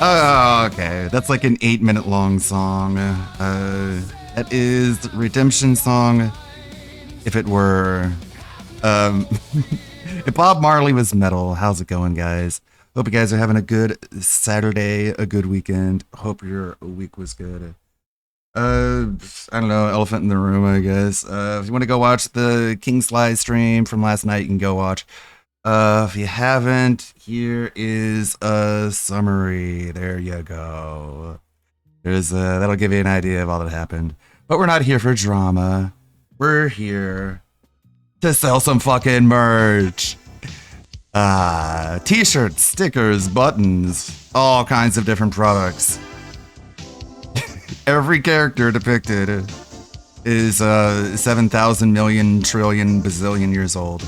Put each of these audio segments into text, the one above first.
Oh, okay. That's like an 8-minute long song. That is Redemption Song. If it were, if Bob Marley was metal. How's it going, guys? Hope you guys are having a good Saturday, a good weekend. Hope your week was good. I don't know, elephant in the room, I guess. If you want to go watch the King's live stream from last night, you can go watch. If you haven't, here is a summary. There you go. That'll give you an idea of all that happened. But we're not here for drama. We're here to sell some fucking merch. T-shirts, stickers, buttons, all kinds of different products. Every character depicted is 7,000 million trillion bazillion years old.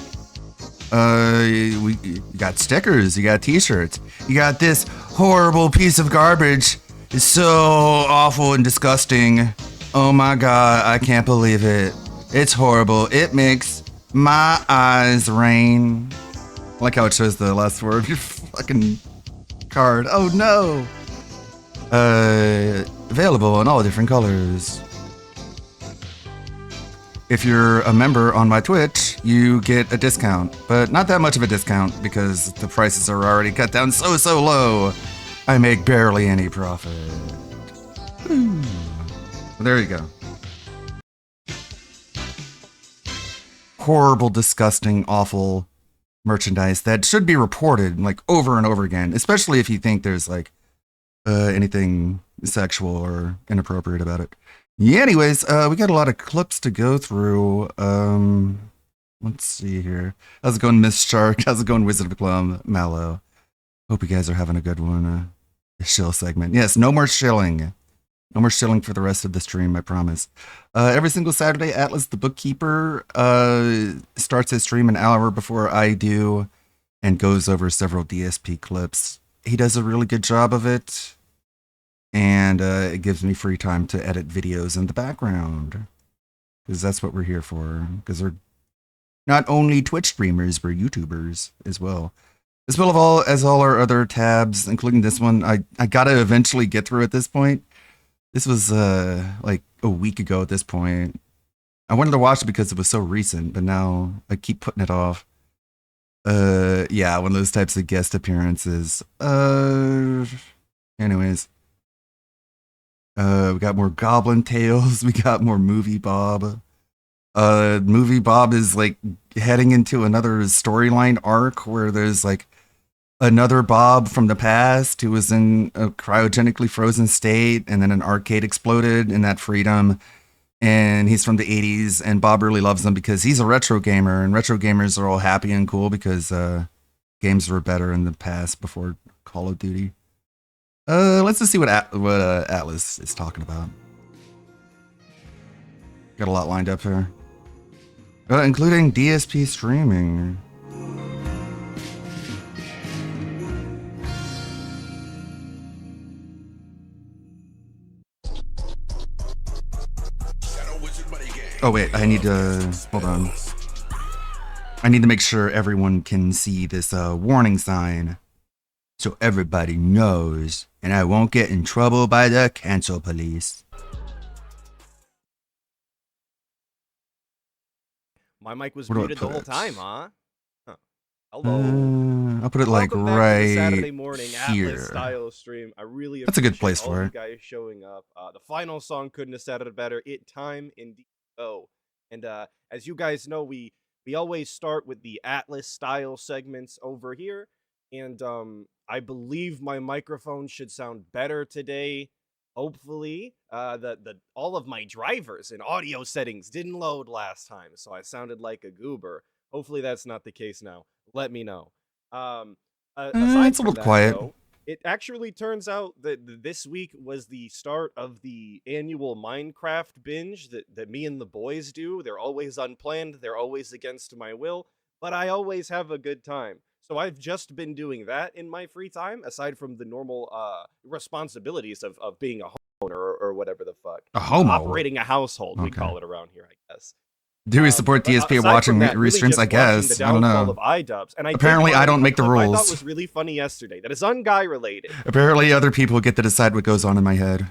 You got stickers, you got t-shirts, you got this horrible piece of garbage. It's so awful and disgusting. Oh my god, I can't believe it. It's horrible. It makes my eyes rain. I like how it shows the last word fucking card. Oh no. Available in all different colors. If you're a member on my Twitch, you get a discount, but not that much of a discount because the prices are already cut down so low. I make barely any profit. Well, there you go. Horrible, disgusting, awful merchandise that should be reported like over and over again, especially if you think there's like anything sexual or inappropriate about it. Yeah, anyways, we got a lot of clips to go through. Let's see here. How's it going, Miss Shark? How's it going, Wizard of Plum? Mallow. Hope you guys are having a good one. Shill segment. Yes, no more shilling. No more shilling for the rest of the stream, I promise. Every single Saturday, Atlas the bookkeeper starts his stream an hour before I do and goes over several DSP clips. He does a really good job of it, and it gives me free time to edit videos in the background, because that's what we're here for, because we're not only Twitch streamers, we're YouTubers as well. As well as all our other tabs, including this one. I gotta eventually get through at this point. This was like a week ago at this point. I wanted to watch it because it was so recent, but now I keep putting it off. Yeah, one of those types of guest appearances. Anyways. We got more Goblin Tales. We got more Movie Bob. Movie Bob is like heading into another storyline arc where there's like another Bob from the past who was in a cryogenically frozen state, and then an arcade exploded in that freedom. And he's from the 80s, and Bob really loves him because he's a retro gamer, and retro gamers are all happy and cool because games were better in the past before Call of Duty. Let's just see what Atlas is talking about. Got a lot lined up here, including DSP streaming. Oh wait, I need to hold on. I need to make sure everyone can see this warning sign, so everybody knows, and I won't get in trouble by the cancel police. My mic was muted the whole time, huh? Hello. I'll put it like Welcome right back to the Saturday morning here. Atlas style stream. I really That's a good place all for you it. guys showing up. The final song couldn't have said it better. It time indeed. Oh, and as you guys know, we always start with the Atlas style segments over here, and I believe my microphone should sound better today. Hopefully, the all of my drivers and audio settings didn't load last time, so I sounded like a goober. Hopefully, that's not the case now. Let me know. Aside it's a from little that, quiet. though, it actually turns out that this week was the start of the annual Minecraft binge that me and the boys do. They're always unplanned. They're always against my will, but I always have a good time. So I've just been doing that in my free time, aside from the normal responsibilities of being a homeowner or whatever the fuck. A homo? Operating a household, we call it around here, I guess. Do we support DSP watching restreams? I guess. I don't know. Of iDubbbz. And apparently, I don't make the rules. I thought was really funny yesterday. That is unguy related. Apparently, other people get to decide what goes on in my head.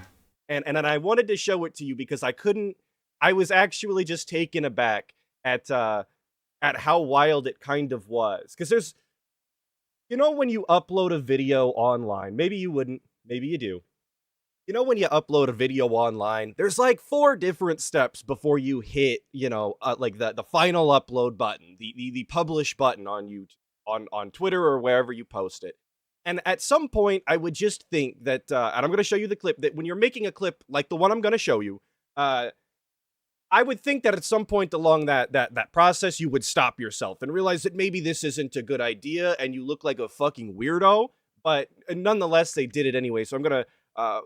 And I wanted to show it to you because I couldn't. I was actually just taken aback at how wild it kind of was. Because there's, you know, when you upload a video online, maybe you wouldn't, maybe you do. You know, when you upload a video online, there's like 4 different steps before you hit, you know, like the final upload button, the publish button on YouTube, on Twitter or wherever you post it. And at some point, I would just think that, and I'm going to show you the clip, that when you're making a clip like the one I'm going to show you, I would think that at some point along that process, you would stop yourself and realize that maybe this isn't a good idea and you look like a fucking weirdo. But nonetheless, they did it anyway. So I'm going to...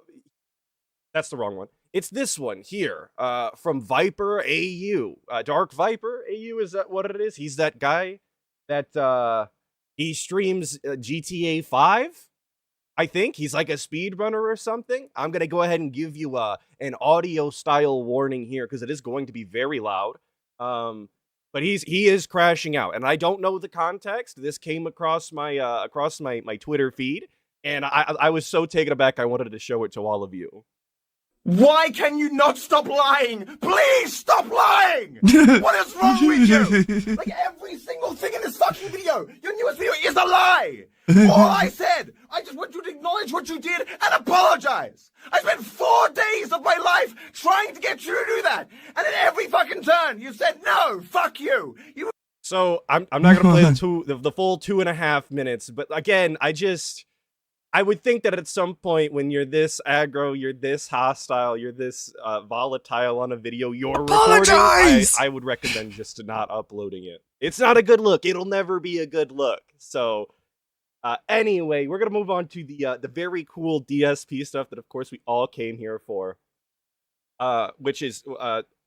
that's the wrong one. It's this one here, from Viper AU. Dark Viper AU, is that what it is? He's that guy that he streams GTA 5. I think he's like a speedrunner or something. I'm gonna go ahead and give you an audio style warning here because it is going to be very loud. But but he is crashing out, and I don't know the context. This came across my Twitter feed, and I was so taken aback. I wanted to show it to all of you. Why can you not stop lying? Please stop lying! What is wrong with you? Like every single thing in this fucking video, your newest video is a lie! All I said, I just want you to acknowledge what you did and apologize! I spent 4 days of my life trying to get you to do that! And at every fucking turn, you said, no, fuck you! So, I'm not gonna play the full 2.5 minutes, but again, I would think that at some point when you're this aggro, you're this hostile, you're this volatile on a video you're recording, I would recommend just not uploading it. It's not a good look. It'll never be a good look. So anyway, we're going to move on to the very cool DSP stuff that, of course, we all came here for, which is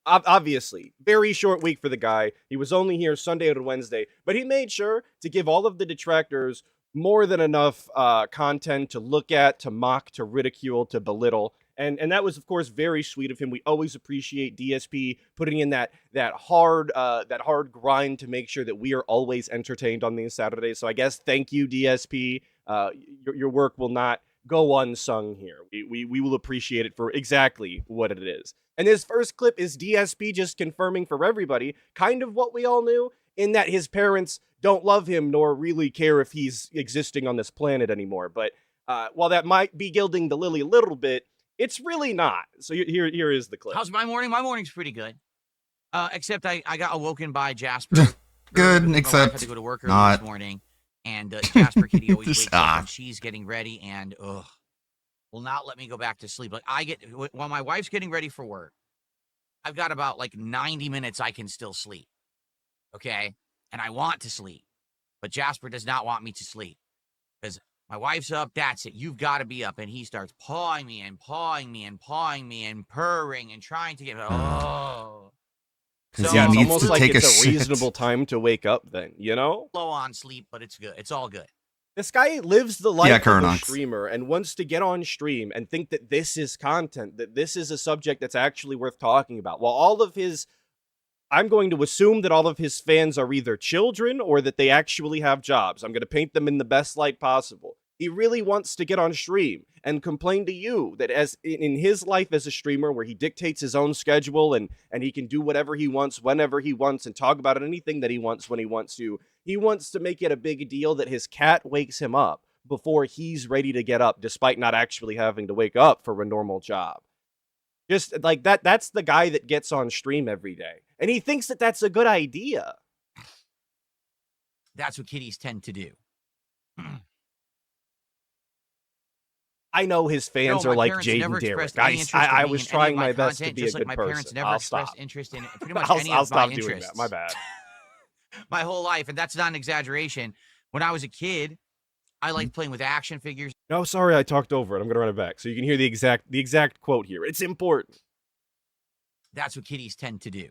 obviously very short week for the guy. He was only here Sunday and Wednesday, but he made sure to give all of the detractors more than enough content to look at, to mock, to ridicule, to belittle. And that was, of course, very sweet of him. We always appreciate DSP putting in that hard grind to make sure that we are always entertained on these Saturdays. So I guess thank you, DSP. Your work will not go unsung here. We will appreciate it for exactly what it is. And this first clip is DSP just confirming for everybody kind of what we all knew, in that his parents don't love him nor really care if he's existing on this planet anymore. But while that might be gilding the lily a little bit, it's really not. So here is the clip. How's my morning? My morning's pretty good. Except I got awoken by Jasper. Good, My except wife had to go to work early not. this morning, and Jasper Kitty always wakes up and she's getting ready and will not let me go back to sleep. Like while my wife's getting ready for work, I've got about like 90 minutes I can still sleep. Okay? And I want to sleep, but Jasper does not want me to sleep because my wife's up. That's it. You've got to be up. And he starts pawing me and pawing me and pawing me and purring and trying to get, So he yeah, it's needs almost to like take a it's a shit. reasonable time to wake up then, you know? low on sleep, but it's good. It's all good. This guy lives the life of a Chronox. streamer and wants to get on stream and think that this is content, that this is a subject that's actually worth talking about. While all of his, I'm going to assume that all of his fans are either children or that they actually have jobs. I'm going to paint them in the best light possible. He really wants to get on stream and complain to you that as in his life as a streamer, where he dictates his own schedule and he can do whatever he wants, whenever he wants, and talk about anything that he wants when he wants to make it a big deal that his cat wakes him up before he's ready to get up, despite not actually having to wake up for a normal job. Just like that's the guy that gets on stream every day. And he thinks that that's a good idea. That's what kitties tend to do. I know his fans are like Jaden Derrick. I was trying my best to be a good my person. Parents never I'll expressed stop. interest in pretty much any I'll of my stop doing interests. that. My bad. My whole life, and that's not an exaggeration. When I was a kid, I liked playing with action figures. No, sorry, I talked over it. I'm gonna run it back so you can hear the exact quote here. It's important. That's what kitties tend to do.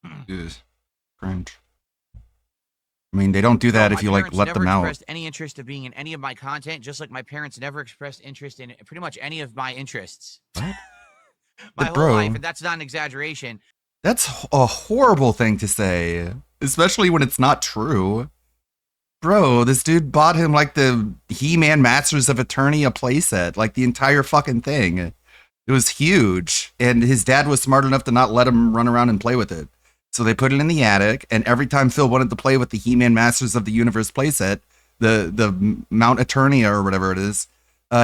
Ugh, cringe. I mean, they don't do that if you like let them never out. expressed any interest of being in any of my content, just like my parents never expressed interest in pretty much any of my interests. What? My But whole bro, life, and that's not an exaggeration. That's a horrible thing to say, especially when it's not true. Bro, this dude bought him like the He-Man Masters of Eternia playset, like the entire fucking thing. It was huge, and his dad was smart enough to not let him run around and play with it. So they put it in the attic, and every time Phil wanted to play with the He-Man Masters of the Universe playset, the Mount Eternia or whatever it is,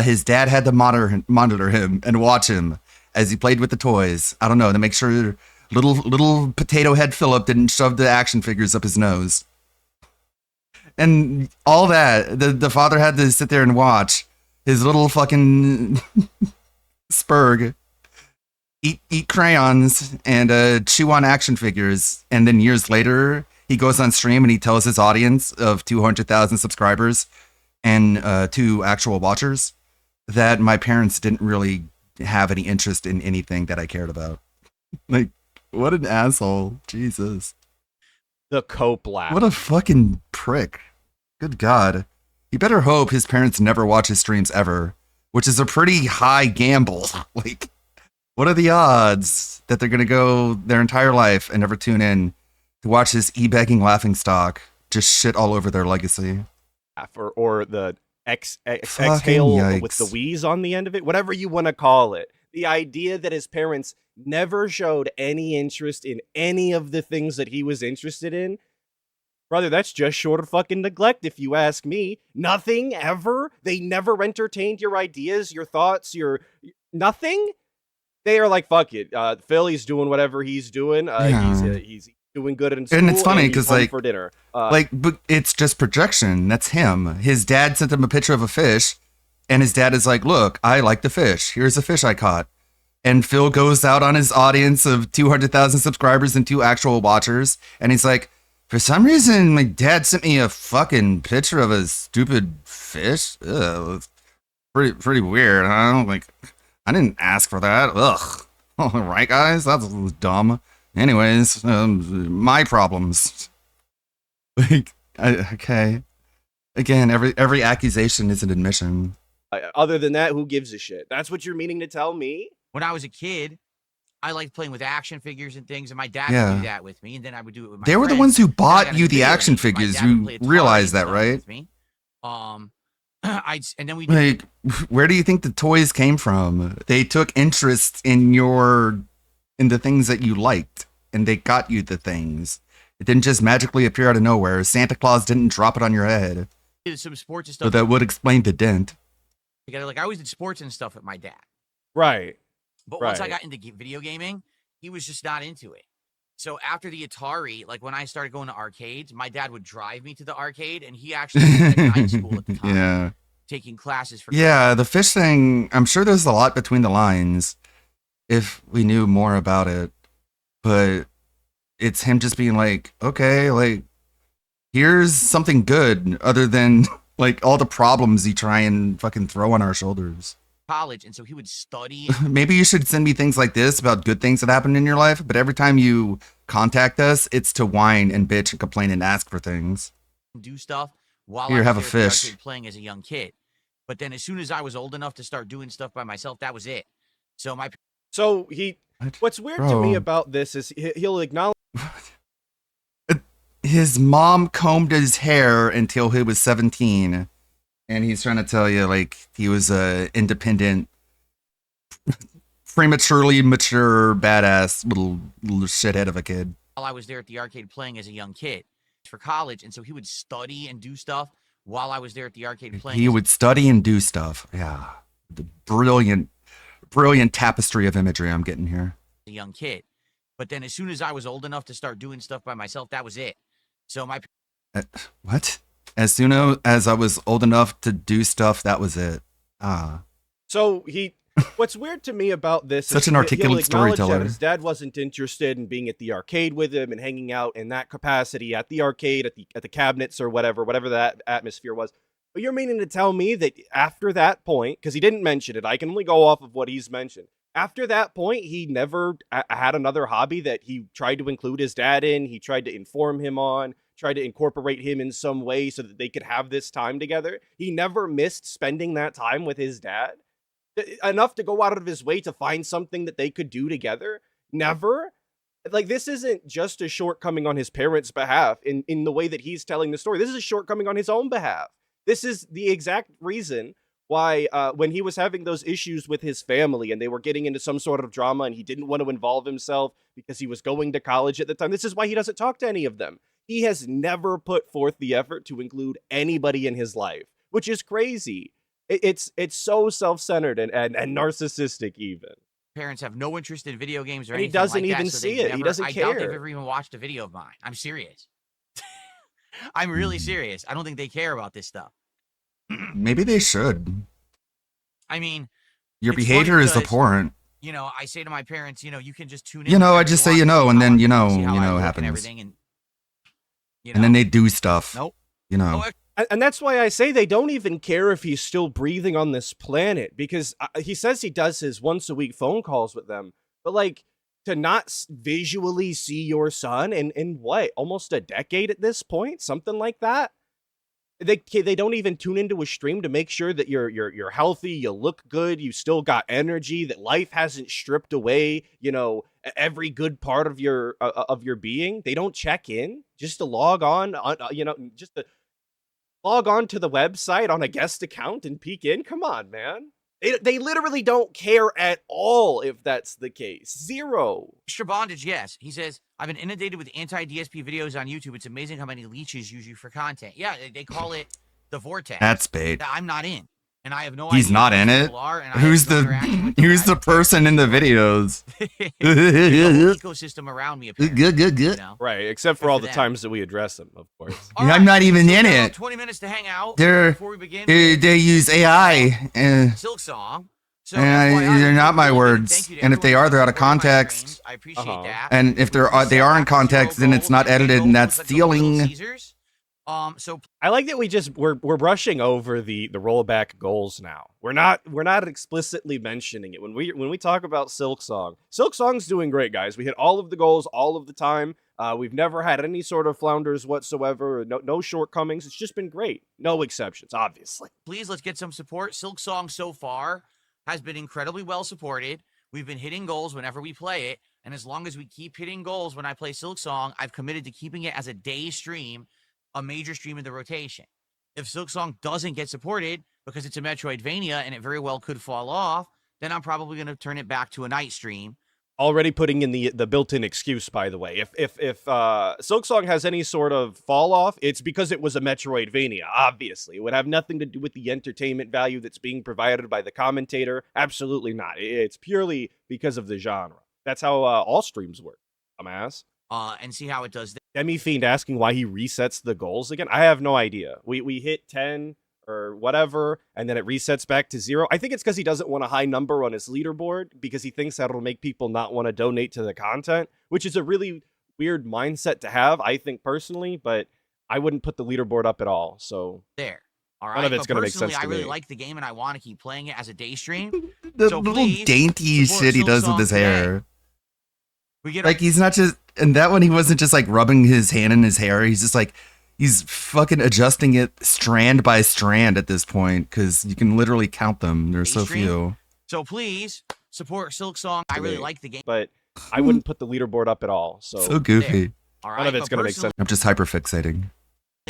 his dad had to monitor him and watch him as he played with the toys. I don't know, to make sure little potato head Philip didn't shove the action figures up his nose. And all that, the father had to sit there and watch his little fucking spurg eat crayons and chew on action figures. And then years later, he goes on stream and he tells his audience of 200,000 subscribers and 2 actual watchers that my parents didn't really have any interest in anything that I cared about. Like, what an asshole. Jesus. The Cope laugh. What a fucking prick. Good God. You better hope his parents never watch his streams ever, which is a pretty high gamble. Like, what are the odds that they're going to go their entire life and never tune in to watch this e-begging laughing stock just shit all over their legacy. Or the Fucking exhale with the yikes. wheeze on the end of it, whatever you want to call it. The idea that his parents never showed any interest in any of the things that he was interested in, brother, that's just short of fucking neglect, if you ask me. Nothing ever. They never entertained your ideas, your thoughts, your nothing. They are like, fuck it. Philly's doing whatever he's doing. Yeah. He's doing good in school. And it's funny he's because, home like, for dinner. but it's just projection. That's him. His dad sent him a picture of a fish, and his dad is like, look, I like the fish. Here's a fish I caught. And Phil goes out on his audience of 200,000 subscribers and 2 actual watchers, and he's like, for some reason, my dad sent me a fucking picture of a stupid fish. Ugh, it's pretty weird. Huh? Like, I didn't ask for that. Ugh. All right, guys, that's dumb. Anyways, my problems. Like, okay. Again, every accusation is an admission. Other than that, who gives a shit? That's what you're meaning to tell me? When I was a kid, I liked playing with action figures and things, and my dad Yeah. would do that with me, and then I would do it with my They were the friends. ones who Then I bought got you into the video action games. My figures. dad would You play Atari realize and that, stuff right? with me. And then we Like, where do you think the toys came from? They took interest in the things that you liked, and they got you the things. It didn't just magically appear out of nowhere. Santa Claus didn't drop it on your head. did some sports and So stuff that would explain the dent. together. Like I always did sports and stuff with my dad. Right. But once I Right. got into video gaming, he was just not into it. So after the Atari, like when I started going to arcades, my dad would drive me to the arcade, and he actually was at night school at the time, Yeah. taking classes for. Yeah, the fish thing, I'm sure there's a lot between the lines if we knew more about it. But it's him just being like, okay, like, here's something good other than like all the problems you try and fucking throw on our shoulders. college, and so he would study Maybe you should send me things like this about good things that happened in your life, but every time you contact us, it's to whine and bitch and complain and ask for things. and do stuff while Here, I was have a there at the fish. arcade playing as a young kid. But then as soon as I was old enough to start doing stuff by myself, that was it. So my So what's weird to me Bro. about this is he'll acknowledge His mom combed his hair until he was 17, and he's trying to tell you like he was a independent, prematurely mature, badass little shithead of a kid. while I was there at the arcade playing as a young kid for college, and so he would study and do stuff while I was there at the arcade playing. He as would study and do stuff. Yeah, the brilliant tapestry of imagery I'm getting here. a young kid. But then as soon as I was old enough to start doing stuff by myself, that was it. So my What? As soon as I was old enough to do stuff, that was it. Ah. So what's weird to me about this Such is an articulate he'll acknowledge storyteller. that his dad wasn't interested in being at the arcade with him and hanging out in that capacity at the arcade, at the cabinets or whatever that atmosphere was. But you're meaning to tell me that after that point, because he didn't mention it, I can only go off of what he's mentioned. After that point, he never had another hobby that he tried to include his dad in. He tried to inform him on, tried to incorporate him in some way so that they could have this time together. He never missed spending that time with his dad. Enough to go out of his way to find something that they could do together. Never. Like, this isn't just a shortcoming on his parents' behalf in the way that he's telling the story. This is a shortcoming on his own behalf. This is the exact reason why when he was having those issues with his family and they were getting into some sort of drama and he didn't want to involve himself because he was going to college at the time, this is why he doesn't talk to any of them. He has never put forth the effort to include anybody in his life, which is crazy. It's so self-centered and narcissistic even. parents have no interest in video games or And he anything doesn't like that, even so see they've it. He never- doesn't I doubt they've care. ever even watched a video of mine. I'm serious. I'm really serious. I don't think they care about this stuff. Maybe they should. I mean, Your It's behavior funny is because- abhorrent. you know, I say to my parents, you can just tune in. You know, I whenever just you say, want to see and how then, I'm- see how I it look and happens. everything, and And then they do stuff. Nope. You know. And that's why I say they don't even care if he's still breathing on this planet, because he says he does his once a week phone calls with them. But like, to not visually see your son in what, almost a decade at this point, something like that. They don't even tune into a stream to make sure that you're healthy, you look good, you still got energy, that life hasn't stripped away, every good part of your being. They don't check in just to log on, just to log on to the website on a guest account and peek in. Come on, man. They literally don't care at all if that's the case. Zero. Extra bondage, yes. He says, I've been inundated with anti-DSP videos on YouTube. It's amazing how many leeches use you for content. Yeah, they call it the vortex. That's bait. That I'm not in. And I have no He's idea not who in these it? people are, and I Who's have no interaction with them. who's the person in the videos? The whole ecosystem around me, apparently. Good. You know? Right, except for Good all for the them. times that we address them, of course. All I'm not even so in we got about it. 20 minutes to hang out They're before we begin. they use AI. Silk Song. So And FYI, they're not my really big words. thank you to And if they everyone are, they're out who of supported my context. streams. I appreciate that. And if they are in context, then it's not edited, and that's stealing. So I like that we're brushing over the rollback goals now. We're not explicitly mentioning it when we talk about Silksong. Silksong's doing great, guys. We hit all of the goals all of the time. We've never had any sort of flounders whatsoever. No shortcomings. It's just been great. No exceptions, obviously. please, let's get some support. Silk Song so far has been incredibly well supported. We've been hitting goals whenever we play it, and as long as we keep hitting goals when I play Silk Song, I've committed to keeping it as a day stream, a major stream in the rotation. If Silk Song doesn't get supported because it's a Metroidvania and it very well could fall off, then I'm probably going to turn it back to a night stream. Already putting in the built-in excuse, by the way. If Silksong has any sort of fall off, it's because it was a Metroidvania. Obviously, it would have nothing to do with the entertainment value that's being provided by the commentator. Absolutely not. It's purely because of the genre. That's how all streams work. Dumbass. And see how it does. Demi Fiend asking why he resets the goals again. I have no idea. We hit 10 or whatever, and then it resets back to 0. I think it's because he doesn't want a high number on his leaderboard because he thinks that'll make people not want to donate to the content, which is a really weird mindset to have, I think personally, but I wouldn't put the leaderboard up at all. So There. All right. none of it's But going to make personally, sense to I really me. like the game and I want to keep playing it as a day stream. The So little please dainty support shit he does with Silksong his hair. We get Like, he's not just, and that one, he wasn't just like rubbing his hand in his hair. He's just like, he's fucking adjusting it strand by strand at this point because you can literally count them. There's so Stream. few. So please support Silk Song. I really like the game. But I wouldn't put the leaderboard up at all. So, So goofy. All right. none of it's but going to make sense. I'm just hyperfixating.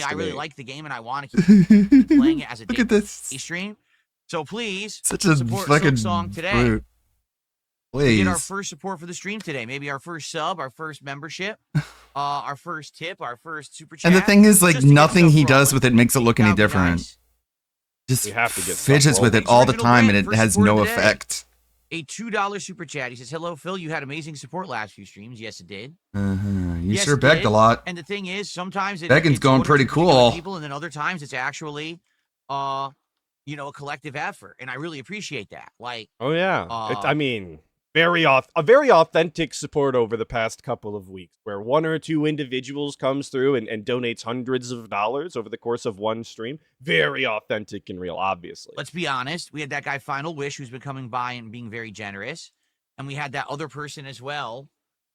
I really me. like the game and I want to keep playing it as a Look day at this. stream. So please Such a support fucking Silksong today. brute. we get our Please. first support for the stream today. Maybe our first sub, our first membership, our first tip, our first super chat. And the thing is, like, just to get nothing stuff he does rolling. with it makes it look That any would be different. nice. Just We have to get stuff fidgets with it rolling. all the Original time, Brand, and it first has support no of the day. effect. A $2 super chat. He says, hello, Phil. You had amazing support last few streams. Yes, it did. You Yes, sure it begged did. a lot. And the thing is, sometimes Begging's it's going voted pretty for particular cool. people, and then other times it's actually, a collective effort, and I really appreciate that. Like, Oh yeah, Uh, I mean, a very authentic support over the past couple of weeks, where one or two individuals comes through and donates hundreds of dollars over the course of one stream. Very authentic and real, obviously. let's be honest. We had that guy Final Wish who's been coming by and being very generous, and we had that other person as well,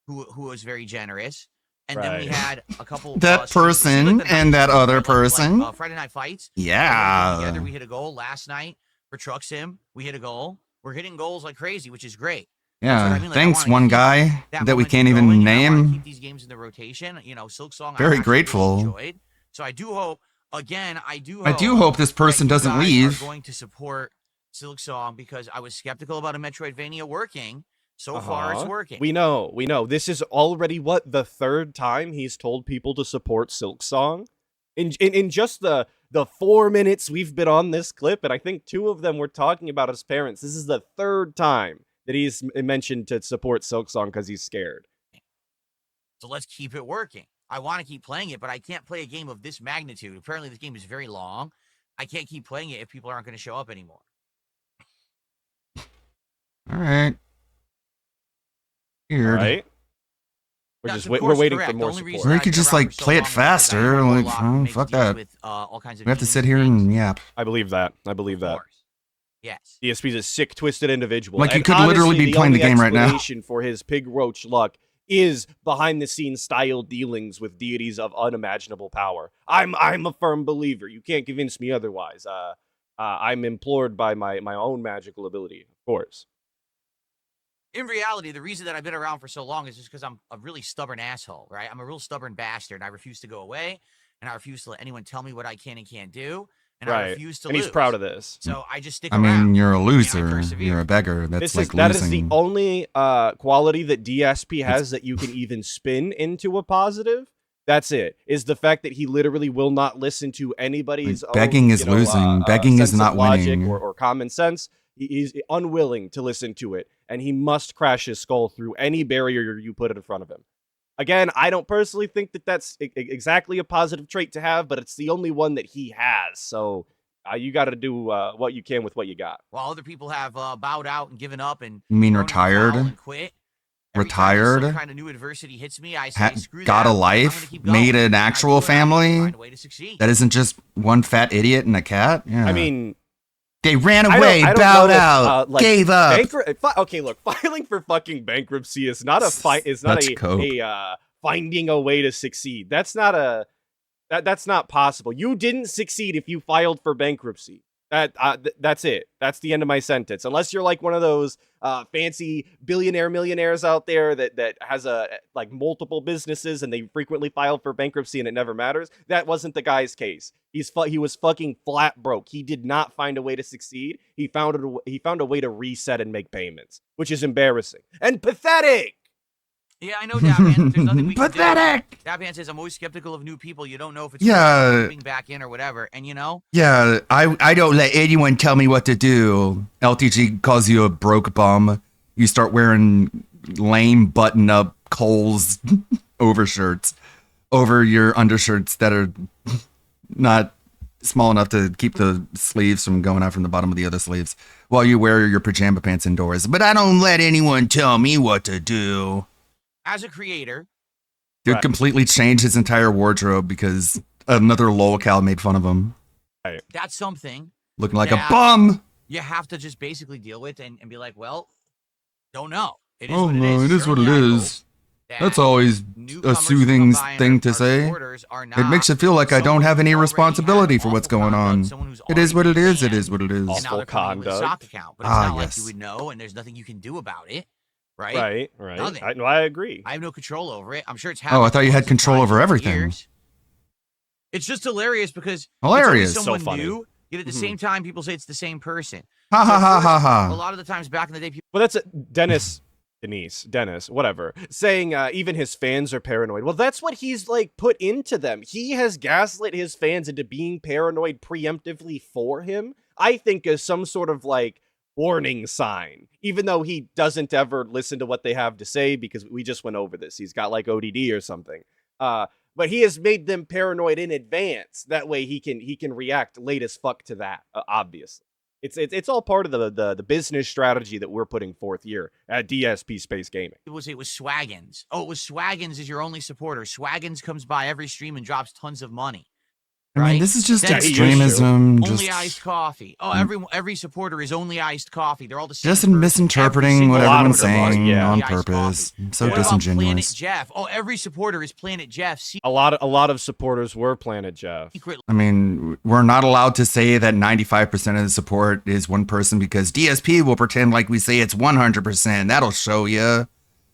who was very generous. And then we Right. had a couple. That streams. You see, person the night and that streams, other like, person. Friday Night Fights. Yeah. Together, we hit a goal last night for Truck Sim. We hit a goal. We're hitting goals like crazy, which is great. Yeah. That's what I mean, like, I Thanks, wanna one keep guy that we momentum can't even going, and I wanna name. keep these games in the rotation. Silk Song. I Very actually grateful. really enjoyed. So I do hope. Again, I do hope this person that you doesn't guys leave. Are going to support Silk Song because I was skeptical about a Metroidvania working. So far, it's working. We know. This is already the third time he's told people to support Silksong. In just the 4 minutes we've been on this clip, and I think 2 of them were talking about his parents. This is the third time that he's mentioned to support Silksong because he's scared. So let's keep it working. I want to keep playing it, but I can't play a game of this magnitude. Apparently, this game is very long. I can't keep playing it if people aren't going to show up anymore. All right. Weird. Right? That's, of We're course, waiting correct. for The more only support. reason Or you I've could been just, around like, for so play it long is because I faster, know a like, lot oh, makes fuck deals that. with, all kinds of We have to demons sit here things. and yap. I believe that. Of course. Yes. DSP's a sick, twisted individual. Like, you And could literally honestly, be playing the only game right now. explanation for his pig roach luck is behind-the-scenes style dealings with deities of unimaginable power. I'm a firm believer. You can't convince me otherwise. I'm implored by my own magical ability, of course. in reality, the reason that I've been around for so long is just because I'm a really stubborn asshole, right? I'm a real stubborn bastard. I refuse to go away, and I refuse to let anyone tell me what I can and can't do, and I refuse to and lose. he's proud of this. So I just stick I around. mean, you're a and I loser. persevere. You're a beggar. That's like that losing. is the only quality that DSP has that you can even spin into a positive. That's it. Is the fact that he literally will not listen to anybody's Like, begging own, is losing. Begging sense is not of logic winning. or common sense. He's unwilling to listen to it, and he must crash his skull through any barrier you put in front of him. Again, I don't personally think that that's exactly a positive trait to have, but it's the only one that he has. So you got to do what you can with what you got. While other people have bowed out and given up and You mean thrown in the towel retired? and quit. Every time Retired? some kind of new adversity hits me, I say, screw Got that. a I'm life? gonna keep going. Made an And I actual go out and family? find a way to succeed. That isn't just one fat idiot and a cat? Yeah. I mean, they ran I away, don't bowed know if, out, like, gave up. Okay, look, filing for fucking bankruptcy is not Such cope. finding a way to succeed. That's not possible. You didn't succeed if you filed for bankruptcy. That's it. That's the end of my sentence. Unless you're like one of those fancy millionaires out there that has like multiple businesses and they frequently file for bankruptcy and it never matters. That wasn't the guy's case. He was fucking flat broke. He did not find a way to succeed. He found a way to reset and make payments, which is embarrassing and pathetic. Yeah, I know, Dabman. There's nothing we can do. Pathetic. Dabman says, I'm always skeptical of new people. You don't know if it's coming back in or whatever. And, Yeah, I don't let anyone tell me what to do. LTG calls you a broke bum. You start wearing lame button-up Kohl's overshirts over your undershirts that are not small enough to keep the sleeves from going out from the bottom of the other sleeves while you wear your pajama pants indoors. But I don't let anyone tell me what to do. as a creator, Dude completely changed his entire wardrobe because another lolcow made fun of him. that's something Looking like a bum. you have to just basically deal with and be like, well, don't know. It is Oh what it no, is. it is what it Certainly, I is. hope That's that always a newcomers who soothing come by and thing are to say. supporters are It not makes it feel like I don't someone have any who already responsibility had for what's awful going on. conduct, someone who's It is what already it is. banned, It is what it is. and now Awful they're coming with a conduct. sock account. But it's not like yes. you would know, and there's nothing you can do about it, right? Right. Nothing. I agree. I have no control over it. I'm sure it's Oh, I happened thought you had lots of control times over over everything. years. It's just hilarious because Hilarious. it's So always someone funny. new, yet at the same time, people say it's the same person. Ha So ha ha first, ha A ha. lot of the times back in the day, people Well, that's Dennis, whatever, saying even his fans are paranoid. Well, that's what he's like put into them. He has gaslit his fans into being paranoid preemptively for him, I think, as some sort of like warning sign, even though he doesn't ever listen to what they have to say because we just went over this. He's got like ODD or something. But he has made them paranoid in advance. That way he can react late as fuck to that, obviously. It's all part of the business strategy that we're putting forth here at DSP Space Gaming. would say it was Swaggins. Oh, it was Swaggins is your only supporter. Swaggins comes by every stream and drops tons of money. I mean, Right? this is just Yeah, he used to. extremism. Only iced coffee. Oh, every supporter is only iced coffee. They're all the same. Just person. misinterpreting Every what single everyone's supporter is saying yeah. on only iced purpose. coffee. So What about Planet disingenuous. Jeff? Oh, every supporter is Planet Jeff. A lot of supporters were Planet Jeff. Secret I mean, we're not allowed to say that 95% of the support is one person because DSP will pretend like we say it's 100%. That'll show you.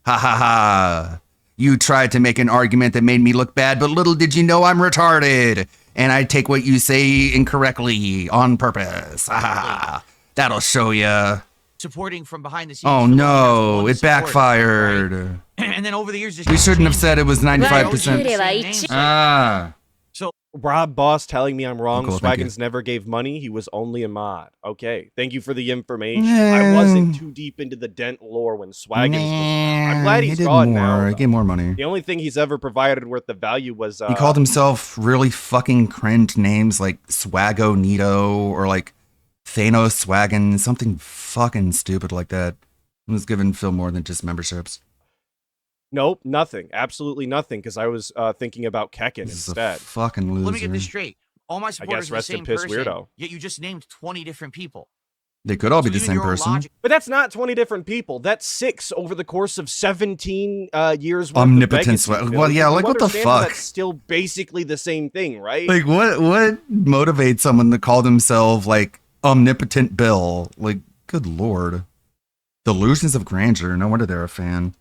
Ha ha ha. You tried to make an argument that made me look bad, but little did you know I'm retarded. And I take what you say incorrectly on purpose. Ha ha ha. That'll show you. supporting from behind the scenes. Oh for only no, one it supporter, backfired. right? And then over the years, just We shouldn't have changed said it was 95%. same names. Ah. Rob Boss telling me I'm wrong. Cool, thank you. Swaggins never gave money. He was only a mod. Okay. Thank you for the information. I wasn't too deep into the Dent lore when Swaggins was. I'm glad he he's did gone more. now. He gave more money. The only thing he's ever provided worth the value was He called himself really fucking cringe names like Swaggo Nito or like Thanos Swaggin, something fucking stupid like that. He was giving Phil more than just memberships. Nope, nothing. Absolutely nothing, because I was thinking about Kekken This is a instead. fucking loser. Let me get this straight. All my I supporters guess are the rest in same piss, person, weirdo. yet you just named 20 different people. They could all be So the even same your own person. logic- But that's not 20 different people. That's 6 over the course of 17 years. Worth Omnipotent of swag. legacy. Well, yeah, You like, what the understand fuck? That's still basically the same thing, right? Like, what motivates someone to call themselves like Omnipotent Bill? Like, good lord. Delusions of grandeur. No wonder they're a fan.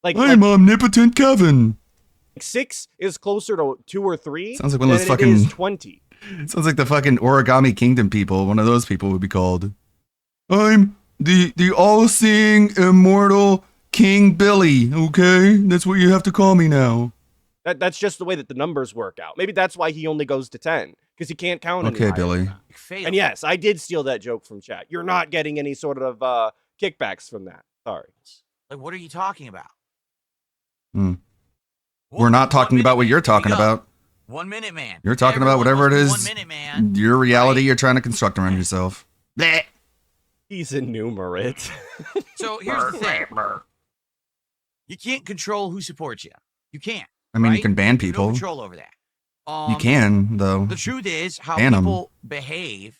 Like I'm omnipotent Kevin. 6 is closer to 2 or 3 Sounds like one than of those it fucking. is 20. Sounds like the fucking Origami Kingdom people. One of those people would be called. I'm the all-seeing immortal King Billy. Okay, that's what you have to call me now. That's just the way that the numbers work out. Maybe that's why he only goes to 10, because he can't count any Okay, higher Billy. than that. And yes, I did steal that joke from chat. You're not getting any sort of kickbacks from that. Sorry. Like, what are you talking about? We're not talking about what you're talking about. 1 minute, man. You're talking about whatever it is. 1 minute, man. Your reality you're trying to construct around yourself. Blech. He's enumerate. So here's the thing. You can't control who supports you. You can't. I mean, right? you can ban You have people. no control over that. You can, though. The truth is, how Ban 'em. people behave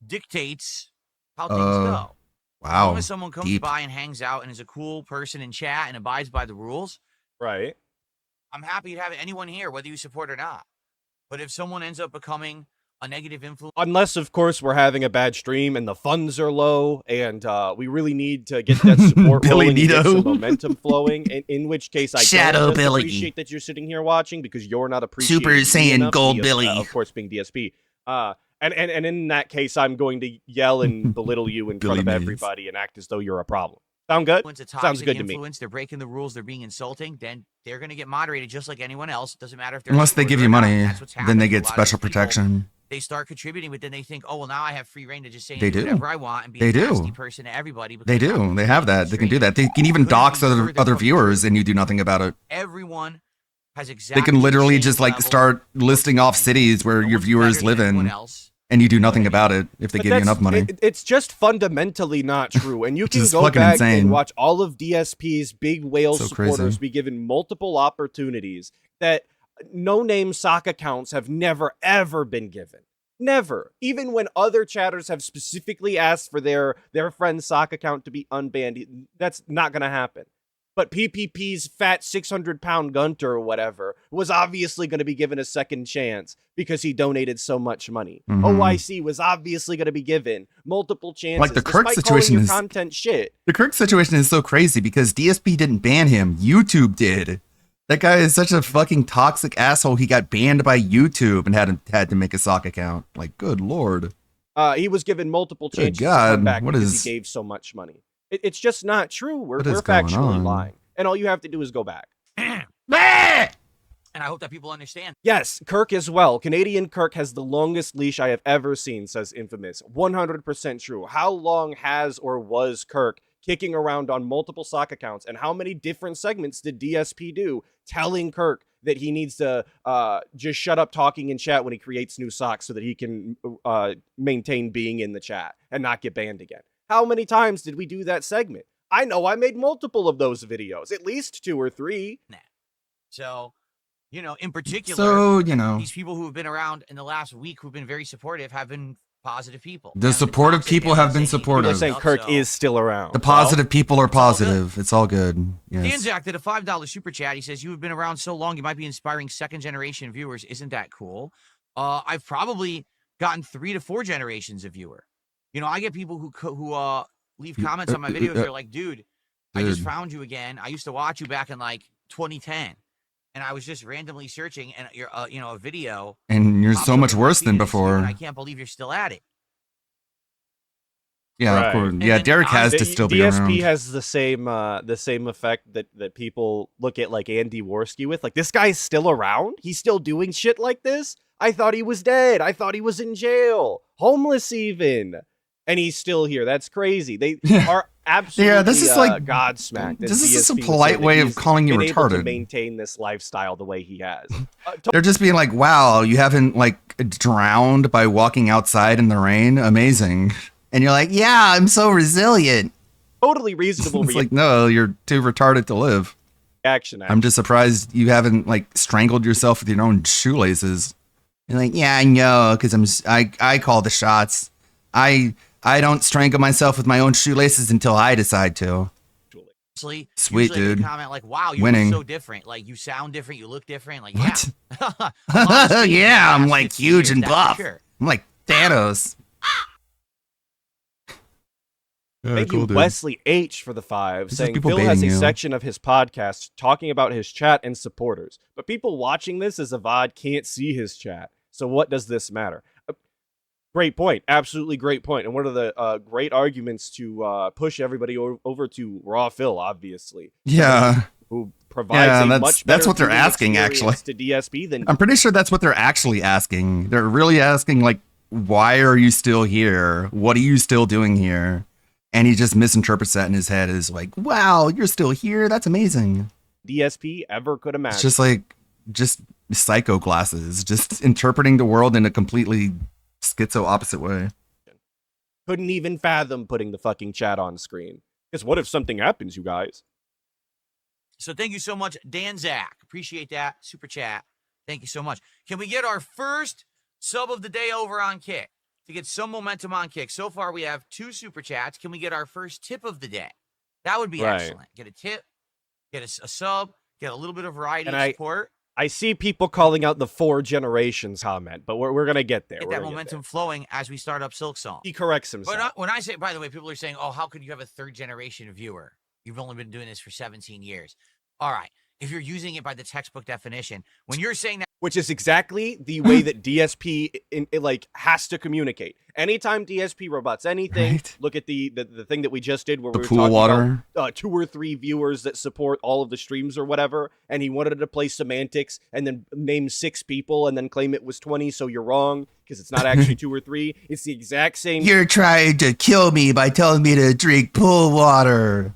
dictates how things go. As Wow. long as someone comes Deep. by and hangs out and is a cool person in chat and abides by the rules, Right. I'm happy to have anyone here, whether you support or not. But if someone ends up becoming a negative influence, Unless, of course, we're having a bad stream and the funds are low and we really need to get that support Billy rolling and get Nito. some momentum flowing, in which case I Shadow don't just Billy. appreciate that you're sitting here watching because you're not appreciating Super me Saiyan enough, Gold DS Billy. of course, being DSP. And in that case, I'm going to yell and belittle you in front of Billy Mays. everybody and act as though you're a problem. Sound good? a toxic Sounds good to me. influence, they're breaking the rules, they're being insulting, then they're going to get moderated just like anyone else. It doesn't matter if they're Unless they supporter give or you not. money, That's what's then happening they to a get lot of special these people. protection. They start contributing, but then they think, oh, well, now I have free reign to just say They do. whatever I want and be They a do. nasty person to everybody. They because I'm do. They have that. They can do stream. that. They can even Couldn't dox be other further from viewers, the and you do nothing about it. Everyone has exactly They can literally the same just like level start of listing off streaming. cities where No your one's viewers better live than anyone in, else. and you do nothing about it if they But give you enough money. It's just fundamentally not true. And you Which can is go fucking back insane. and watch all of DSP's big whale So supporters crazy. be given multiple opportunities that no-name sock accounts have never, ever been given. Never. Even when other chatters have specifically asked for their friend's sock account to be unbanned, that's not going to happen. But PPP's fat 600-pound Gunter or whatever was obviously going to be given a second chance because he donated so much money. Mhm. OIC was obviously going to be given multiple chances. Like, the Kirk despite calling situation your is- content shit. The Kirk situation is so crazy because DSP didn't ban him. YouTube did. That guy is such a fucking toxic asshole. He got banned by YouTube and had to make a sock account. Like, good lord. He was given multiple Good chances to God, come back what because is- he gave so much money. It's just not true. We're What is going factually on? lying. And all you have to do is go back. And I hope that people understand. Yes, Kirk as well. Canadian Kirk has the longest leash I have ever seen, says Infamous. 100% true. How long has or was Kirk kicking around on multiple sock accounts? And how many different segments did DSP do telling Kirk that he needs to just shut up talking in chat when he creates new socks so that he can maintain being in the chat and not get banned again? How many times did we do that segment? I know I made multiple of those videos, at least 2 or 3. So, in particular, So, these people who have been around in the last week who've been very supportive have been positive people. The And supportive toxic people have been saying- supportive. People are saying Kirk So- is still around. the positive people are It's all good. positive. It's all good. Yes. Danzak did a $5 super chat. He says, you have been around so long, you might be inspiring second generation viewers. Isn't that cool? I've probably gotten 3 to 4 generations of viewer. I get people who leave comments on my videos. They're like, dude, I just Dude. found you again. I used to watch you back in like 2010. And I was just randomly searching and you're, a video. And you're pops so up much in my worse feed than and it's you, and before. I can't believe you're still at it. Yeah, Right. of course. And Yeah, then Derek has to The still be DSP around. has the same effect that people look at like Andy Worski with. Like, this guy's still around? He's still doing shit like this? I thought he was dead. I thought he was in jail. Homeless even. And he's still here. That's crazy. They are absolutely this is like- godsmacked. that this is just a DSP would say polite that way of he's calling you been able to retarded. maintain this lifestyle the way he has. They're just being like, wow, you haven't like drowned by walking outside in the rain? Amazing. And you're like, yeah, I'm so resilient. Totally reasonable It's like, no, you're too retarded to live. reaction. I'm just surprised you haven't like strangled yourself with your own shoelaces. You're like, yeah, I know, because I call the shots. I don't strangle myself with my own shoelaces until I decide to. Usually, Sweet, usually they dude. comment like, wow, you Winning. look so different. Like, you sound different. You look different. Like, What? yeah. A lot has changed in the Yeah, I'm last like 15 huge years, and that's for buff. sure. I'm like Thanos. Thank you, Cool, dude. Wesley H. for the 5, This is saying people Phil has a baiting you. section of his podcast talking about his chat and supporters. But people watching this as a VOD can't see his chat. So what does this matter? Great point. Absolutely great point. And one of the great arguments to push everybody over to Raw Phil, obviously. Yeah. Who provides a much better that's what they're viewing asking, actually. experience to DSP than I'm pretty sure that's what they're actually asking. They're really asking, like, why are you still here? What are you still doing here? And he just misinterprets that in his head as like, wow, you're still here? That's amazing. DSP ever could imagine. It's just like, just psycho glasses, just interpreting the world in a completely schizo opposite way. Couldn't even fathom putting the fucking chat on screen. Because what if something happens, you guys? So thank you so much, Dan Zach. Appreciate that. Super chat. Thank you so much. Can we get our first sub of the day over on Kick to get some momentum on Kick? So far, we have 2 super chats. Can we get our first tip of the day? That would be excellent. Get a tip, get a sub, get a little bit of variety and support. I see people calling out the 4 generations comment, but we're going to get there. Get that momentum flowing as we start up Silk Song. He corrects himself. But when I say, by the way, people are saying, oh, how could you have a 3rd generation viewer? You've only been doing this for 17 years. All right. If you're using it by the textbook definition, when you're saying that, which is exactly the way that DSP has to communicate. Anytime DSP robots anything, look at the thing that we just did where we were talking about 2 or 3 viewers that support all of the streams or whatever, and he wanted to play semantics and then name 6 people and then claim it was 20, so you're wrong because it's not actually 2 or 3. It's the exact same. You're trying to kill me by telling me to drink pool water.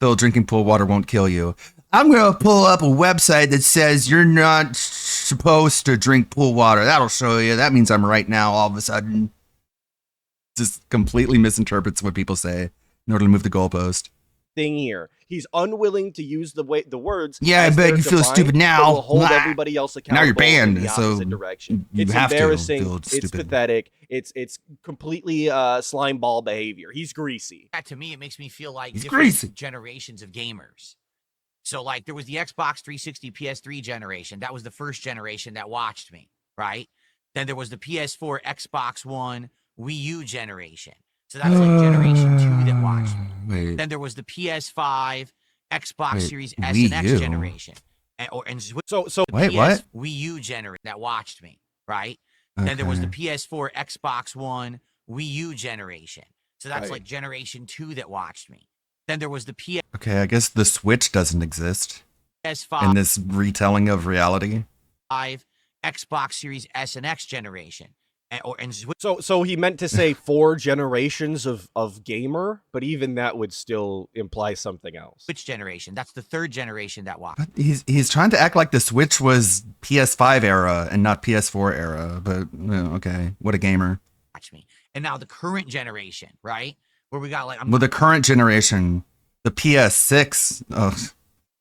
Though drinking pool water won't kill you. I'm going to pull up a website that says you're not supposed to drink pool water. That'll show you. That means I'm right now all of a sudden. Just completely misinterprets what people say in order to move the goalpost. Thing here. He's unwilling to use the words. Yeah, I bet you feel stupid now. Will hold everybody else accountable. Now you're banned, in the opposite direction. It's have embarrassing. To feel it's stupid. pathetic. It's completely slime ball behavior. He's greasy. to me, it makes me feel like He's different greasy. generations of gamers. So, like, there was the Xbox 360, PS3 generation. That was the first generation that watched me, right? Then there was the PS4, Xbox One, Wii U generation. So that's like generation 2 that watched me. Wait. Then there was the PS5, Xbox Series S Wii and X U? generation. So Wait, what? Wii U generation that watched me, right? Then there was the PS4, Xbox One, Wii U generation. So that's like generation 2 that watched me. Then there was the PS5. Okay, I guess the Switch doesn't exist PS5 in this retelling of reality. Xbox Series S and X generation. So he meant to say 4 generations of gamer, but even that would still imply something else. Which generation? That's the 3rd generation that watched. He's trying to act like the Switch was PS5 era and not PS4 era, but okay, what a gamer. Watch me. And now the current generation, right? Where we got like the current generation, the PS6. Oh,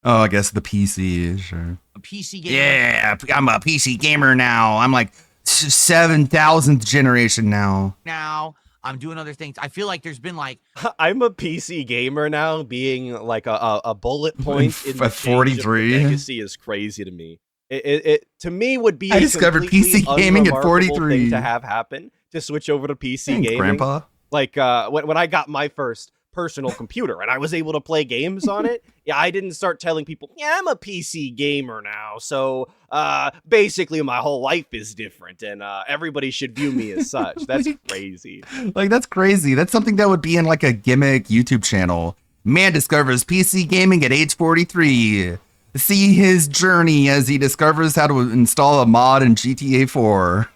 I guess the PC, sure. A PC gamer. Yeah, I'm a PC gamer now. I'm like 7,000th generation now. Now I'm doing other things. I feel like there's been like I'm a PC gamer now, being like a bullet point in the 43 legacy is crazy to me. It to me would be I discovered PC gaming at 43 thing to have happen to switch over to PC gaming. Grandpa. Like when I got my first personal computer and I was able to play games on it, I didn't start telling people, yeah, I'm a PC gamer now. So basically my whole life is different and everybody should view me as such. That's crazy. Like, that's crazy. That's something that would be in like a gimmick YouTube channel. Man discovers PC gaming at age 43. See his journey as he discovers how to install a mod in GTA 4.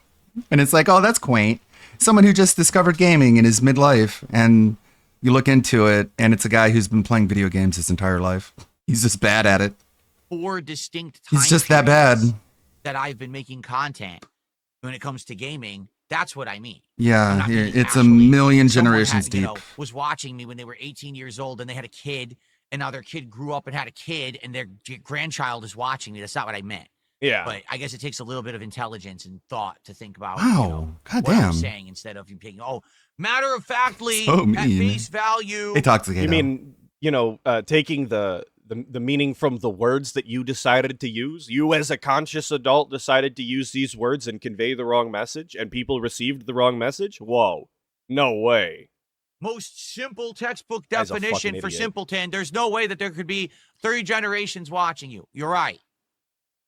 And it's like, oh, that's quaint. Someone who just discovered gaming in his midlife, and you look into it, and it's a guy who's been playing video games his entire life. He's just bad at it. 4 distinct times. He's just that bad. That I've been making content when it comes to gaming. That's what I mean. Yeah, it's a million generations deep. Was watching me when they were 18 years old, and they had a kid, and now their kid grew up and had a kid, and their grandchild is watching me. That's not what I meant. Yeah. But I guess it takes a little bit of intelligence and thought to think about goddamn. what I'm saying instead of you being, matter of factly, so at face value. Hey, Toxic. You mean, taking the meaning from the words that you decided to use? You as a conscious adult decided to use these words and convey the wrong message, and people received the wrong message? Whoa. No way. most simple textbook Guy's a definition fucking for idiot. simpleton. There's no way that there could be 30 generations watching you. You're right.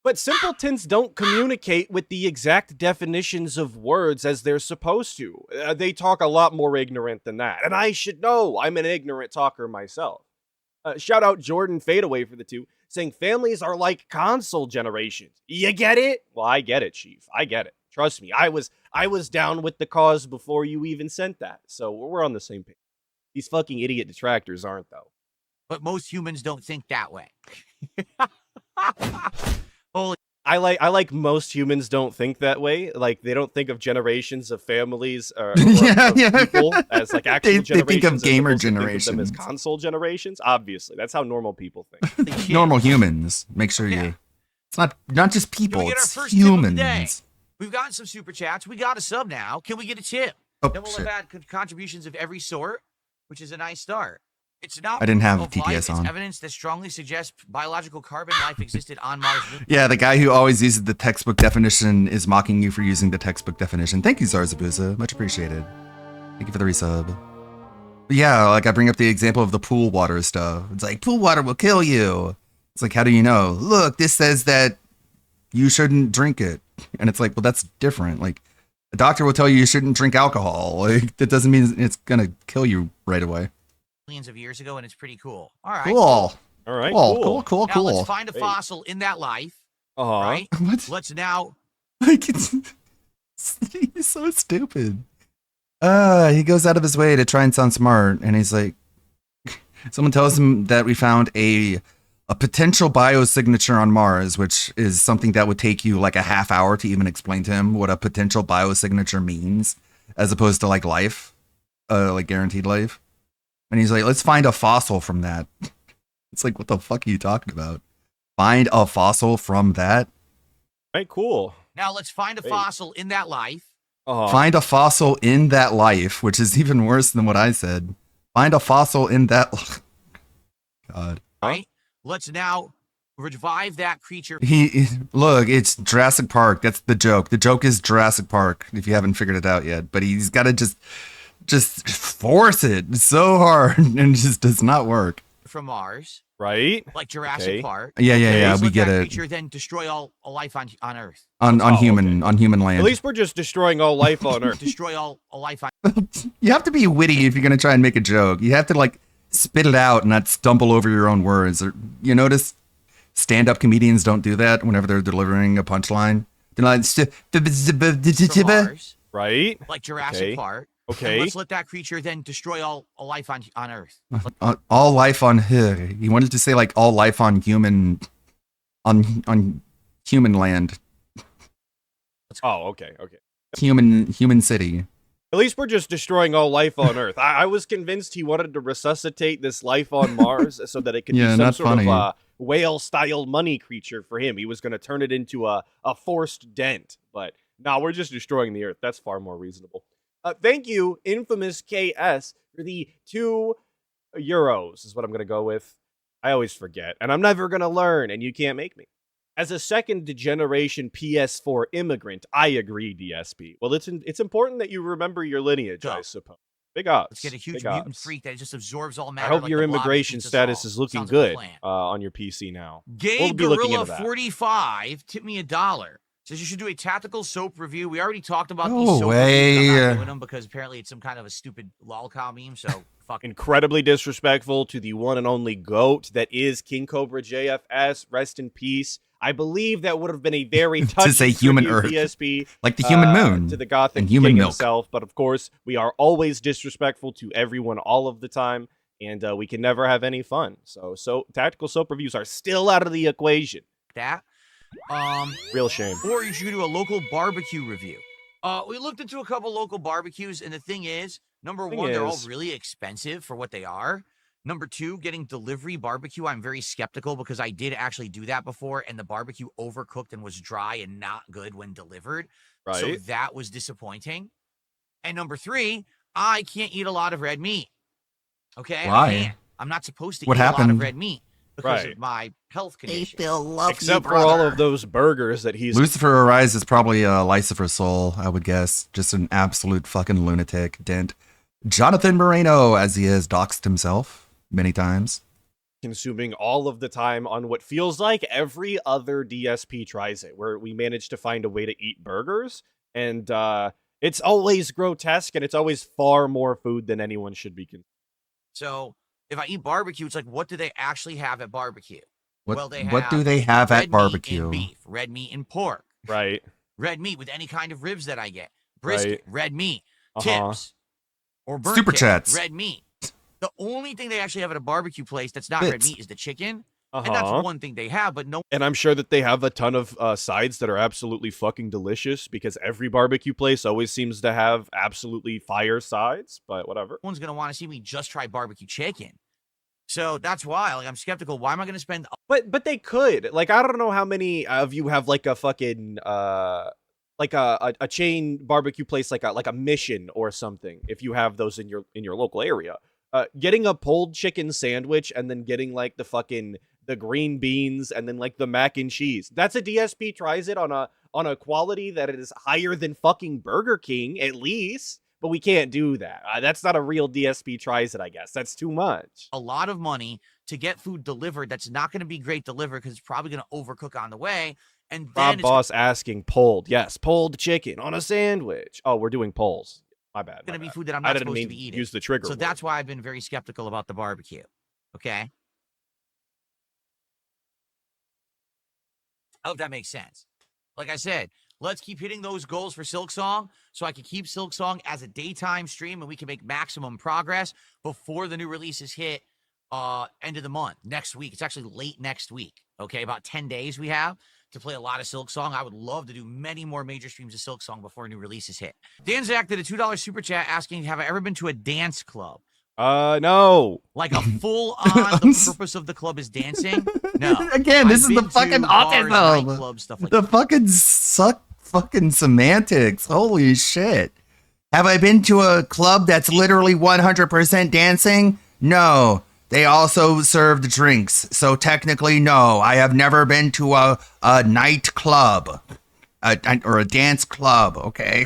But simpletons don't communicate with the exact definitions of words as they're supposed to. They talk a lot more ignorant than that. And I should know. I'm an ignorant talker myself. Shout out Jordan Fadeaway for the 2, saying families are like console generations. You get it? Well, I get it, Chief. I get it. Trust me. I was down with the cause before you even sent that. So we're on the same page. These fucking idiot detractors aren't, though. But most humans don't think that way. Holy I like most humans don't think that way. Like, they don't think of generations of families or Yeah, of yeah. people as like actual They generations. think of as gamer opposed to think of them as generations. console generations. Obviously, that's how normal people think. shit. Normal humans. Make sure Yeah. you. It's not just people. Can we get our It's first tip of the day? humans. We've gotten some super chats. We got a sub now. Can we get a tip? Oh, Then we'll shit. have had contributions of every sort, which is a nice start. It's not I didn't have proof of TTS life, it's on. evidence that strongly suggests biological carbon life existed on Mars. Yeah, the guy who always uses the textbook definition is mocking you for using the textbook definition. Thank you, Zarzabuza. Much appreciated. Thank you for the resub. But yeah, like I bring up the example of the pool water stuff. It's like, pool water will kill you. It's like, how do you know? Look, this says that you shouldn't drink it. And it's like, well, that's different. Like, a doctor will tell you shouldn't drink alcohol. Like, that doesn't mean it's going to kill you right away. Millions of years ago, and it's pretty cool. All right. Cool. All right, Cool. Now let's find a fossil in that life, Uh-huh. right? What? Let's now Like, he's so stupid. He goes out of his way to try and sound smart, and he's like, someone tells him that we found a potential biosignature on Mars, which is something that would take you like a half hour to even explain to him what a potential biosignature means, as opposed to like life, like guaranteed life. And he's like, let's find a fossil from that. It's like, what the fuck are you talking about? Find a fossil from that? All right, cool. let's find a Hey. fossil in that life. Uh-huh. Find a fossil in that life, which is even worse than what I said. Find a fossil in that. God. Right? Let's now revive that creature. Look, it's Jurassic Park. That's the joke. The joke is Jurassic Park, if you haven't figured it out yet. But he's got to just force it so hard, and it just does not work. From Mars, Right? like Jurassic Okay. Park. Yeah, Let's we let get that it. creature then destroy all life on Earth. On Oh, human land. At least we're just destroying all life on Earth. Destroy all life on You have to be witty if you're gonna try and make a joke. You have to like spit it out and not stumble over your own words. Or you notice stand-up comedians don't do that whenever they're delivering a punchline. They're like, from Mars, Right? like Jurassic Okay. Park. Okay. And let's let that creature then destroy all life on Earth. all life on her. He wanted to say like all life on human land. Oh, okay. Human city. At least we're just destroying all life on Earth. I was convinced he wanted to resuscitate this life on Mars so that it could Yeah, be some not sort funny. of whale-style money creature for him. He was going to turn it into a forced dent. But no, we're just destroying the Earth. That's far more reasonable. Thank you, Infamous KS, for the €2 is what I'm going to go with. I always forget, and I'm never going to learn, and you can't make me. As a second-generation PS4 immigrant, I agree, DSP. Well, it's important that you remember your lineage, Go. I suppose. Big odds. Let's get a huge Big mutant odds. freak that just absorbs all I matter. hope like your the blob immigration eats us status all. is looking Sounds like a good plan. on your PC now. Gay We'll be looking Gorilla into that. 45 tipped me $1. Says you should do a tactical soap review. We already talked about No these soap way. reviews. I'm not doing them because apparently it's some kind of a stupid lolcow meme. So fucking Incredibly disrespectful to the one and only GOAT that is King Cobra JFS. Rest in peace. I believe that would have been a very touching say human tribute, Earth. DSP, Like the human moon. to the Gothic and human King milk. himself. But of course, we are always disrespectful to everyone all of the time, and we can never have any fun. So tactical soap reviews are still out of the equation. that. Real shame. Or you should do a local barbecue review. We looked into a couple local barbecues, and the thing is, number Thing one, they're all is- really expensive for what they are. Number two, getting delivery barbecue, I'm very skeptical because I did actually do that before, and the barbecue overcooked and was dry and not good when delivered. Right? So that was disappointing. And number three, I can't eat a lot of red meat. Okay? Why? I can't. I'm not supposed to What eat a lot happened? of red meat because Right. of my health condition. Except for all of those burgers that he's Lucifer Arise is probably a Lucifer soul, I would guess. Just an absolute fucking lunatic. Dent. Jonathan Moreno, as he has doxed himself many times. Consuming all of the time on what feels like every other DSP tries it, where we manage to find a way to eat burgers, and it's always grotesque, and it's always far more food than anyone should be consuming. So if I eat barbecue, it's like, what do they actually have at barbecue? What do they have at barbecue? Red meat and beef, red meat and pork, Right. red meat with any kind of ribs that I get, brisket, Right. red meat, Uh-huh. tips, or burnt Super tip, chats. red meat. The only thing they actually have at a barbecue place that's not red Bits. meat is the chicken. Uh-huh. And that's one thing they have, but no And I'm sure that they have a ton of sides that are absolutely fucking delicious, because every barbecue place always seems to have absolutely fire sides, but whatever. one's going to want to see me just try barbecue chicken. So that's why, like, I'm skeptical. Why am I going to spend? But they could. Like, I don't know how many of you have like a fucking like a chain barbecue place, like a Mission or something, if you have those in your local area. Getting a pulled chicken sandwich and then getting like the green beans and then like the mac and cheese. That's a DSP tries it on a quality that is higher than fucking Burger King, at least. But we can't do that. That's not a real DSP tries it, I guess. That's too much. A lot of money to get food delivered that's not going to be great delivered because it's probably going to overcook on the way. And then Rob it's Boss asking pulled. Yes, pulled chicken on a sandwich. Oh, we're doing polls. My bad. going to be food that I'm I not didn't supposed mean to be eating. use the trigger So word. that's why I've been very skeptical about the barbecue. Okay. I hope that makes sense. Like I said, let's keep hitting those goals for Silk Song so I can keep Silk Song as a daytime stream and we can make maximum progress before the new releases hit end of the month, next week. It's actually late next week. Okay, about 10 days we have to play a lot of Silk Song. I would love to do many more major streams of Silk Song before new releases hit. Dan Zach did a $2 super chat asking, have I ever been to a dance club? No. Like a full-on, the purpose of the club is dancing? No. Again, this I've is the been fucking to bars, autism. nightclubs, stuff like The that. fucking suck fucking semantics. Holy shit. Have I been to a club that's literally 100% dancing? No. They also served drinks. So technically, no. I have never been to a nightclub. Or a dance club, okay?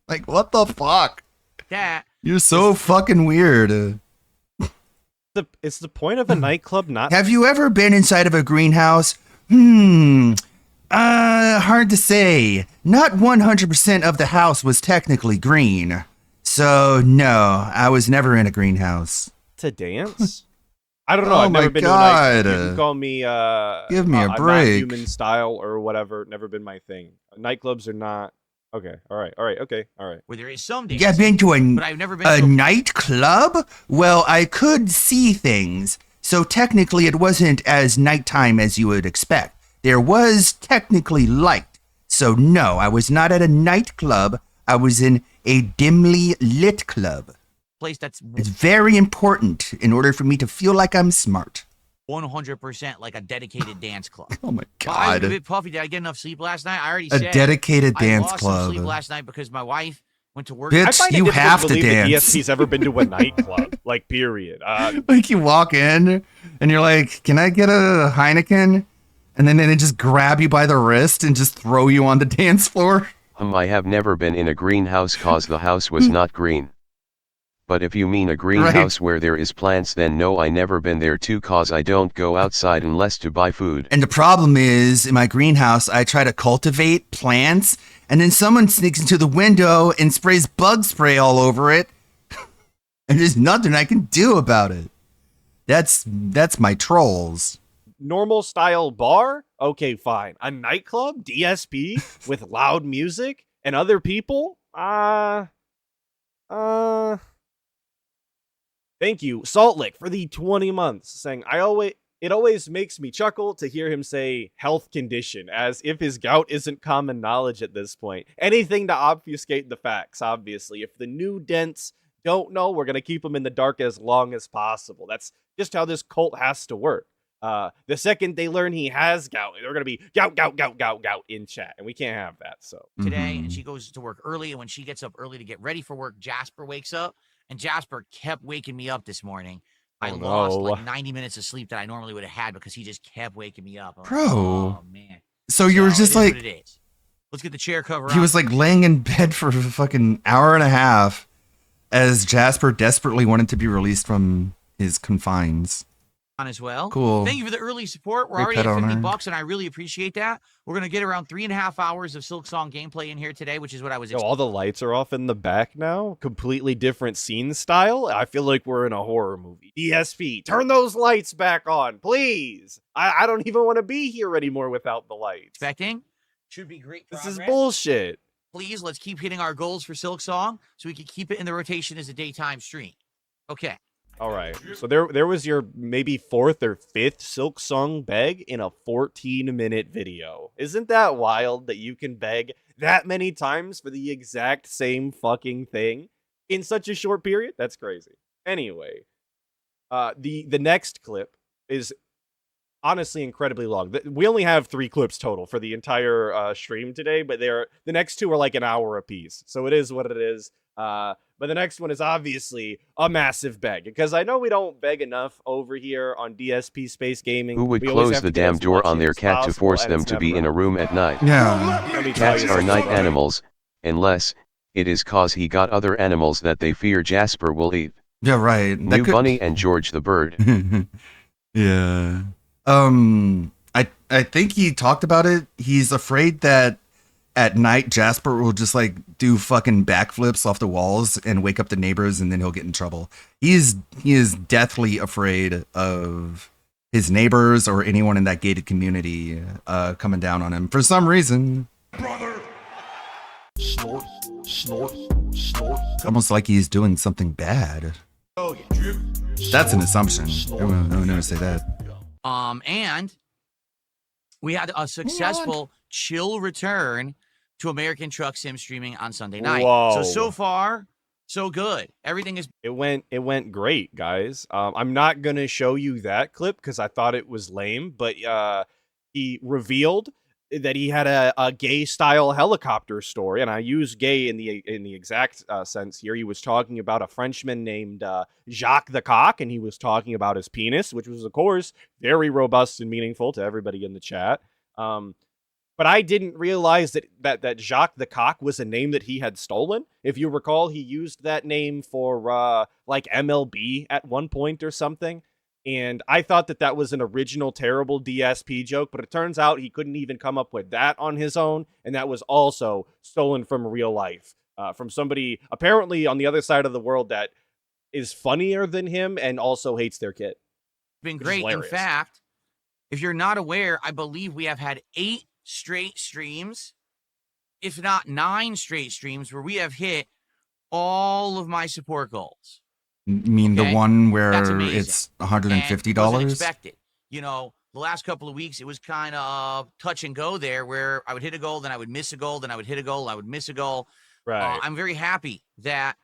Like, what the fuck? That You're so fucking weird. It's the point of a nightclub not. Have you ever been inside of a greenhouse? Hard to say. Not 100% of the house was technically green. So, no, I was never in a greenhouse. to dance? I don't know. Oh I've never my been to a nightclub. God. You can call me Give me a I'm not break. human style or whatever. Never been my thing. Nightclubs are not. Okay. All right. Okay. All right. where there is some You dancing, have been to but I've never been a to nightclub? Well, I could see things. So technically it wasn't as nighttime as you would expect. There was technically light. So no, I was not at a nightclub. I was in a dimly lit club. place that's It's very important in order for me to feel like I'm smart. 100% like a dedicated dance club. Oh my Well, I was a god. bit puffy. Did I get enough sleep last night? I already A said dedicated I dance lost some sleep club. last night because my wife went to work. Bitch, I find you it difficult have to believe that dance. DSP's ever been to a nightclub. Like, period. Like you walk in and you're like, can I get a Heineken? And then they just grab you by the wrist and just throw you on the dance floor. I have never been in a greenhouse cause the house was not green. But if you mean a greenhouse where there is plants, then no, I never been there too cause I don't go outside unless to buy food. And the problem is, in my greenhouse, I try to cultivate plants, and then someone sneaks into the window and sprays bug spray all over it. And there's nothing I can do about it. That's my trolls. Normal style bar? Okay, fine. A nightclub? DSP? With loud music? And other people? Thank you, Salt Lick, for the 20 months, saying, it always makes me chuckle to hear him say health condition, as if his gout isn't common knowledge at this point. Anything to obfuscate the facts, obviously. If the new dents don't know, we're going to keep them in the dark as long as possible. That's just how this cult has to work. The second they learn he has gout, they're going to be gout in chat, and we can't have that, so. Today, Mhm. and she goes to work early, and when she gets up early to get ready for work, Jasper wakes up, and Jasper kept waking me up this morning. I Oh, lost no. like 90 minutes of sleep that I normally would have had because he just kept waking me up. I'm like, Bro. oh man. So you were So, just it is like, what it is. Let's get the chair cover he out. was like laying in bed for a fucking hour and a half. as Jasper desperately wanted to be released from his confines. On as well. Cool. Thank you for the early support. We're Great already pet at owner. $50, and I really appreciate that. We're gonna get around 3.5 hours of Silk Song gameplay in here today, which is what I was Yo, all the lights are off in the back now. Completely different scene style. I feel like we're in a horror movie. DSP, turn those lights back on, please. I don't even want to be here anymore without the lights. expecting. Should be great This progress. is bullshit. Please, let's keep hitting our goals for Silk Song so we can keep it in the rotation as a daytime stream. Okay. All right. So there was your maybe 4th or 5th Silk Song beg in a 14-minute video. Isn't that wild that you can beg that many times for the exact same fucking thing in such a short period? That's crazy. Anyway, the next clip is honestly incredibly long. We only have 3 clips total for the entire stream today, but the next 2 are like an hour apiece. So it is what it is. But the next one is obviously a massive beg, because I know we don't beg enough over here on DSP Space Gaming. Who would We always close have the to get damn as door much on in their as cat to possible, force and them it's to be never in a enough. room at night? Yeah. Let me tell Cats you are something, night buddy. animals, unless it is cause he got other animals that they fear Jasper will eat. Yeah, right. That New could... Bunny and George the Bird. Yeah. I think he talked about it. He's afraid that at night Jasper will just like do fucking backflips off the walls and wake up the neighbors, and then he'll get in trouble. He is deathly afraid of his neighbors or anyone in that gated community coming down on him for some reason. Snort, snort, snort. Almost like he's doing something bad. Oh, yeah. That's an assumption. I would never say that. And we had a successful chill return to American Truck Sim streaming on Sunday night. Whoa. So far, so good. Everything is It went great, guys. I'm not gonna show you that clip because I thought it was lame, but he revealed that he had a gay style helicopter story, and I use gay in the exact sense here. He was talking about a Frenchman named Jacques the Cock, and he was talking about his penis, which was of course very robust and meaningful to everybody in the chat. But I didn't realize that Jacques the Cock was a name that he had stolen. If you recall, he used that name for like MLB at one point or something. And I thought that was an original terrible DSP joke, but it turns out he couldn't even come up with that on his own. And that was also stolen from real life, from somebody apparently on the other side of the world that is funnier than him and also hates their kid. been Which is great. In hilarious. fact, if you're not aware, I believe we have had 8 straight streams, if not 9 straight streams, where we have hit all of my support goals. You mean the Okay, one where that's amazing. it's And wasn't $150? expected. You know, the last couple of weeks, it was kind of touch and go there, where I would hit a goal, then I would miss a goal, then I would hit a goal, I would miss a goal. Right. I'm very happy that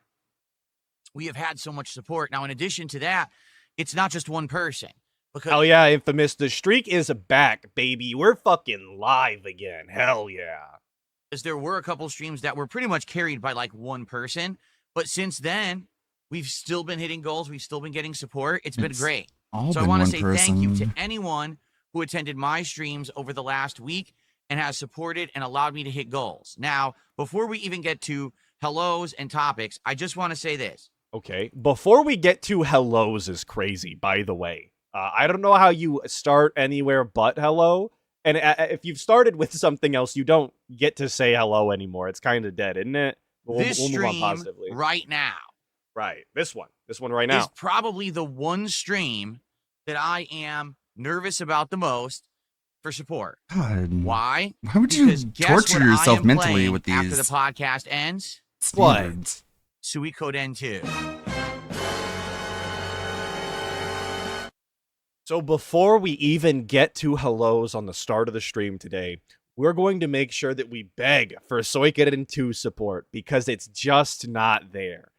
we have had so much support. Now, in addition to that, it's not just one person. Because Hell yeah, Infamous. The streak is back, baby. We're fucking live again. Hell yeah. there were a couple streams that were pretty much carried by like one person. But since then, we've still been hitting goals. We've still been getting support. It's been It's great. all So I been want to one say person. thank you to anyone who attended my streams over the last week and has supported and allowed me to hit goals. Now, before we even get to hellos and topics, I just want to say this. Okay. Before we get to hellos is crazy, by the way. I don't know how you start anywhere but hello. And if you've started with something else, you don't get to say hello anymore. It's kind of dead, isn't it? This we'll move on stream positively. right now Right. This one right is now. probably the one stream that I am nervous about the most for support. God, Why? why would you Because guess torture what I yourself am mentally playing with after the these podcast ends? standards? Suikoden 2. So before we even get to hellos on the start of the stream today, we're going to make sure that we beg for Suikoden 2 support because it's just not there.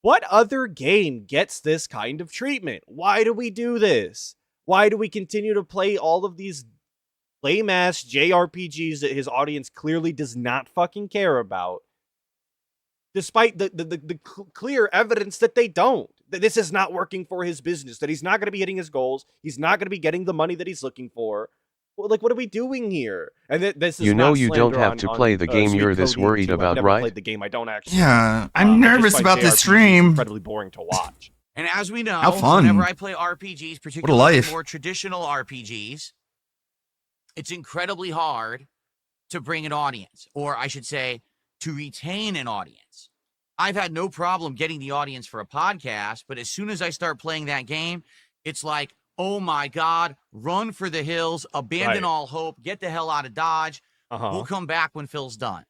What other game gets this kind of treatment? Why do we do this? Why do we continue to play all of these lame-ass JRPGs that his audience clearly does not fucking care about? Despite the clear evidence that they don't. That this is not working for his business. That he's not going to be hitting his goals. He's not going to be getting the money that he's looking for. like, what are we doing here? And this is You know not you don't slander have on, to play the game Sweet you're this Cody worried 2. I've about, never right? played the game. I don't actually. Yeah, I I'm just nervous find about the JRPGs stream. incredibly boring to watch. And as we know, How fun. whenever I play RPGs, particularly life. more traditional RPGs, it's incredibly hard to bring an audience, or I should say, to retain an audience. I've had no problem getting the audience for a podcast, but as soon as I start playing that game, it's like, oh my God, run for the hills, abandon Right. all hope, get the hell out of Dodge. We'll come back when Phil's done.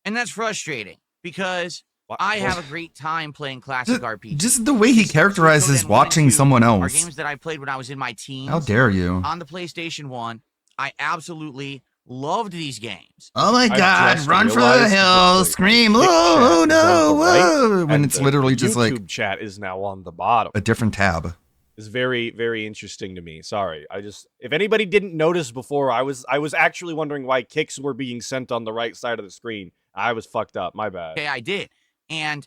And that's frustrating because I have a great time playing classic RPGs. Just the way he characterizes watching someone Are else. games that I played when I was in my teens. How dare you? On the PlayStation 1, I absolutely loved these games. Oh my I've God, just run for the realized that hills, the scream, Kick oh chat is no, on the right, whoa, when and it's the literally just YouTube like chat is now on the bottom. a different tab. It's very, very interesting to me. Sorry, if anybody didn't notice before, I was actually wondering why kicks were being sent on the right side of the screen. I was fucked up. My bad. Okay, I did. And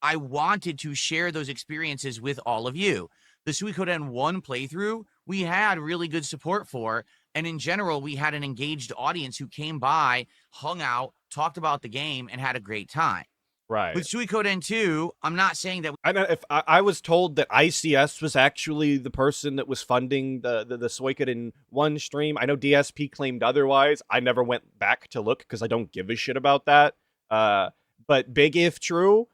I wanted to share those experiences with all of you. The Suikoden 1 playthrough, we had really good support for. And in general, we had an engaged audience who came by, hung out, talked about the game, and had a great time. Right. With Suikoden 2, I'm not saying that. I know if I was told that ICS was actually the person that was funding the Suikoden 1 stream. I know DSP claimed otherwise. I never went back to look because I don't give a shit about that. But big if true,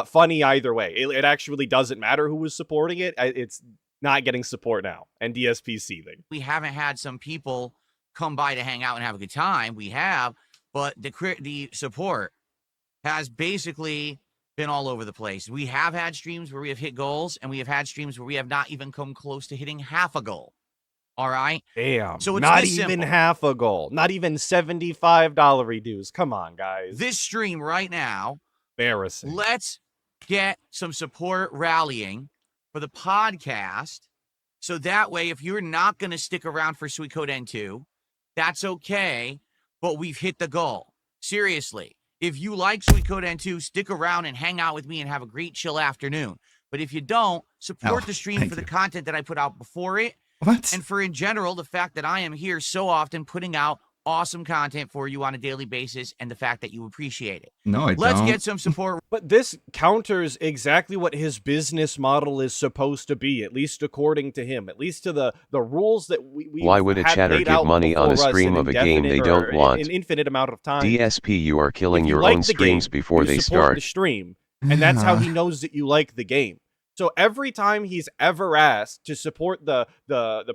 funny either way. It actually doesn't matter who was supporting it. It's not getting support now, and DSP seething. We haven't had some people come by to hang out and have a good time. We have, but the support has basically been all over the place. We have had streams where we have hit goals, and we have had streams where we have not even come close to hitting half a goal. All right? Damn. So it's not this even simple. half a goal. Not even $75 reduce. Come on, guys. This stream right now, Embarrassing. let's get some support rallying for the podcast. So that way, if you're not going to stick around for Suikoden 2, that's okay, but we've hit the goal. Seriously. If you like Suikoden 2, stick around and hang out with me and have a great chill afternoon. But if you don't, support the stream for the content that I put out before it. What? And for in general, the fact that I am here so often putting out awesome content for you on a daily basis and the fact that you appreciate it. No, I Let's don't. get some support. But this counters exactly what his business model is supposed to be, at least according to him, at least to the rules that we Why would a chatter give money on a stream of a game they don't want? An infinite amount of time. DSP, you are killing If you your like own the streams game, before you they support start. the stream, and that's how he knows that you like the game. So every time he's ever asked to support the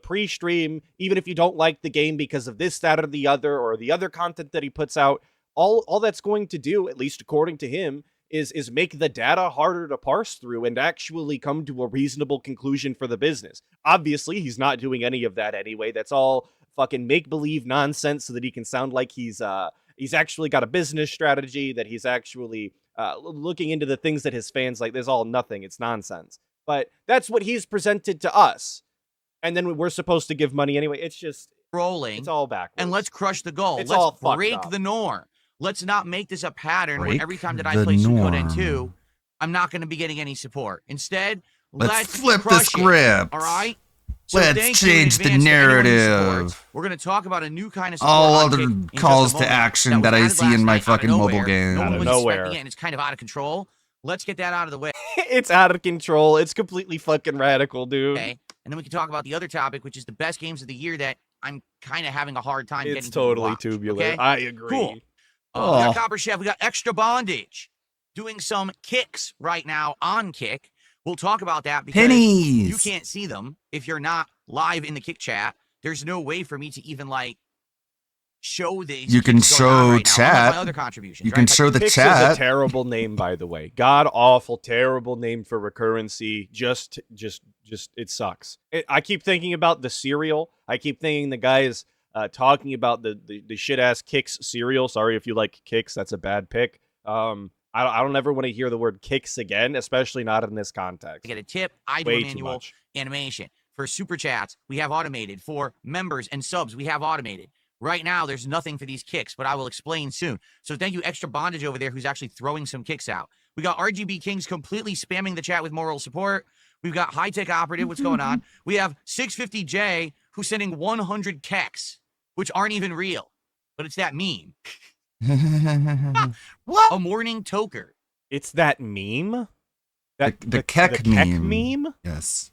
pre-stream, even if you don't like the game because of this, that, or the other content that he puts out, all that's going to do, at least according to him, is make the data harder to parse through and actually come to a reasonable conclusion for the business. Obviously, he's not doing any of that anyway. That's all fucking make-believe nonsense so that he can sound like he's actually got a business strategy, that he's actually looking into the things that his fans like. There's all nothing. It's nonsense. But that's what he's presented to us. And then we're supposed to give money anyway. It's just rolling. It's all backwards. And let's crush the goal. It's all Let's fucked break up. the norm. Let's not make this a pattern where Break every time that I the play Suikoden norm. 2, I'm not going to be getting any support. Instead, Let's flip the crush it, script. all right? So Let's thank you in change the advance to anyone who narrative. supports. We're going to talk about a new kind of support All on other Kick in just a calls to moment action was that I added see in last my night out of fucking mobile nowhere. game. No Out one of was nowhere. expecting it, and it's kind of out of control. Let's get that out of the way. It's out of control. It's completely fucking radical, dude. Okay? And then we can talk about the other topic, which is the best games of the year that I'm kind of having a hard time getting It's to totally watch, tubular. okay? I agree. Cool. We Oh. got Copper Chef. We got Extra Bondage doing some kicks right now on Kick. We'll talk about that because Pennies. you can't see them if you're not live in the Kick chat. There's no way for me to even show these. You can kicks going on show right now, unlike chat. my other contributions. You right? can Like, show the Kicks is a chat. terrible name, by the way. God awful, terrible name for recurrency. Just it sucks. I keep thinking about the cereal. I keep thinking the guys talking about the shit ass Kicks cereal. Sorry if you like Kicks, that's a bad pick. I don't ever want to hear the word Kicks again, especially not in this context. get a tip. I do Way a too manual much. animation. For super chats, we have automated. For members and subs, we have automated. Right now, there's nothing for these kicks, but I will explain soon. So thank you, Extra Bondage over there, who's actually throwing some kicks out. We got RGB Kings completely spamming the chat with moral support. We've got High Tech Operative. What's going on? We have 650J who's sending 100 keks, which aren't even real, but it's that meme. What? A morning toker. It's that meme? The Keck meme. Yes.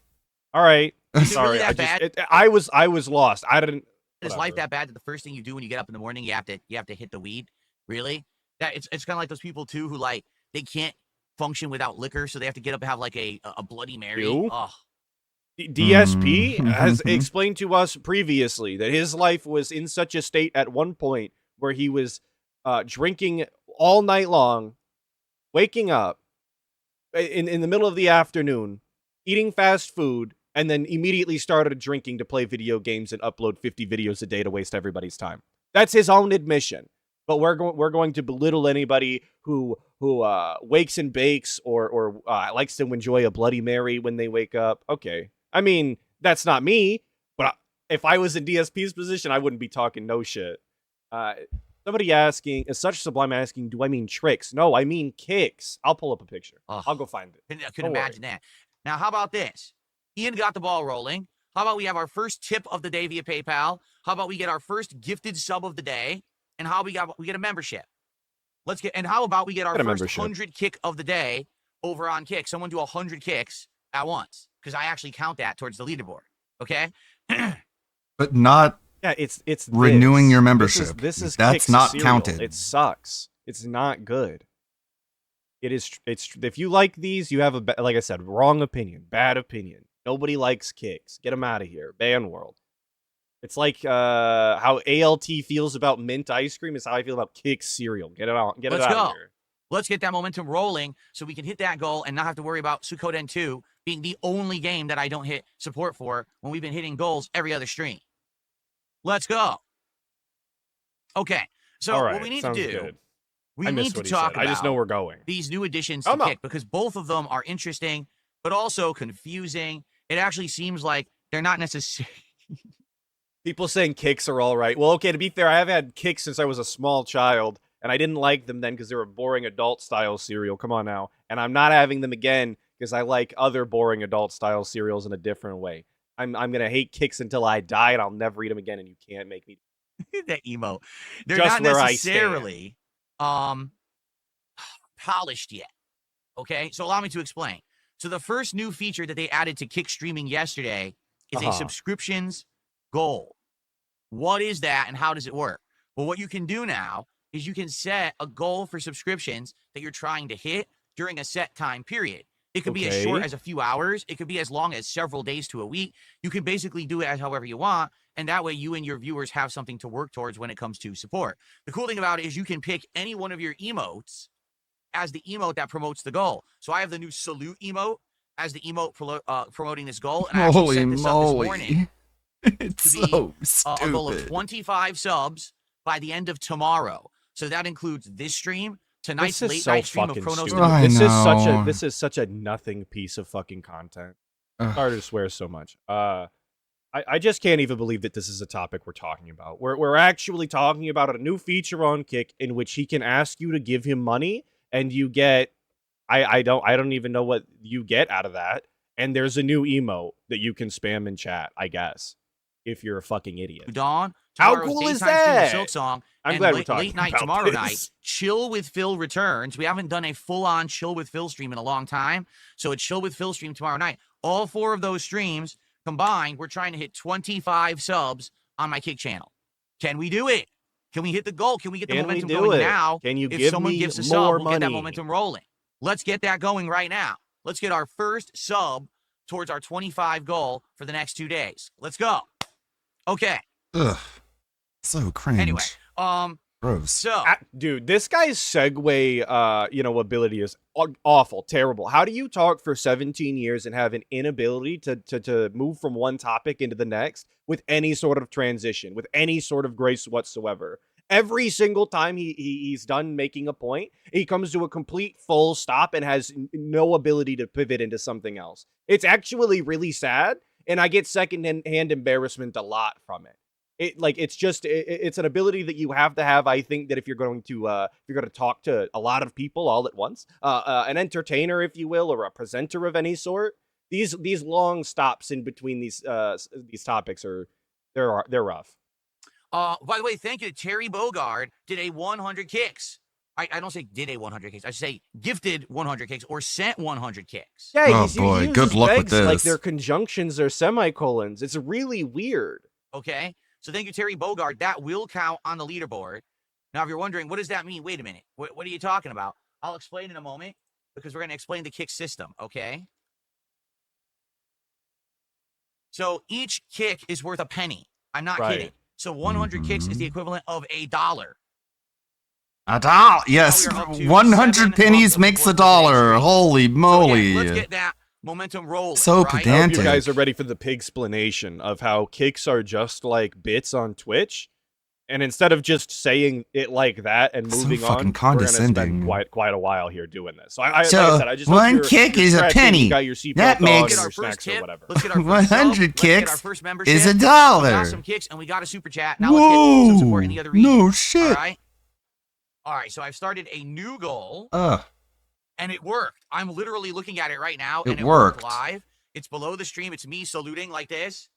All right. Is it Sorry, really that bad? I was lost. I didn't. Is Whatever. life that bad that the first thing you do when you get up in the morning, you have to hit the weed? Really? That it's kind of like those people too who like they can't function without liquor, so they have to get up and have like a Bloody Mary. You? Oh, DSP Mhm. has explained to us previously that his life was in such a state at one point where he was drinking all night long, waking up in the middle of the afternoon, eating fast food, and then immediately started drinking to play video games and upload 50 videos a day to waste everybody's time. That's his own admission. But we're going to belittle anybody who wakes and bakes or likes to enjoy a Bloody Mary when they wake up. Okay, I mean that's not me, but if I was in DSP's position, I wouldn't be talking no shit. Somebody asking, is such sublime asking, do I mean tricks? No, I mean kicks. I'll pull up a picture. Ugh. I'll go find it. I could Don't imagine that. Now, how about this? Ian got the ball rolling. How about we have our first tip of the day via PayPal? How about we get our first gifted sub of the day? And how we get a membership? And how about we get our first 100 kick of the day over on Kick? Someone do 100 kicks at once, because I actually count that towards the leaderboard. Okay. But not Yeah, it's renewing this. your membership. This is That's Kicks not cereal. counted. It sucks. It's not good. It's if you like these, you have like I said, wrong opinion, bad opinion. Nobody likes Kicks. Get them out of here. Ban world. It's like how ALT feels about mint ice cream is how I feel about Kicks cereal. Get it out. Get it out of here. Let's get that momentum rolling so we can hit that goal and not have to worry about Suikoden 2 being the only game that I don't hit support for when we've been hitting goals every other stream. Let's go. Okay, so Right, what we need to do, good. we I need missed to what he talk said. about I just know we're going. these new additions to Kick, because both of them are interesting, but also confusing. It actually seems like they're not necessarily... People saying Kicks are all right. Well, okay, to be fair, I have had Kicks since I was a small child, and I didn't like them then because they were boring adult-style cereal. Come on now. And I'm not having them again because I like other boring adult-style cereals in a different way. I'm going to hate Kicks until I die, and I'll never eat them again, and you can't make me. That emo. They're Just not where necessarily polished yet. Okay, so allow me to explain. So the first new feature that they added to Kick streaming yesterday is a subscriptions goal. What is that and how does it work? Well, what you can do now is you can set a goal for subscriptions that you're trying to hit during a set time period. It could be as short as a few hours. It could be as long as several days to a week. You can basically do it as however you want, and that way you and your viewers have something to work towards when it comes to support. The cool thing about it is you can pick any one of your emotes as the emote that promotes the goal. So I have the new salute emote as the emote promoting this goal, and I actually set this up this morning. It's so stupid. A goal of 25 subs by the end of tomorrow. So that includes this stream, tonight's late night stream of Chronos. This is such a nothing piece of fucking content. Sorry to swear so much. I just can't even believe that this is a topic we're talking about. We're actually talking about a new feature on Kick in which he can ask you to give him money, and you get I don't even know what you get out of that. And there's a new emote that you can spam in chat, I guess, if you're a fucking idiot. Dawn. How cool is that? Silk Song. I'm glad we're talking late night about tomorrow this. night. Chill with Phil returns. We haven't done a full-on Chill with Phil stream in a long time, so a Chill with Phil stream tomorrow night. All 4 of those streams combined, we're trying to hit 25 subs on my Kick channel. Can we do it? Can we hit the goal? Can we get the momentum going now? Can you if someone gives a more sub, we'll money? get that momentum rolling. Let's get that going right now. Let's get our first sub towards our 25 goal for the next 2 days. Let's go. Okay. Ugh. So cringe. Anyway, gross. So, dude, this guy's segue, ability is awful, terrible. How do you talk for 17 years and have an inability to move from one topic into the next with any sort of transition, with any sort of grace whatsoever? Every single time he's done making a point, he comes to a complete full stop and has no ability to pivot into something else. It's actually really sad, and I get second-hand embarrassment a lot from it. It's an ability that you have to have. I think that if you're going to talk to a lot of people all at once, an entertainer, if you will, or a presenter of any sort, these long stops in between these topics they're rough. By the way, thank you. Terry Bogard did a 100 kicks. I don't say did a 100 kicks. I say gifted 100 kicks or sent 100 kicks. Yeah, Oh, he boy, uses good luck with begs like this. they're conjunctions or semicolons. It's really weird. Okay, so thank you, Terry Bogard. That will count on the leaderboard. Now, if you're wondering, what does that mean? Wait a minute. What are you talking about? I'll explain in a moment because we're going to explain the kick system, okay? So each kick is worth a penny. I'm not kidding. So 100 kicks is the equivalent of $1. $1. Yes, Now we are up to 100 7 pennies months of makes the $1. Holy So moly. again, let's get that momentum rolling. So right? I hope pedantic. you guys are ready for the pig explanation of how kicks are just like bits on Twitch. And instead of just saying it like that and So moving fucking on, we're condescending. gonna spend quite a while here doing this. So like I said, I just one hope you're kick is a stretching, penny. You got your seatbelt That on makes- and Our your first snacks or tip. whatever. Let's get our first 100 sub. Let's get our kicks first membership. is We got $1. some kicks and we got a super chat. Now let's get some support in the other region. No All shit. right. All right. So I've started a new goal Ugh. and it worked. I'm literally looking at it right now It and it worked worked. live. It's below the stream. It's me saluting like this.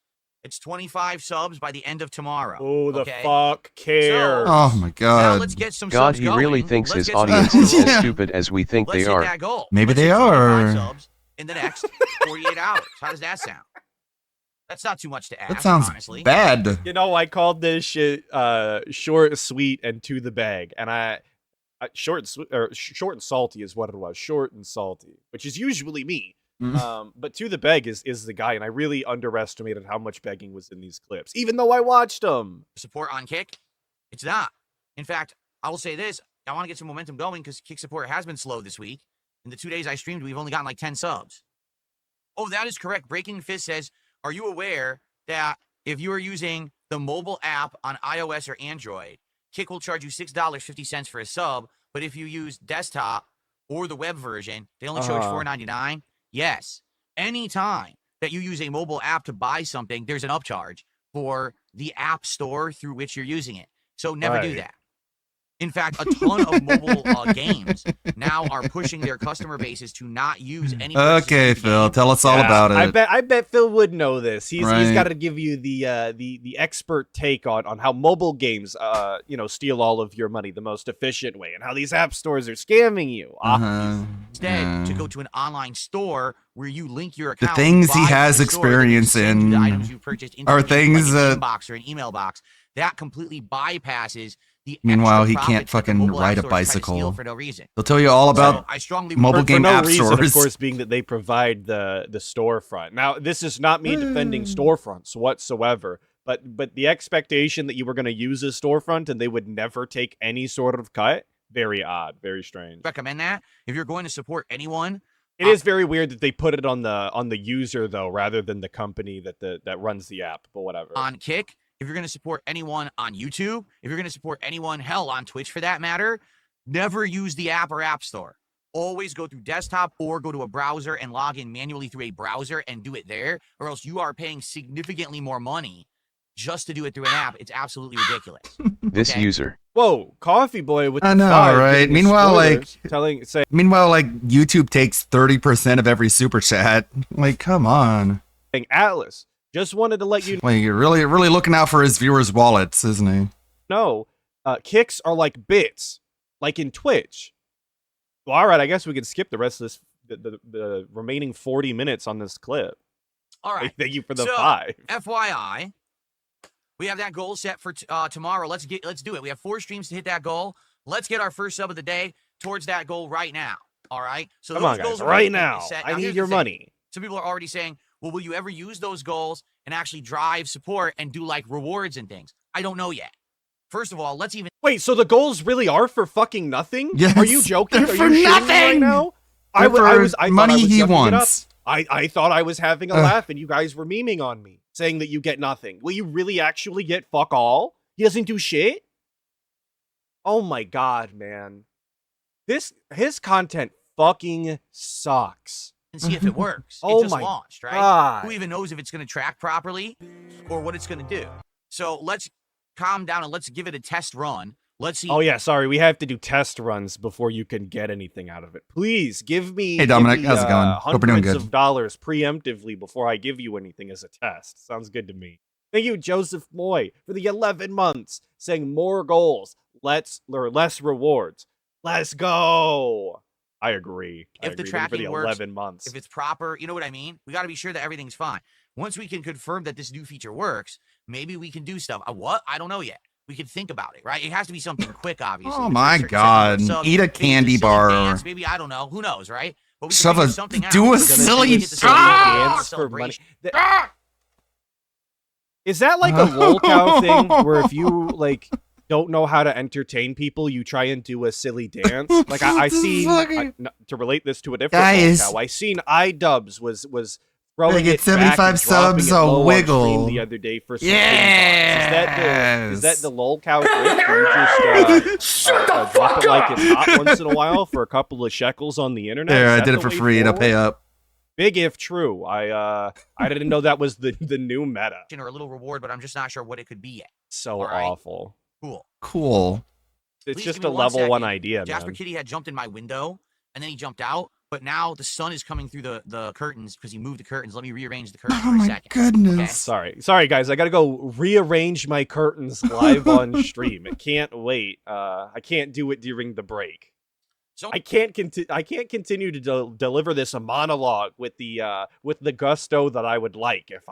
It's 25 subs by the end of tomorrow. Who the okay? fuck cares? Oh my Now god. let's get some God, subs he going. really thinks Let's his get some audience subs is as rolling. stupid as we think Let's they hit are. that goal. Maybe Let's they hit 25 are. subs in the next 48 hours. How does that sound? That's not too much to ask. That sounds honestly. bad. You know, I called this shit short, sweet, and to the bag, and short and salty is what it was. Short and salty, which is usually me. But to the beg is the guy, and I really underestimated how much begging was in these clips, even though I watched them. Support on Kick, it's not. In fact, I will say this: I want to get some momentum going because Kick support has been slow this week. In the 2 days I streamed, we've only gotten like 10 subs. Oh, that is correct. Breaking Fist says, "Are you aware that if you are using the mobile app on iOS or Android, Kick will charge you $6.50 for a sub, but if you use desktop or the web version, they only charge $4.99." Yes. Anytime that you use a mobile app to buy something, there's an upcharge for the app store through which you're using it. So never do Right. that. In fact, a ton of mobile games now are pushing their customer bases to not use any. Okay, Phil, tell us all Yeah, about it. I bet Phil would know this. He's Right. got to give you the expert take on how mobile games steal all of your money the most efficient way, and how these app stores are scamming you. Instead, to go to an online store where you link your The account. things he buy from has the store, then experience send you the in items you purchased into are your things like an that- inbox or an email box. That completely bypasses the. Meanwhile, extra he can't profits that the fucking mobile app ride a stores try to steal bicycle. for no reason. They'll tell you all So about I strongly mobile for game no app reason, stores. of course, being that they provide the storefront. Now, this is not me defending storefronts whatsoever, but the expectation that you were going to use a storefront and they would never take any sort of cut, very odd, very strange. recommend that if you're going to support anyone. It is very weird that they put it on the user though, rather than the company that runs the app. But whatever. On Kick, if you're going to support anyone on YouTube, if you're going to support anyone, hell, on Twitch for that matter, never use the app or app store. Always go through desktop or go to a browser and log in manually through a browser and do it there, or else you are paying significantly more money just to do it through an app. It's absolutely ridiculous. This Okay. user. Whoa, Coffee Boy with I the know, 5 right? giving me Meanwhile, spoilers, saying Meanwhile, YouTube takes 30% of every super chat. Come on. Atlas. Just wanted to let you You're really looking out for his viewers' wallets, isn't he? know, kicks are like bits, like in Twitch. Well, all right, I guess we can skip the rest of this, the remaining 40 minutes on this clip. All right. Thank you for the So, 5. FYI, we have that goal set for tomorrow. Let's do it. We have 4 streams to hit that goal. Let's get our first sub of the day towards that goal right now. All right. So Come those on, guys, goals are right already now. set. I Now, need here's your the thing. money. Some people are already saying, well, will you ever use those goals and actually drive support and do like rewards and things? I don't know yet. First of all, let's even Wait, so the goals really are for fucking nothing? Yes, Are you joking? they're Are for you shitting me right nothing! now? They're I for thought I money was he yucking it up. wants. I thought I was having a Ugh. laugh and you guys were memeing on me, saying that you get nothing. Will you really actually get fuck all? He doesn't do shit? Oh my god, man. His content fucking sucks. see if it works. Oh it just my launched, right? God. Who even knows if it's going to track properly or what it's going to do? So let's calm down and let's give it a test run. Let's see. Oh yeah, sorry. We have to do test runs before you can get anything out of it. Please give me. Hey, Dominic, give me, how's it going? Hope you're doing hundreds good. of dollars preemptively before I give you anything as a test. Sounds good to me. Thank you, Joseph Moy, for the 11 months, saying more goals, less rewards. Let's go. I agree. If the Thank you for tracking the works, 11 months. if it's proper, you know what I mean? We got to be sure that everything's fine. Once we can confirm that this new feature works, maybe we can do stuff. What? I don't know yet. We can think about it, right? It has to be something quick, obviously. Oh my God! Eat a candy bar. Dance, maybe, I don't know. Who knows, right? But we can Shove figure a something out. do a We're gonna silly get the silly dance for money. Is that like a lol cow thing where if you like don't know how to entertain people, you try and do a silly dance? Like I seen to relate this to a different Guys. lol cow. I seen iDubbbz was throwing get it back 75 and dropping subs it a low on wiggle. stream the other day for some Yes. Is that the lol cow grip? Do you just drop it like it's hot once in a while for a couple of shekels on the internet? There, Is I that did the it for way free to forward? pay up. Big if true. I didn't know that was the new meta. Or a little reward, but I'm just not sure what it could be yet. So All right. awful. Cool. It's Please just give a me one level 1 second. idea, Jasper man. Kitty had jumped in my window, and then he jumped out. But now the sun is coming through the curtains because he moved the curtains. Let me rearrange the curtains Oh for a my second. goodness. Okay? Sorry guys. I gotta go rearrange my curtains live on stream. It can't wait. I can't do it during the break. So I can't continue to deliver this monologue with the gusto that I would like if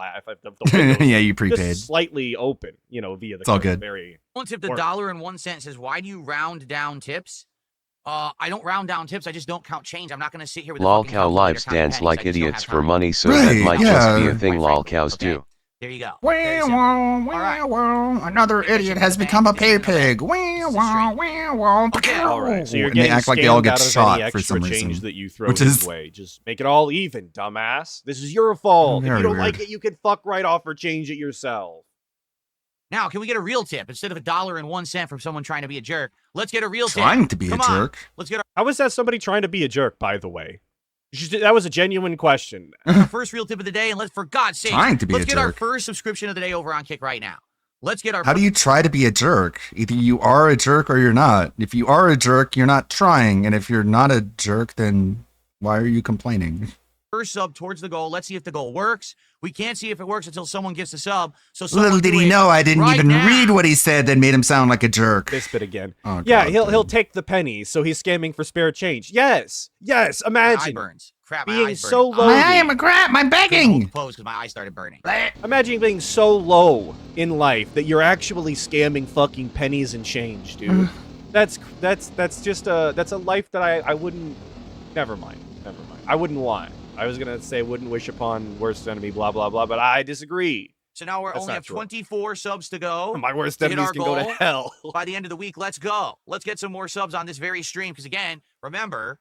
the windows Yeah, you prepaid. just slightly open, via the It's all curtain. good. Very one tip, the Or- $1.01 says, why do you round down tips? I don't round down tips. I just don't count change. I'm not going to sit here with a Lol fucking cow calculator lives counting dance pennies. I like just don't idiots have for time. money, so that Right, might just be yeah. a thing Quite lol frankly. cows Okay, do. There you go. Very simple. Another idiot has become a pay pig. Okay. All right, so you're And they getting act like they all scammed get out of shot any for extra some change reason. that you throw Which his is- way. Just make it all even, dumbass. This is your fault. If Very you don't like weird. it, you can fuck right off or change it yourself. Now, can we get a real tip instead of $1.01 from someone trying to be a jerk? Let's get a real tip. Trying to be Come a on. jerk. Let's get How is that somebody trying to be a jerk, by the way? That was a genuine question. our first real tip of the day, and for God's sake, Trying to be let's a get our jerk. first subscription of the day over on Kick right now. Let's get our How do you try to be a jerk? Either you are a jerk or you're not. If you are a jerk, you're not trying. And if you're not a jerk, then why are you complaining? first sub towards the goal. Let's see if the goal works. We can't see if it works until someone gets the sub. So Little did do he it know I didn't right even now. read what he said that made him sound like a jerk. This bit again. Oh, Yeah, God, he'll dude. take the pennies, so he's scamming for spare change. Yes. My eye Imagine burns. Crap, my being eyes so burning. low. I am a crap. I'm begging. Pose because my eyes started burning. Imagine being so low in life that you're actually scamming fucking pennies and change, dude. that's just a life that I wouldn't. Never mind. I wouldn't want. I was gonna say wouldn't wish upon worst enemy, blah blah blah, but I disagree. So now we That's only not have true. 24 subs to go. My worst To hit enemies our can go to goal. hell. By the end of the week, let's go. Let's get some more subs on this very stream. Because again, remember,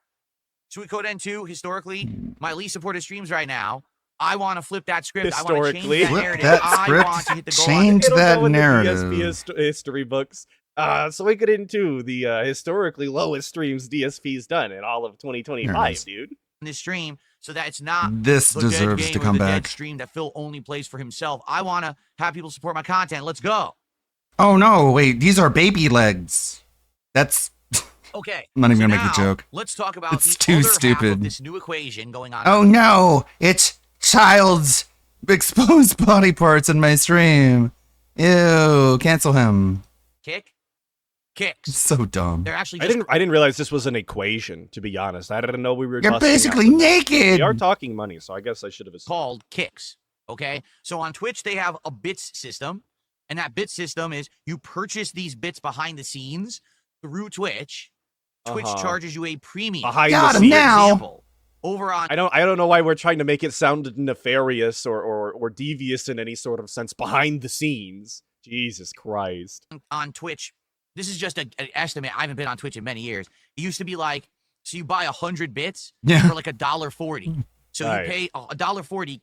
Sweet Code N2, historically, my least supported streams right now. I want to flip that script. I want to change Historically. that Flip narrative. that I script, want to hit the goal. change It'll that go in the narrative. DSP history books. So we get into the historically lowest streams DSP's done in all of There it 2025, is. dude. In this stream, so that it's not This the dead deserves game to or come the dead back. stream that Phil only plays for himself. I want to have people support my content. Let's go. Oh no, wait, these are baby legs. That's Okay. I'm not even so gonna make the now, joke. Let's talk about It's the too other half stupid. of this new equation going on. oh no, it's child's exposed body parts in my stream. Ew, cancel him. Kicks. It's so dumb. They're actually I just didn't realize this was an equation, to be honest. I didn't know we were You're busting out basically the- naked. We are talking money, so I guess I should have assumed. called kicks. Okay. So on Twitch, they have a bits system. And that bit system is you purchase these bits behind the scenes through Twitch. Twitch Uh-huh. charges you a premium. Behind Got the him scenes. now. Example, over on I don't know why we're trying to make it sound nefarious or devious in any sort of sense. Behind the scenes. Jesus Christ. Twitch, this is just an estimate. I haven't been on Twitch in many years. It used to be like, so you buy 100 bits Yeah. for like $1.40. So Right. you pay $1.40.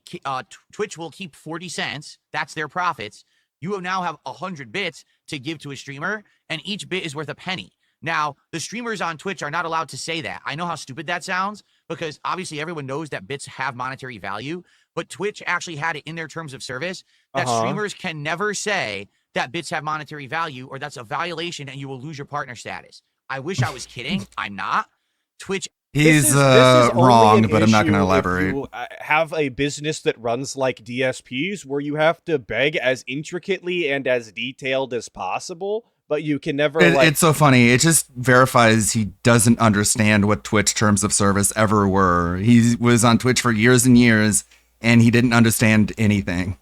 Twitch will keep 40 cents. That's their profits. You now have 100 bits to give to a streamer, and each bit is worth a penny. Now, the streamers on Twitch are not allowed to say that. I know how stupid that sounds because obviously everyone knows that bits have monetary value, but Twitch actually had it in their terms of service that Uh-huh. streamers can never say that bits have monetary value, or that's a violation and you will lose your partner status. I wish I was kidding. I'm not. Twitch. He's this is only wrong, an but I'm not going to issue if elaborate. you have a business that runs like DSPs, where you have to beg as intricately and as detailed as possible, but you can never. It's so funny. It just verifies he doesn't understand what Twitch terms of service ever were. He was on Twitch for years and years, and he didn't understand anything.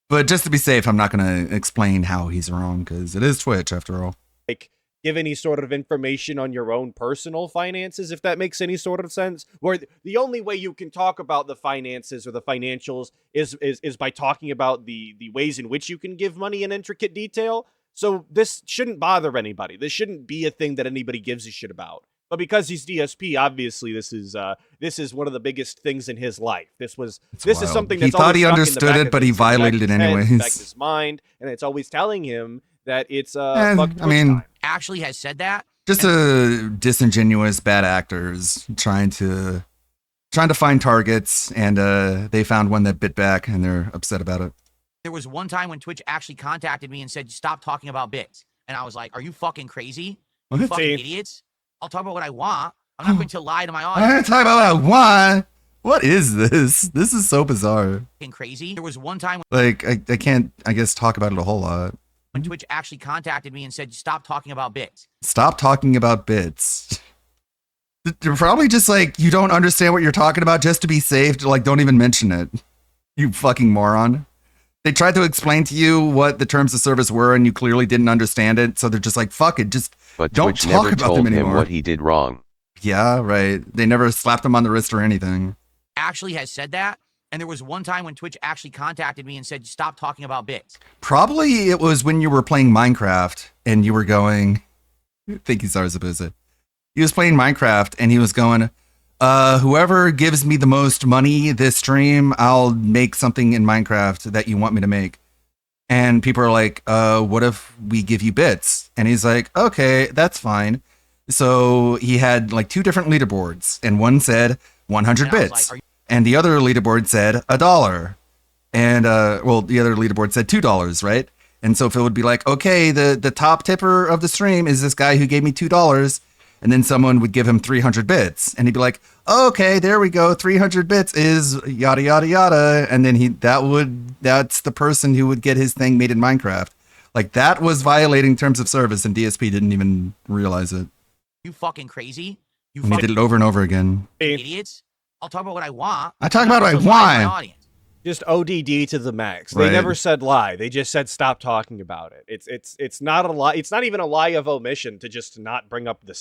But just to be safe, I'm not going to explain how he's wrong, because it is Twitch after all. Like, give any sort of information on your own personal finances, if that makes any sort of sense. Where the only way you can talk about the finances or the financials is by talking about the ways in which you can give money in intricate detail. So this shouldn't bother anybody. This shouldn't be a thing that anybody gives a shit about. But because he's DSP, obviously this is one of the biggest things in his life. This is something that's he thought always he stuck in the understood back it, of but he his- in the back of violated it his head, in the anyways. back of his mind, and it's always telling him that it's I fuck Twitch mean, time. Actually has said that. just a disingenuous bad actors trying to find targets, and they found one that bit back, and they're upset about it. There was one time when Twitch actually contacted me and said, stop talking about bits. And I was like, are you fucking crazy? You What? fucking See? idiots. I'll talk about what I want. I'm not going to lie to my I'm audience. gonna talk about why. What is this? This is so bizarre. Fucking crazy. There was one time Like I can't, I guess, talk about it a whole lot. when Twitch actually contacted me and said, stop talking about bits. Stop talking about bits. They're probably just like, you don't understand what you're talking about, just to be safe. Like, don't even mention it. You fucking moron. They tried to explain to you what the terms of service were, and you clearly didn't understand it. So they're just like, fuck it, just But don't Twitch talk never about told them him anymore. what he did wrong. Yeah, right. They never slapped him on the wrist or anything. Actually has said that. And there was one time when Twitch actually contacted me and said, stop talking about bits. Probably it was when you were playing Minecraft and you were going, thank you, Zarzabuza. He was playing Minecraft and he was going, whoever gives me the most money this stream, I'll make something in Minecraft that you want me to make. And people are like, what if we give you bits? And he's like, okay, that's fine. So he had like two different leaderboards, and one said 100 And I was bits. like, are you And the other leaderboard said $1. And the other leaderboard said $2, right? And so Phil would be like, okay, the top tipper of the stream is this guy who gave me $2. And then someone would give him 300 bits. And he'd be like, okay, there we go. 300 bits is yada, yada, yada. And then that's the person who would get his thing made in Minecraft. Like, that was violating terms of service, and DSP didn't even realize it. you fucking crazy? You And he fucking did it over and over again. idiots. I'll talk about what I want. I talk I'm not about what I going to lie to my want. audience. Just ODD to the max. They Right. never said lie. They just said stop talking about it. It's not a lie. It's not even a lie of omission to just not bring up the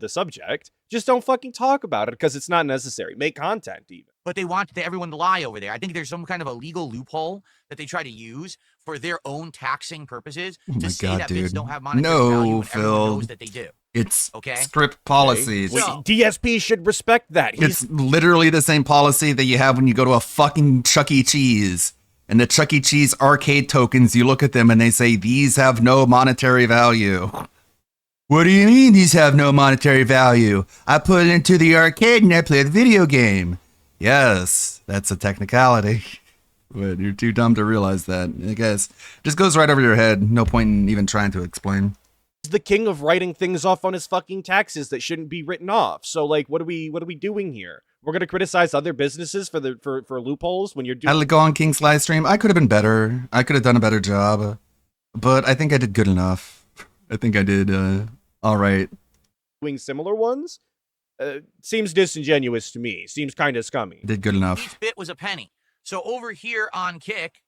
subject. Just don't fucking talk about it because it's not necessary. Make content even. But they want everyone to lie over there. I think there's some kind of a legal loophole that they try to use for their own taxing purposes Oh my to say God, that bits dude. don't have monetary No, value when Phil. everyone knows that they do. It's Okay. script policies. Wait, So- DSP should respect that. He's It's literally the same policy that you have when you go to a fucking Chuck E. Cheese. And the Chuck E. Cheese arcade tokens, you look at them and they say, these have no monetary value. What do you mean these have no monetary value? I put it into the arcade and I play the video game. Yes, that's a technicality. But you're too dumb to realize that. I guess just goes right over your head. No point in even trying to explain. the king of writing things off on his fucking taxes that shouldn't be written off. So like, what are we doing here? We're gonna criticize other businesses for loopholes when you're How doing did it go on King's live stream? I could have been better. I could have done a better job. But I think I did good enough. I think I did all right. similar ones. Seems disingenuous to me. Seems kind of scummy. Did good enough. Each bit was a penny. So over here on Kick,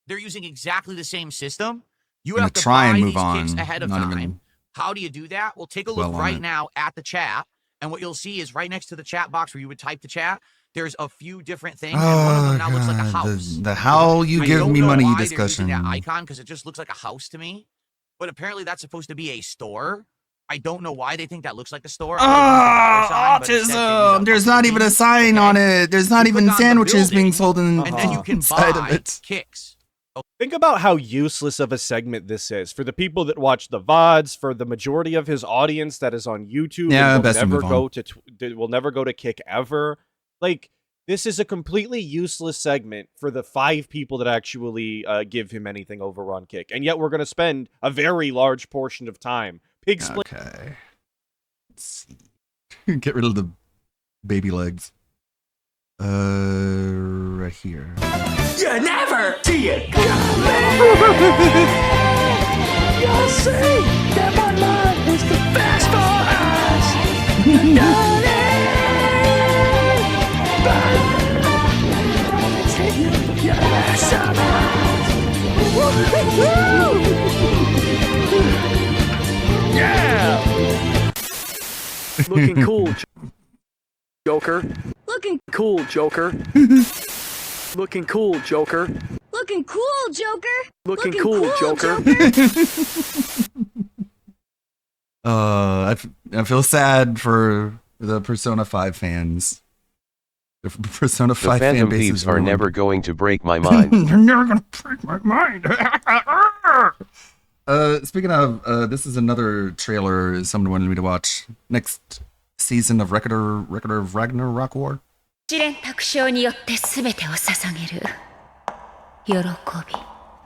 they're using exactly the same system. You I'm have gonna to try buy and move these kicks on. ahead of Not time. even How do you do that? Well, take a look well on right it. now at the chat, and what you'll see is right next to the chat box where you would type the chat, there's a few different things, and one of them now looks like a house. The how you I give don't me know money why they're discussion. using that icon because it just looks like a house to me, but apparently that's supposed to be a store. I don't know why they think that looks like a store. Autism! There's not even a sign on it. There's not You even click on the sandwiches being building, sold in, and then you can inside buy of it. kicks. Think about how useless of a segment this is for the people that watch the VODs, for the majority of his audience that is on YouTube. Yeah, and best to will never move go to will never go to Kick ever. Like, this is a completely useless segment for the 5 people that actually give him anything over on Kick. And yet we're going to spend a very large portion of time Okay. Let's see. Get rid of the baby legs. Right here. You never see it coming. You'll see that my love is the best for us. Yeah! Looking cool, Joker. Looking Cool, Joker. Looking cool, Joker. looking cool, Joker. Looking cool, Joker. I feel sad for the Persona 5 fans. The Persona The 5 fan Phantom base Thieves is are ruined. never going to break my mind. They're never gonna break my mind. Speaking of, this is another trailer someone wanted me to watch. Next season of Record of Ragnarok War. 試練卓章によって全てを捧げる喜び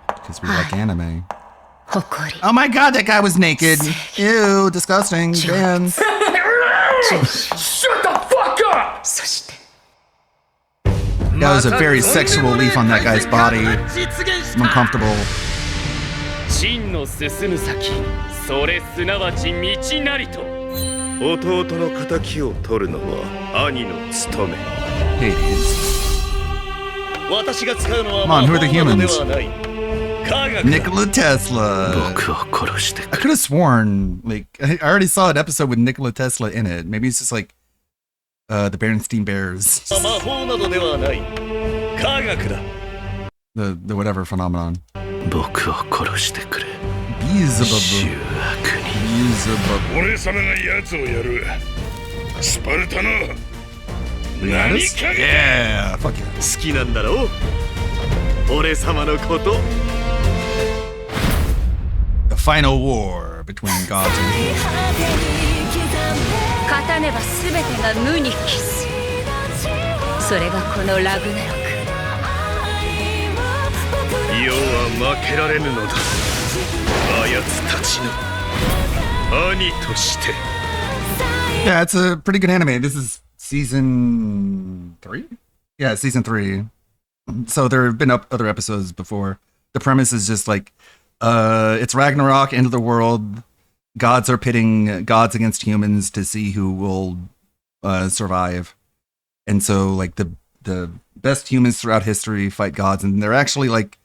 Because we like anime. 誇り Oh my god, that guy was naked. Ew, disgusting. Dan. Shut the fuck up! そして That was a very sexual leaf on that guy's body. I'm uncomfortable. 真の進む先、それすなわち道なりと。弟の仇を取るのは兄の務め。 Hades. 私が使うのは Come on, who are the 魔法などで humans? はない。科学だ。 Nikola Tesla. 僕を殺して I く could have sworn, like, I already saw an episode with Nikola Tesla in it. Maybe it's just like the Berenstein Bears. 魔法などではない。科学だ。 The whatever phenomenon. 僕を殺してくれ。 Beelzebub. 悪に。 Beelzebub. 俺様が奴をやる。スパルタの That is- Yeah, fuck yeah. 好きなんだろう。俺様のこと。 The final war between gods and humans. 勝たねば全てが無に帰すそれがこのラグナロク世は負けられぬのだ。あやつたちの兄として。 Yeah, it's a pretty good anime. This is season 3? Yeah, season 3. So there have been other episodes before. The premise is just like, it's Ragnarok, end of the world. Gods are pitting gods against humans to see who will survive. And so, like, the best humans throughout history fight gods, and they're actually, like,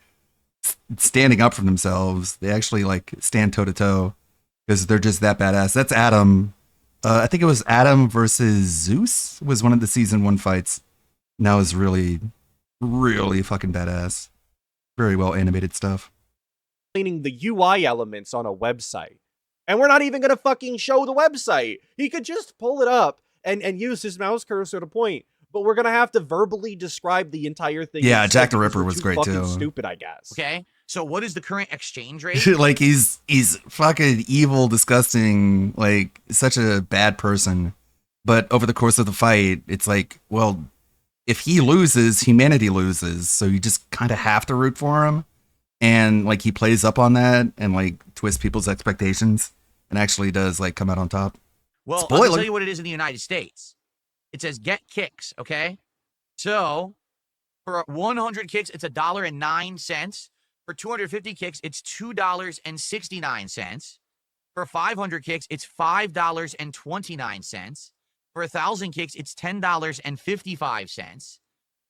standing up for themselves. They actually, like, stand toe-to-toe because they're just that badass. That's Adam. I think it was Adam versus Zeus was one of the season 1 fights. And that was really, really fucking badass. Very well animated stuff. Explaining the UI elements on a website. And we're not even going to fucking show the website. He could just pull it up and use his mouse cursor to point. But we're going to have to verbally describe the entire thing. Yeah, instead Jack the because Ripper we're was too great, fucking too. Stupid, I guess. Okay, so what is the current exchange rate? Like he's fucking evil, disgusting, like such a bad person. But over the course of the fight, it's like, well, if he loses, humanity loses. So you just kind of have to root for him. And like he plays up on that and like twists people's expectations and actually does like come out on top. Well, Spoiler. I'll tell you what it is in the United States. It says get kicks, okay? So for 100 kicks, it's $1.09. For 250 kicks, it's $2.69. For 500 kicks, it's $5.29. For 1,000 kicks, it's $10.55.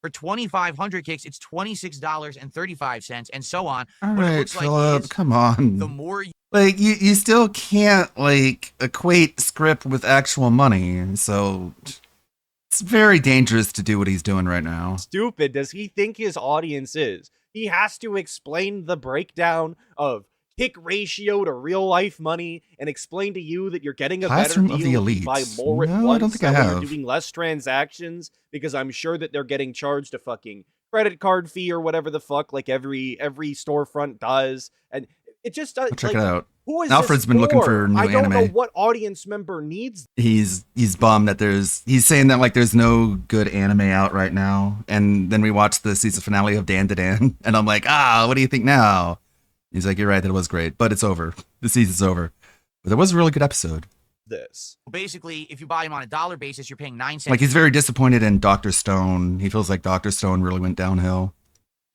For 2,500 kicks, it's $26.35, and so on. All What it right, looks like Philip, is come on. The more Like you still can't like equate script with actual money. So it's very dangerous to do what he's doing right now. Stupid does he think his audience is? He has to explain the breakdown of kick ratio to real life money and explain to you that you're getting a Classroom better of the deal if you Elites. buy more at No, I once. don't think I that way have. You're doing less transactions because I'm sure that they're getting charged a fucking credit card fee or whatever the fuck, like every storefront does, and it just does. I'll check like, it out. Who is Alfred's this been looking for new I don't know anime. what audience member needs. He's bummed that he's saying that like there's no good anime out right now. And then we watched the season finale of Dan to Dan, and I'm like, what do you think now? He's like, you're right, that was great, but it's over. The season's over. But there was a really good episode. This. Basically, if you buy him on a dollar basis, you're paying 9 cents. Like he's very disappointed in Dr. Stone. He feels like Dr. Stone really went downhill.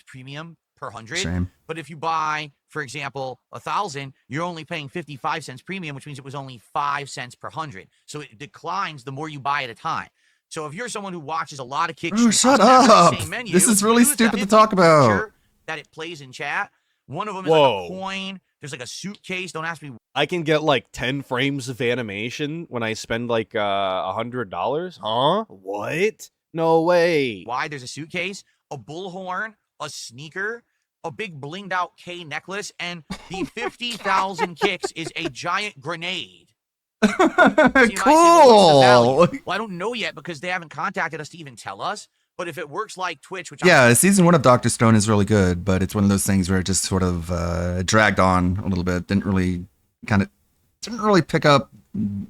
Premium per 100. Shame. But if you buy, for example, 1,000, you're only paying 55 cents premium, which means it was only 5 cents per 100. So it declines the more you buy at a time. So if you're someone who watches a lot of kick streams, shut up. This is really stupid to talk about. That it plays in chat. One of them is like a coin. There's like a suitcase. Don't ask me. I can get like 10 frames of animation when I spend like $100. Huh? What? No way. Why? There's a suitcase, a bullhorn, a sneaker, a big blinged out K necklace, and the 50,000 kicks is a giant grenade. Cool. Well, I don't know yet because they haven't contacted us to even tell us. But if it works like Twitch, which season 1 of Dr. Stone is really good, but it's one of those things where it just sort of dragged on a little bit. Didn't really pick up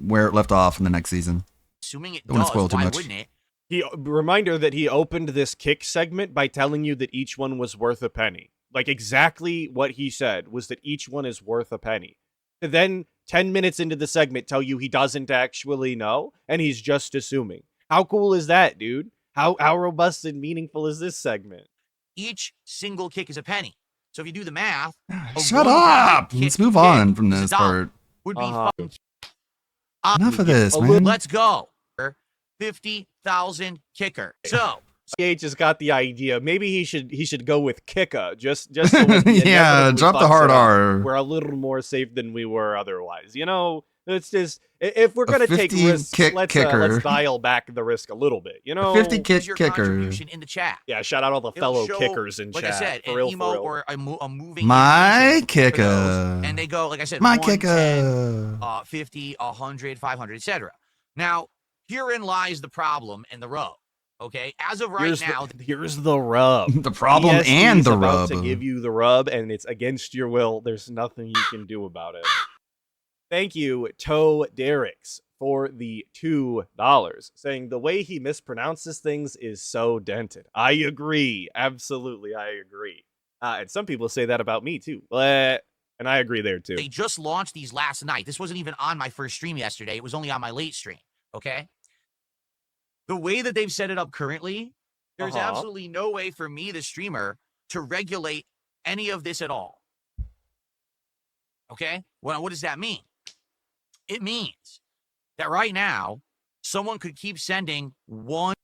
where it left off in the next season. Assuming it Don't does, spoil too why much. wouldn't it? Reminder that he opened this kick segment by telling you that each one was worth a penny. Like exactly what he said was that each one is worth a penny. And then 10 minutes into the segment tell you he doesn't actually know and he's just assuming. How cool is that, dude? How robust and meaningful is this segment? Each single kick is a penny. So if you do the math, Shut up. Let's move on from this part. Would be fucking Enough of this, man. Let's go. 50,000 kicker. So CH has got the idea. Maybe he should go with Kika. Just so when he yeah, drop the fucks hard it up, R. We're a little more safe than we were otherwise. You know, it's just if we're gonna take 50 risks, let's dial back the risk a little bit. You know, 50 kick your kicker. contribution in the chat. Yeah, shout out all the It'll fellow show, kickers in like chat. I said, for an real, emo for real. or a moving. My animation for kicker. those. And they go, like I said, My 110, kicker. 50, 100, 500, etc. Now, herein lies the problem and the rub. Okay, as of right now, here's the rub. The problem DSP and is the about rub. to give you the rub, and it's against your will. There's nothing you can do about it. Thank you, Toe Derricks, for the $2, saying the way he mispronounces things is so dented. I agree. Absolutely, I agree. And some people say that about me, too. And I agree there, too. they just launched these last night. This wasn't even on my first stream yesterday. It was only on my late stream. Okay. The way that they've set it up currently, there's absolutely no way for me, the streamer, to regulate any of this at all. Okay? Well, what does that mean? It means that right now, someone could keep sending one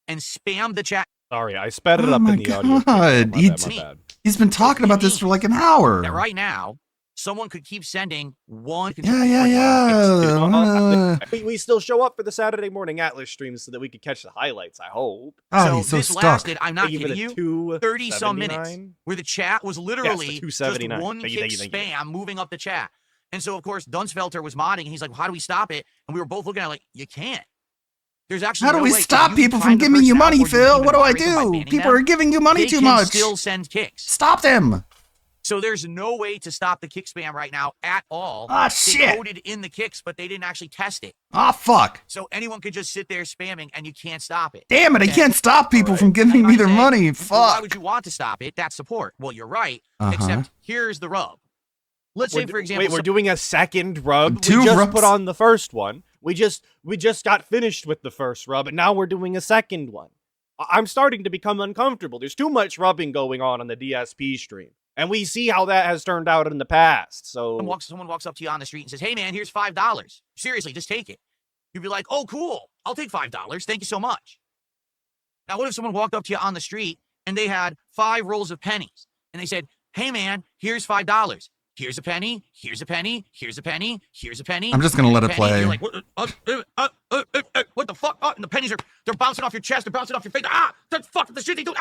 and spam the chat. Sorry, I sped it up my in the audio. God. My bad. He's been talking about this for like an hour. That right now, someone could keep sending one. Yeah. We still show up for the Saturday morning Atlas streams so that we could catch the highlights, I hope. Oh, he's so this stuck. lasted, I'm not Thank you for kidding the you, 30-some minutes, 279. where the chat was literally Yes, just the 279. one Thank you, kick thank you. spam moving up the chat. And so, of course, Dunsfelter was modding, and he's like, how do we stop it? And we were both looking at it like, you can't. There's actually How do no we way. stop If you people find from the giving you person out money, or Phil? even What do I moderate them by do? banning People them, are giving you money they too can much. still send kicks. Stop them. So there's no way to stop the kick spam right now at all. Ah, They shit. coded in the kicks, but they didn't actually test it. Ah, fuck. So anyone could just sit there spamming, and you can't stop it. Damn it, I Okay? can't stop people from giving You me might their say, money. "Well, why Fuck. would you want to stop it? That's support." Well, you're right. Uh-huh. Except here's the rub. Let's say, for example, wait, we're doing a second rub. Two we just rubs? put on the first one. We just got finished with the first rub, and now we're doing a second one. I'm starting to become uncomfortable. There's too much rubbing going on the DSP stream, and we see how that has turned out in the past. So someone walks up to you on the street and says, "Hey, man, here's $5. Seriously, just take it." You'd be like, "Oh, cool. I'll take $5. Thank you so much." Now, what if someone walked up to you on the street and they had 5 rolls of pennies, and they said, "Hey, man, here's $5. Here's a penny. Here's a penny. Here's a penny. Here's a penny." I'm just gonna let it penny. play. You're like, what the fuck? The pennies they're bouncing off your chest. They're bouncing off your face. The fuck the shit they do.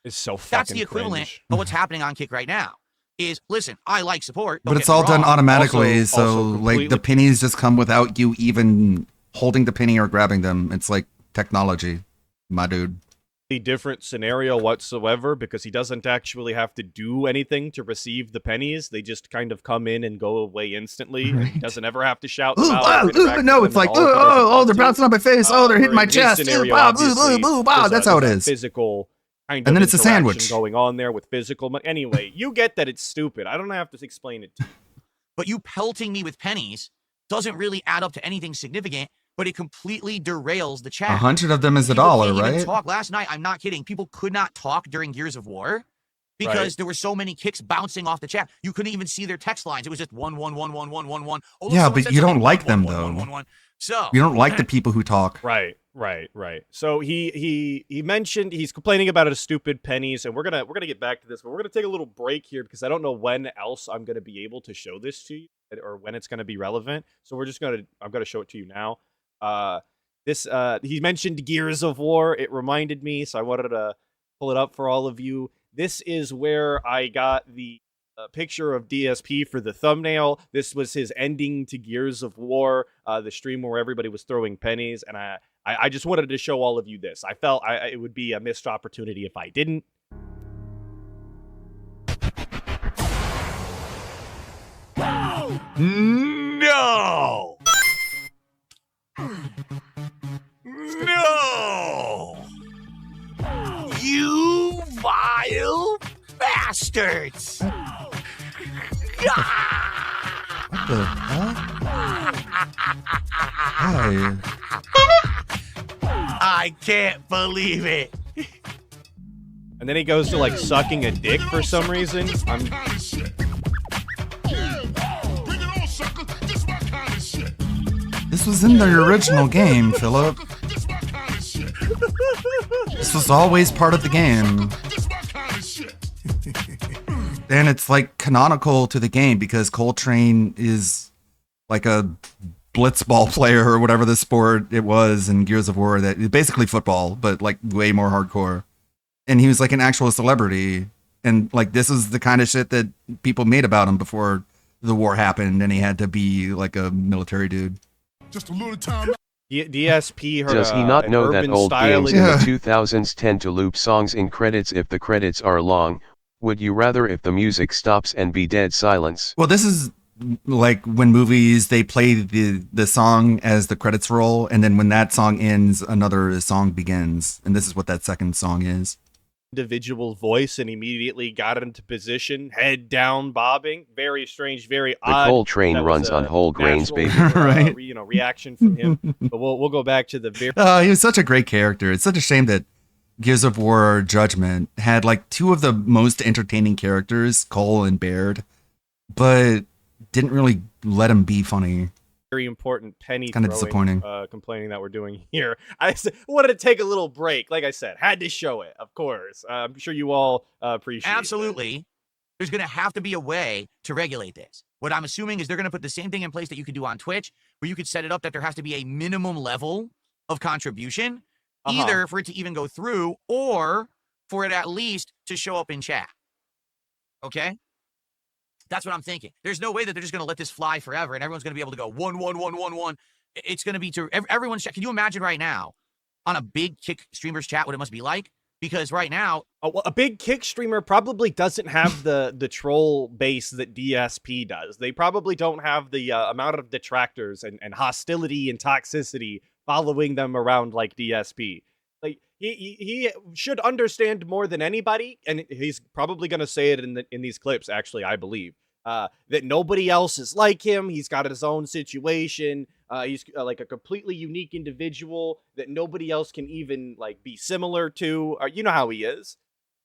it's so fucking That's the equivalent cringe. of what's happening on Kick right now. Is listen, I like support, don't But get it's me all done wrong. automatically, Also so like completely- the pennies just come without you even holding the penny or grabbing them. It's like technology, my dude. different scenario whatsoever because he doesn't actually have to do anything to receive the pennies. They just kind of come in and go away instantly. And he doesn't ever have to shout them out. No, it's like, they're bouncing on my face. They're hitting my chest. That's how it is. Physical kind and of then it's a sandwich going on there with physical. Anyway, you get that it's stupid. I don't have to explain it to you. But you pelting me with pennies doesn't really add up to anything significant. But it completely derails the chat. 100 of them is People $1, can't even right? talk. Last night, I'm not kidding. People could not talk during Gears of War because there were so many kicks bouncing off the chat. You couldn't even see their text lines. It was just 1-1-1-1-1-1-1. Oh, yeah, but you don't like them though. So you don't like the people who talk. Right. So he mentioned he's complaining about his stupid pennies, and we're gonna get back to this, but we're gonna take a little break here because I don't know when else I'm gonna be able to show this to you or when it's gonna be relevant. So I'm gonna show it to you now. He mentioned Gears of War. It reminded me, so I wanted to pull it up for all of you. This is where I got the picture of DSP for the thumbnail. This was his ending to Gears of War, the stream where everybody was throwing pennies, and I just wanted to show all of you this. I felt it would be a missed opportunity if I didn't. No! No! You vile bastards! What the hell? Hey. I can't believe it. And then he goes to like sucking a dick for some reason. This was in the original game, Philip. This was always part of the game. And it's like canonical to the game because Coltrane is like a blitzball player or whatever the sport it was in Gears of War, that basically football, but like way more hardcore. And he was like an actual celebrity. And like this is the kind of shit that people made about him before the war happened and he had to be like a military dude. Just a little time. DSP heard Does he not know that old games in the 2000s tend to loop songs in credits if the credits are long? Would you rather if the music stops and be dead silence? Well, this is like when movies, they play the song as the credits roll, and then when that song ends, another song begins. And this is what that second song is. Individual voice and immediately got into position, head down, bobbing. Very strange, very odd. The Coltrane runs on whole grains, baby. Right. Reaction from him. But we'll go back to the very. He was such a great character. It's such a shame that Gears of War Judgment had like two of the most entertaining characters, Cole and Baird, but didn't really let him be funny. Very important penny kind of disappointing. Complaining that we're doing here. I wanted to take a little break. Like I said, had to show it, of course. I'm sure you all appreciate it. Absolutely. There's going to have to be a way to regulate this. What I'm assuming is they're going to put the same thing in place that you could do on Twitch, where you could set it up that there has to be a minimum level of contribution, either for it to even go through or for it at least to show up in chat. Okay? That's what I'm thinking. There's no way that they're just going to let this fly forever and everyone's going to be able to go 1, 1, 1, 1, 1. It's going to be to everyone's chat. Can you imagine right now on a big Kick streamer's chat what it must be like? Because right now, well, a big Kick streamer probably doesn't have the troll base that DSP does. They probably don't have the amount of detractors and hostility and toxicity following them around like DSP. Like he should understand more than anybody, and he's probably going to say it in these clips. Actually, I believe that nobody else is like him. He's got his own situation. He's like a completely unique individual that nobody else can even like be similar to. You know how he is.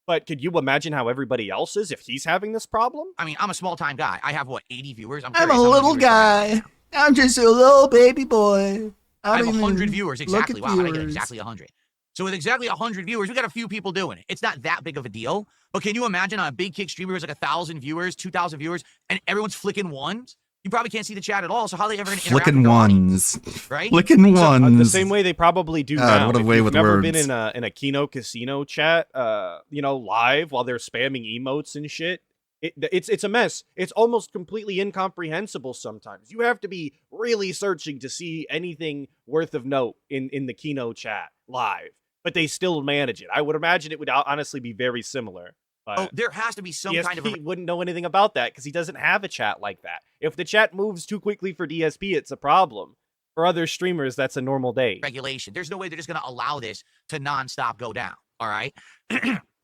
But could you imagine how everybody else is if he's having this problem? I mean, I'm a small-time guy. I have, 80 viewers? I'm a little guy. I'm just a little baby boy. I have 100 viewers, exactly. Wow, I get exactly 100. So with exactly 100 viewers, we got a few people doing it. It's not that big of a deal. But can you imagine on a big Kick streamer who's like 1,000 viewers, 2,000 viewers, and everyone's flicking ones? You probably can't see the chat at all, so how are they ever going to interact flicking with ones, right? Flicking ones. The same way they probably do now. What a way with never words. been in a Kino Casino chat, live while they're spamming emotes and shit. It's a mess. It's almost completely incomprehensible sometimes. You have to be really searching to see anything worth of note in the Kino chat live. but they still manage it. I would imagine it would honestly be very similar. Oh, there has to be some kind of a... DSP wouldn't know anything about that because he doesn't have a chat like that. If the chat moves too quickly for DSP, it's a problem. For other streamers, that's a normal day. regulation. There's no way they're just going to allow this to nonstop go down. All right.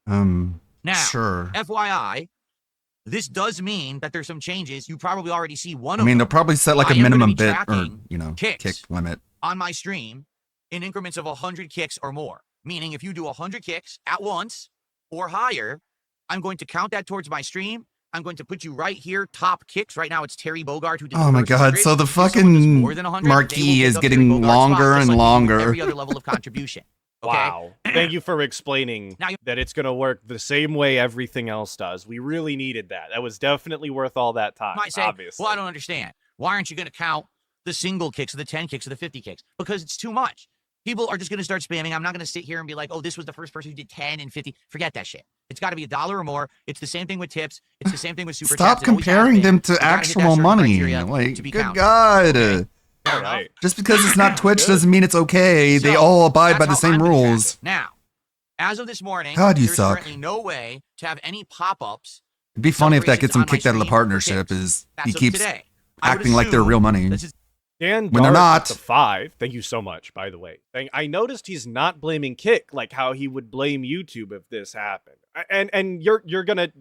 Now, sure. FYI, this does mean that there's some changes. You probably already see one I of mean, them. they'll probably set like I a am gonna minimum be bit or, tracking you know, kicks kick limit. on my stream in increments of 100 kicks or more. Meaning, if you do 100 kicks at once or higher, I'm going to count that towards my stream. I'm going to put you right here, top kicks. Right now, it's Terry Bogard who did Oh my God. So the fucking marquee is getting longer and longer. Every other level of contribution. Okay? Wow. Thank you for explaining Now that it's going to work the same way everything else does. We really needed that. That was definitely worth all that time, You might say, obviously. well, I don't understand. Why aren't you going to count the single kicks or the 10 kicks or the 50 kicks? Because it's too much. People are just going to start spamming. I'm not going to sit here and be like, oh, this was the first person who did 10 and 50. Forget that shit. It's got to be $1 or more. It's the same thing with tips. It's the same thing with super Stop chats. It always has comparing been. them to You gotta hit that actual certain money. criteria Like, to be good counted. God. Okay? All right. Just because it's not Twitch doesn't mean it's okay. They So, all abide by the that's how same I'm gonna track rules. it. Now, as of this morning, God, you there's suck. currently no way to have any pop-ups. It'd be funny if that gets him celebrations kicked out of the on my stream for partnership. kicks. Is That's he of keeps today. I would acting like they're assume real money. this is Dan When they're Dart not. with the 5. Thank you so much, by the way. I noticed he's not blaming Kick like how he would blame YouTube if this happened. And you're gonna.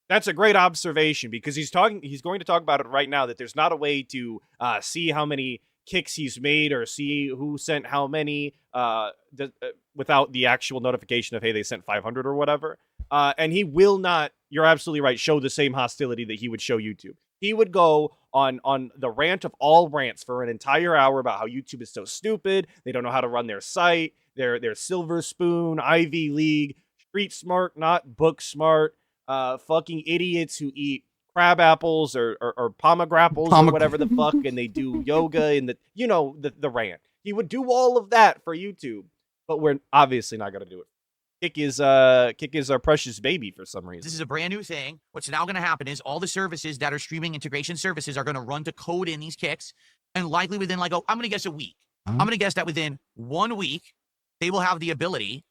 That's a great observation because he's going to talk about it right now. That there's not a way to see how many kicks he's made or see who sent how many without the actual notification of, hey, they sent 500 or whatever. And he will not. You're absolutely right. Show the same hostility that he would show YouTube. He would go on the rant of all rants for an entire hour about how YouTube is so stupid. They don't know how to run their site. They're Silver Spoon, Ivy League, street smart, not book smart. Fucking idiots who eat crab apples or pomegrapples or whatever the fuck, and they do yoga and the rant. He would do all of that for YouTube, but we're obviously not gonna do it. Kick is our precious baby for some reason. This is a brand new thing. What's now going to happen is all the services that are streaming integration services are going to run to code in these kicks, and likely within I'm going to guess a week. I'm going to guess that within 1 week, they will have the ability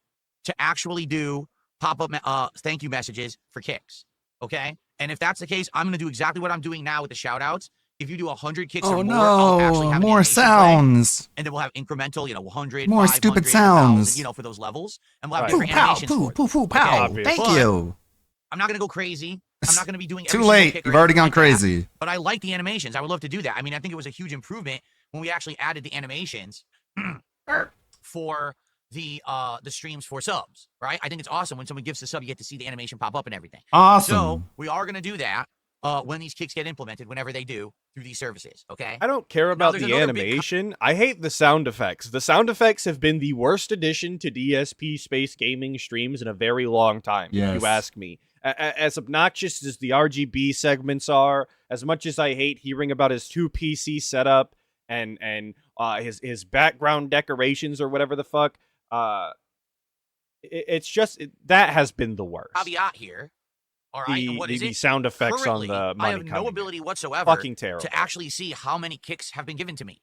to actually do pop-up thank you messages for kicks. Okay? And if that's the case, I'm going to do exactly what I'm doing now with the shout-outs. If you do 100 kicks or more, I'll actually have an more animation sounds. play, and then we'll have incremental, 100, More 500, stupid 1,000, sounds. for those levels, and we'll have Right. Poo different pow, animations poo for it. poo poo pow. Okay. Thank But you. I'm not going to go crazy. I'm not going to be doing every Too single late. kick or You've already anything gone like that, crazy. but I like the animations. I would love to do that. I mean, I think it was a huge improvement when we actually added the animations for the streams for subs, right? I think it's awesome when someone gives a sub, you get to see the animation pop up and everything. Awesome. So we are going to do that when these kicks get implemented, whenever they do, through these services, okay? I don't care about there's the another big animation. I hate the sound effects. The sound effects have been the worst addition to DSP Space Gaming streams in a very long time, if Yes. you ask me. As obnoxious as the RGB segments are, as much as I hate hearing about his 2 PC setup and his background decorations or whatever the fuck, it's just that has been the worst. Caveat here. All right, and what is The it? sound effects Currently, on the money I have no coming in. ability whatsoever Fucking terrible. to actually see how many kicks have been given to me.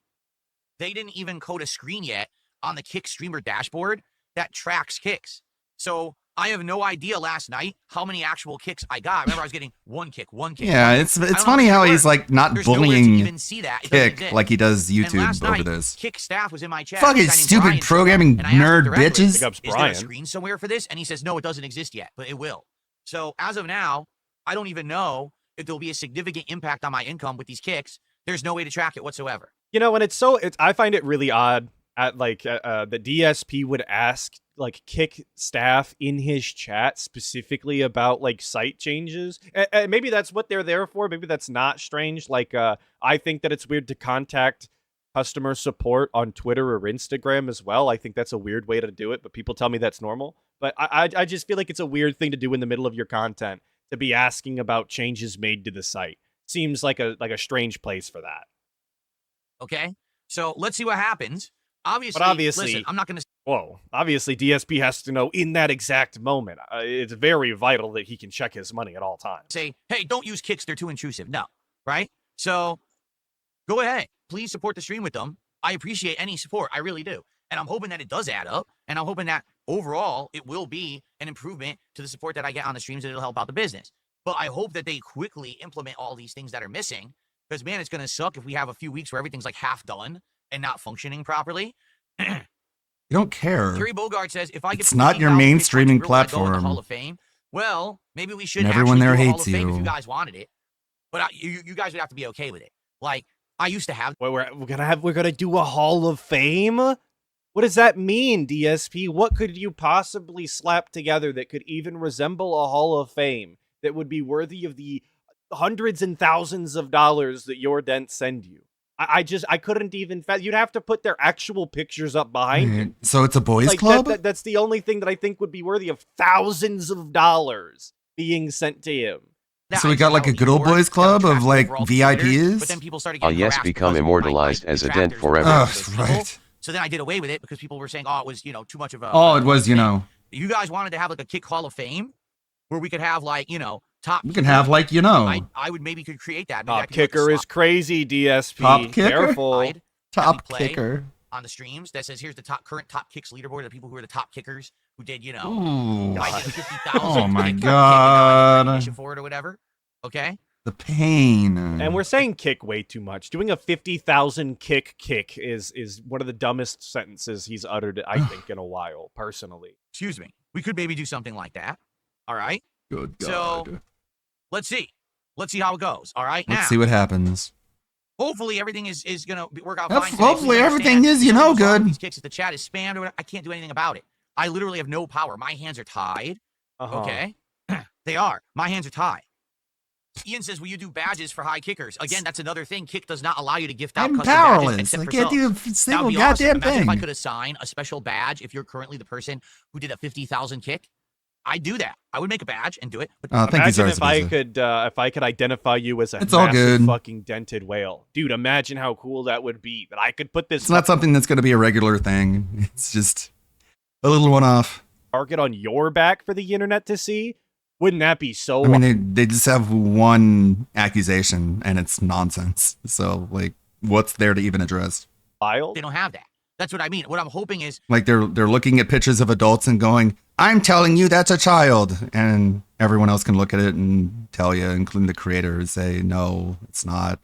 They didn't even code a screen yet on the Kick streamer dashboard that tracks kicks. So I have no idea last night how many actual kicks I got. I remember I was getting one kick. Yeah, one it's kick. I don't know funny how it he's works. like not There's nowhere to bullying even see that. It doesn't Kick exist. like he does And last YouTube over night, this. Kick staff was in my chat. Fucking A guy named stupid Brian showed up, programming and I asked him nerd directly, bitches. Big ups, Is there a Brian. screen somewhere for this? And he says, no, it doesn't exist yet, but it will. So as of now, I don't even know if there'll be a significant impact on my income with these kicks. There's no way to track it whatsoever. And I find it really odd at the DSP would ask like Kick staff in his chat specifically about like site changes. And maybe that's what they're there for. Maybe that's not strange. I think that it's weird to contact customer support on Twitter or Instagram as well. I think that's a weird way to do it, but people tell me that's normal. But I just feel like it's a weird thing to do in the middle of your content to be asking about changes made to the site. Seems like a strange place for that. Okay? So let's see what happens. Obviously, listen, I'm not going to Whoa. Obviously, DSP has to know in that exact moment. It's very vital that he can check his money at all times. say, hey, don't use kicks. They're too intrusive. No. Right? So go ahead. Please support the stream with them. I appreciate any support. I really do. And I'm hoping that it does add up. And I'm hoping that overall it will be an improvement to the support that I get on the streams, and it'll help out the business. But I hope that they quickly implement all these things that are missing, because, man, it's going to suck if we have a few weeks where everything's like half done and not functioning properly. You don't care. Terry Bogart says, if I get It's not your main streaming platform. Hall of Fame, well, maybe we should And everyone there do a Hall hates of Fame if you. you guys wanted it. But you guys would have to be okay with it. Like, I used to have. Wait, we're gonna do a Hall of Fame? What does that mean, DSP? What could you possibly slap together that could even resemble a Hall of Fame that would be worthy of the hundreds and thousands of dollars that your dents send you? I couldn't even. You'd have to put their actual pictures up behind it. So it's a boys Like, club? that's the only thing that I think would be worthy of thousands of dollars being sent to him. So we got like a good old boys club of like VIPs? But then people started Oh getting yes, harassed become because of immortalized my as a dent detractors forever. Ugh, those people. right. So then I did away with it because people were saying, oh, it was, too much of a. Oh, it was, You guys wanted to have like a Kick Hall of Fame where we could have like, top. we can have like, I would maybe could create that. Maybe I Top could do, like, a kicker is slot crazy, DSP. Top kicker? Careful. side top play. kicker. on the streams that says, here's the current top kicks leaderboard of the people who are the top kickers who did, Ooh. I did a 50,000. Oh my kick God. for it or whatever. Okay. The pain. And we're saying kick way too much. Doing a 50,000 kick is one of the dumbest sentences he's uttered, I think, in a while, personally. Excuse me. We could maybe do something like that. All right. Good So God. let's see. Let's see how it goes. All right. Let's now, see what happens. hopefully everything is going to work out Yep, fine. today. hopefully Please everything understand, is, you know, some of good. These kicks, if the chat is spammed or whatever, I can't do anything about it. I literally have no power. My hands are tied. Uh-huh. Okay. They are. My hands are tied. Ian says, will you do badges for high kickers? Again, that's another thing. Kick does not allow you to gift out I'm custom badges powerless. except I for can't do a subs. That single would be awesome. goddamn Imagine if I thing. could assign a special badge if you're currently the person who did a 50,000 kick. I'd do that. I would make a badge and do it. But Thank you, Imagine Zarza. if I could identify you as a It's all massive good. fucking dented whale. Dude, imagine how cool that would be. That I could put this It's not something that's going to be a regular thing. It's just a little one-off. target on your back for the internet to see. Wouldn't that be so I mean, they just have one accusation, and it's nonsense. So, like, what's there to even address? wild? they don't have that. That's what I mean. What I'm hoping is Like, they're looking at pictures of adults and going, I'm telling you that's a child. And everyone else can look at it and tell you, including the creator, and say, no, it's not.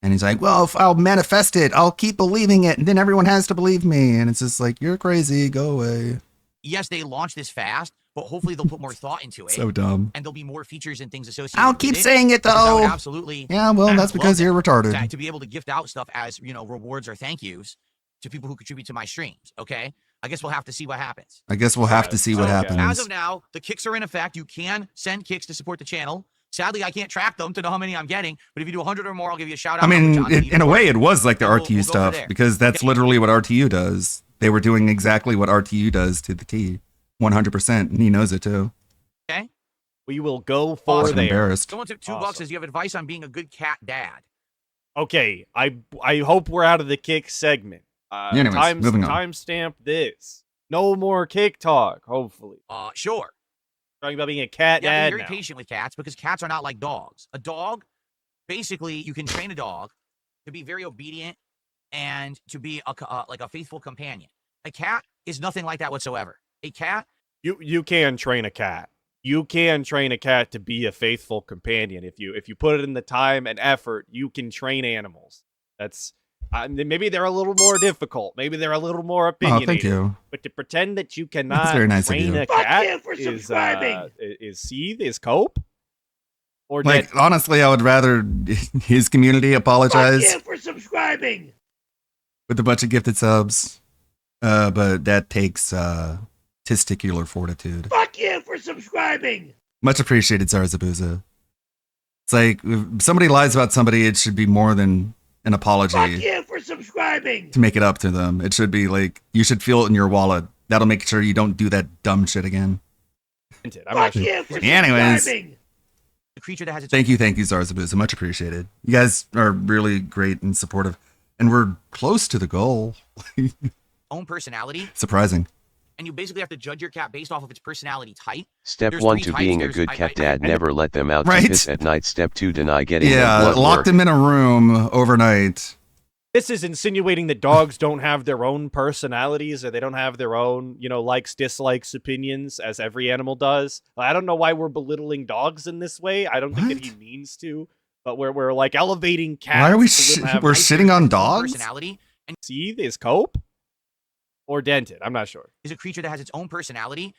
And he's like, well, if I'll manifest it, I'll keep believing it, and then everyone has to believe me. And it's just like, you're crazy, go away. yes, they launched this fast, but hopefully they'll put more thought into it. So dumb. And there'll be more features and things associated I'll with keep it. saying it, Because I would though. absolutely Yeah, well, that's love because that. you're retarded. To be able to gift out stuff as, rewards or thank yous to people who contribute to my streams, okay? I guess we'll have to see what happens. I guess we'll have to see what So, happens. As of now, the kicks are in effect. You can send kicks to support the channel. Sadly, I can't track them to know how many I'm getting, but if you do 100 or more, I'll give you a shout out. I mean, on the in a way, it was like the We'll go RTU from stuff there. because that's literally what RTU does. They were doing exactly what RTU does to the T, 100%, and he knows it too. Okay. We will go I'm for Awesome. there. embarrassed. Someone took $2 Awesome. says you have advice on being a good cat dad. Okay, I hope we're out of the kick segment. Anyways, moving on. Timestamp this. No more kick talk. Hopefully, Sure. talking about being a cat You have to dad be very now. patient with cats because cats are not like dogs. A dog, basically, you can train a dog to be very obedient and to be like a faithful companion. A cat is nothing like that whatsoever. A cat, You can train a cat. You can train a cat to be a faithful companion if you put it in the time and effort. You can train animals. That's maybe they're a little more difficult. Maybe they're a little more Oh, opinionated. thank you. But to pretend that you cannot very nice of train you. a Fuck cat you for subscribing. is cope or Like, dead. honestly, I would rather his community Fuck apologize you for subscribing. with a bunch of gifted subs, but that takes testicular fortitude. Fuck you for subscribing. Much appreciated, Zarzabuza. It's like, if somebody lies about somebody, it should be more than an Fuck apology you for subscribing. to make it up to them. It should be like, you should feel it in your wallet. That'll make sure you don't do that dumb shit again. I'm Fuck actually you for Anyways. subscribing. the creature that has its Thank you, Zarzabuza. Much appreciated. You guys are really great and supportive, and we're close to the goal. own personality, Surprising. and you basically have to judge your cat based off of its personality type. Step There's 1 three to types. being a There's- good I- cat I- dad, I- never let them out Right. to piss at night. Step 2, deny getting them Yeah, blood lock work. them in a room overnight This is insinuating that dogs don't have their own personalities, or they don't have their own, likes, dislikes, opinions, as every animal does. I don't know why we're belittling dogs in this way. I don't think that he means to, but we're like elevating cats. Why are we we're Life shitting on has its own dogs? Personality, and See, is Cope or Dented? I'm not sure. is a creature that has its own personality.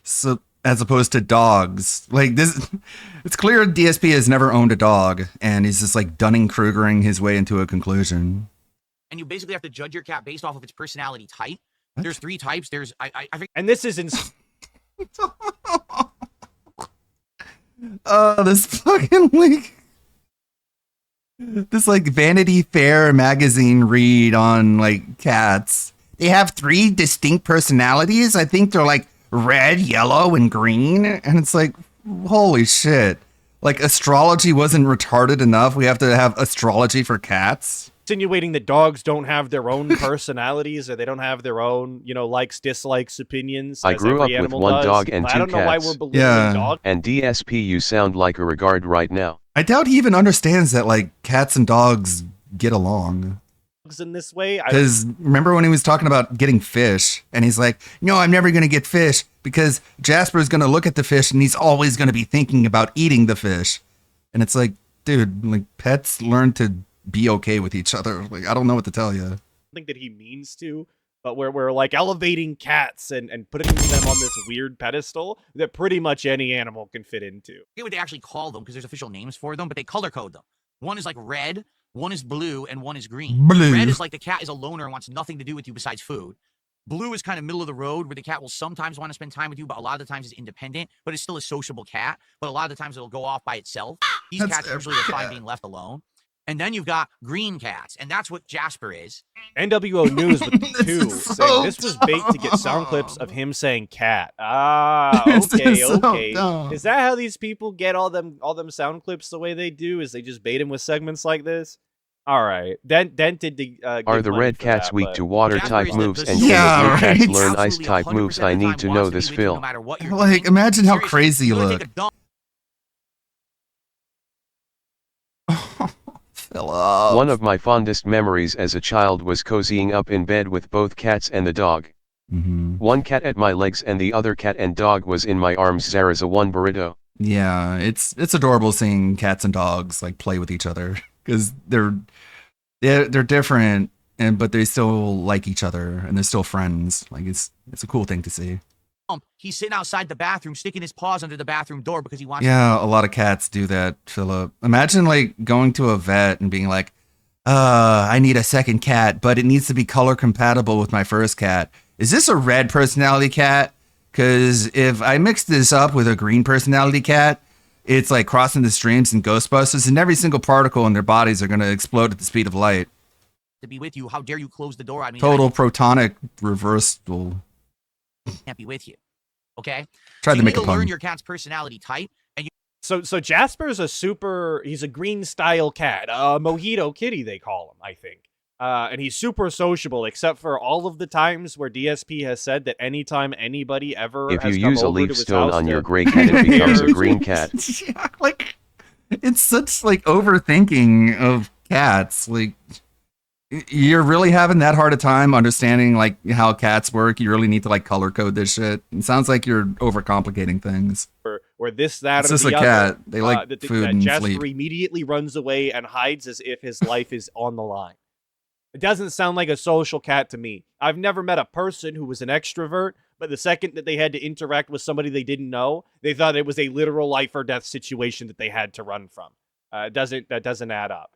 So, as opposed to dogs, like this, it's clear DSP has never owned a dog, and he's just like Dunning-Krugering his way into a conclusion. And you basically have to judge your cat based off of its personality type. What? There's 3 types. There's I think And this is This fucking like this like Vanity Fair magazine read on like cats. They have 3 distinct personalities. I think they're like red, yellow, and green. And it's like, holy shit. Like astrology wasn't retarded enough. We have to have astrology for cats. insinuating that dogs don't have their own personalities, or they don't have their own, likes, dislikes, opinions. I as grew every up with animal one does. dog and I 2 don't know why cats. we're belittling Yeah. dogs And DSP, you sound like a regard right now. I doubt he even understands that like cats and dogs get along. in this way. Because remember when he was talking about getting fish, and he's like, no, I'm never going to get fish because Jasper's going to look at the fish and he's always going to be thinking about eating the fish. And it's like, dude, like pets learn to be okay with each other. Like, I don't know what to tell you. think that he means to, but we're like elevating cats and putting them on this weird pedestal that pretty much any animal can fit into. I forget what they actually call them because there's official names for them, but they color code them. One is like red, one is blue, and one is green. Blue. Red is like the cat is a loner and wants nothing to do with you besides food. Blue is kind of middle of the road where the cat will sometimes want to spend time with you, but a lot of the times is independent, but it's still a sociable cat. But a lot of the times it'll go off by itself. These That's cats every usually are fine cat. being left alone. And then you've got green cats, and that's what Jasper is. NWO News with This 2 is so saying this was bait to get sound clips of him saying cat. Okay, This is so okay. dumb. Is that how these people get all them sound clips the way they do? Is they just bait him with segments like this? All right. Dent did the Are the red cats weak to water Jasper type is the- moves the and Yeah, can the blue cats right. learn ice Absolutely type 100% moves? of I the need time to wants know be this, with you Phil. No matter what you're Like, doing. imagine how Seriously, crazy you go look. take a dump. Philip. One of my fondest memories as a child was cozying up in bed with both cats and the dog. Mhm. One cat at my legs and the other cat and dog was in my arms. Zaraza one burrito. Yeah, it's adorable seeing cats and dogs like play with each other because they're different, but they still like each other and they're still friends. Like it's a cool thing to see. He's sitting outside the bathroom, sticking his paws under the bathroom door because he wants. Yeah, a lot of cats do that, Philip. Imagine like going to a vet and being like, I need a second cat, but it needs to be color compatible with my first cat. Is this a red personality cat? Because if I mix this up with a green personality cat, it's like crossing the streams in Ghostbusters, and every single particle in their bodies are going to explode at the speed of light. to be with you. How dare you close the door on me? Total protonic reversal. I can't be with you. Okay. Tried So to you make need a to learn pun. your cat's personality type, and you So Jasper's he's a green style cat, mojito kitty they call him, I think. And he's super sociable, except for all of the times where DSP has said that anytime anybody ever If you has come use a over to leaf his stone house on to- your gray cat, it becomes a green cat. Yeah, like it's such like overthinking of cats. Like you're really having that hard a time understanding like how cats work. You really need to like color code this shit. It sounds like you're overcomplicating things. or this, that, It's or just the a other. cat. They like that food and Jasper sleep. immediately runs away and hides as if his life is on the line. It doesn't sound like a social cat to me. I've never met a person who was an extrovert, but the second that they had to interact with somebody they didn't know, they thought it was a literal life or death situation that they had to run from. That doesn't add up,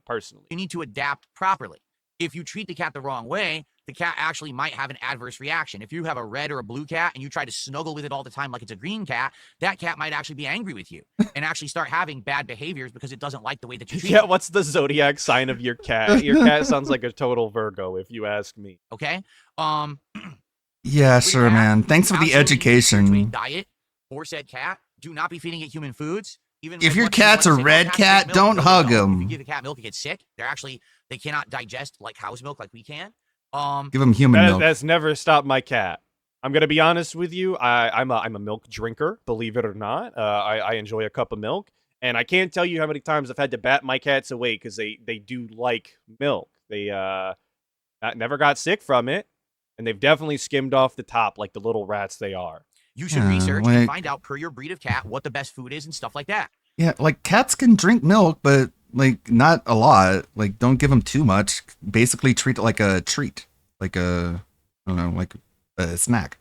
personally. need to adapt properly. If you treat the cat the wrong way, the cat actually might have an adverse reaction. If you have a red or a blue cat and you try to snuggle with it all the time like it's a green cat, that cat might actually be angry with you and actually start having bad behaviors because it doesn't like the way that you treat Yeah, it. what's the zodiac sign of your cat? Your cat sounds like a total Virgo, if you ask me. Okay? Yeah, Free sure, cat, man. Thanks for the absolutely need to switch to a education. diet for said cat. Do not be feeding it human foods. Even If as your much as you cat's wanna a say, "Oh, red cats cat, drink milk," don't no, they hug don't. If him. you give the cat milk, it gets sick. They cannot digest like cow's milk like we can. Give them human milk. That's never stopped my cat. I'm gonna be honest with you. I'm a milk drinker, believe it or not. I enjoy a cup of milk, and I can't tell you how many times I've had to bat my cats away because they do like milk. They never got sick from it, and they've definitely skimmed off the top like the little rats they are. You should research and find out per your breed of cat what the best food is and stuff like that. Yeah, like cats can drink milk, but like not a lot. Like don't give them too much. Basically treat it like a treat, like a, I don't know, like a snack.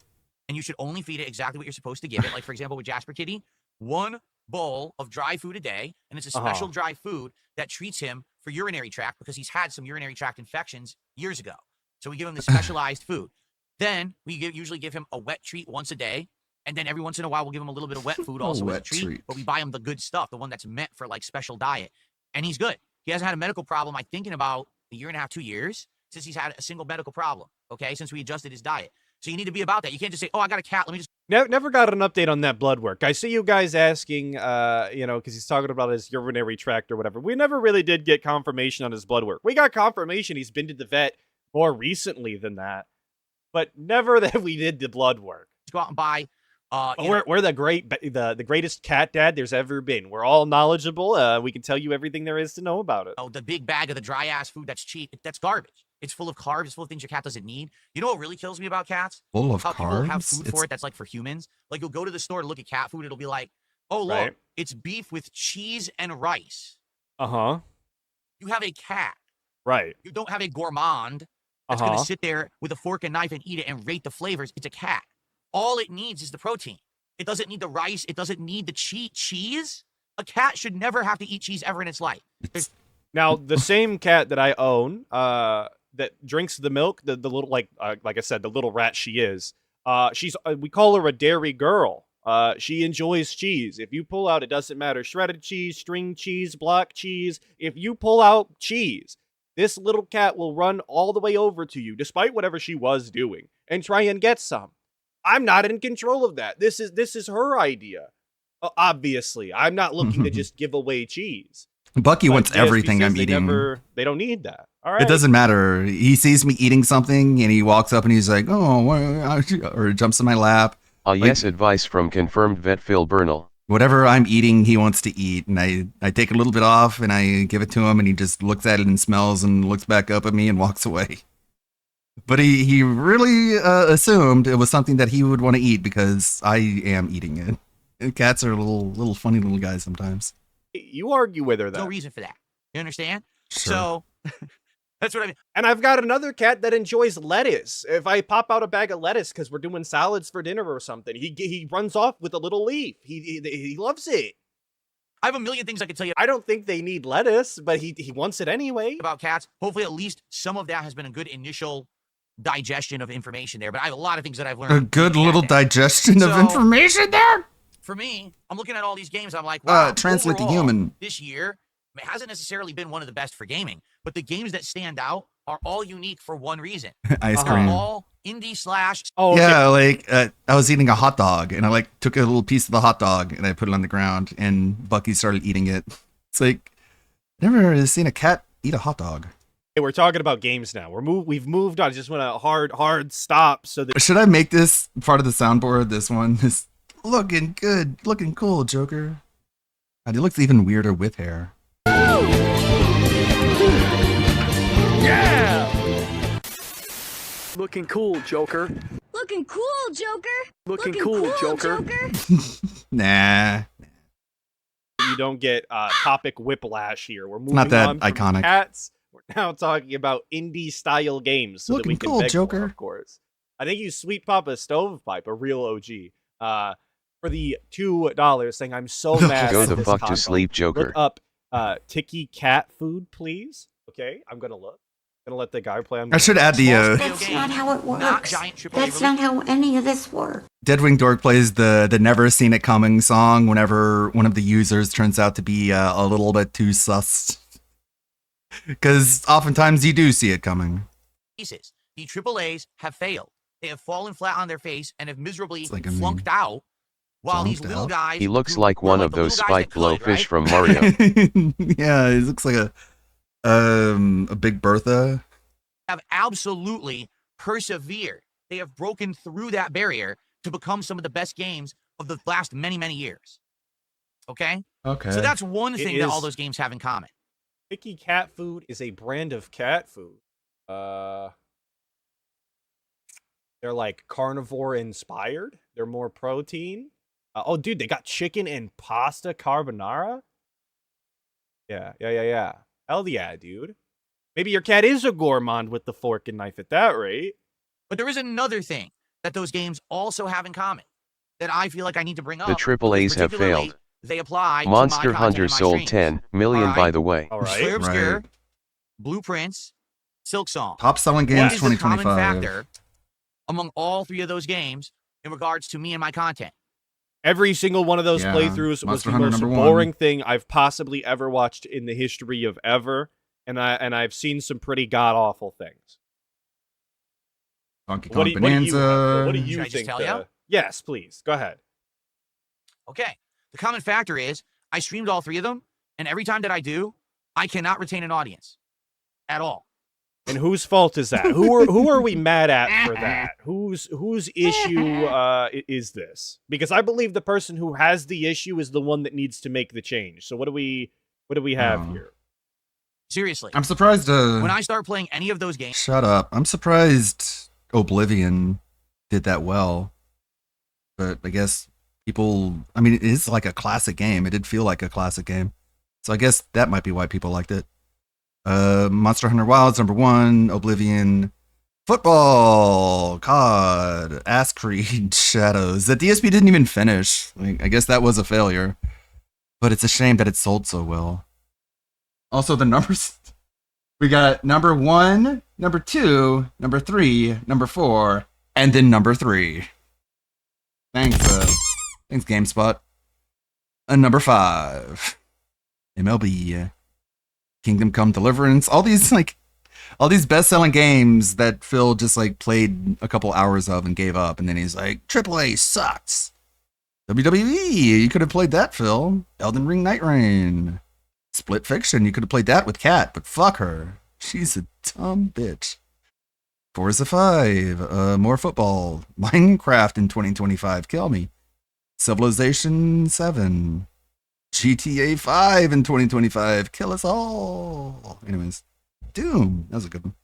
And you should only feed it exactly what you're supposed to give it. Like for example, with Jasper Kitty, 1 bowl of dry food a day, and it's a special dry food that treats him for urinary tract because he's had some urinary tract infections years ago. So we give him the specialized food. Then we usually give him a wet treat once a day. And then every once in a while, we'll give him a little bit of wet food also as a treat. But we buy him the good stuff, the one that's meant for like special diet. And he's good. He hasn't had a medical problem, I think, in about a year and a half, 2 years, since he's had a single medical problem, okay, since we adjusted his diet. So you need to be about that. You can't just say, oh, I got a cat. Let me just... Never got an update on that blood work. I see you guys asking, because he's talking about his urinary tract or whatever. We never really did get confirmation on his blood work. We got confirmation he's been to the vet more recently than that, but never that we did the blood work. Go out and buy... we're the greatest cat dad there's ever been. We're all knowledgeable. We can tell you everything there is to know about it. Oh, the big bag of the dry ass food that's cheap. That's garbage. It's full of carbs. It's full of things your cat doesn't need. You know what really kills me about cats? Full of How carbs? people have food for it that's like for humans. Like you'll go to the store to look at cat food. It'll be like, oh, look, it's beef with cheese and rice. You have a cat. Right. You don't have a gourmand that's going to sit there with a fork and knife and eat it and rate the flavors. It's a cat. All it needs is the protein. It doesn't need the rice. It doesn't need the cheese. A cat should never have to eat cheese ever in its life. Now, the same cat that I own, that drinks the milk, the little, like I said, the little rat she is, she's, we call her a dairy girl. She enjoys cheese. If you pull out, it doesn't matter, shredded cheese, string cheese, block cheese. If you pull out cheese, this little cat will run all the way over to you, despite whatever she was doing, and try and get some. I'm not in control of that. This is her idea. Obviously, I'm not looking to just give away cheese. Bucky wants everything I'm eating. They don't need that. All right. It doesn't matter. He sees me eating something and he walks up and he's like, oh, or jumps in my lap. Yes, advice from confirmed vet Phil Bernal. Whatever I'm eating, he wants to eat. And I take a little bit off and I give it to him and he just looks at it and smells and looks back up at me and walks away. But he really assumed it was something that he would want to eat because I am eating it. And cats are little funny little guys sometimes. You argue with her, though. No reason for that. You understand? Sure. So that's what I mean. And I've got another cat that enjoys lettuce. If I pop out a bag of lettuce because we're doing salads for dinner or something, he runs off with a little leaf. He loves it. I have a million things I could tell you. I don't think they need lettuce, but he wants it anyway. About cats. Hopefully, at least some of that has been a good initial digestion of information there. But I have a lot of things that I've learned. A good little digestion of information there. For me, I'm looking at all these games. I'm like, wow. Translate overall, the human. This year, it hasn't necessarily been one of the best for gaming, but the games that stand out are all unique for one reason. Ice cream. All indie slash. Oh, okay. Yeah, like I was eating a hot dog and I took a little piece of the hot dog and I put it on the ground and Bucky started eating it. It's like, never seen a cat eat a hot dog. Hey, we're talking about games now. We've moved on. I just want a hard stop so that. Should I make this part of the soundboard? This one is looking good, looking cool, Joker. And he looks even weirder with hair. Yeah! Looking cool, Joker. Looking cool, Joker. Looking cool, Joker. Nah. You don't get topic whiplash here. We're moving Not that on from iconic. Cats. We're now talking about indie style games so Looking that we can cool, beg Joker. more, of course. I think you Sweet Papa Stovepipe, a real OG, for the $2 saying I'm so mad. Go at the this fuck to combo. sleep, Joker. Look up Tiki Cat Food, please. Okay, I'm gonna look. Gonna let the guy play. I should add the That's not how it works. That's not how any of this works. Deadwing Dork plays the Never Seen It Coming song whenever one of the users turns out to be a little bit too sus. Because oftentimes you do see it coming. Pieces. The AAAs have failed. They have fallen flat on their face and have miserably It's like a flunked out. While these little guys, He looks who like were one of the those little guys spiked that could, blowfish right? from Mario. Yeah, he looks like a Big Bertha. Have absolutely persevered. They have broken through that barrier to become some of the best games of the last many, many years. Okay? Okay. So that's one thing that all is- those games have in common. Picky cat food is a brand of cat food. They're like carnivore inspired. They're more protein. Oh, dude, they got chicken and pasta carbonara. Yeah. Hell yeah, dude. Maybe your cat is a gourmand with the fork and knife at that rate. But there is another thing that those games also have in common that I feel like I need to bring up. The AAAs have failed. They apply Monster to my Hunter sold 10 million, by the way. All right. Slayer Obscure, Right. Blueprints, Silksong. Top selling games What is the common 2025. factor among all three of those games in regards to me and my content? Every single one of those Yeah, playthroughs was Monster the Hunter most number boring one. thing I've possibly ever watched in the history of ever, and I've seen some pretty god awful things. Donkey What Kong do you Bonanza. what do you Should I just think? tell ya? Yes, please go ahead. Okay. The common factor is I streamed all three of them, and every time that I do, I cannot retain an audience at all. And whose fault is that? Who are we mad at for that? Whose issue is this? Because I believe the person who has the issue is the one that needs to make the change. So what do we have Oh. here? Seriously. I'm surprised. When I start playing any of those games, Shut up. I'm surprised Oblivion did that well. But I guess people, I mean, it is like a classic game. It did feel like a classic game. So I guess that might be why people liked it. Monster Hunter Wilds, number 1, Oblivion, Football, COD, Ass Creed, Shadows. The DSP didn't even finish. Like, I guess that was a failure. But it's a shame that it sold so well. Also, the numbers. We got number 1, number 2, number 3, number 4, and then number 3. Thanks, GameSpot. And number 5, MLB, Kingdom Come Deliverance. All these best-selling games that Phil just like played a couple hours of and gave up, and then he's like, AAA sucks. WWE, you could have played that, Phil. Elden Ring Night Rain. Split Fiction, you could have played that with Kat, but fuck her. She's a dumb bitch. Forza 5, more football. Minecraft in 2025, kill me. Civilization 7. GTA 5 in 2025, kill us all. Anyways, Doom, that was a good one.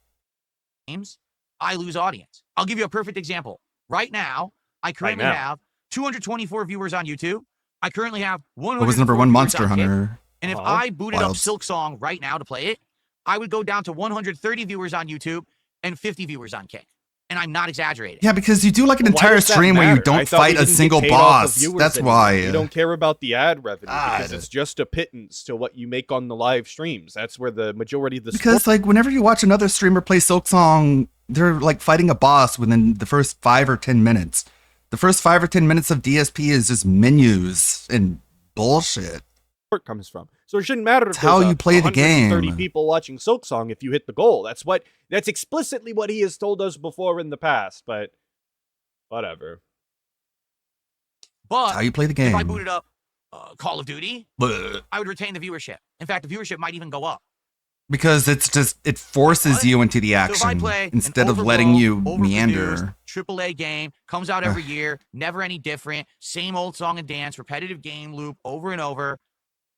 games, I lose audience. I'll give you a perfect example. Right now, I currently have 224 viewers on YouTube. I currently have 100. What was number 1? Monster Hunter. And if I booted up Wilds. Silksong right now to play it, I would go down to 130 viewers on YouTube and 50 viewers on Kick. And I'm not exaggerating. Yeah, because you do like an Why entire does that stream where you matter? I don't thought we fight a didn't get single paid off of boss. viewers That's anymore. why. You don't care about the ad revenue because God. it's just a pittance to what you make on the live streams. That's where the majority of the Because like whenever you watch another streamer play Silksong, they're like fighting a boss within the first 5 or 10 minutes. The first 5 or 10 minutes of DSP is just menus and bullshit. support comes from. So it shouldn't matter if It's how there's you play the 130 game. people watching Silksong if you hit the goal. That's explicitly what he has told us before in the past, but whatever. But It's how you play the if I game. booted up Call of Duty, Bleh. I would retain the viewership. In fact, the viewership might even go up. Because it forces you into the So if I action play instead an of letting you overproduced meander. AAA game, comes out every year, never any different, same old song and dance, repetitive game loop over and over,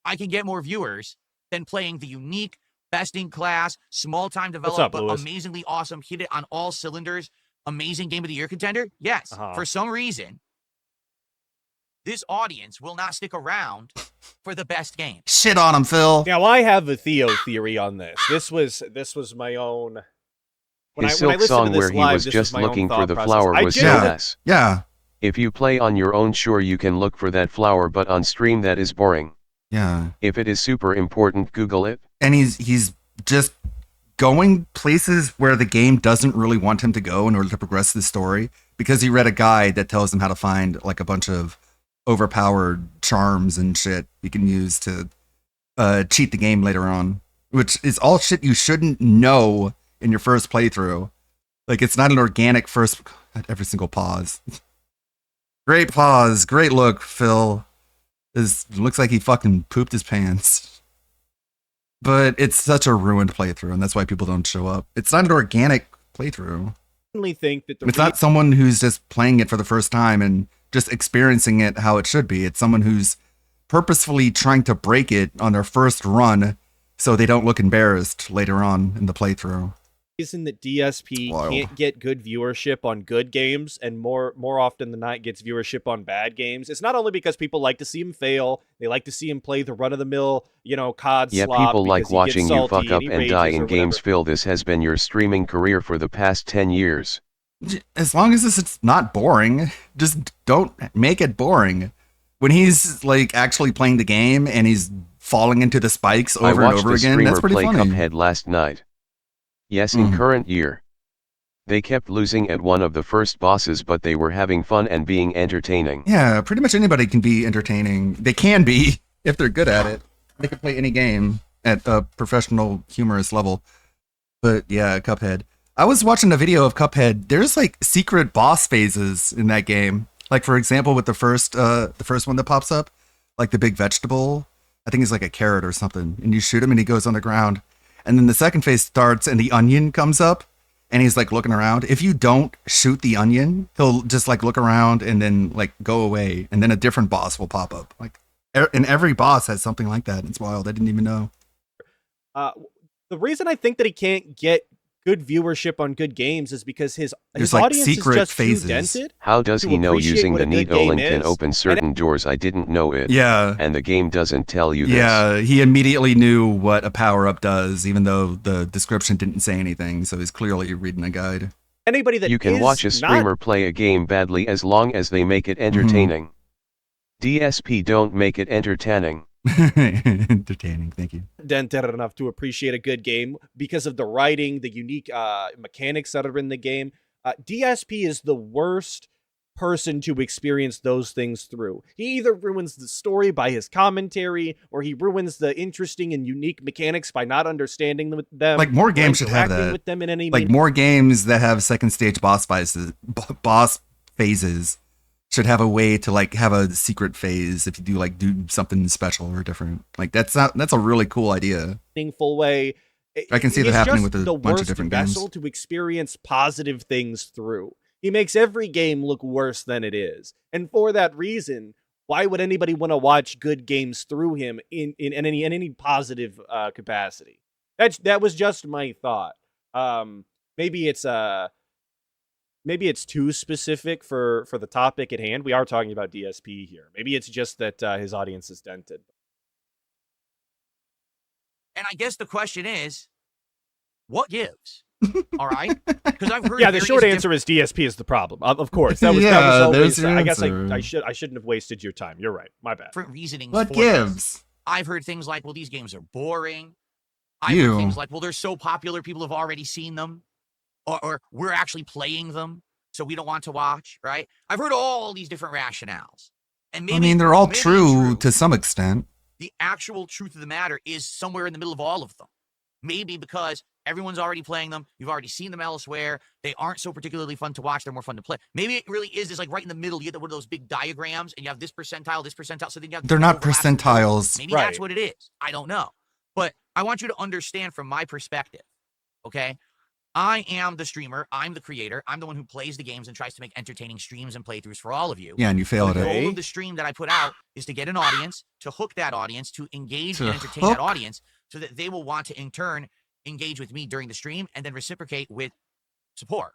I can get more viewers than playing the unique, best-in-class, small-time developed, up, but Louis? amazingly awesome, hit it on all cylinders, amazing Game of the Year contender. Yes, for some reason, this audience will not stick around for the best game. Shit on him, Phil. Now I have a Theo theory on this. This was my own. His Silk song where he was just looking for the flower was so ass. Yeah. If you play on your own, sure you can look for that flower, but on stream that is boring. Yeah. If it is super important, Google it. And he's just going places where the game doesn't really want him to go in order to progress the story because he read a guide that tells him how to find like a bunch of overpowered charms and shit you can use to cheat the game later on, which is all shit you shouldn't know in your first playthrough. Like, it's not an organic first. God, every single pause. Great pause, great look, Phil. It looks like he fucking pooped his pants. But it's such a ruined playthrough, and that's why people don't show up. It's not an organic playthrough. I think that It's not someone who's just playing it for the first time and just experiencing it how it should be. It's someone who's purposefully trying to break it on their first run so they don't look embarrassed later on in the playthrough. Reason that DSP Wild. can't get good viewership on good games and more often than not gets viewership on bad games. It's not only because people like to see him fail, they like to see him play the run-of-the-mill, COD Yeah, slop people like because he watching gets you salty fuck and up he and die rages in or games. whatever. Phil, this has been your streaming career for the past 10 years. As long as it's not boring, just don't make it boring. When he's like actually playing the game and he's falling into the spikes over and I watched over a again, streamer that's pretty play funny. Cuphead last night. Yes, in current year. They kept losing at one of the first bosses, but they were having fun and being entertaining. Yeah, pretty much anybody can be entertaining. They can be, if they're good at it. They can play any game at a professional, humorous level. But yeah, Cuphead. I was watching a video of Cuphead. There's like secret boss phases in that game. Like, for example, with the first one that pops up, like the big vegetable. I think he's like a carrot or something. And you shoot him and he goes on the ground. And then the second phase starts and the onion comes up. And he's like looking around. If you don't shoot the onion, he'll just like look around and then like go away. And then a different boss will pop up. Like, and every boss has something like that. It's wild. I didn't even know. The reason I think that he can't get good viewership on good games is because his like audience secret is just phases. too dented. How does to he know appreciate using what the a good Neato game link can is. open certain doors? I didn't know it. Yeah. And the game doesn't tell you this. Yeah, he immediately knew what a power-up does, even though the description didn't say anything. So he's clearly reading a guide. Anybody that You can is watch a not streamer play a game badly as long as they make it entertaining. DSP don't make it entertaining. Entertaining, thank you. dented enough to appreciate a good game because of the writing, the unique mechanics that are in the game. DSP is the worst person to experience those things through. He either ruins the story by his commentary, or he ruins the interesting and unique mechanics by not understanding them. Like, more games should have interacting that. with them in any Like, more games that have second stage boss phases should have a way to like have a secret phase if you do something special or different. Like, that's a really cool idea. meaningful way. I can see that He's happening just with a the bunch of worst different vessel games. to experience positive things through. He makes every game look worse than it is, and for that reason, why would anybody want to watch good games through him in any positive capacity? That was just my thought. Maybe it's too specific for the topic at hand. We are talking about DSP here. Maybe it's just that his audience is dented. And I guess the question is, what gives? All right, because I've heard. Yeah, the short answer is DSP is the problem. Of course, that was always. there's your I guess answer. I shouldn't have wasted your time. You're right. My bad. different reasonings. What for gives? this. I've heard things like, "Well, these games are boring." I've You. heard things like, "Well, they're so popular, people have already seen them, or we're actually playing them, so we don't want to watch." Right? I've heard all these different rationales, and maybe I mean, they're all maybe true to some extent. The actual truth of the matter is somewhere in the middle of all of them. Maybe because everyone's already playing them, you've already seen them elsewhere, they aren't so particularly fun to watch, they're more fun to play. Maybe it really is just like right in the middle, you get one of those big diagrams, and you have this percentile, so then you have They're not overlaps in the middle. percentiles. Maybe that's what it is. I don't know. But I want you to understand from my perspective, okay? I am the streamer, I'm the creator, I'm the one who plays the games and tries to make entertaining streams and playthroughs for all of you. Yeah, and you failed The at it. goal of the stream that I put out is to get an audience, to hook that audience, to engage To and entertain that hook? audience, so that they will want to, in turn, engage with me during the stream and then reciprocate with support.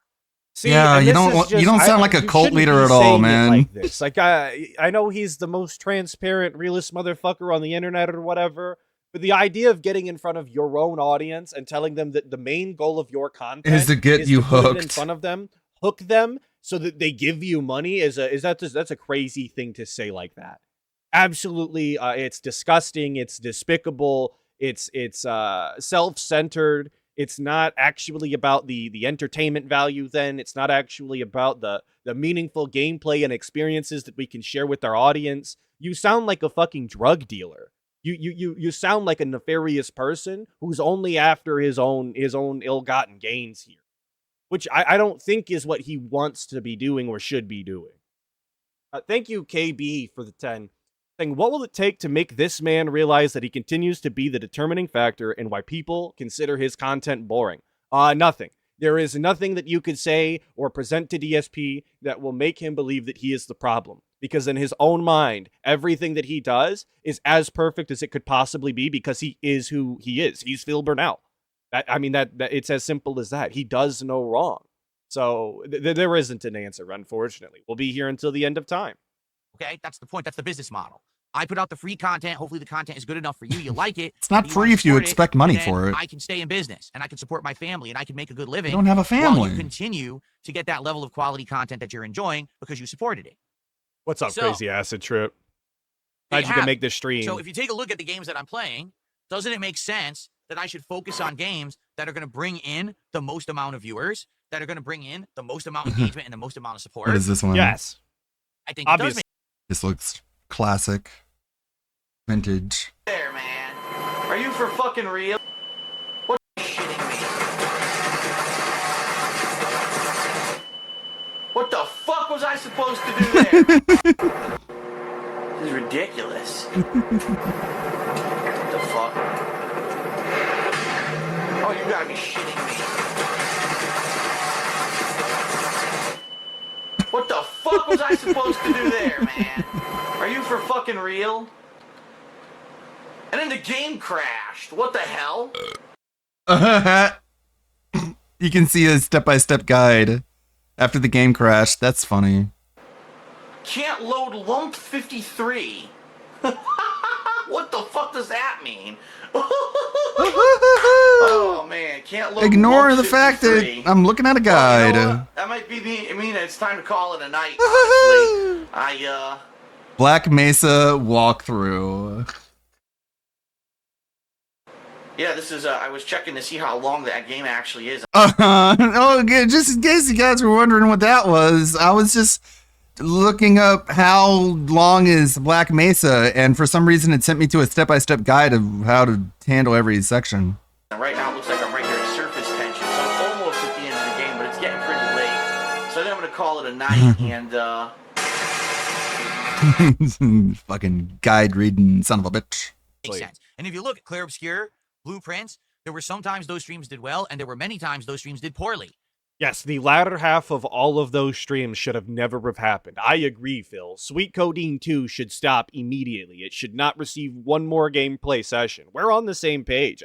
See, Yeah, and you this don't is want- you just- don't sound like a you cult shouldn't leader be at all, saying it man. Like this, like I know he's the most transparent, realist motherfucker on the internet or whatever, but the idea of getting in front of your own audience and telling them that the main goal of your content Is to get you put it in hooked. front of them, hook them, so that they give you money that's a crazy thing to say like that. Absolutely, it's disgusting. It's despicable. It's self-centered. It's not actually about the entertainment value. Then it's not actually about the meaningful gameplay and experiences that we can share with our audience. You sound like a fucking drug dealer. You sound like a nefarious person who's only after his own ill-gotten gains here, which I don't think is what he wants to be doing or should be doing. Thank you, KB, for the 10. Saying, what will it take to make this man realize that he continues to be the determining factor in why people consider his content boring? Nothing. There is nothing that you could say or present to DSP that will make him believe that he is the problem. Because in his own mind, everything that he does is as perfect as it could possibly be because he is who he is. He's Phil Burnell. That it's as simple as that. He does no wrong. So there isn't an answer, unfortunately. We'll be here until the end of time. Okay, that's the point. That's the business model. I put out the free content. Hopefully the content is good enough for you. You like it. It's not free if you expect money for it. I can stay in business and I can support my family and I can make a good living. You don't have a family. While you continue to get that level of quality content that you're enjoying because you supported it. What's up, Crazy Acid Trip? Glad you can make this stream. So if you take a look at the games that I'm playing, doesn't it make sense that I should focus on games that are going to bring in the most amount of viewers, that are going to bring in the most amount of engagement and the most amount of support? What is this one? Yes. I think it does make This looks classic. Vintage. There, man. Are you for fucking real? What are you shitting me? What the fuck was I supposed to do there? This is ridiculous. What the fuck? Oh, you gotta be shitting me. What the fuck was I supposed to do there, man? Are you for fucking real? And then the game crashed. What the hell? You can see a step-by-step guide after the game crashed. That's funny. Can't load lump 53. What the fuck does that mean? Oh man, can't load. Ignore lump the fact 53. that I'm looking at a guide. Well, you know what? That might be I mean, it's time to call it a night. Honestly, Black Mesa walkthrough. Yeah, this is. I was checking to see how long that game actually is. Oh, good. Just in case you guys were wondering what that was, I was just looking up how long is Black Mesa, and for some reason it sent me to a step-by-step guide of how to handle every section. And right now it looks like I'm right here at surface tension, so I'm almost at the end of the game, but it's getting pretty late. So then I'm gonna call it a night, and Fucking guide reading son of a bitch. Makes sense. And if you look at Clear Obscure, Blueprints, there were sometimes those streams did well, and there were many times those streams did poorly. Yes, the latter half of all of those streams should have never have happened. I agree, Phil. Sweet Codeine 2 should stop immediately. It should not receive one more gameplay session. We're on the same page.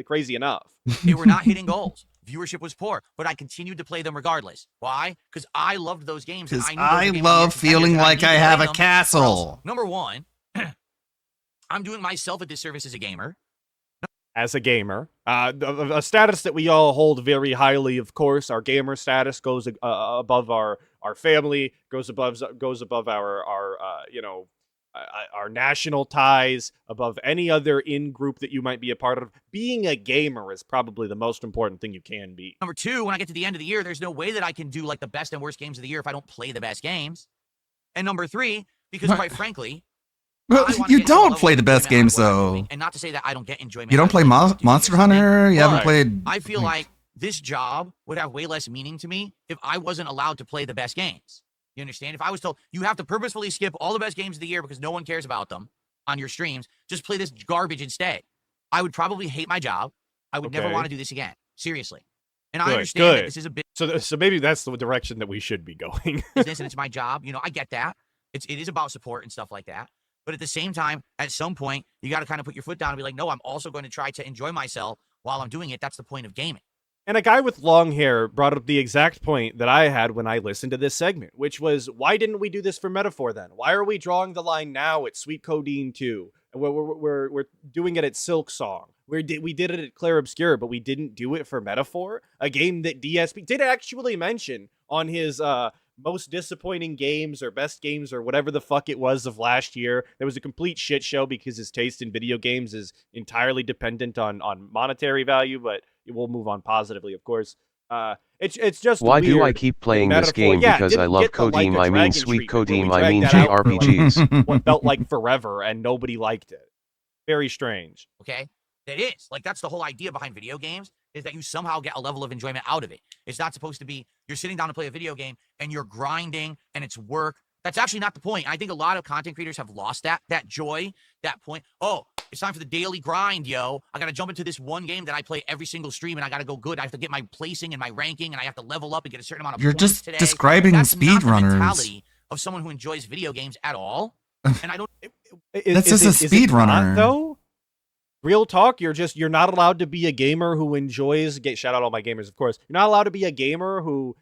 Crazy enough. They were not hitting goals. Viewership was poor, but I continued to play them regardless. Why? Because I loved those games. Because I love feeling like I have a castle. Number one, I'm doing myself a disservice as a gamer. As a gamer, a status that we all hold very highly, of course. Our gamer status goes above our family, goes above our national ties, above any other in-group that you might be a part of. Being a gamer is probably the most important thing you can be. Number two, when I get to the end of the year, there's no way that I can do like the best and worst games of the year if I don't play the best games. And number three, because quite frankly, well, you don't play the best games, though. And not to say that I don't get enjoyment. You don't play Monster Hunter? You haven't played... I feel like this job would have way less meaning to me if I wasn't allowed to play the best games. You understand? If I was told, you have to purposefully skip all the best games of the year because no one cares about them on your streams, just play this garbage instead, I would probably hate my job. I would never want to do this again. Seriously. And I understand that this is a bit... So maybe that's the direction that we should be going. Business, and it's my job. You know, I get that. It is about support and stuff like that. But at the same time, at some point, you got to kind of put your foot down and be like, no, I'm also going to try to enjoy myself while I'm doing it. That's the point of gaming. And a guy with long hair brought up the exact point that I had when I listened to this segment, which was, why didn't we do this for Metaphor then? Why are we drawing the line now at Sweet Codeine 2? We're doing it at Silk Song. We did it at Clair Obscur, but we didn't do it for Metaphor, a game that DSP did actually mention on his most disappointing games or best games or whatever the fuck it was of last year. There was a complete shit show because his taste in video games is entirely dependent on monetary value, but we'll move on positively, of course. It's just why weird do I keep playing this game? Because I love Codeine, I mean Sweet Codeine, I mean JRPGs. What felt like forever and nobody liked it. Very strange. Okay? It is. Like, that's the whole idea behind video games, is that you somehow get a level of enjoyment out of it. It's not supposed to be, you're sitting down to play a video game and you're grinding and it's work. That's actually not the point. I think a lot of content creators have lost that joy, that point. Oh, It's time for the daily grind, yo. I gotta jump into this one game that I play every single stream, and I gotta go good. I have to get my placing and my ranking, and I have to level up and get a certain amount of You're points just today. describing That's not the speedrunners. mentality of someone who enjoys video games at all. And I don't. That's just a speedrunner, though. Real talk, you're not allowed to be a gamer who enjoys. Shout out all my gamers, of course. You're not allowed to be a gamer who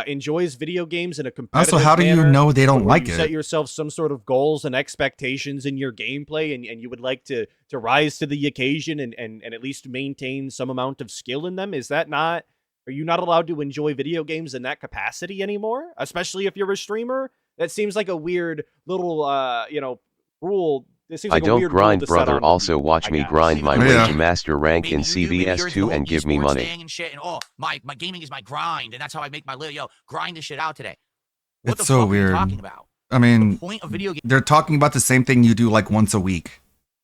enjoys video games in a competitive Also, how do you manner, know they don't where like you it? set yourself some sort of goals and expectations in your gameplay, and you would like to rise to the occasion and at least maintain some amount of skill in them. Is that not? Are you not allowed to enjoy video games in that capacity anymore? Especially if you're a streamer? That seems like a weird little rule. It seems I like a don't weird grind, rule to set brother. on Also people, watch I me guess. grind my way to master rank in Maybe you're CVS2 into and give me esports money. thing and shit, and my gaming is my grind, and that's how I make my living. Yo, grind this shit out today. What It's the so fuck weird. are you talking about? I mean, The point of video games. they're talking about the same thing you do like once a week.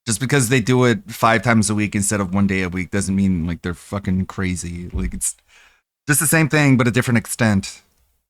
Just because they do it 5 times a week instead of 1 day a week doesn't mean like they're fucking crazy. Like it's just the same thing, but a different extent.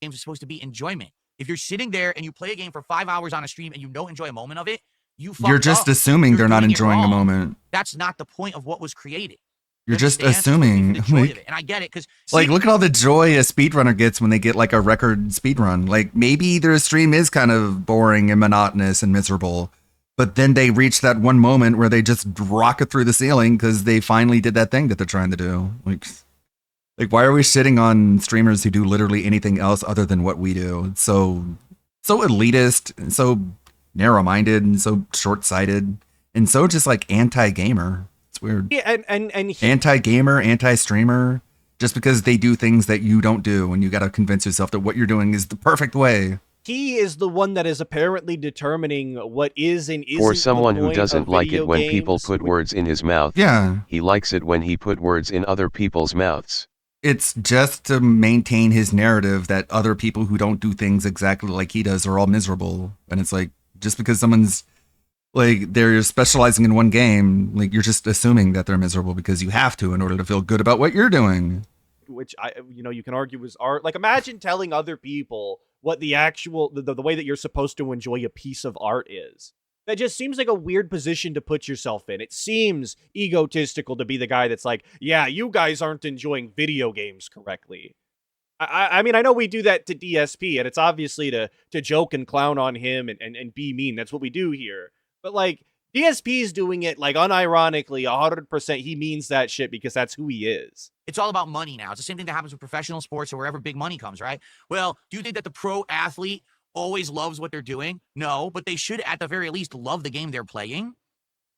Games are supposed to be enjoyment. If you're sitting there and you play a game for 5 hours on a stream and you don't enjoy a moment of it, You're just assuming You're they're not doing it enjoying a wrong. moment. That's not the point of what was created. You're just Understand? assuming. It's supposed to be for the joy Like, of it. And I get it because like, look at all the joy a speedrunner gets when they get like a record speedrun. Like maybe their stream is kind of boring and monotonous and miserable, but then they reach that one moment where they just rocket through the ceiling because they finally did that thing that they're trying to do. Like why are we shitting on streamers who do literally anything else other than what we do? It's so elitist and so narrow-minded and so short-sighted and so just like anti-gamer. It's weird. Yeah, and Anti-gamer, anti-streamer, just because they do things that you don't do, and you got to convince yourself that what you're doing is the perfect way. he is the one that is apparently determining what is and isn't. For someone the who point doesn't of like it video when people games. put words in his mouth, Yeah. he likes it when he put words in other people's mouths. It's just to maintain his narrative that other people who don't do things exactly like he does are all miserable. And it's like, just because someone's like they're specializing in one game, like you're just assuming that they're miserable because you have to in order to feel good about what you're doing. Which you can argue is art. Like, imagine telling other people what the actual the way that you're supposed to enjoy a piece of art is. That just seems like a weird position to put yourself in. It seems egotistical to be the guy that's like, yeah, you guys aren't enjoying video games correctly. I mean, I know we do that to DSP, and it's obviously to joke and clown on him and be mean. That's what we do here. But like, DSP's doing it like unironically, 100%. He means that shit because that's who he is. it's all about money now. It's the same thing that happens with professional sports or wherever big money comes, right? Well, do you think that the pro athlete always loves what they're doing? No, but they should at the very least love the game they're playing.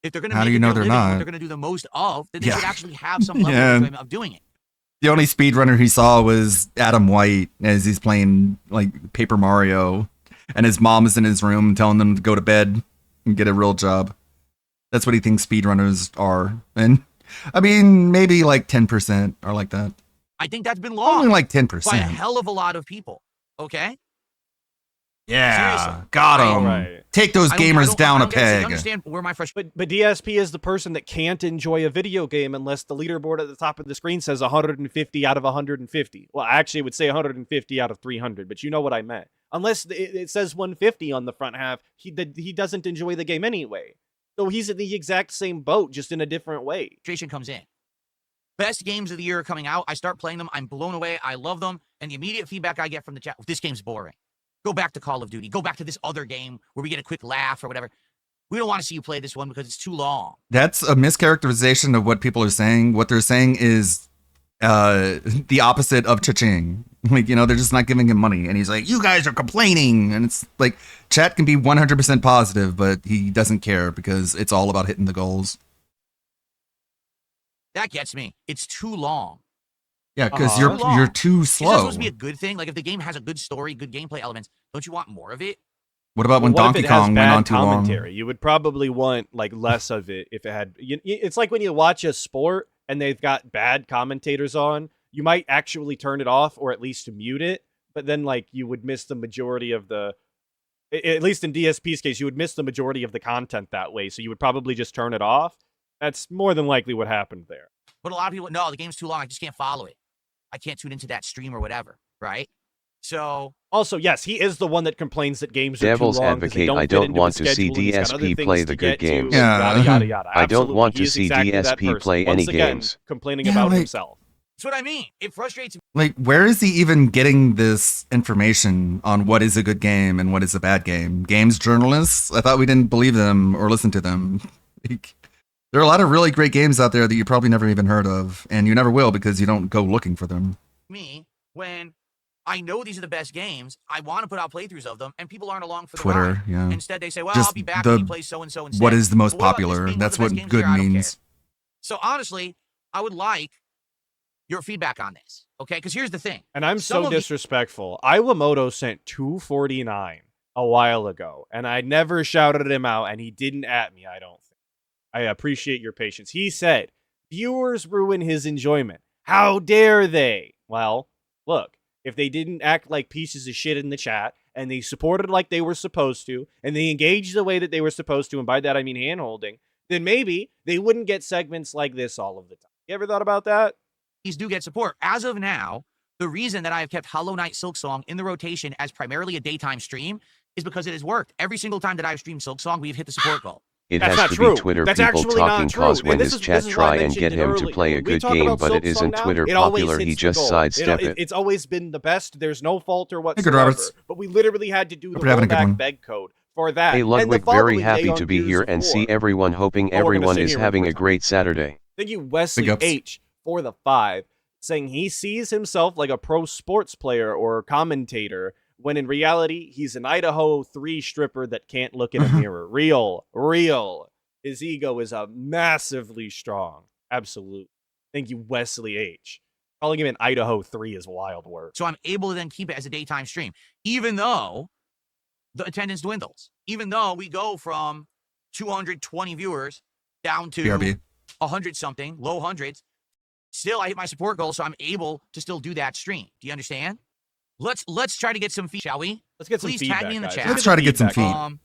If they're going to How make do you it know their they're living, what not? they're going to do the most of, then they Yeah. should actually have some level Yeah. of enjoyment of doing it. The only speedrunner he saw was Adam White as he's playing like Paper Mario, and his mom is in his room telling them to go to bed and get a real job. That's what he thinks speedrunners are. And I mean, maybe like 10% are like that. I think that's been lost Only like by a 10%. hell of a lot of people. Okay? Yeah, Seriously. got him. Right. Take those I don't- I gamers don't- down I a don't get it. So you peg. understand where my frustration. But DSP is the person that can't enjoy a video game unless the leaderboard at the top of the screen says 150 out of 150. Well, actually, it would say 150 out of 300, but you know what I meant. Unless it says 150 on the front half, he doesn't enjoy the game anyway. So he's in the exact same boat, just in a different way. Frustration comes in. Best games of the year are coming out. I start playing them. I'm blown away. I love them. And the immediate feedback I get from the chat, this game's boring. Go back to Call of Duty. Go back to this other game where we get a quick laugh or whatever. We don't want to see you play this one because it's too long. That's a mischaracterization of what people are saying. What they're saying is the opposite of cha-ching. Like, you know, they're just not giving him money. And he's like, you guys are complaining. And it's like, chat can be 100% positive, but he doesn't care because it's all about hitting the goals. That gets me. It's too long. Yeah, because Uh-huh. you're Too long. too Is that slow. supposed to be a good thing? Like if the game has a good story, good gameplay elements, don't you want more of it? What about when What if Donkey it has Kong went bad on too long? commentary? You would probably want like less of it if it had. It's like when you watch a sport and they've got bad commentators on. You might actually turn it off or at least mute it, but then like you would miss the majority of the. At least in DSP's case, you would miss the majority of the content that way. So you would probably just turn it off. That's more than likely what happened there. But a lot of people, no, the game's too long. I just can't follow it. I can't tune into that stream or whatever, right? So Also, yes, he is the one that complains that games are Devil's too long because they advocate, don't I fit don't into want his to see schedule, and he's got other DSP things play to the get good to, games. and yada, yada, yada. I don't want Absolutely, he to is see exactly that DSP person. play Once any again, games. complaining Yeah, about like- himself. That's what I mean. It frustrates me. Like, where is he even getting this information on what is a good game and what is a bad game? Games journalists? I thought we didn't believe them or listen to them. Like, there are a lot of really great games out there that you probably never even heard of, and you never will because you don't go looking for them. Me, when I know these are the best games, I want to put out playthroughs of them, and people aren't along for the Twitter, ride. yeah. Instead, they say, well, Just I'll be back the- when he plays so-and-so instead. What is the most But what about this popular? being one of That's the best what games good here? I don't means. care. So honestly, I would like your feedback on this, okay? Because here's the thing. And I'm Some so of you- disrespectful. Iwamoto sent 249 a while ago, and I never shouted him out, and he didn't at me, I don't think. I appreciate your patience. He said, viewers ruin his enjoyment. How dare they? Well, look, if they didn't act like pieces of shit in the chat, and they supported like they were supposed to, and they engaged the way that they were supposed to, and by that I mean hand-holding, then maybe they wouldn't get segments like this all of the time. You ever thought about that? These do get support. As of now, the reason that I have kept Hollow Knight Silksong in the rotation as primarily a daytime stream is because it has worked. Every single time that I've streamed Silksong, we've hit the support goal. It That's has not to true. be Twitter That's people actually not talking true. cause And when this his is- chat this is why I try and mentioned get it him to early. play a When we good talk game, about but it Silksong isn't now, Twitter it always popular, he hits the just goal. sidestep it. It's always been the best. There's no falter Hey, whatsoever. good Roberts. But we literally had to do the Hope you're having a good one. rollback beg code for that. Hey And the Ludwig, following very day happy on to be Gears here of and see War. everyone, hoping Oh, we're gonna everyone sit is here having one a more great Saturday. Thank you, Wesley Big ups. H, for the 5, saying he sees himself like a pro sports player or commentator, when in reality, he's an Idaho 3 stripper that can't look in a mirror. Real. His ego is massively strong. Absolutely. Thank you, Wesley H. Calling him an Idaho 3 is wild work. So I'm able to then keep it as a daytime stream, even though the attendance dwindles, even though we go from 220 viewers down to BRB. 100-something, low hundreds. Still, I hit my support goal, so I'm able to still do that stream. Do you understand? Let's try to get some feedback, shall we? Let's get some Please feedback, tag me in the guys. chat. Let's try to get some feedback. feed.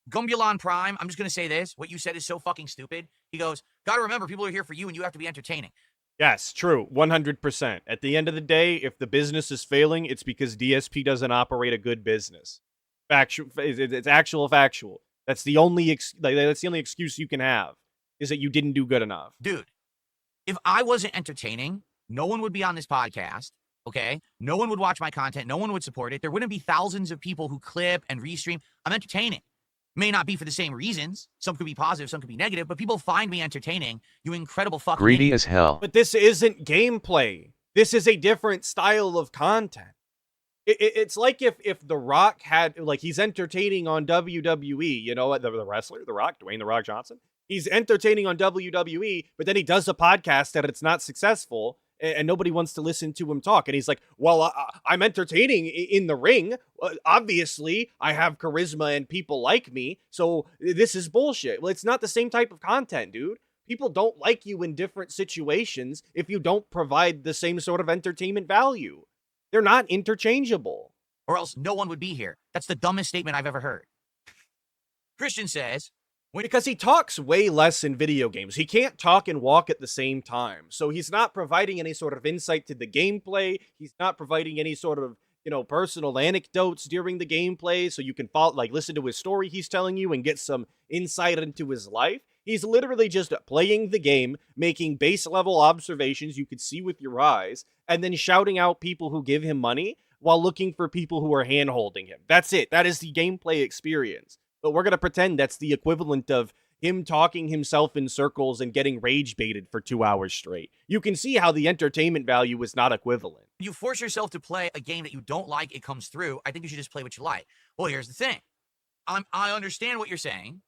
Gumbulon Prime, I'm just going to say this. What you said is so fucking stupid. He goes, got to remember, people are here for you, and you have to be entertaining. Yes, true. 100%. At the end of the day, if the business is failing, it's because DSP doesn't operate a good business. Factual. It's actual factual. That's the only that's the only excuse you can have, is that you didn't do good enough. Dude, if I wasn't entertaining, no one would be on this podcast, okay? No one would watch my content. No one would support it. There wouldn't be thousands of people who clip and restream. I'm entertaining. May not be for the same reasons. Some could be positive, some could be negative, but people find me entertaining. You incredible fucking Greedy idiot. as hell. But this isn't gameplay. This is a different style of content. It's like if The Rock had, like, he's entertaining on WWE, you know, the wrestler, The Rock, Dwayne The Rock Johnson. He's entertaining on WWE, but then he does a podcast that it's not successful, and nobody wants to listen to him talk. And he's like, well, I'm entertaining in the ring. Obviously, I have charisma and people like me, so this is bullshit. Well, it's not the same type of content, dude. People don't like you in different situations if you don't provide the same sort of entertainment value. They're not interchangeable. Or else no one would be here. That's the dumbest statement I've ever heard. Christian says, Because he talks way less in video games. He can't talk and walk at the same time. So he's not providing any sort of insight to the gameplay. He's not providing any sort of, you know, personal anecdotes during the gameplay. So you can follow, like, listen to his story he's telling you and get some insight into his life. He's literally just playing the game, making base level observations you could see with your eyes, and then shouting out people who give him money while looking for people who are hand-holding him. That's it. That is the gameplay experience. But we're going to pretend that's the equivalent of him talking himself in circles and getting rage baited for 2 hours straight. You can see how the entertainment value is not equivalent. you force yourself to play a game that you don't like, it comes through. I think you should just play what you like. Well, here's the thing. I understand what you're saying,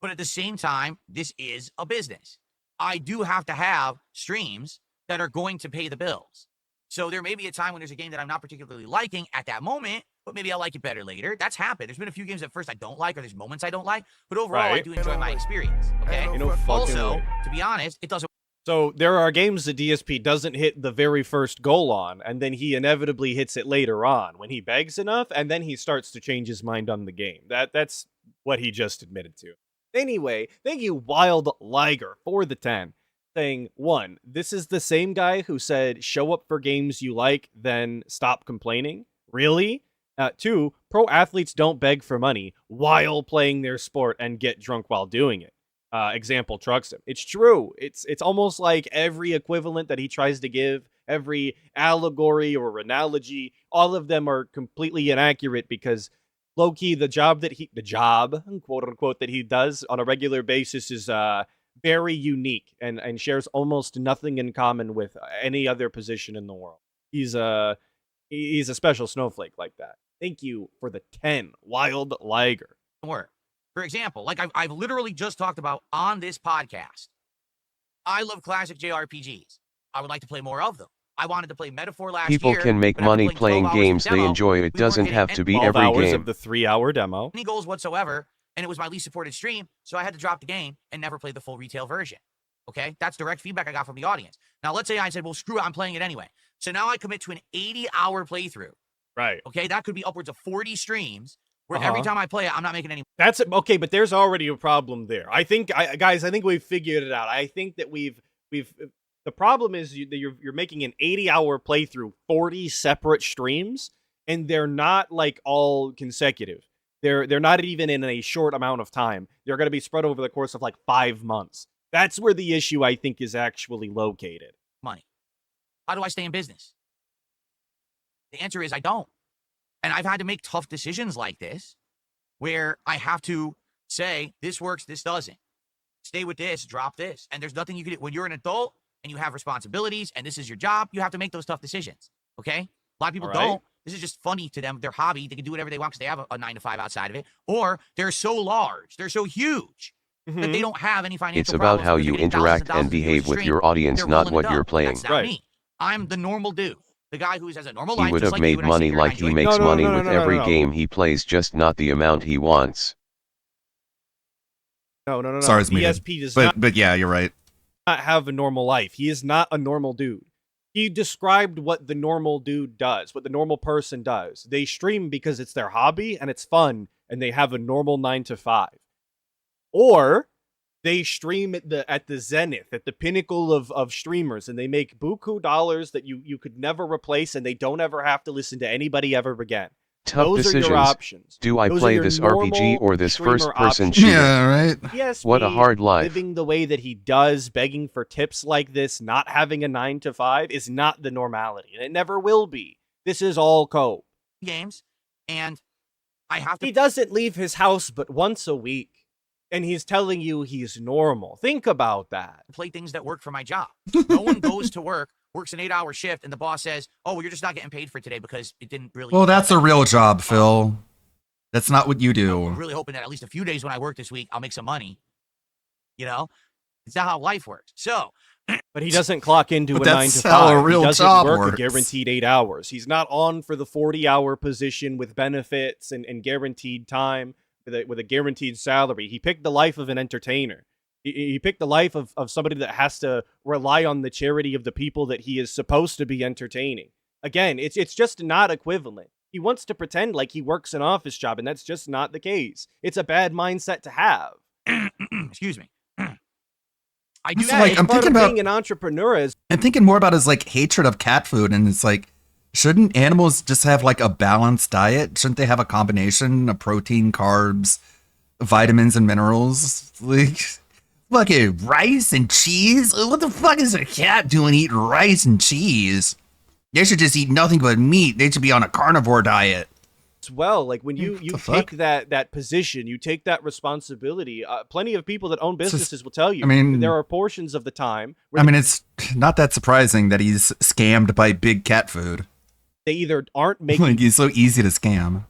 but at the same time, this is a business. I do have to have streams that are going to pay the bills. So there may be a time when there's a game that I'm not particularly liking at that moment, but maybe I'll like it better later. That's happened. There's been a few games at first I don't like, or there's moments I don't like, but overall I do enjoy my experience. Okay. Also, to be honest, it doesn't. So there are games that DSP doesn't hit the very first goal on, and then he inevitably hits it later on when he begs enough, and then he starts to change his mind on the game. That's what he just admitted to. Anyway, thank you, Wild Liger, for the 10. saying, one, this is the same guy who said, show up for games you like, then stop complaining. Really? Two, pro athletes don't beg for money while playing their sport and get drunk while doing it. Example trucks him. It's true. It's almost like every equivalent that he tries to give, every allegory or analogy, all of them are completely inaccurate because low-key the job, quote unquote, that he does on a regular basis is very unique and shares almost nothing in common with any other position in the world. He's a special snowflake like that. Thank you for the 10, Wild Liger. Work. For example, like I've literally just talked about on this podcast, I love classic JRPGs. I would like to play more of them. I wanted to play Metaphor last year. People can make money playing games they enjoy. It doesn't have to be every 12 hours game. of the 3-hour demo. Any goals whatsoever, and it was my least supported stream, so I had to drop the game and never play the full retail version. Okay? That's direct feedback I got from the audience. Now, let's say I said, well, screw it, I'm playing it anyway. So now I commit to an 80-hour playthrough. Right. Okay? That could be upwards of 40 streams where every time I play it, I'm not making any. That's okay, but there's already a problem there. I think, guys, I think we've figured it out. I think that we've. The problem is that you're making an 80-hour playthrough, 40 separate streams, and they're not like all consecutive. They're not even in a short amount of time. They're going to be spread over the course of like 5 months. That's where the issue, I think, is actually located. Money. How do I stay in business? The answer is I don't. And I've had to make tough decisions like this where I have to say, this works, this doesn't. Stay with this, drop this. And there's nothing you can do. When you're an adult and you have responsibilities and this is your job, you have to make those tough decisions. Okay? A lot of people don't. This is just funny to them. Their hobby. They can do whatever they want because they have a 9 to 5 outside of it. Or they're so large, they're so huge that they don't have any financial It's about problems how because you they're getting thousands interact and and thousands of behave views a with stream. your audience, They're not rolling what it you're up. playing. That's not me. I'm the normal dude. The guy who has a normal He life. would just have like you, made and I sit money here and I like he enjoy it. makes money with no, every no. game he plays, just not the amount he wants. No. Sorry, it's muted. ESP does But yeah, you're right. not have a normal life. He is not a normal dude. He described what the normal dude does, what the normal person does. They stream because it's their hobby and it's fun, and they have a normal 9 to 5. Or they stream at the zenith, at the pinnacle of streamers, and they make buku dollars that you could never replace, and they don't ever have to listen to anybody ever again. Tough Those decisions. are your options. Do I Those are play your this normal RPG or this streamer first-person options. shooter? Yeah, right. Yes, What a hard life. living the way that he does, begging for tips like this, not having a 9 to 5 is not the normality, and it never will be. This is all cope. Games, and I have to. He doesn't leave his house but once a week, and he's telling you he's normal. Think about that. Play things that work for my job. No one goes to work, works an 8-hour shift, and the boss says, "Oh, well, you're just not getting paid for today because it didn't really." Well, that's a real job, Phil. That's not what you I'm do. really hoping that at least a few days when I work this week, I'll make some money. You know, it's not how life works. So, But he doesn't clock into But a 9 that's to how 5. a real he doesn't job work works. a guaranteed 8 hours. He's not on for the 40-hour position with benefits and guaranteed time with a guaranteed salary. He picked the life of an entertainer. He picked the life of somebody that has to rely on the charity of the people that he is supposed to be entertaining. Again, it's just not equivalent. He wants to pretend like he works an office job, and that's just not the case. It's a bad mindset to have. excuse me. I do It's that. like, It's I'm part thinking of about- being an entrepreneur is I'm thinking more about his like hatred of cat food, and it's like, shouldn't animals just have like a balanced diet? Shouldn't they have a combination of protein, carbs, vitamins, and minerals? Like, fucking rice and cheese? What the fuck is a cat doing eating rice and cheese? They should just eat nothing but meat. They should be on a carnivore diet. as well. Like when you The fuck? take that position, you take that responsibility. Plenty of people that own businesses will tell you. I mean- there are portions of the time where I mean, it's not that surprising that he's scammed by big cat food. they either aren't making Like, he's so easy to scam.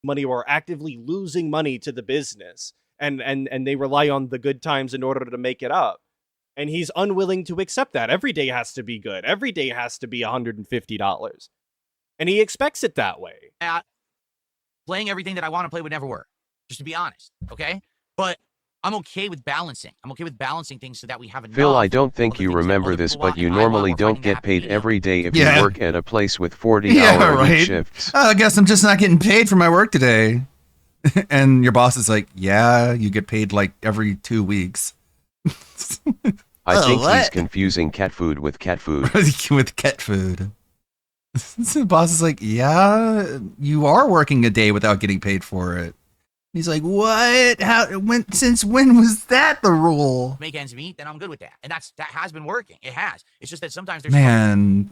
money or are actively losing money to the business, and they rely on the good times in order to make it up. And he's unwilling to accept that. Every day has to be good. Every day has to be $150. And he expects it that way. Playing everything that I want to play would never work, just to be honest, okay? But I'm okay with balancing. I'm okay with balancing things so that we have enough. Phil, I don't think of the you things that remember other this, people but want you and I want. normally We're don't finding get that paid happy every day if Yeah. you work at a place with 40 Yeah, hour right. shifts. I guess I'm just not getting paid for my work today. And your boss is like, yeah, you get paid like every 2 weeks. I think he's confusing cat food with cat food. With cat food. So the boss is like, yeah, you are working a day without getting paid for it. He's like, what? Since when was that the rule? Make ends meet, then I'm good with that. And that has been working. It has. It's just that sometimes there's Man,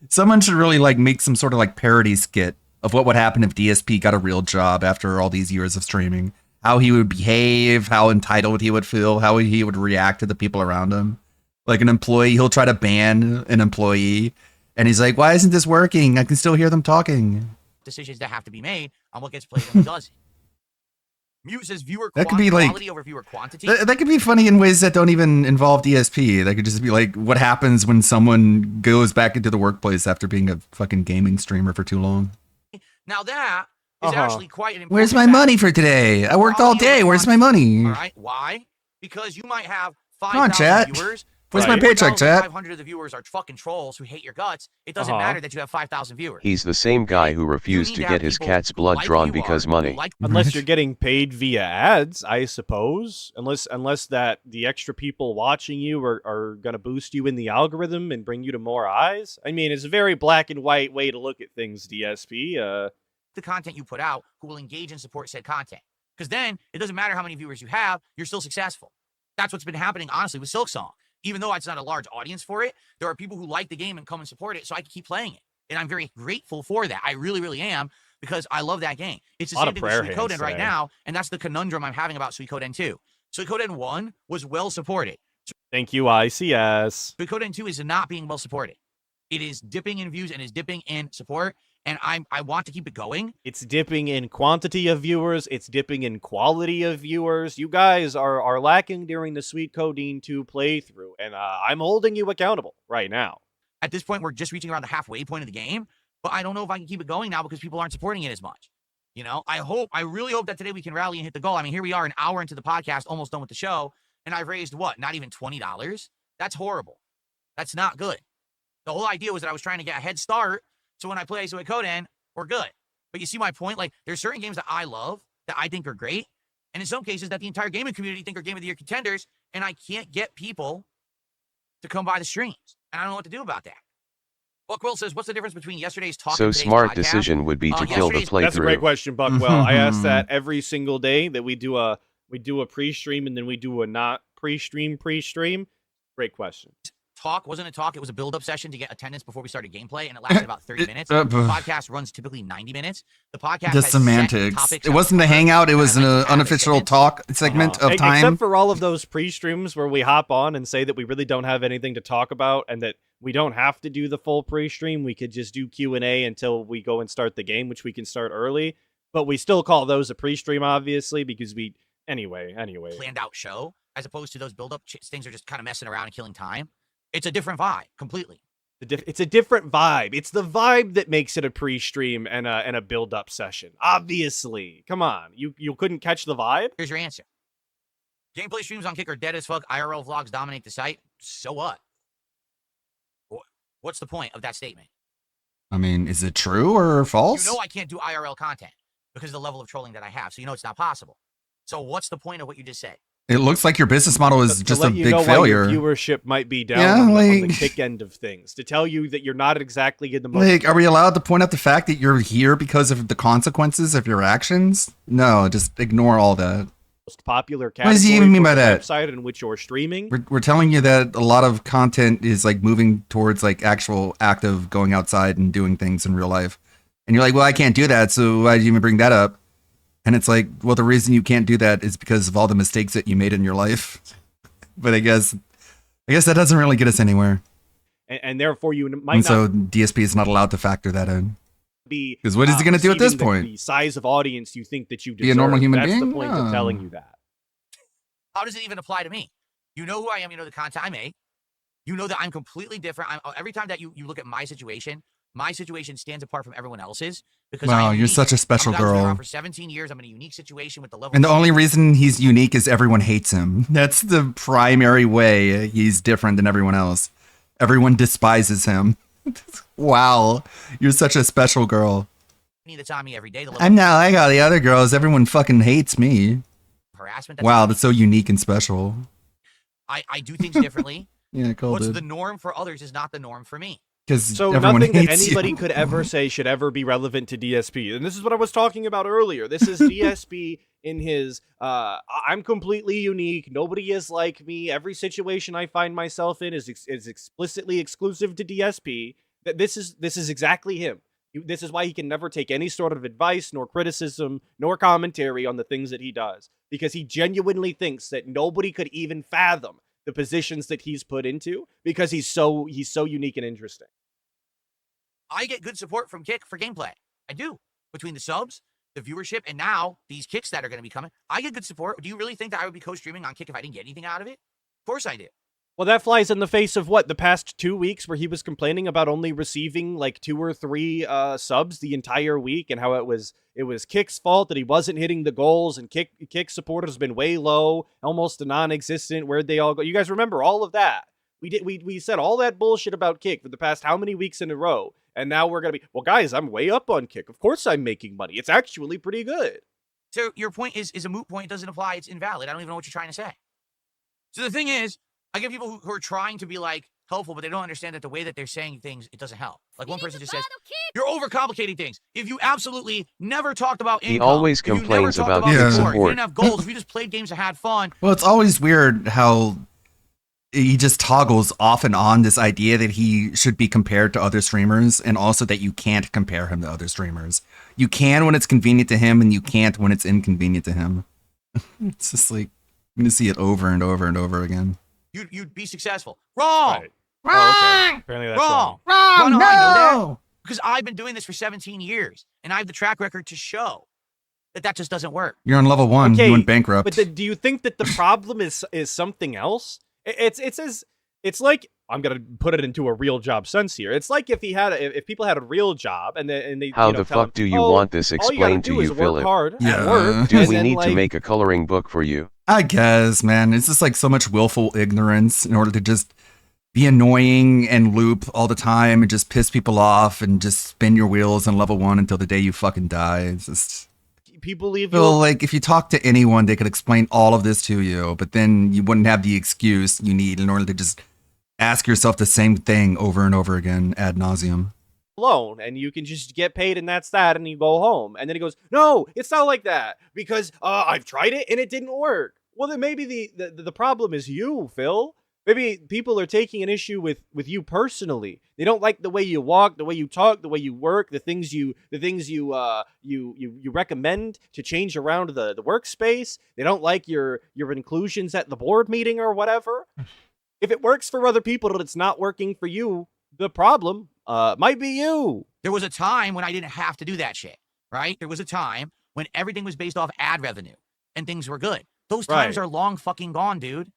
someone should really like make some sort of like parody skit of what would happen if DSP got a real job after all these years of streaming. How he would behave, how entitled he would feel, how he would react to the people around him. Like an employee, he'll try to ban an employee. And he's like, why isn't this working? I can still hear them talking. decisions that have to be made on what gets played and what doesn't. Mute says viewer that could be quality like, over viewer quantity. That could be funny in ways that don't even involve DSP. That could just be like what happens when someone goes back into the workplace after being a fucking gaming streamer for too long. Now that is actually quite an important Where's my money for today? I worked all day. Where's my money? All right. Why? Because you might have 5,000 viewers. Where's my paycheck, chat? 500 of the viewers are fucking trolls who hate your guts. It doesn't matter that you have 5,000 viewers. He's the same guy who refused to get his cat's blood drawn because money. Unless you're getting paid via ads, I suppose. Unless that the extra people watching you are going to boost you in the algorithm and bring you to more eyes. I mean, it's a very black and white way to look at things, DSP. The content you put out who will engage and support said content. Because then it doesn't matter how many viewers you have, you're still successful. That's what's been happening, honestly, with Silksong. Even though it's not a large audience for it, there are people who like the game and come and support it, so I can keep playing it. And I'm very grateful for that. I really, really am, because I love that game. It's the same thing with Suikoden right now, and that's the conundrum I'm having about Suikoden 2. Suikoden 1 was well supported. Thank you, ICS. Suikoden 2 is not being well supported. It is dipping in views and is dipping in support, and I want to keep it going. It's dipping in quantity of viewers. It's dipping in quality of viewers. You guys are lacking during the Suikoden 2 playthrough, and I'm holding you accountable right now. At this point, we're just reaching around the halfway point of the game, but I don't know if I can keep it going now because people aren't supporting it as much. You know, I really hope that today we can rally and hit the goal. I mean, here we are an hour into the podcast, almost done with the show, and I've raised what? Not even $20? That's horrible. That's not good. The whole idea was that I was trying to get a head start, so when I play Suikoden, we're good. But you see my point? Like, there's certain games that I love, that I think are great, and in some cases that the entire gaming community think are Game of the Year contenders, and I can't get people to come by the streams. And I don't know what to do about that. Buckwell says, what's the difference between yesterday's talk so and today's smart podcast? decision would be to kill the playthrough. That's a great question, Buckwell. I ask that every single day that we do a pre-stream and then we do a not pre-stream. Great question. Talk wasn't a talk. It was a build-up session to get attendance before we started gameplay, and it lasted about 30 minutes. The podcast runs typically 90 minutes. The podcast the has semantics. Topics it wasn't a hangout. It was an unofficial talk segment of time. Except for all of those pre-streams where we hop on and say that we really don't have anything to talk about and that we don't have to do the full pre-stream. We could just do Q&A until we go and start the game, which we can start early. But we still call those a pre-stream, obviously, because we... Anyway. Planned out show, as opposed to those build-up things are just kind of messing around and killing time. It's a different vibe, completely. It's a different vibe. It's the vibe that makes it a pre-stream and a build-up session. Obviously. Come on. You couldn't catch the vibe? Here's your answer. Gameplay streams on Kick are dead as fuck. IRL vlogs dominate the site. So what? What's the point of that statement? I mean, is it true or false? You know I can't do IRL content because of the level of trolling that I have. So you know it's not possible. So what's the point of what you just said? It looks like your business model is just a big Why failure. your viewership might be down on the kick end of things. To tell you that you're not exactly in the most... Like, are we allowed to point out the fact that you're here because of the consequences of your actions? No, just ignore all that. Most popular category. What does he even mean by that? Website in which you're streaming. We're telling you that a lot of content is like moving towards like actual active going outside and doing things in real life. And you're like, well, I can't do that, so why did you even bring that up? And it's like, well, the reason you can't do that is because of all the mistakes that you made in your life. But I guess that doesn't really get us anywhere. And therefore, you might and so DSP is not allowed to factor that in. Because what is he going to do at this point? The size of audience you think that you deserve. Be a normal human being? That's the point of telling you that. How does it even apply to me? You know who I am. You know the content I make. You know that I'm completely different. Every time that you look at my situation stands apart from everyone else's. Because wow, you're such a special girl. For 17 years, I'm in a unique situation with the level. And the only reason he's unique is everyone hates him. That's the primary way he's different than everyone else. Everyone despises him. Wow, you're such a special girl. That's on me every day. I'm not like all the other girls. Everyone fucking hates me. Harassment. Wow, that's so unique and special. I do things differently. Yeah, called What's it. the norm for others is not the norm for me. So nothing that anybody could ever say should ever be relevant to DSP. And this is what I was talking about earlier. This is DSP in his, I'm completely unique. Nobody is like me. Every situation I find myself in is explicitly exclusive to DSP. This is exactly him. This is why he can never take any sort of advice, nor criticism, nor commentary on the things that he does. Because he genuinely thinks that nobody could even fathom the positions that he's put into because he's so unique and interesting. I get good support from Kick for gameplay. I do. Between the subs, the viewership, and now these kicks that are going to be coming, I get good support. Do you really think that I would be co-streaming on Kick if I didn't get anything out of it? Of course I do. Well, that flies in the face of what, the past 2 weeks where he was complaining about only receiving like 2 or 3 subs the entire week, and how it was Kick's fault that he wasn't hitting the goals, and Kick support has been way low, almost non-existent. Where'd they all go? You guys remember all of that? We said all that bullshit about Kick for the past how many weeks in a row, and now we're gonna be, well, guys, I'm way up on Kick. Of course I'm making money. It's actually pretty good. So your point is a moot point. It doesn't apply. It's invalid. I don't even know what you're trying to say. So the thing is, I get people who are trying to be like helpful, but they don't understand that the way that they're saying things, it doesn't help. Like one person just says, you're overcomplicating things. If you absolutely never talked about income, He always complains about support, you didn't have goals, if you just played games and had fun. Well, it's always weird how he just toggles off and on this idea that he should be compared to other streamers, and also that you can't compare him to other streamers. You can when it's convenient to him, and you can't when it's inconvenient to him. It's just like, I'm going to see it over and over and over again. You'd be successful. Wrong. Right. Wrong. Oh, okay. Apparently that's wrong. Wrong. No. I know that? Because I've been doing this for 17 years, and I have the track record to show that just doesn't work. You're on level 1. Okay, you went bankrupt. But do you think that the problem is something else? It's like, I'm gonna put it into a real job sense here. It's like if people had a real job and they how the fuck do you want this explained to you, Philip? Do we need to make a coloring book for you? I guess, man. It's just like so much willful ignorance in order to just be annoying and loop all the time and just piss people off and just spin your wheels on level 1 until the day you fucking die. It's just, people leave you. Like if you talk to anyone, they could explain all of this to you, but then you wouldn't have the excuse you need in order to just ask yourself the same thing over and over again ad nauseum. Alone, and you can just get paid, and that's that, and you go home. And then he goes, no, it's not like that, because I've tried it and it didn't work. Well, then maybe the problem is you, Phil. Maybe people are taking an issue with you personally. They don't like the way you walk, the way you talk, the way you work, the things you recommend to change around the workspace. They don't like your inclusions at the board meeting or whatever. If it works for other people and it's not working for you, the problem might be you. There was a time when I didn't have to do that shit, right? There was a time when everything was based off ad revenue and things were good. Those times are long fucking gone, dude.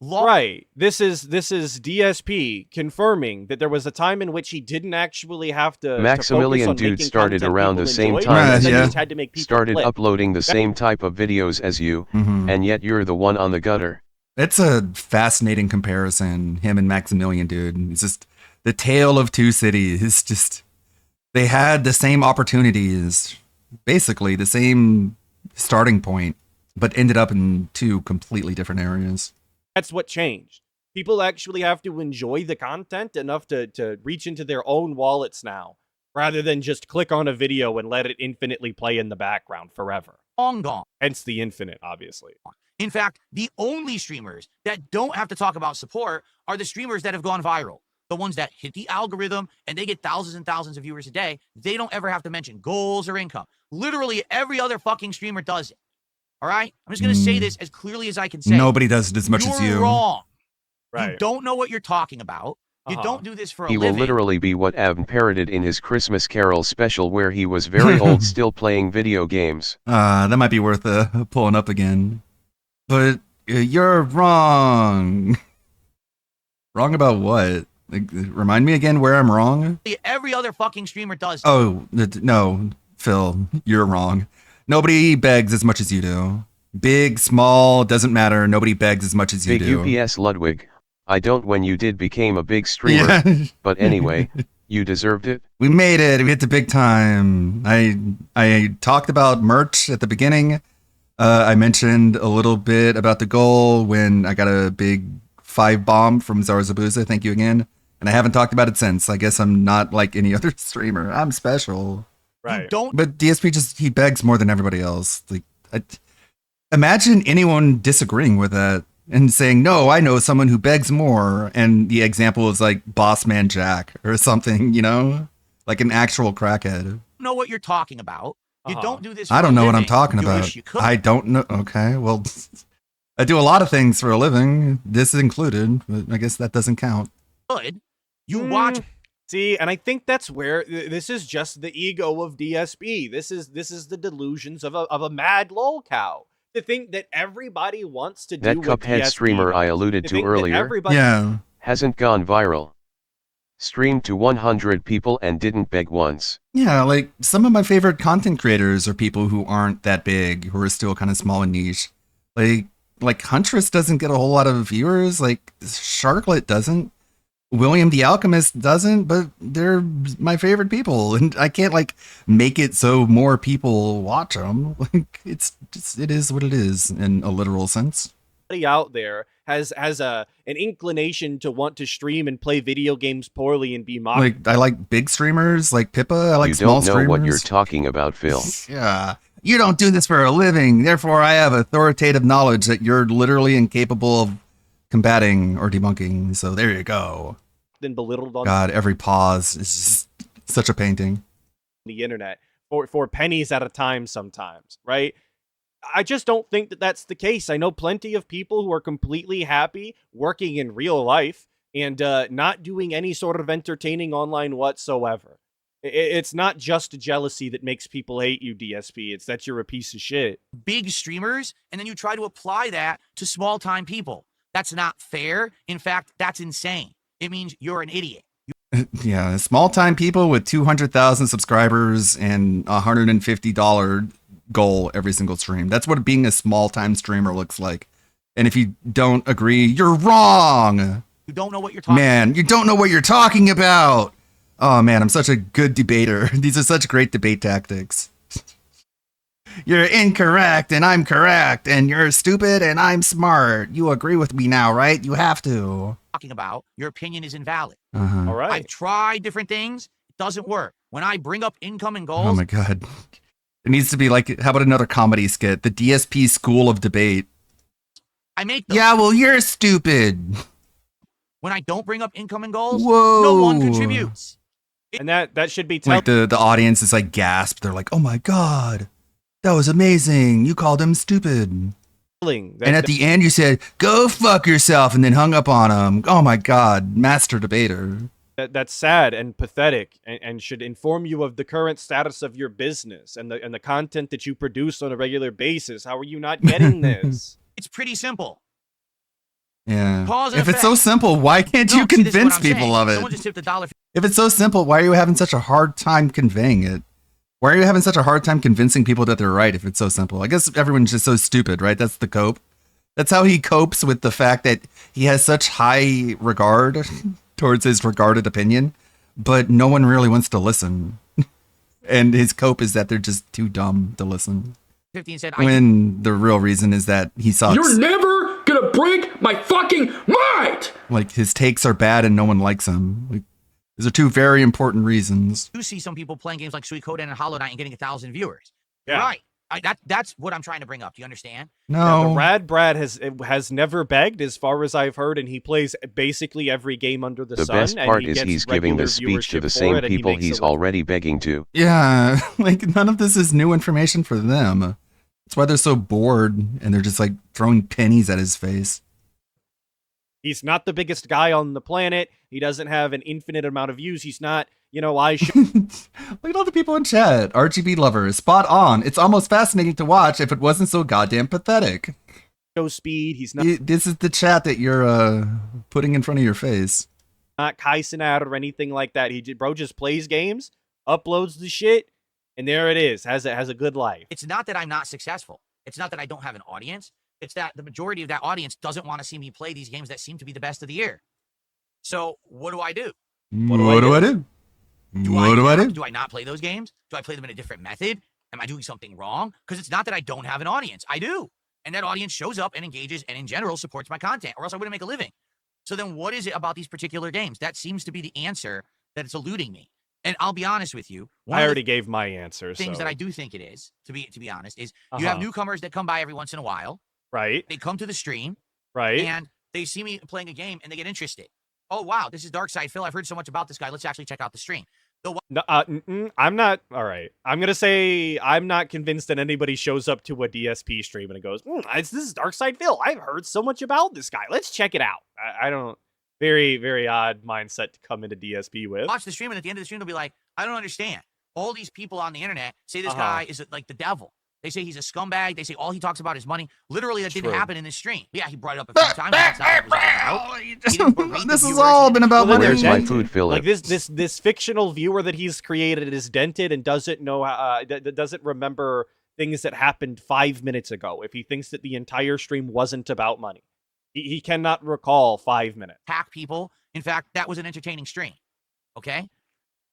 Right. This is DSP confirming that there was a time in which he didn't actually have to. Maximilian dude started around the same time. Had to make people started click. uploading the same type of videos as you, and yet you're the one on the gutter. It's a fascinating comparison, him and Maximilian, dude. It's just the tale of two cities. It's just, they had the same opportunities, basically the same starting point, but ended up in 2 completely different areas. That's what changed. People actually have to enjoy the content enough to reach into their own wallets now, rather than just click on a video and let it infinitely play in the background forever. Long gone. Hence the infinite, obviously. In fact, the only streamers that don't have to talk about support are the streamers that have gone viral. The ones that hit the algorithm and they get thousands and thousands of viewers a day. They don't ever have to mention goals or income. Literally every other fucking streamer does it. All right? I'm just going to say this as clearly as I can say. Nobody does it as much as you. You're wrong. Right. You don't know what you're talking about. You don't do this for a living. living. He will literally be what Avn parroted in his Christmas Carol special where he was very old still playing video games. That might be worth pulling up again. But you're wrong. Wrong about what? Like, remind me again where I'm wrong? Every other fucking streamer does. Oh, no, Phil, you're wrong. Nobody begs as much as you do. Big, small, doesn't matter. Nobody begs as much as you do. Big UPS Ludwig. I don't when you did became a big streamer. Yeah. But anyway, you deserved it. We made it. We hit the big time. I talked about merch at the beginning. I mentioned a little bit about the goal when I got a big 5 bomb from Zarzabuza. Thank you again. And I haven't talked about it since. I guess I'm not like any other streamer. I'm special. Right. You don't. But DSP he begs more than everybody else. Like, imagine anyone disagreeing with that and saying, no, I know someone who begs more. And the example is like Boss Man Jack or something, you know, like an actual crackhead. Know what you're talking about. You don't do this. I don't know what I'm living. talking You about. wish you could. I don't know. Okay, well, I do a lot of things for a living. This is included, but I guess that doesn't count. Good. You watch. See, and I think that's where this is just the ego of DSP. This is the delusions of a mad lol cow. To think that everybody wants to do That what Cuphead DSP streamer I alluded to to think that earlier everybody- hasn't gone viral. Streamed to 100 people and didn't beg once. Yeah, like some of my favorite content creators are people who aren't that big, who are still kind of small and niche. Like Huntress doesn't get a whole lot of viewers. Like Sharklet doesn't. William the Alchemist doesn't, but they're my favorite people, and I can't like make it so more people watch them. Like it is what it is in a literal sense. out there has an inclination to want to stream and play video games poorly and be mocked. Like I like big streamers like Pippa. I like You small don't know streamers. what you're talking about, Phil. Yeah. You don't do this for a living. Therefore, I have authoritative knowledge that you're literally incapable of combating or debunking. So there you go. Then belittled on God, every pause is just such a painting. the internet for pennies at a time sometimes, right? I just don't think that that's the case. I know plenty of people who are completely happy working in real life and not doing any sort of entertaining online whatsoever. It's not just jealousy that makes people hate you, DSP. It's that you're a piece of shit. Big streamers, and then you try to apply that to small-time people. That's not fair. In fact, that's insane. It means you're an idiot. Yeah, small time people with 200,000 subscribers and $150 goal every single stream. That's what being a small time streamer looks like. And if you don't agree, you're wrong. You don't know what you're talking Man, you don't know what you're talking about. Oh man, I'm such a good debater. These are such great debate tactics. You're incorrect and I'm correct, and you're stupid and I'm smart. You agree with me now, right? You have to. about. Your opinion is invalid. Uh-huh. All right. I've tried different things. It doesn't work. When I bring up income and goals, Oh my god. It needs to be like, how about another comedy skit? The DSP School of Debate. I make them. Yeah, well, you're stupid. When I don't bring up income and goals, Whoa. no one contributes. And that should be Like the audience is like gasp. They're like, oh my god, that was amazing. You called him stupid. And at the end you said, go fuck yourself, and then hung up on him. Oh my god, master debater. That's sad and pathetic, and should inform you of the current status of your business and the content that you produce on a regular basis. How are you not getting this? It's pretty simple. Yeah. Cause and If it's so effect. simple, why can't No, you see, this is what convince I'm people saying. of it? Someone just tipped $1. If it's so simple, why are you having such a hard time conveying it? Why are you having such a hard time convincing people that they're right if it's so simple? I guess everyone's just so stupid, right? That's the cope. That's how he copes with the fact that he has such high regard towards his regarded opinion, but no one really wants to listen. And his cope is that they're just too dumb to listen. 15 said, When the real reason is that he sucks. You're never gonna break my fucking mind! Like, his takes are bad and no one likes him. Like, those are two very important reasons. You see some people playing games like Suikoden and Hollow Knight and getting 1,000 viewers. Yeah. Right. That's what I'm trying to bring up. Do you understand? No. The Rad Brad has never begged, as far as I've heard, and he plays basically every game under the sun. The best part and is gets he's giving regular the speech to viewership the for same it, and he people makes he's it look- already begging to. Yeah, like none of this is new information for them. That's why they're so bored and they're just like throwing pennies at his face. He's not the biggest guy on the planet. He doesn't have an infinite amount of views. He's not, I should. Look at all the people in chat. RGB lovers, spot on. It's almost fascinating to watch if it wasn't so goddamn pathetic. Show speed. He's not. This is the chat that you're putting in front of your face. Not Kaisen out or anything like that. Bro just plays games, uploads the shit, and there it is. Has a good life. It's not that I'm not successful. It's not that I don't have an audience. It's that the majority of that audience doesn't want to see me play these games that seem to be the best of the year. So what do I do? What do I do? What do I do? Do I not play those games? Do I play them in a different method? Am I doing something wrong? Because it's not that I don't have an audience. I do. And that audience shows up and engages and in general supports my content, or else I wouldn't make a living. So then what is it about these particular games? That seems to be the answer that it's eluding me. And I'll be honest with you. I already gave my answer. Things that I do think it is, to be honest, is you have newcomers that come by every once in a while. Right. They come to the stream. Right. And they see me playing a game and they get interested. Oh, wow, this is Darkside Phil. I've heard so much about this guy. Let's actually check out the stream. No, I'm not. All right. I'm going to say I'm not convinced that anybody shows up to a DSP stream and it goes, this is Darkside Phil. I've heard so much about this guy. Let's check it out. I don't. Very, very odd mindset to come into DSP with. Watch the stream, and at the end of the stream, they'll be like, I don't understand. All these people on the internet say this guy is like the devil. They say he's a scumbag. They say all he talks about is money. Literally, that didn't happen in this stream. Yeah, he brought it up a few times. This has all been about money. Where's my food filler? Like this fictional viewer that he's created is dented and doesn't know doesn't remember things that happened 5 minutes ago. If he thinks that the entire stream wasn't about money. He cannot recall 5 minutes. Hack people. In fact, that was an entertaining stream. Okay?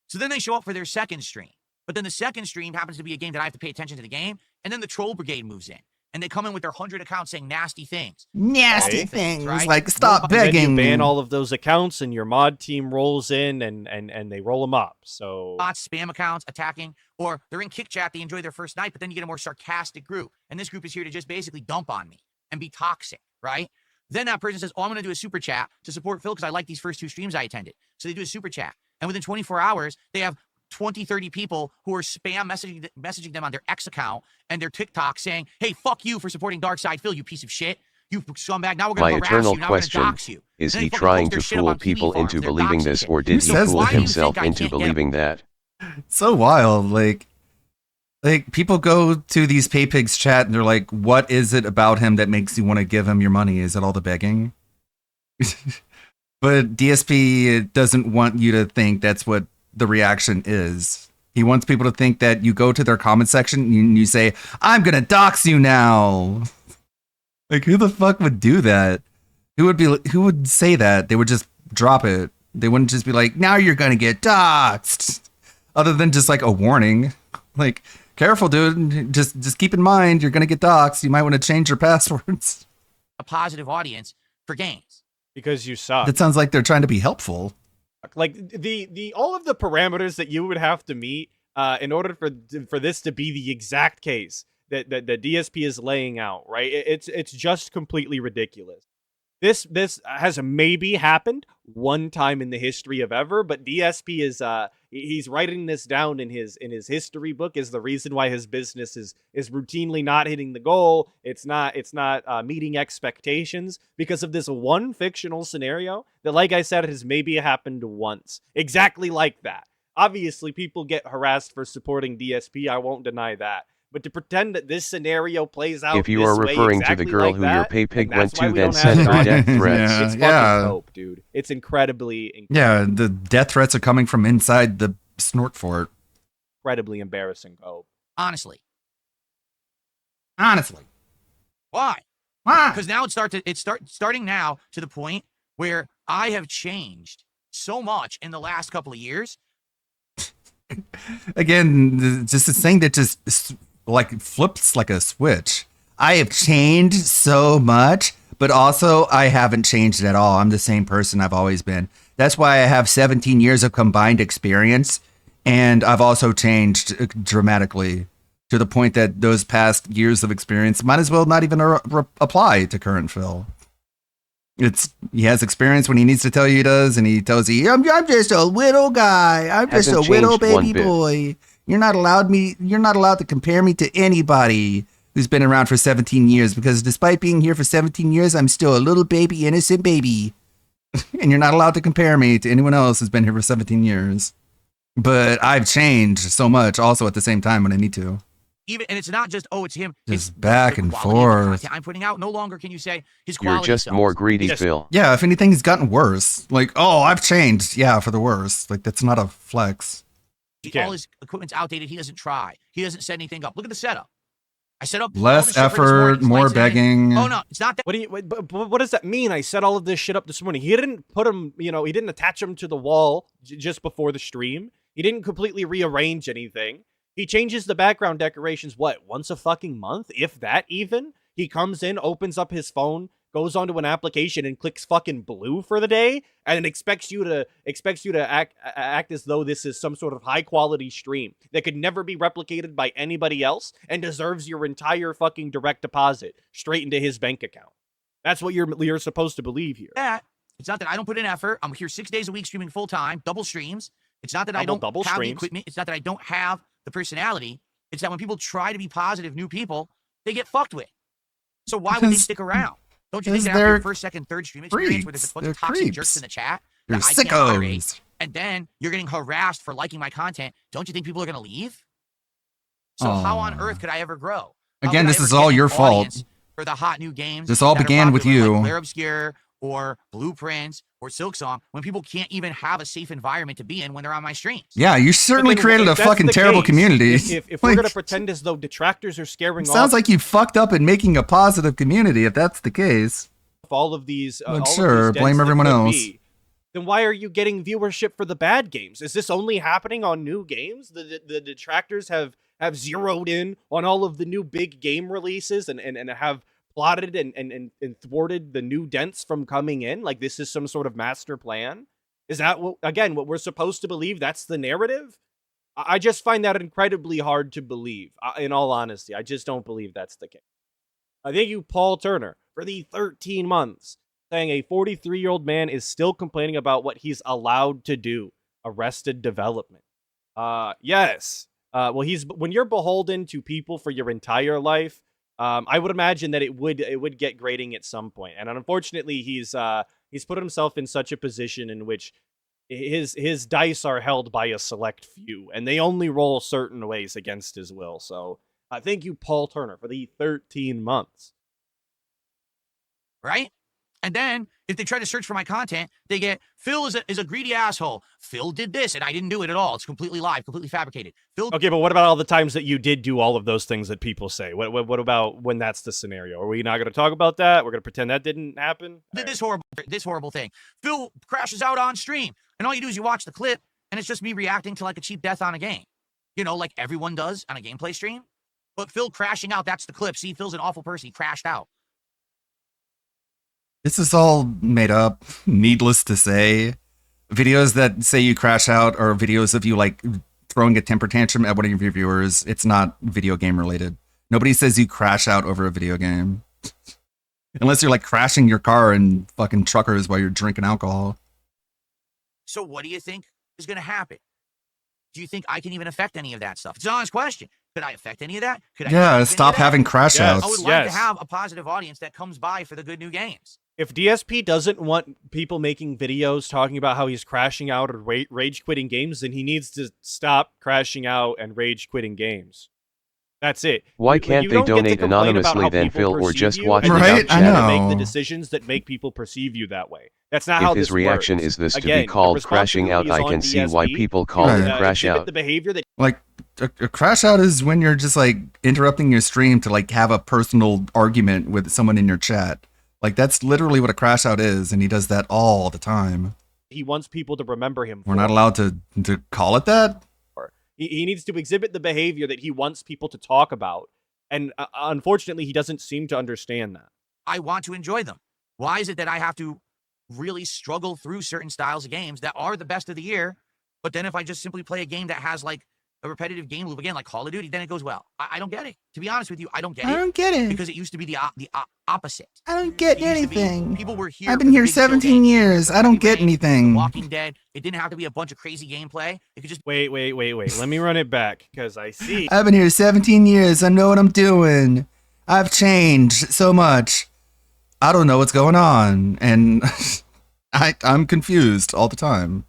So then they show up for their second stream. But then the second stream happens to be a game that I have to pay attention to the game. And then the troll brigade moves in. And they come in with their 100 accounts saying nasty things. Nasty things. Right? Like, stop begging. Then you ban all of those accounts and your mod team rolls in and they roll them up. So bots, spam accounts, attacking, or they're in kick chat, they enjoy their first night, but then you get a more sarcastic group. And this group is here to just basically dump on me and be toxic, right? Then that person says, I'm going to do a super chat to support Phil because I like these first 2 streams I attended. So they do a super chat. And within 24 hours, they have 20, 30 people who are spam messaging them on their X account and their TikTok saying, hey, fuck you for supporting Darkside Phil, you piece of shit. You scumbag. Now we're going to harass you. Now we're going to dox you. Is he trying to fool people into believing this, or did he fool himself into believing that? So wild. Like people go to these pay pigs chat and they're like, what is it about him that makes you want to give him your money? Is it all the begging? But DSP doesn't want you to think that's what the reaction is. He wants people to think that you go to their comment section and you say, I'm going to dox you now. Like, who the fuck would do that? Who would say that? They would just drop it. They wouldn't just be like, now you're going to get doxed. Other than just like a warning. Like, careful, dude. Just keep in mind, you're going to get doxed. You might want to change your passwords. A positive audience for games. Because you suck. That sounds like they're trying to be helpful. Like the all of the parameters that you would have to meet in order for this to be the exact case that the DSP is laying out, right? It's just completely ridiculous. This has maybe happened one time in the history of ever, but DSP is he's writing this down in his history book as the reason why his business is routinely not hitting the goal. It's not meeting expectations because of this one fictional scenario that, like I said, has maybe happened once. Exactly like that. Obviously, people get harassed for supporting DSP. I won't deny that. But to pretend that this scenario plays out if you are referring to the girl like who that, your pay pig went to, we then don't send have her it death on. threats. It's fucking dope, dude. It's incredibly Yeah, the death threats are coming from inside the snort fort. incredibly embarrassing dope. Honestly. Why? Because now it's starting now to the point where I have changed so much in the last couple of years. Again, just this thing that just like flips like a switch. I have changed so much, but also I haven't changed at all. I'm the same person I've always been. That's why I have 17 years of combined experience, and I've also changed dramatically to the point that those past years of experience might as well not even apply to current Phil. He has experience when he needs to tell you he does, and he tells you, I'm just a little guy. I'm just a little baby boy. You're not allowed to compare me to anybody who's been around for 17 years, because despite being here for 17 years, I'm still a little baby, innocent baby. And you're not allowed to compare me to anyone else who's been here for 17 years. But I've changed so much also at the same time when I need to. And it's not just, it's him. Just it's back and forth. I'm putting out. No longer can you say his You're quality. just more greedy, Phil. Yeah, if anything, he's gotten worse. Like, I've changed. Yeah, for the worse. Like, that's not a flex. All his equipment's outdated. He doesn't try. He doesn't set anything up. Look at the setup. I set up less effort, more begging. Oh no, it's not that. What does that mean? I set all of this shit up this morning. He didn't put him, he didn't attach him to the wall just before the stream. He didn't completely rearrange anything. He changes the background decorations, once a fucking month? If that even? He comes in, opens up his phone, goes onto an application and clicks fucking blue for the day and then expects you to act as though this is some sort of high quality stream that could never be replicated by anybody else and deserves your entire fucking direct deposit straight into his bank account. That's what you're supposed to believe here. It's not that I don't put in effort. I'm here 6 days a week streaming full time, double streams. It's not that I don't have the equipment. It's not that I don't have the personality. It's that when people try to be positive new people, they get fucked with. So why would they stick around? Don't you think that after your first, second, third stream experience where there's a bunch of toxic jerks in the chat You're that I can't tolerate, sickos. and then you're getting harassed for liking my content, don't you think people are going to leave? So how on earth could I ever grow? Again, this is all your fault. For the hot new games. This all began with you. Like Claire Obscure or Blueprints or Silksong, when people can't even have a safe environment to be in when they're on my streams. Yeah, you certainly created a fucking terrible community. If we're gonna pretend as though detractors are scaring off, sounds like you fucked up in making a positive community. If that's the case, all of these, sure, blame everyone else. Then why are you getting viewership for the bad games? Is this only happening on new games? The detractors have zeroed in on all of the new big game releases and have plotted and thwarted the new dents from coming in? Like this is some sort of master plan? Is that what we're supposed to believe? That's the narrative? I just find that incredibly hard to believe. In all honesty, I just don't believe that's the case. Thank you, Paul Turner, for the 13 months, saying a 43-year-old man is still complaining about what he's allowed to do. Arrested development. Yes. Well, when you're beholden to people for your entire life, I would imagine that it would get grating at some point. And unfortunately, he's put himself in such a position in which his dice are held by a select few, and they only roll certain ways against his will. So thank you, Paul Turner, for the 13 months. Right? And then, if they try to search for my content, they get, Phil is a greedy asshole. Phil did this, and I didn't do it at all. It's completely live, completely fabricated. Phil. Okay, but what about all the times that you did do all of those things that people say? What about when that's the scenario? Are we not going to talk about that? We're going to pretend that didn't happen? This horrible thing. Phil crashes out on stream, and all you do is you watch the clip, and it's just me reacting to like a cheap death on a game. You know, like everyone does on a gameplay stream. But Phil crashing out, that's the clip. See, Phil's an awful person. He crashed out. This is all made up, needless to say. Videos that say you crash out are videos of you like throwing a temper tantrum at one of your viewers. It's not video game related. Nobody says you crash out over a video game. Unless you're like crashing your car in fucking truckers while you're drinking alcohol. So what do you think is going to happen? Do you think I can even affect any of that stuff? It's an honest question. Could I affect any of that? Could I stop having crash outs. I would like to have a positive audience that comes by for the good new games. If DSP doesn't want people making videos talking about how he's crashing out or rage quitting games, then he needs to stop crashing out and rage quitting games. That's it. Why can't they donate anonymously then, Phil, or just watch right? I know. Make the decisions that make people perceive you that way. That's not how this works. If his reaction is this to be called crashing out, I can see why people call it crash out. The behavior that like a crash out is when you're just like interrupting your stream to like have a personal argument with someone in your chat. Like that's literally what a crash out is, and he does that all the time. He wants people to remember him. We're not allowed to call it that. He needs to exhibit the behavior that he wants people to talk about. And unfortunately, he doesn't seem to understand that. I want to enjoy them. Why is it that I have to really struggle through certain styles of games that are the best of the year? But then if I just simply play a game that has like a repetitive game loop again, like Call of Duty, then it goes well. I don't get it. To be honest with you, I don't get it. I don't get it. Because it used to be the opposite. I don't get anything. People were here. I've been here 17 years. I don't get anything. Walking Dead. It didn't have to be a bunch of crazy gameplay. It could just wait. Let me run it back because I see. I've been here 17 years. I know what I'm doing. I've changed so much. I don't know what's going on, and I'm confused all the time.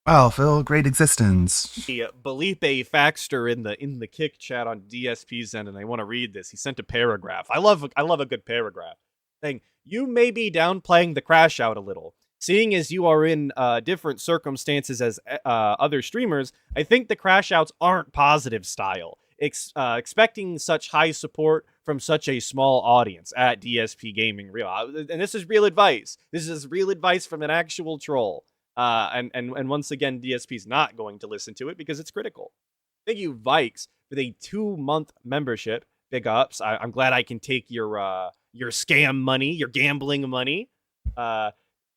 Wow, Phil, great existence. Belipe Faxter in the kick chat on DSP's end, and I want to read this. He sent a paragraph. I love a good paragraph. Saying, you may be downplaying the crash out a little. Seeing as you are in different circumstances as other streamers, I think the crash outs aren't positive style. Expecting such high support from such a small audience at DSP Gaming Real. And this is real advice. This is real advice from an actual troll. And once again, DSP's not going to listen to it because it's critical. Thank you, Vikes, for the 2-month membership. Big ups. I'm glad I can take your your scam money, your gambling money.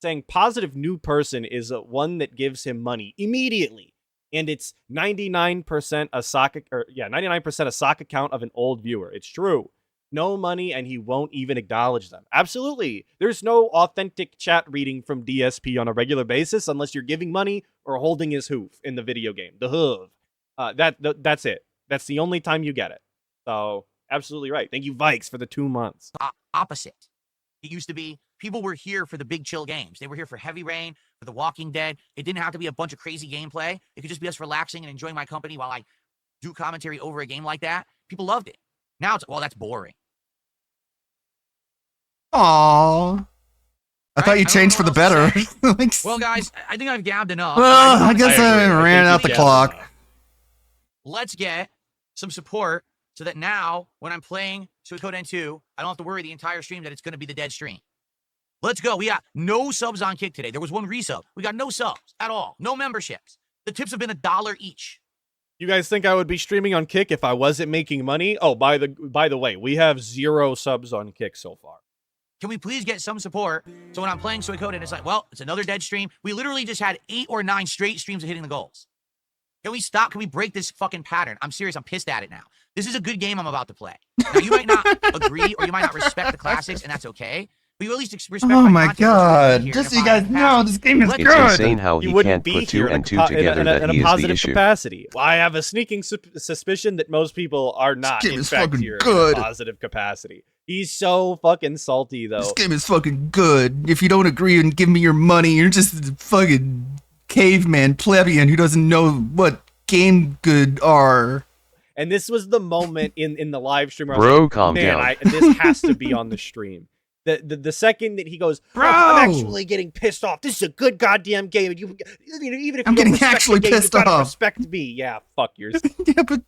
Saying positive new person is one that gives him money immediately, and it's 99% a sock 99% a sock account of an old viewer. It's true. No money, and he won't even acknowledge them. Absolutely. There's no authentic chat reading from DSP on a regular basis unless you're giving money or holding his hoof in the video game. The hoof. That's it. That's the only time you get it. So, absolutely right. Thank you, Vikes, for the 2 months. Opposite. It used to be people were here for the big chill games. They were here for Heavy Rain, for The Walking Dead. It didn't have to be a bunch of crazy gameplay. It could just be us relaxing and enjoying my company while I do commentary over a game like that. People loved it. Now it's, well, that's boring. Aww. I thought you changed for the better. Like, well, guys, I think I've gabbed enough. I guess I ran out the clock. Let's get some support so that now, when I'm playing Suikoden 2, I don't have to worry the entire stream that it's going to be the dead stream. Let's go. We got no subs on Kick today. There was one resub. We got no subs at all. No memberships. The tips have been $1 each. You guys think I would be streaming on Kick if I wasn't making money? Oh, by the way, we have 0 subs on Kick so far. Can we please get some support? So when I'm playing Suikoden, it's like, well, it's another dead stream. We literally just had 8 or 9 straight streams of hitting the goals. Can we stop? Can we break this fucking pattern? I'm serious. I'm pissed at it now. This is a good game I'm about to play. Now, you might not agree or you might not respect the classics, and that's okay. But you at least respect my god. Just so you guys know, this game is good. It's insane how he can't put 2 and 2 together in that he a is positive the issue. capacity. Well, I have a sneaking suspicion that most people are not, This game in is fact, fucking here good. in a positive capacity. He's so fucking salty, though. This game is fucking good. If you don't agree and give me your money, you're just a fucking caveman plebeian who doesn't know what game good are. And this was the moment in the live stream where I Bro, was like, calm man, down. this has to be on the stream. The second that he goes, Bro! I'm actually getting pissed off. This is a good goddamn game. And even if I'm you don't getting respect actually the game, pissed you gotta off. respect me. Yeah, fuck yours. Yeah, but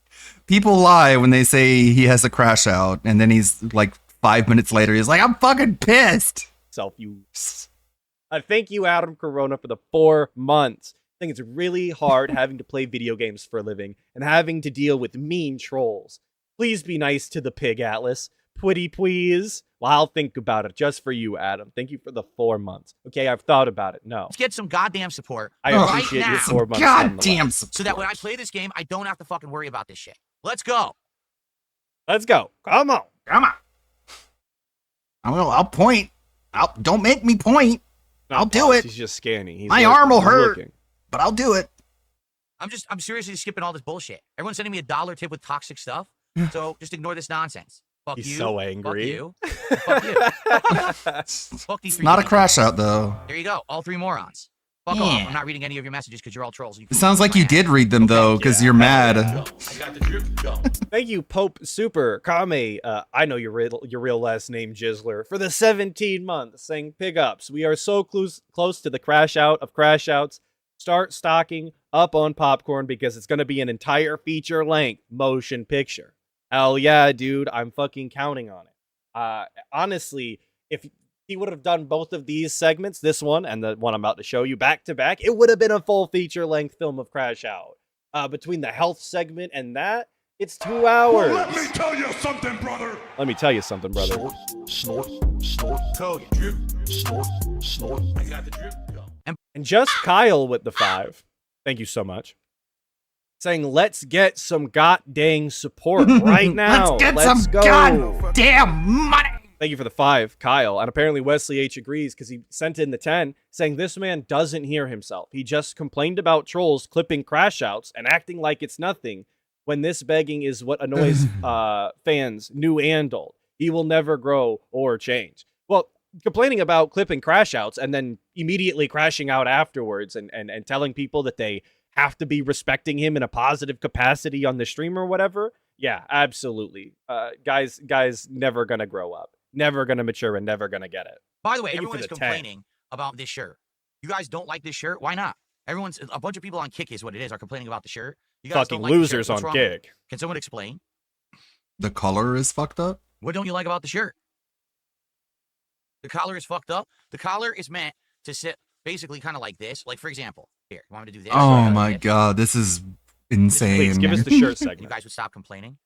people lie when they say he has a crash out, and then he's like 5 minutes later, he's like, I'm fucking pissed. Thank you, Adam Corona, for the 4 months. I think it's really hard having to play video games for a living and having to deal with mean trolls. Please be nice to the pig, Atlas. Pretty please. Well, I'll think about it just for you, Adam. Thank you for the 4 months. Okay, I've thought about it. No. Let's get some goddamn support. I appreciate your 4 months. Goddamn support. So that when I play this game, I don't have to fucking worry about this shit. Let's go. Let's go. Come on. Come on. I'll point. Don't make me point. I'll do it. He's just scanning. He's My arm will hurt, looking. but I'll do it. I'm seriously skipping all this bullshit. Everyone's sending me $1 tip with toxic stuff. So just ignore this nonsense. Fuck He's you. so angry. Fuck you. Fuck these 3 Not a people. crash out, though. There you go. All 3 morons. Fuck off. I'm not reading any of your messages because you're all trolls. It sounds like you did read them, though, because you're mad. Thank you, Pope Super Kame. I know your real last name, Jizzler, for the 17 months. Saying pig ups. We are so close to the crash out of crash outs. Start stocking up on popcorn because it's going to be an entire feature length motion picture. Hell yeah, dude. I'm fucking counting on it. Honestly, if he would have done both of these segments, this one and the one I'm about to show you back to back, it would have been a full feature length film of Crash Out. Between the health segment and that, it's 2 hours. Let me tell you something, brother. Let me tell you something, brother. Snort, snort, Kogan. Drip, snort, snort. I got the drip. And just Kyle with the 5. Thank you so much. Saying, let's get some goddamn support right now. Let's go. Goddamn money. Thank you for the 5, Kyle. And apparently Wesley H agrees because he sent in the 10 saying this man doesn't hear himself. He just complained about trolls clipping crash outs and acting like it's nothing when this begging is what annoys fans new and old. He will never grow or change. Well, complaining about clipping crash outs and then immediately crashing out afterwards and telling people that they have to be respecting him in a positive capacity on the stream or whatever. Yeah, absolutely. Guys never gonna grow up, never gonna mature, and never gonna get it. By the way, everyone is complaining about this shirt. You guys don't like this shirt? Why not? A bunch of people on Kick is what it is, are complaining about the shirt. You guys fucking don't like losers the shirt. on Kick. Can someone explain? The color is fucked up? What don't you like about the shirt? The collar is fucked up. The collar is meant to sit basically kind of like this. Like, for example, here, you want me to do this? Oh my god, this is insane. Please give us the shirt segment. You guys would stop complaining.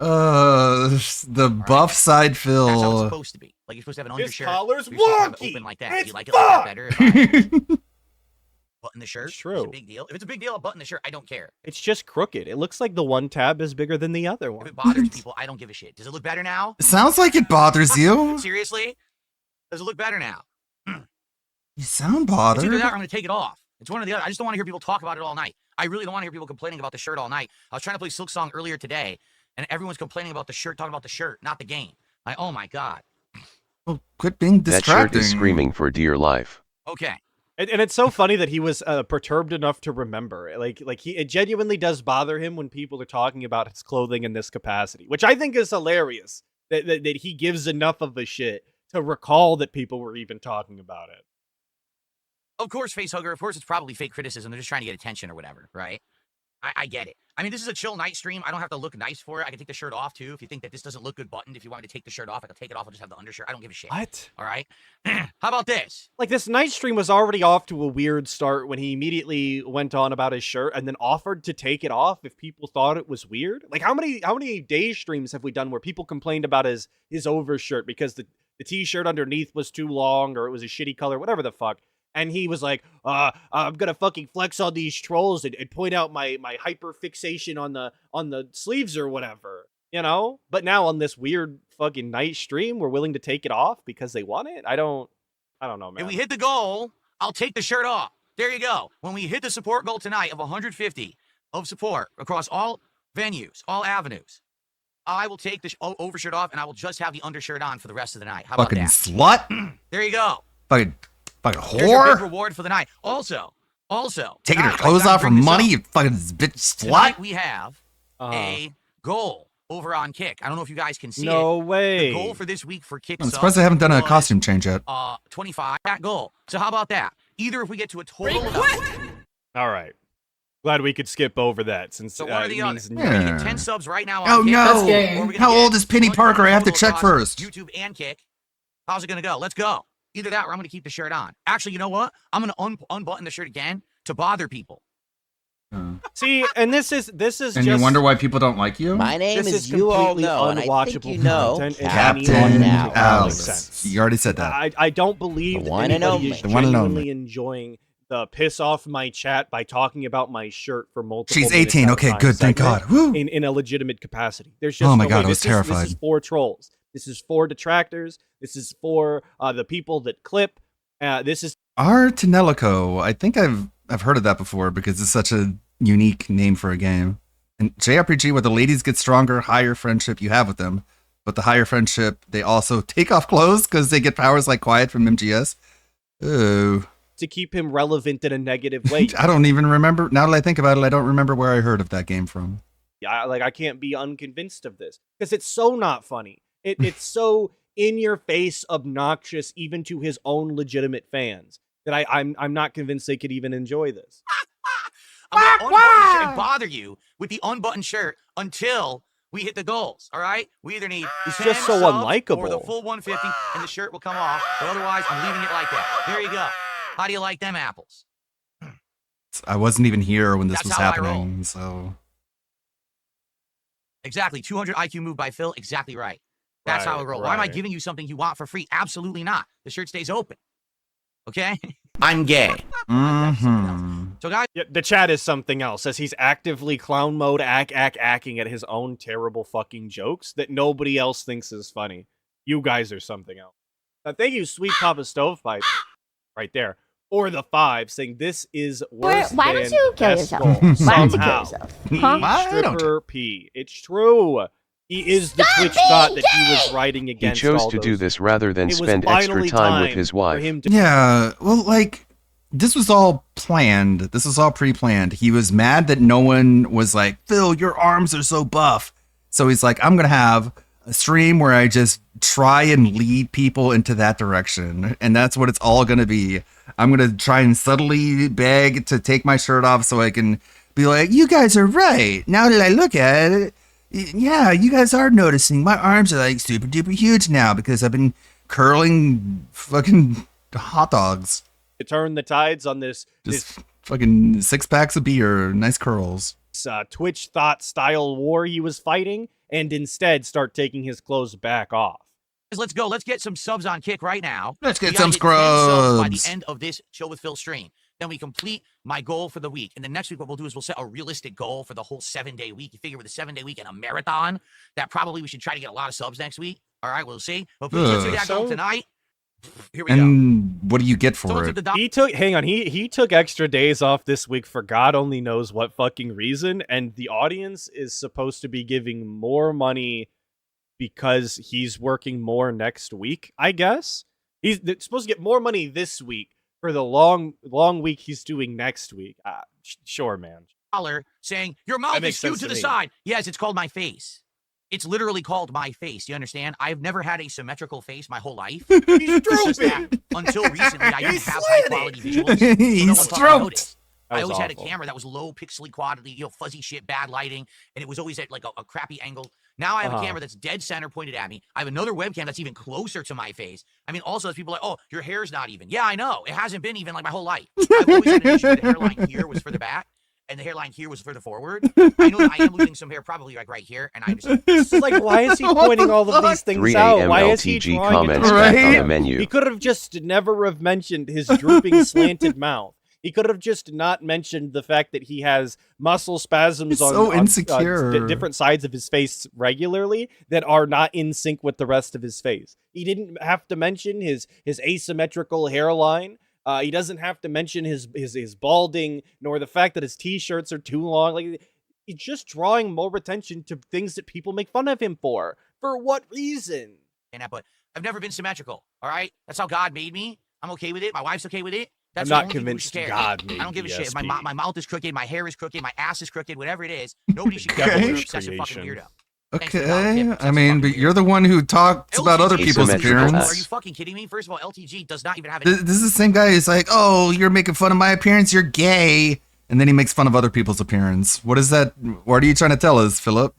The buff side fill. That's how it's supposed to be. Like you're supposed to have an His undershirt. collar's You're supposed to have it wonky. open like that. It's Do you like it like that better? If I button the shirt. It's true. It's a big deal. If it's a big deal, I'll button the shirt. I don't care. It's just crooked. It looks like the one tab is bigger than the other one. If it bothers people, I don't give a shit. Does it look better now? Sounds like it bothers you. Seriously? Does it look better now? You sound It's bothered. either that or I'm going to take it off. It's one or the other. I just don't want to hear people talk about it all night. I really don't want to hear people complaining about the shirt all night. I was trying to play Silk Song earlier today, and everyone's complaining about the shirt, talking about the shirt, not the game. Like, oh my God. Well, quit being That distracting. shirt is screaming for dear life. Okay. And it's so funny that he was perturbed enough to remember. It genuinely does bother him when people are talking about his clothing in this capacity, which I think is hilarious. That he gives enough of a shit to recall that people were even talking about it. Of course, facehugger. Of course, it's probably fake criticism. They're just trying to get attention or whatever, right? I get it. I mean, this is a chill night stream. I don't have to look nice for it. I can take the shirt off, too. If you think that this doesn't look good buttoned, if you want me to take the shirt off, I can take it off. I'll just have the undershirt. I don't give a shit. What? All right? How about this? Like, this night stream was already off to a weird start when he immediately went on about his shirt and then offered to take it off if people thought it was weird. Like, how many day streams have we done where people complained about his overshirt because the t-shirt underneath was too long or it was a shitty color, whatever the fuck. And he was like, I'm gonna fucking flex on these trolls and point out my hyper fixation on the sleeves or whatever, you know? But now on this weird fucking night stream, we're willing to take it off because they want it? I don't know, man. If we hit the goal, I'll take the shirt off. There you go. When we hit the support goal tonight of 150 of support across all venues, all avenues, I will take the overshirt off and I will just have the undershirt on for the rest of the night. How about Fucking that? slut. There you go. Fucking Here's your big whore. reward for the night. Also, Taking her tonight, clothes I off for bring this money, up. you fucking bitch Tonight slut. we have a goal over on Kick. I don't know if you guys can see it. No way. The goal for this week for Kick I'm surprised they haven't done a was, costume change yet. 25. That goal. So how about that? Either if we get to a total of... All right. Glad we could skip over that since So one or it the other. means We're gonna Yeah. get 10 subs right now on Oh Kick. no! Or we're gonna How get old is Penny 100 Parker? I have to total check across first. YouTube and Kick. How's it gonna go? Let's go. Either that or I'm gonna keep the shirt on. Actually, you know what? I'm gonna unbutton the shirt again to bother people. See, and this is And just you wonder why people don't like you? My name this is is you all completely know, and I think unwatchable you know, content in Captain any way Alex. that makes sense. You already said that. I don't believe The that one and anybody only. is The one and genuinely only. enjoying the piss off my chat by talking about my shirt for multiple She's minutes 18. at a Okay, time good. Thank segment God. Woo. in a legitimate capacity. There's just Oh my no God, way. I was This is terrified. for trolls. This is for detractors. This is for the people that clip. This is Artanelico. I think I've heard of that before because it's such a unique name for a game. And JRPG, where the ladies get stronger, higher friendship you have with them, but the higher friendship, they also take off clothes because they get powers like Quiet from MGS. Oh, to keep him relevant in a negative way. I don't even remember. Now that I think about it, I don't remember where I heard of that game from. I can't be unconvinced of this because it's so not funny. It's so in your face, obnoxious, even to his own legitimate fans, that I'm not convinced they could even enjoy this. I'm gonna unbutton the shirt and bother you with the unbuttoned shirt until we hit the goals. All right? We either need It's 10 just so subs unlikable. or the full 150, and the shirt will come off. But otherwise, I'm leaving it like that. There you go. How do you like them apples? I wasn't even here when this That's was how I roll. happening, so Exactly. 200 IQ move by Phil. Exactly right. That's how I roll. Why am I right. giving you something you want for free? Absolutely not. The shirt stays open. Okay? I'm gay. So, guys, Yeah, the chat is something else, as he's actively clown mode acting at his own terrible fucking jokes that nobody else thinks is funny. You guys are something else. Thank you, Sweet Papa Stovepipe, right there. Or the 5 saying this is worse Why than don't you kill best yourself? goal. Why don't you kill Somehow. yourself? P Huh? I don't. stripper P. It's true. He is the Twitch thought that he was writing He against chose all to those. do this rather than It was spend extra finally time with time his for wife. him to yeah. Well, like this was all planned. This was all pre-planned. He was mad that no one was like, Phil, your arms are so buff. So he's like, I'm gonna have a stream where I just try and lead people into that direction, and that's what it's all gonna be. I'm gonna try and subtly beg to take my shirt off so I can be like, you guys are right. Now that I look at it, yeah, you guys are noticing my arms are like super duper huge now because I've been curling fucking hot dogs. turn the tides on this Just fucking 6 packs of beer, nice curls. this Twitch thought style war he was fighting, and instead start taking his clothes back off. Let's go. Let's get some subs on Kick right now. Let's get We some gotta hit 10 subs by scrubs. the end of this Chill with Phil stream. Then we complete my goal for the week. And then next week, what we'll do is we'll set a realistic goal for the whole 7-day week. You figure with a 7-day week and a marathon, that probably we should try to get a lot of subs next week. All right, we'll see. Hopefully, let's do that goal tonight. Here we go. And what do you get for it? He took extra days off this week for God only knows what fucking reason, and the audience is supposed to be giving more money because he's working more next week, I guess. He's supposed to get more money this week for the long week he's doing next week. Sure, man. Saying, your mouth is skewed to the side. Yes, it's called my face. It's literally called my face. You understand? I've never had a symmetrical face my whole life. He's drooping. Until recently, I didn't have high quality visuals. He's drooped. I always had a camera that was low pixely quality, fuzzy shit, bad lighting, and it was always at like a crappy angle. Now I have a camera that's dead center pointed at me. I have another webcam that's even closer to my face. I mean, also, as people are like, oh, your hair's not even. Yeah, I know. It hasn't been even like my whole life. I've always had an issue with the hairline here was further back, and the hairline here was further forward. I know that I am losing some hair probably like right here, and I just... It's like, why is he pointing all of these things 3 out? a.m. Why is he LTG drawing comments it? back on the menu. He could have just never have mentioned his drooping, slanted mouth. He could have just not mentioned the fact that he has muscle spasms on different sides of his face regularly that are not in sync with the rest of his face. He didn't have to mention his asymmetrical hairline. He doesn't have to mention his balding, nor the fact that his t-shirts are too long. Like, he's just drawing more attention to things that people make fun of him for. For what reason? But I've never been symmetrical. All right, that's how God made me. I'm okay with it. My wife's okay with it. That's I'm not convinced God made I don't give a shit. If DSP. my mouth is crooked, my hair is crooked, my ass is crooked, whatever it is. Nobody should care about your obsessive fucking weirdo. Okay, I mean, but you're the one who talks about other people's appearance. Are you fucking kidding me? First of all, LTG does not even have This is the same guy who's like, oh, you're making fun of my appearance, you're gay. And then he makes fun of other people's appearance. What is that? What are you trying to tell us, Philip?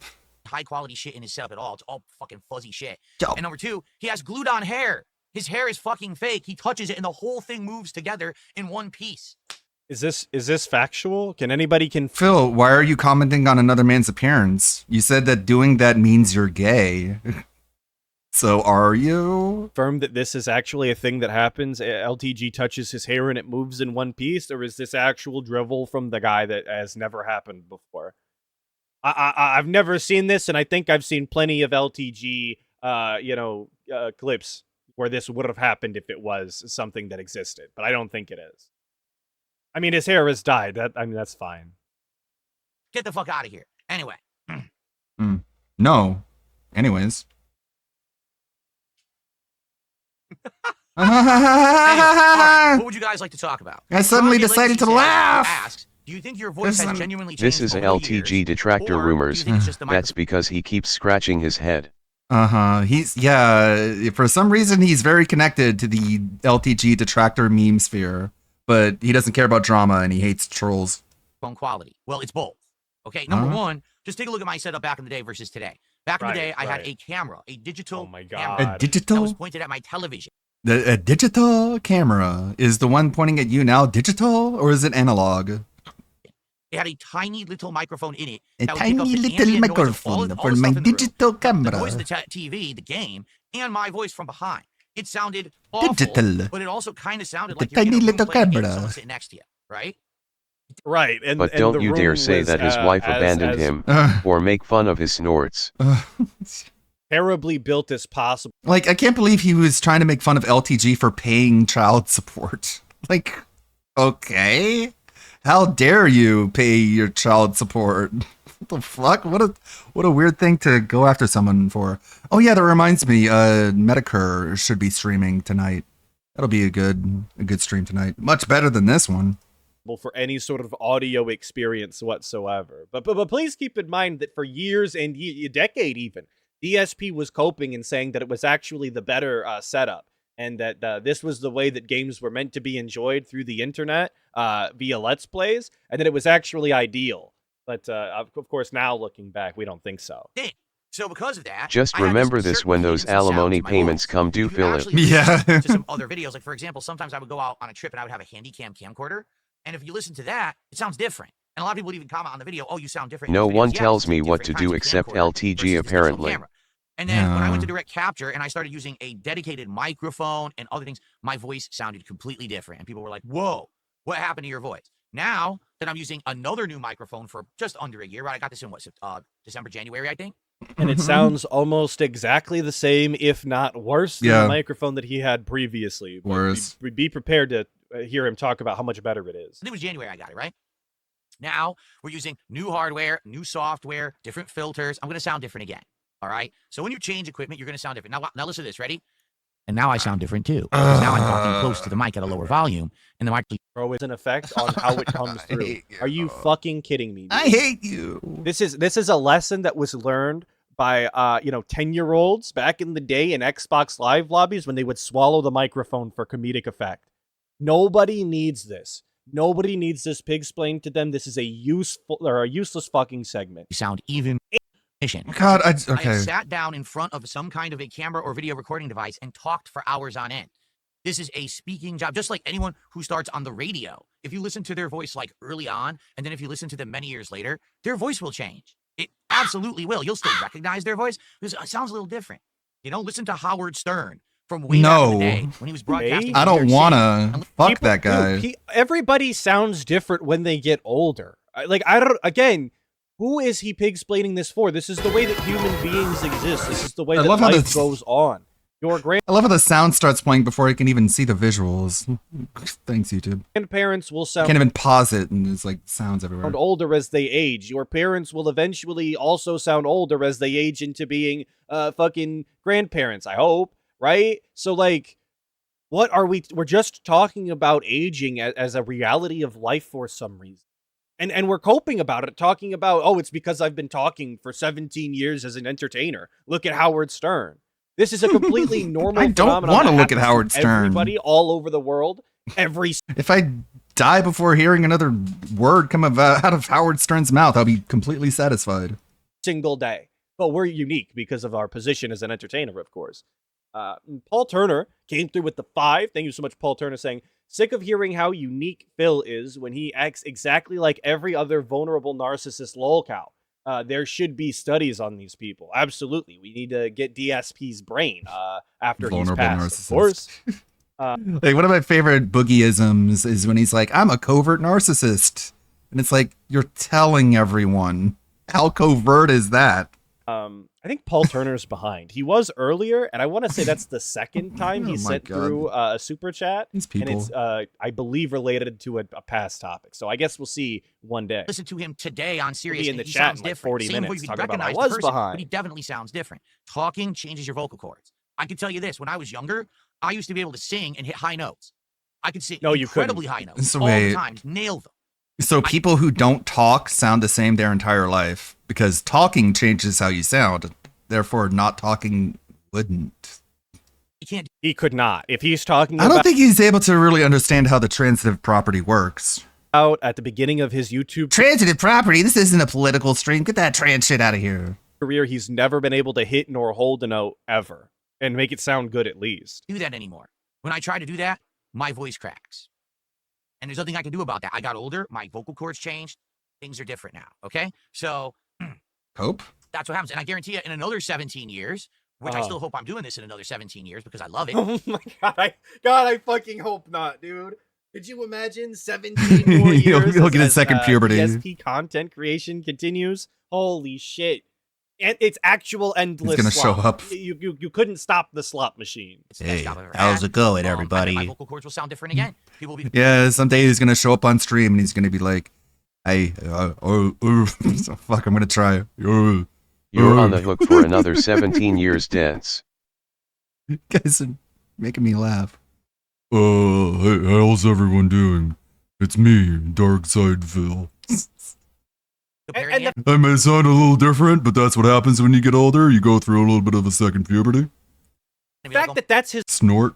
high quality shit in his setup at all. It's all fucking fuzzy shit. And number two, he has glued on hair. His hair is fucking fake. He touches it and the whole thing moves together in one piece. Is this factual? Can anybody Phil, why are you commenting on another man's appearance? You said that doing that means you're gay. So are you? Confirm that this is actually a thing that happens? LTG touches his hair and it moves in one piece? Or is this actual drivel from the guy that has never happened before? I've never seen this, and I think I've seen plenty of LTG, clips where this would have happened if it was something that existed. But I don't think it is. I mean, his hair has dyed. That's fine. Get the fuck out of here. Anyway. No. Anyways. Anyway, what would you guys like to talk about? I suddenly decided to laugh. Asks, do you think your voice has genuinely changed? This is LTG detractor rumors. That's because he keeps scratching his head. For some reason he's very connected to the LTG detractor meme sphere, but he doesn't care about drama and he hates trolls. Phone quality. Well, it's both. Okay, number one, just take a look at my setup back in the day versus today. Back in the day, I had a camera, a digital camera. A digital? That was pointed at my television. A digital camera. Is the one pointing at you now digital or is it analog? It had a tiny little microphone in it. A tiny little microphone for my digital camera. The noise of the TV, the game, and my voice from behind. It sounded awful, digital. but it also kind of sounded The like you're tiny in a room little playing a game with camera. someone sitting next to you, right? Right. But don't you dare say that his wife abandoned him, or make fun of his snorts. Terribly built as possible. Like, I can't believe he was trying to make fun of LTG for paying child support. Like, okay. How dare you pay your child support? What the fuck? What a weird thing to go after someone for. Oh yeah, that reminds me, Medicare should be streaming tonight. That'll be a good stream tonight. Much better than this one. For any sort of audio experience whatsoever. But please keep in mind that for years and a decade even, DSP was coping and saying that it was actually the better setup, and that this was the way that games were meant to be enjoyed through the internet via Let's Plays, and that it was actually ideal. But of course, now looking back, we don't think so. So because of that, just remember this when those alimony payments come due, Philip. Yeah. To some other videos, like for example, sometimes I would go out on a trip and I would have a handy cam camcorder, and if you listen to that, it sounds different. And a lot of people would even comment on the video, oh, you sound different. No in these one videos. Yeah, tells it's me two what to different do kinds of except camcorder versus LTG this digital apparently. camera. And then when I went to Yeah. direct capture and I started using a dedicated microphone and other things, my voice sounded completely different. And people were like, whoa, what happened to your voice? Now that I'm using another new microphone for just under a year, right? I got this in what, December, January, I think. And it sounds almost exactly the same, if not worse, than the microphone that he had previously. But Worse. Be prepared to hear him talk about how much better it is. I think it was January I got it, right? Now we're using new hardware, new software, different filters. I'm going to sound different again. All right. So when you change equipment, you're going to sound different. Now listen to this. Ready? And now I sound different too. Because now I'm talking close to the mic at a lower volume, and the mic throw an effect on how it comes through. Are you fucking kidding me, dude? I hate you. This is a lesson that was learned by 10-year-olds back in the day in Xbox Live lobbies when they would swallow the microphone for comedic effect. Nobody needs this. Nobody needs this pig-splained to them. This is a useless fucking segment. You sound even God, I okay. have sat down in front of some kind of a camera or video recording device and talked for hours on end. This is a speaking job, just like anyone who starts on the radio. If you listen to their voice like early on, and then if you listen to them many years later, their voice will change. It absolutely will. You'll still recognize their voice because it sounds a little different. You know, listen to Howard Stern from way back in the day when he was broadcasting. I don't wanna. Fuck that guy. Everybody sounds different when they get older. Who is he pig-splaining this for? This is the way that human beings exist. This is the way that life goes on. I love how the sound starts playing before I can even see the visuals. Thanks, YouTube. Grandparents will sound... Can't even pause it, and there's like sounds everywhere. Sound older as they age. Your parents will eventually also sound older as they age into being fucking grandparents, I hope, right? So, like, what are we... We're just talking about aging as a reality of life for some reason. And we're coping about it, talking about, oh, it's because I've been talking for 17 years as an entertainer. Look at Howard Stern. This is a completely normal phenomenon. I don't want to look at Howard Stern. Everybody all over the world, If I die before hearing another word come out of Howard Stern's mouth, I'll be completely satisfied. Single day. But we're unique because of our position as an entertainer, of course. Paul Turner came through with the 5. Thank you so much, Paul Turner, saying, sick of hearing how unique Phil is when he acts exactly like every other vulnerable narcissist lolcow. There should be studies on these people. Absolutely. We need to get DSP's brain after Vulnerable he's passed, narcissist. of course. Like, one of my favorite boogieisms is when he's like, I'm a covert narcissist. And it's like, you're telling everyone. How covert is that? I think Paul Turner's behind. He was earlier, and I want to say that's the second time he sent through a super chat. These people. And it's, I believe, related to a past topic. So I guess we'll see one day. Listen to him today on Sirius. In the he chat sounds in like different. 40 Same minutes. voice, you Talking about recognize I was the person, behind. but he definitely sounds different. Talking changes your vocal cords. I can tell you this: when I was younger, I used to be able to sing and hit high notes. I could sing incredibly high notes So all wait. the time, nail them. So people who don't talk sound the same their entire life because talking changes how you sound. Therefore, not talking wouldn't. He could not. If he's talking I don't think he's able to really understand how the transitive property works. Out at the beginning of his YouTube transitive property. This isn't a political stream. Get that trans shit out of here. Career, he's never been able to hit nor hold a note ever and make it sound good at least. Do that anymore. When I try to do that, my voice cracks. And there's nothing I can do about that. I got older, my vocal cords changed, things are different now, okay? So hope that's what happens. And I guarantee you in another 17 years, which I still hope I'm doing this in another 17 years because I love it. Oh my God, I fucking hope not, dude. Could you imagine 17 more years? He'll get his second puberty. ESP content creation continues. Holy shit. And it's actual endless. He's gonna slop. show up. You couldn't stop the slot machine. Hey, how's it going, everybody? My vocal cords will sound different again. People will be Yeah, someday he's gonna show up on stream and he's gonna be like, "Hey, so fuck, I'm gonna try." You're on the hook for another 17 years dance. Guys are making me laugh. Hey, how's everyone doing? It's me, Dark Side Phil. I may sound a little different, but that's what happens when you get older. You go through a little bit of a second puberty. The fact that that's his Snort.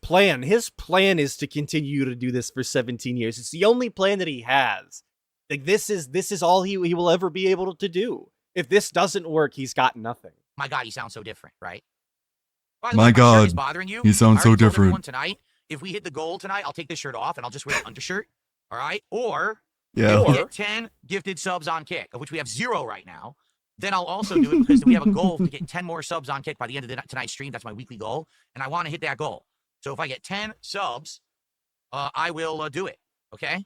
plan. His plan is to continue to do this for 17 years. It's the only plan that he has. Like this is all he will ever be able to do. If this doesn't work, he's got nothing. My God, he sounds so different, right? My God, is bothering you. he sounds so different. Tonight, if we hit the goal tonight, I'll take this shirt off and I'll just wear an undershirt. All right? Or Yeah. If we get 10 gifted subs on Kick, of which we have 0 right now, then I'll also do it because we have a goal to get 10 more subs on Kick by the end of tonight's stream. That's my weekly goal, and I want to hit that goal. So if I get 10 subs, I will do it. Okay?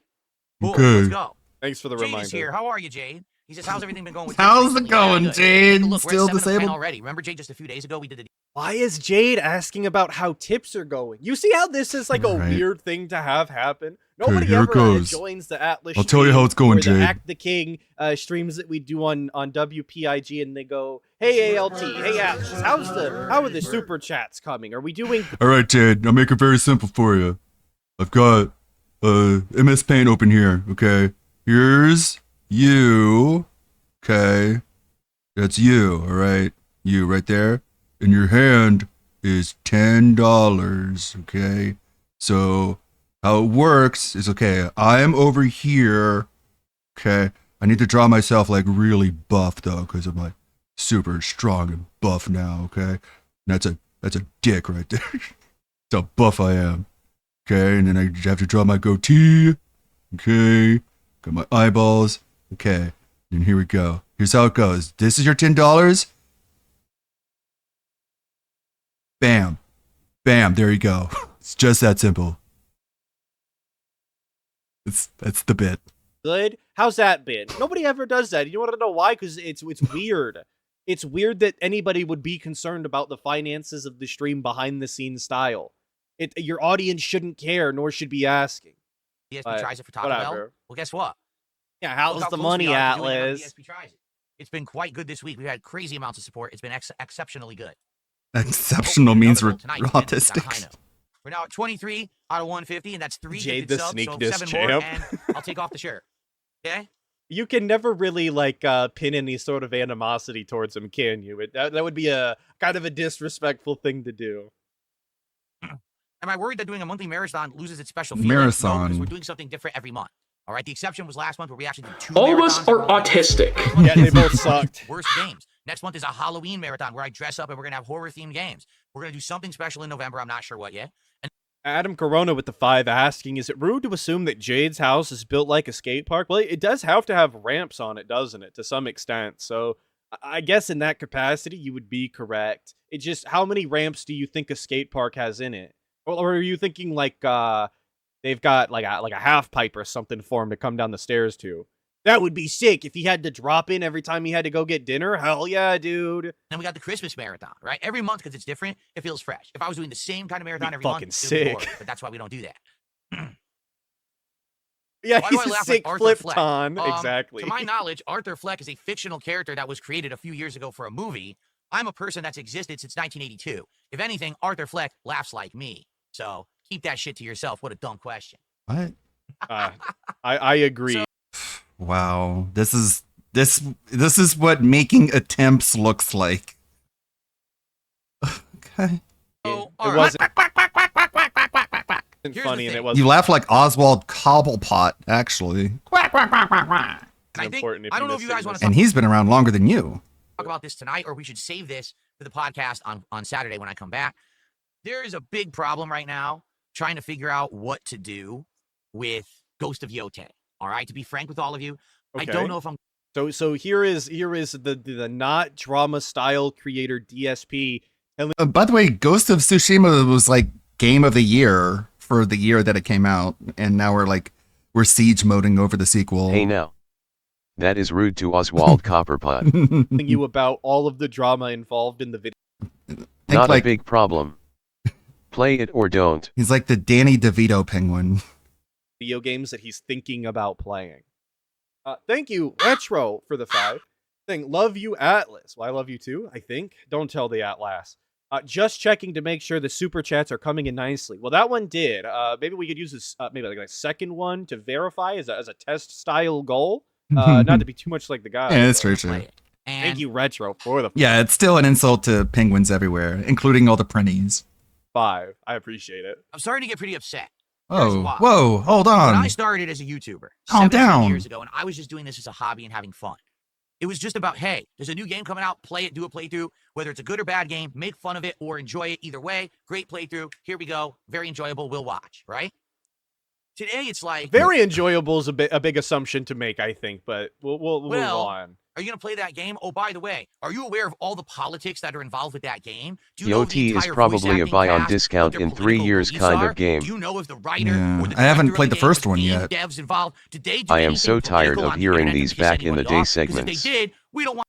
Cool. Okay. Let's go. Thanks for the Jade reminder. is here. How are you, Jade? He says, how's everything been going with How's Kick it going, recently? Jade? Look, we're Still at 7 of 10 disabled? already. Remember, Jade, just a few days ago, we did the... Why is Jade asking about how tips are going? You see how this is like a Right. weird thing to have happen? Nobody here it ever goes. joins the Atlas. I'll tell you how it's going, or the Jade. Act the King streams that we do on WPIG, and they go, "Hey ALT, hey Atlas, how are the super chats coming? Are we doing?" All right, Jade. I'll make it very simple for you. I've got MS Paint open here. Okay. Here's you. Okay. That's you. All right. You right there. In your hand is $10. Okay. So how it works is, okay, I'm over here. Okay. I need to draw myself like really buff though, because I'm like super strong and buff now. Okay. And that's a dick right there. That's how buff I am. Okay. And then I have to draw my goatee. Okay. Got my eyeballs. Okay. And here we go. Here's how it goes. This is your $10. Bam. Bam. There you go. It's just that simple. That's the bit. Good. How's that been? Nobody ever does that. You want to know why? Because it's weird. It's weird that anybody would be concerned about the finances of the stream behind the scenes style. Your audience shouldn't care, nor should be asking. DSP tries it for Taco Bell. Well, guess what? Yeah, how's Look how the close we money, are to doing it when Atlas? DSP tries it. It's been quite good this week. We've had crazy amounts of support. It's been exceptionally good. Exceptional means Another we're goal tonight to end this on a high autistic. note. We're now at 23 out of 150, and that's 3 Jade, gifted the subs, sneak so diss 7 more, champ. and I'll take off the shirt. Okay? You can never really pin any sort of animosity towards him, can you? That would be a kind of a disrespectful thing to do. Am I worried that doing a monthly marathon loses its special feeling? No, Marathon. because we're doing something different every month. All right, the exception was last month where we actually did 2 All of us marathons are in 1 week. autistic. Next month Yeah, they is both sucked. Worst games. Next month is a Halloween marathon where I dress up and we're going to have horror-themed games. We're going to do something special in November. I'm not sure what yet. And Adam Corona with the 5 asking, is it rude to assume that Jade's house is built like a skate park? Well, it does have to have ramps on it, doesn't it, to some extent? So I guess in that capacity, you would be correct. It's just, how many ramps do you think a skate park has in it? Or are you thinking like they've got like a half pipe or something for him to come down the stairs to? That would be sick if he had to drop in every time he had to go get dinner. Hell yeah, dude. then we got the Christmas marathon, right? Every month, because it's different, it feels fresh. If I was doing the same kind of marathon Be every month, fucking it would be sick. boring, but that's why we don't do that. Yeah, Why do he's I a laugh like sick Arthur flip Fleck? ton. Exactly. To my knowledge, Arthur Fleck is a fictional character that was created a few years ago for a movie. I'm a person that's existed since 1982. If anything, Arthur Fleck laughs like me. So keep that shit to yourself. What a dumb question. What? I agree. So- Wow. This is what making attempts looks like. Okay. So, It all right. wasn't Here's funny, the and thing. it wasn't You laugh like Oswald Cobblepot, actually. And I think, important if I you don't know if missed you it, guys you want missed to And he's been around longer than you. talk about this tonight, or we should save this for the podcast on Saturday when I come back. There is a big problem right now trying to figure out what to do with Ghost of Yote. All right, to be frank with all of you, I Okay. don't know if I'm So here is the not drama style creator DSP. By the way, Ghost of Tsushima was like game of the year for the year that it came out, and now we're siege moding over the sequel. Hey now. That is rude to Oswald Copperpot. Telling you about all of the drama involved in the video. Not a big problem. Play it or don't. He's like the Danny DeVito penguin. Video games that he's thinking about playing. Thank you, Retro, for the 5. Thing, love you, Atlas. Well, I love you too, I think. Don't tell the Atlas. Just checking to make sure the super chats are coming in nicely. Well, that one did. Maybe we could use this, maybe like a second one to verify as a test style goal. Not to be too much like the guy. Yeah, that's but- very true. Thank you, Retro, for the Yeah, it's still an insult to penguins everywhere, including all the printies. 5. I appreciate it. I'm starting to get pretty upset. Here's Oh, why. whoa, hold When on. I started as a YouTuber Calm 17 down. years ago, and I was just doing this as a hobby and having fun. It was just about, hey, there's a new game coming out, play it, do a playthrough, whether it's a good or bad game, make fun of it or enjoy it either way. Great playthrough. Here we go. Very enjoyable. We'll watch, right? Today, it's like very enjoyable is a big assumption to make, I think, but we'll move on. Are you going to play that game? Oh, by the way, are you aware of all the politics that are involved with that game? Do you the know OT the is entire probably a voice buy acting on cast, discount what their in 3 political years beliefs kind are? of game. Do you know if the writer Yeah, or the I haven't director of played the game first or one game yet. devs involved? Did they do I am anything so tired political of on the hearing internet to these piss back in anybody the day off? 'Cause if they segments. did, we don't want.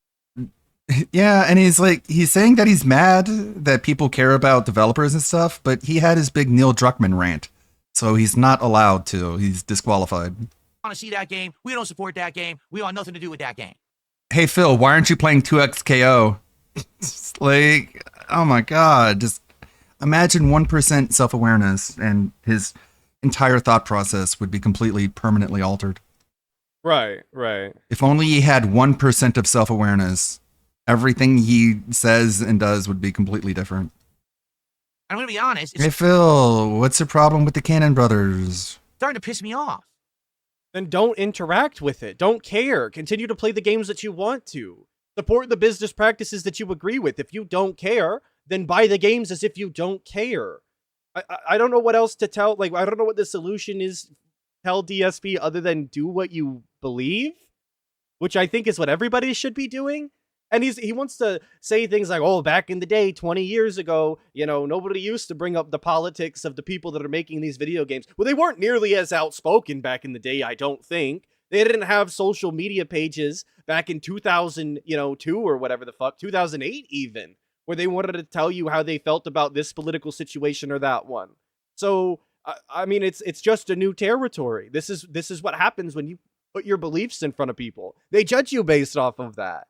Yeah, and he's saying that he's mad that people care about developers and stuff, but he had his big Neil Druckmann rant, so he's not allowed to. He's disqualified. Want to see that game? We don't support that game. We want nothing to do with that game. Hey Phil, why aren't you playing 2XKO? Like, oh my god, just imagine 1% self-awareness and his entire thought process would be completely permanently altered. Right. If only he had 1% of self-awareness, everything he says and does would be completely different. I'm going to be honest. Hey Phil, what's the problem with the Cannon brothers? Starting to piss me off. Then don't interact with it. Don't care. Continue to play the games that you want to. Support the business practices that you agree with. If you don't care, then buy the games as if you don't care. I don't know what else to tell. Like, I don't know what the solution is. Tell DSP other than do what you believe, which I think is what everybody should be doing. And he wants to say things like, oh, back in the day, 20 years ago, nobody used to bring up the politics of the people that are making these video games. Well, they weren't nearly as outspoken back in the day, I don't think. They didn't have social media pages back in 2002 or whatever the fuck, 2008 even, where they wanted to tell you how they felt about this political situation or that one. So, I mean, it's just a new territory. This is what happens when you put your beliefs in front of people. They judge you based off of that.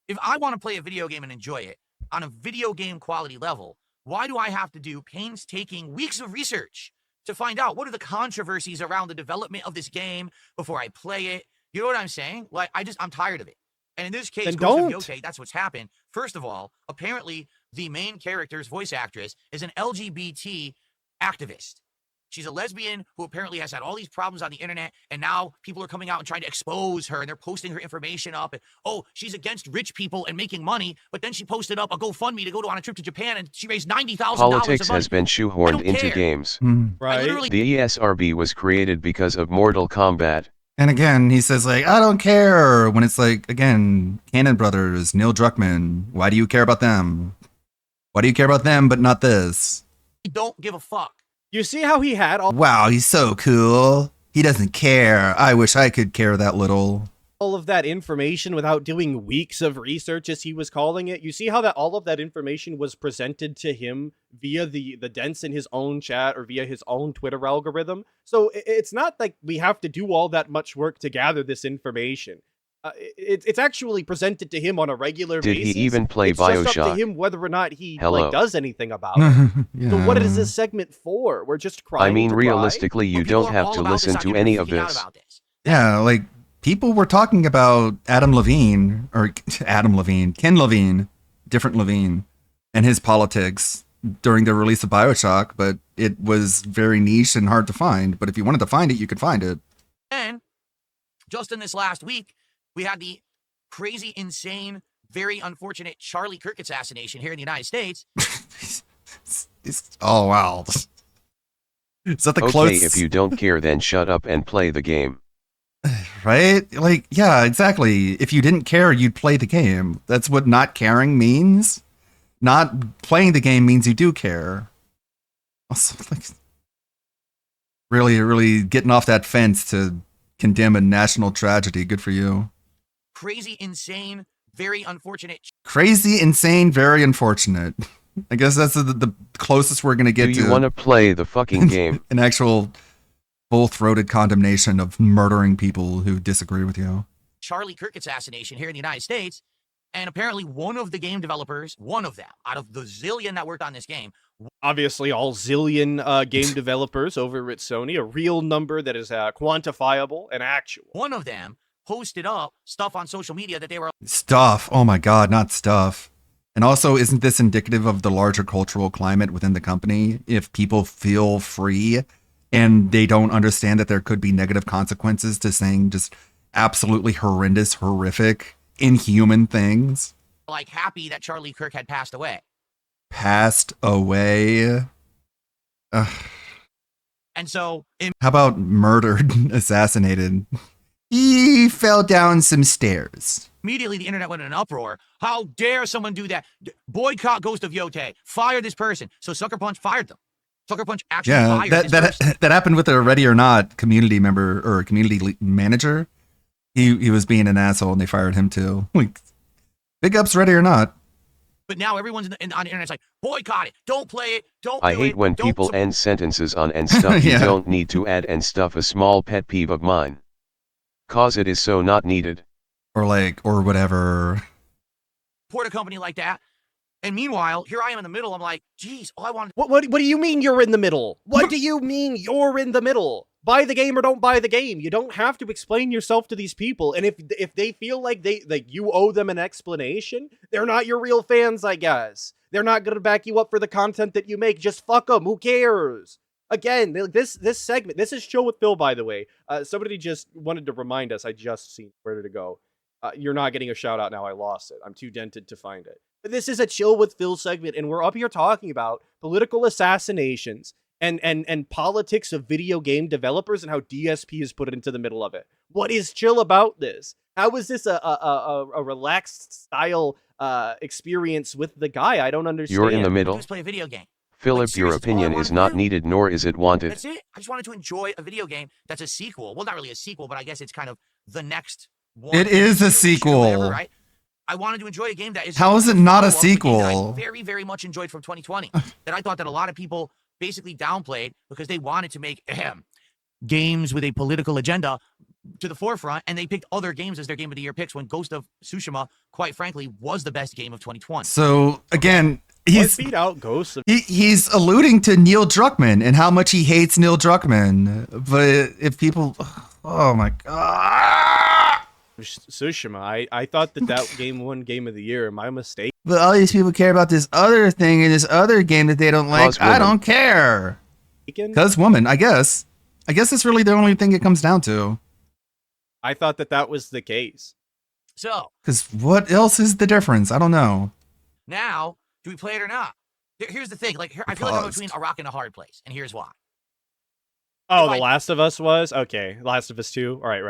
If I want to play a video game and enjoy it on a video game quality level, why do I have to do painstaking weeks of research to find out what are the controversies around the development of this game before I play it? You know what I'm saying? Like, I'm tired of it. And in this case, Ghost of Yote, that's what's happened. First of all, apparently the main character's voice actress is an LGBT activist. She's a lesbian who apparently has had all these problems on the internet, and now people are coming out and trying to expose her, and they're posting her information up. And, oh, she's against rich people and making money, but then she posted up a GoFundMe to go on a trip to Japan, and she raised $90,000. Politics has been shoehorned into games. Right. The ESRB was created because of Mortal Kombat. And again, he says, like, I don't care. When it's like, again, Cannon Brothers, Neil Druckmann, why do you care about them? Why do you care about them but not this? I don't give a fuck. You see how he had all... Wow, he's so cool. He doesn't care. I wish I could care that little. All of that information without doing weeks of research, as he was calling it. You see how that all of that information was presented to him via the dents in his own chat or via his own Twitter algorithm. So it's not like we have to do all that much work to gather this information. It's actually presented to him on a regular basis. Did he even play it's Bioshock? just up to him whether or not he does anything about it. Yeah. So what is this segment for? We're just crying. I mean, to realistically, you don't have to listen to any of this. Yeah, like, people were talking about Ken Levine, different Levine, and his politics during the release of Bioshock, but it was very niche and hard to find. But if you wanted to find it, you could find it. And just in this last week, we had the crazy, insane, very unfortunate Charlie Kirk assassination here in the United States. Oh, wow. Is that the okay, close? If you don't care, then shut up and play the game. Right? Like, yeah, exactly. If you didn't care, you'd play the game. That's what not caring means. Not playing the game means you do care. Also, like, really getting off that fence to condemn a national tragedy. Good for you. Crazy, insane, very unfortunate. Crazy, insane, very unfortunate. I guess that's the closest we're going to get to. Do you want to play the fucking game? An actual full-throated condemnation of murdering people who disagree with you. Charlie Kirk assassination here in the United States. And apparently one of the game developers, one of them, out of the zillion that worked on this game. Obviously, all zillion game developers over at Sony, a real number that is quantifiable and actual. One of them posted up stuff on social media that they were... Stuff. Oh my God, not stuff. And also, isn't this indicative of the larger cultural climate within the company? If people feel free and they don't understand that there could be negative consequences to saying just absolutely horrendous, horrific, inhuman things. Like happy that Charlie Kirk had passed away. Passed away. Ugh. And so How about murdered, assassinated? He fell down some stairs. immediately the internet went in an uproar. How dare someone do that? Boycott Ghost of Yotei. Fire this person. So Sucker Punch fired them. Sucker Punch actually fired this person. that happened with a Ready or Not community member or community manager. He was being an asshole and they fired him too. Like, big ups Ready or Not. But now everyone's on the internet's like, boycott it. Don't play it. Don't I do hate it. when Don't people end sentences on and stuff you Yeah. don't need to add and stuff, a small pet peeve of mine. Cause it is so not needed. Or whatever. support a company like that. And meanwhile, here I am in the middle. I'm like, geez, all I wanted. What do you mean you're in the middle? What do you mean you're in the middle? Buy the game or don't buy the game. You don't have to explain yourself to these people. And if they feel like you owe them an explanation, they're not your real fans, I guess. They're not gonna back you up for the content that you make. Just fuck them. Who cares? Again, this segment. This is Chill with Phil, by the way. Somebody just wanted to remind us. I just seen where did it go? You're not getting a shout out now. I lost it. I'm too dented to find it. But this is a Chill with Phil segment, and we're up here talking about political assassinations and politics of video game developers and how DSP is put into the middle of it. What is chill about this? How is this a relaxed style experience with the guy? I don't understand. You're in the middle. Just play a video game. Philip, Like, your seriously, opinion is not needed nor is it wanted. That's it. I just wanted to enjoy a video game that's a sequel. Well, not really a sequel, but I guess it's kind of the next one. It is a sequel. Whatever, right? I wanted to enjoy a game that is. How is it not a follow-up to the game that sequel? I very, very much enjoyed from 2020. That I thought that a lot of people basically downplayed because they wanted to make games with a political agenda to the forefront, and they picked other games as their game of the year picks when Ghost of Tsushima, quite frankly, was the best game of 2020. So again, He's beat out Ghosts. he's alluding to Neil Druckmann and how much he hates Neil Druckmann. But if people, oh my god, Tsushima. I thought that game won Game of the Year. My mistake. but all these people care about this other thing in this other game that they don't like. Cause I women. don't care. Cause woman, I guess. I guess that's really the only thing it comes down to. I thought that was the case. So, Cause what else is the difference? I don't know. now, do we play it or not? Here's the thing. Like, I feel like I'm between a rock and a hard place, and here's why. Oh, The Last of Us was? Okay. Last of Us 2? All right.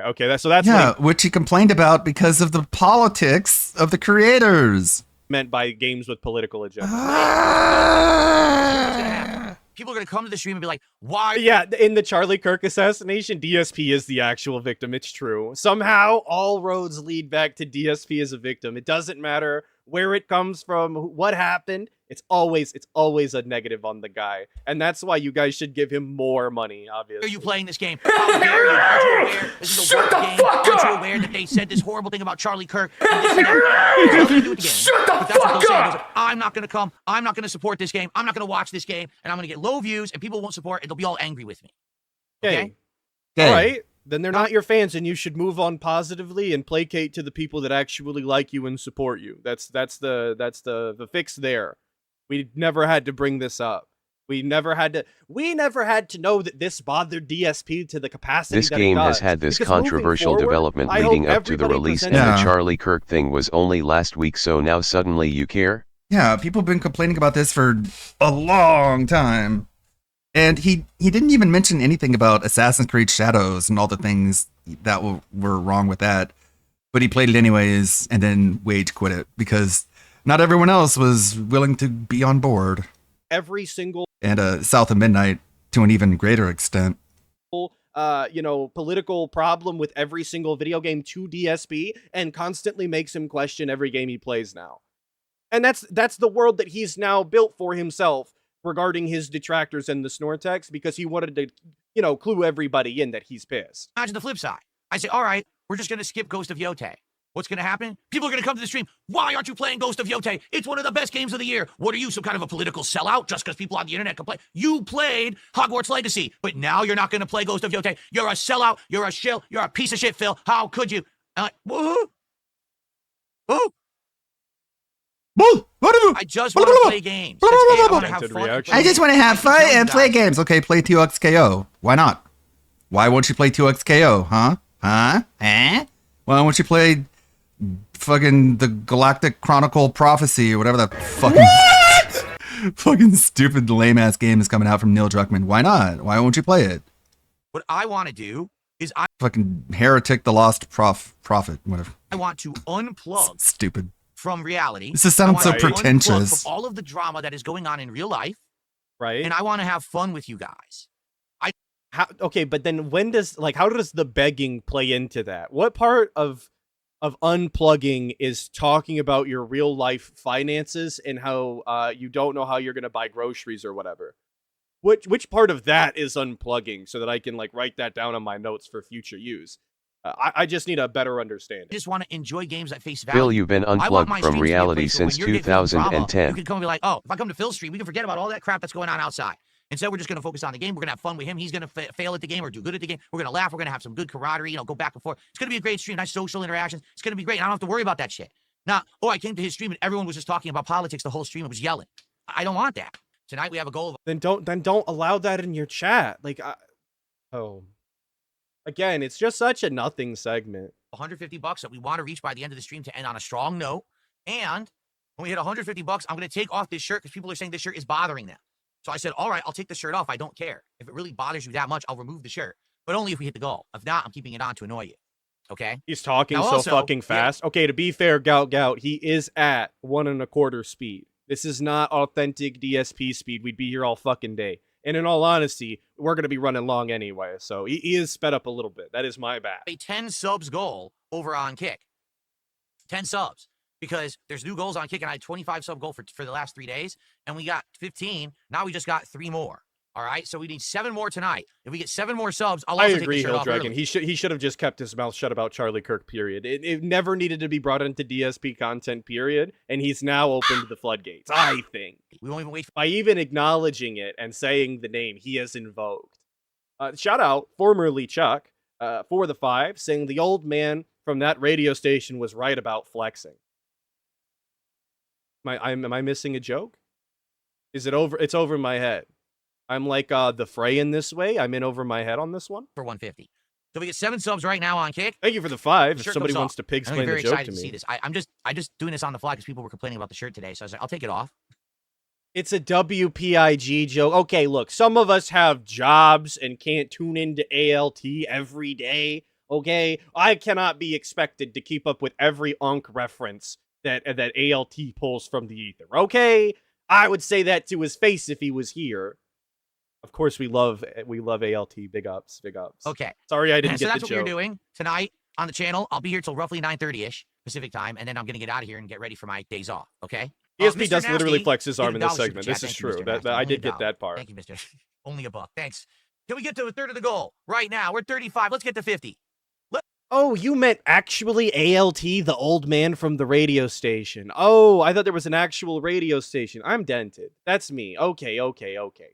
Okay, that's Yeah, which he complained about because of the politics of the creators. meant by games with political agenda. People are going to come to the stream and be like, why? Yeah, in the Charlie Kirk assassination, DSP is the actual victim. It's true. Somehow, all roads lead back to DSP as a victim. It doesn't matter where it comes from, what happened. It's always a negative on the guy. And that's why you guys should give him more money, obviously. Are you playing this game? How dare you? Aren't you aware? This is a work game. Aren't you aware that they said this horrible thing about Charlie Kirk? And this and that? It's nothing to do with the game. Shut the But that's what fuck they'll say. up! They'll say, I'm not going to come. I'm not going to support this game. I'm not going to watch this game. And I'm going to get low views, and people won't support, and they'll be all angry with me. Okay. Okay. All right. Then they're not your fans, and you should move on positively and placate to the people that actually like you and support you. That's the fix there. We never had to bring this up. We never had to know that this bothered DSP to the capacity This that game it has does. had this Because moving controversial forward, development I hope leading up to the everybody release, and presents- the Charlie Kirk thing was only last week, so now suddenly you care? Yeah, people have been complaining about this for a long time. And he didn't even mention anything about Assassin's Creed Shadows and all the things that were wrong with that. But he played it anyways and then wage quit it because not everyone else was willing to be on board. every single And South of Midnight to an even greater extent. political problem with every single video game to DSP and constantly makes him question every game he plays now. And that's the world that he's now built for himself regarding his detractors and the Snortex because he wanted to, clue everybody in that he's pissed. Imagine the flip side. I say, all right, we're just going to skip Ghost of Yotei. What's going to happen? People are going to come to the stream. Why aren't you playing Ghost of Yotei? It's one of the best games of the year. What are you, some kind of a political sellout just because people on the internet complain? You played Hogwarts Legacy, but now you're not going to play Ghost of Yotei. You're a sellout. You're a shill. You're a piece of shit, Phil. How could you? I'm like, whoa. Whoa. I just want to play games. That's it. I want to have fun. I just want to have fun and play games. Okay, play 2XKO. Why not? Why won't you play 2XKO, huh? Huh? Why won't you play fucking the Galactic Chronicle Prophecy or whatever that fucking... Fucking stupid lame ass game is coming out from Neil Druckmann. Why not? Why won't you play it? What I want to do is fucking Heretic the Lost Prophet, whatever. I want to unplug stupid from reality. This sounds so pretentious. From all of the drama that is going on in real life. Right. And I want to have fun with you guys. Okay, but then how does the begging play into that? What part of unplugging is talking about your real life finances and how you don't know how you're going to buy groceries or whatever? Which part of that is unplugging so that I can write that down on my notes for future use? I just need a better understanding. I just want to enjoy games at face value. Phil, you've been unplugged from reality since 2010. You can come and be like, oh, if I come to Phil's stream, we can forget about all that crap that's going on outside. Instead, we're just going to focus on the game. We're going to have fun with him. He's going to fail at the game or do good at the game. We're going to laugh. We're going to have some good camaraderie, go back and forth. It's going to be a great stream. Nice social interactions. It's going to be great. I don't have to worry about that shit. Now, I came to his stream and everyone was just talking about politics the whole stream. It was yelling. I don't want that. Tonight we have a goal of... Then don't allow that in your chat. Again, it's just such a nothing segment. $150 that we want to reach by the end of the stream to end on a strong note. And when we hit $150, I'm going to take off this shirt because people are saying this shirt is bothering them. So I said, all right, I'll take the shirt off. I don't care. If it really bothers you that much, I'll remove the shirt. But only if we hit the goal. If not, I'm keeping it on to annoy you. Okay? He's talking now so fucking fast. Yeah. Okay, to be fair, Gout, he is at 1 1/4 speed. This is not authentic DSP speed. We'd be here all fucking day. And in all honesty, we're going to be running long anyway. So he is sped up a little bit. That is my bad. A 10 subs goal over on Kick. 10 subs. Because there's new goals on Kick, and I had 25 sub goal for the last 3 days, and we got 15. Now we just got 3 more. All right, so we need 7 more tonight. If we get 7 more subs, I'll also take the shirt off Dragon. early. He should have just kept his mouth shut about Charlie Kirk. Period. It never needed to be brought into DSP content. Period. And he's now opened the floodgates. I think we won't even wait by even acknowledging it and saying the name he has invoked. Shout out, formerly Chuck, for the 5, saying the old man from that radio station was right about flexing. Am I missing a joke? Is it over? It's over my head. I'm like the Frey in this way. I'm in over my head on this one. For 150. So we get 7 subs right now on Kick. Thank you for the 5. If somebody wants to pig-explain the joke to me. See this. I'm just doing this on the fly because people were complaining about the shirt today. So I was like, I'll take it off. It's a WPIG joke. Okay, look, some of us have jobs and can't tune into ALT every day. Okay, I cannot be expected to keep up with every UNC reference that ALT pulls from the ether. Okay, I would say that to his face if he was here. Of course, we love ALT. Big ups, big ups. Okay. Sorry, I didn't get the joke. So that's what we're doing tonight on the channel. I'll be here till roughly 9:30ish Pacific time, and then I'm gonna get out of here and get ready for my days off. Okay. ESP does literally flex his arm in this segment. This is true. I did get that part. Thank you, Mr. Only $1. Thanks. Can we get to a third of the goal right now? We're 35. Let's get to 50. Oh, you meant actually ALT, the old man from the radio station. Oh, I thought there was an actual radio station. I'm dented. That's me. Okay.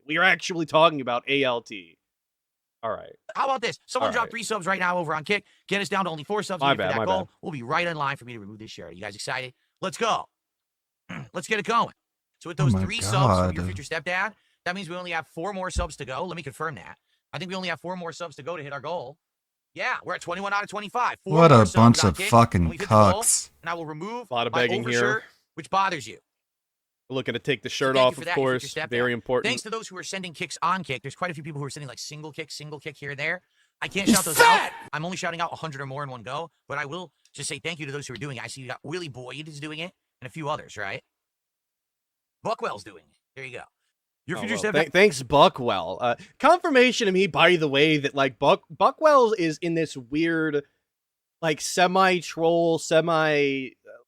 We are actually talking about ALT. All right. How about this? Someone drop 3 subs right now over on Kick. Get us down to only 4 subs. My bad. We'll be right in line for me to remove this shirt. Are you guys excited? Let's go. Let's get it going. So with those 3 subs from your future stepdad, that means we only have 4 more subs to go. Let me confirm that. I think we only have 4 more subs to go to hit our goal. Yeah, we're at 21 out of 25. What a bunch of fucking cucks. And I will remove a lot of begging here, which bothers you. We're looking to take the shirt off, of course. Very important. Thanks to those who are sending kicks on Kick. There's quite a few people who are sending like single kick here and there. I can't shout those out. I'm only shouting out 100 or more in one go, but I will just say thank you to those who are doing it. I see you got Willie Boyd is doing it, and a few others, right? Buckwell's doing it. There you go. Your future stepdad. Thanks, Buckwell. Confirmation to me, by the way, that like Buckwell is in this weird, like semi-troll,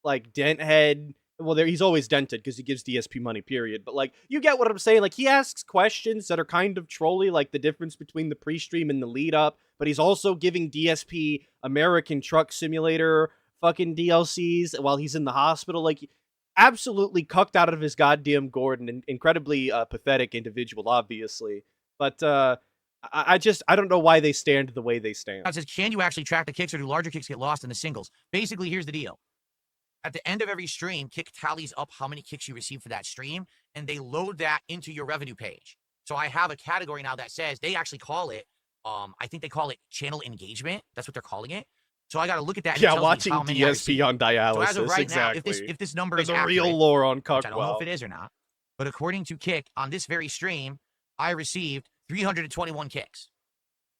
like dent head. Well, he's always dented because he gives DSP money. Period. But like, you get what I'm saying. Like, he asks questions that are kind of trolly, like the difference between the pre-stream and the lead-up. But he's also giving DSP American Truck Simulator fucking DLCs while he's in the hospital. Like, absolutely cucked out of his goddamn gourd, and incredibly pathetic individual, obviously. But I don't know why they stand the way they stand. It says, can you actually track the kicks, or do larger kicks get lost in the singles? Basically, here's the deal. At the end of every stream, Kick tallies up how many kicks you receive for that stream, and they load that into your revenue page. So I have a category now that says, they actually call it, I think they call it channel engagement. That's what they're calling it. So I got to look at that. Yeah, watching DSP on dialysis. So as of right exactly. now, if this number There's is a accurate, real lore on Cuckwell. which I don't know if it is or not. But according to Kick, on this very stream, I received 321 kicks.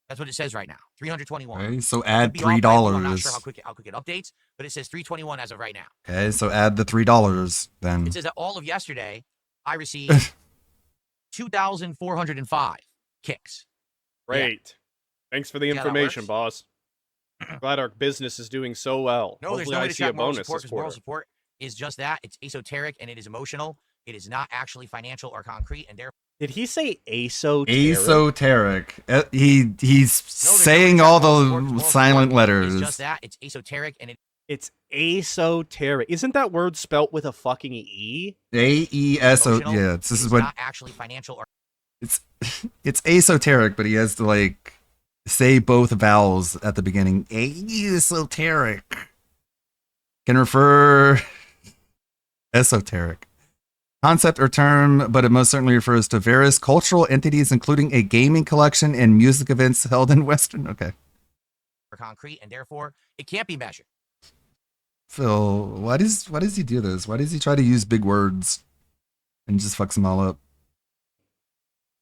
That's what it says right now. 321. Okay, so add $3. I'm not sure how quick it updates, but it says 321 as of right now. Okay, so add the $3 then. It says that all of yesterday, I received 2,405 kicks. Great. Yeah. Thanks for the information, boss. Glad our business is doing so well. No, Hopefully there's no way I to see a track moral bonus support this because moral quarter. support is just that. It's esoteric and it is emotional. It is not actually financial or concrete, and therefore. Did he say esoteric? Esoteric. He's saying all the silent letters. It's just that. It's esoteric and it's esoteric. Isn't that word spelt with a fucking E? A-E-S-O. Yeah, this is what. Not actually financial or. It's esoteric, but he has to like say both vowels at the beginning. Esoteric. Can refer esoteric. Concept or term, but it most certainly refers to various cultural entities, including a gaming collection and music events held in Western. Okay. Or concrete, and therefore it can't be measured. Phil, why does he do this? Why does he try to use big words and just fucks them all up?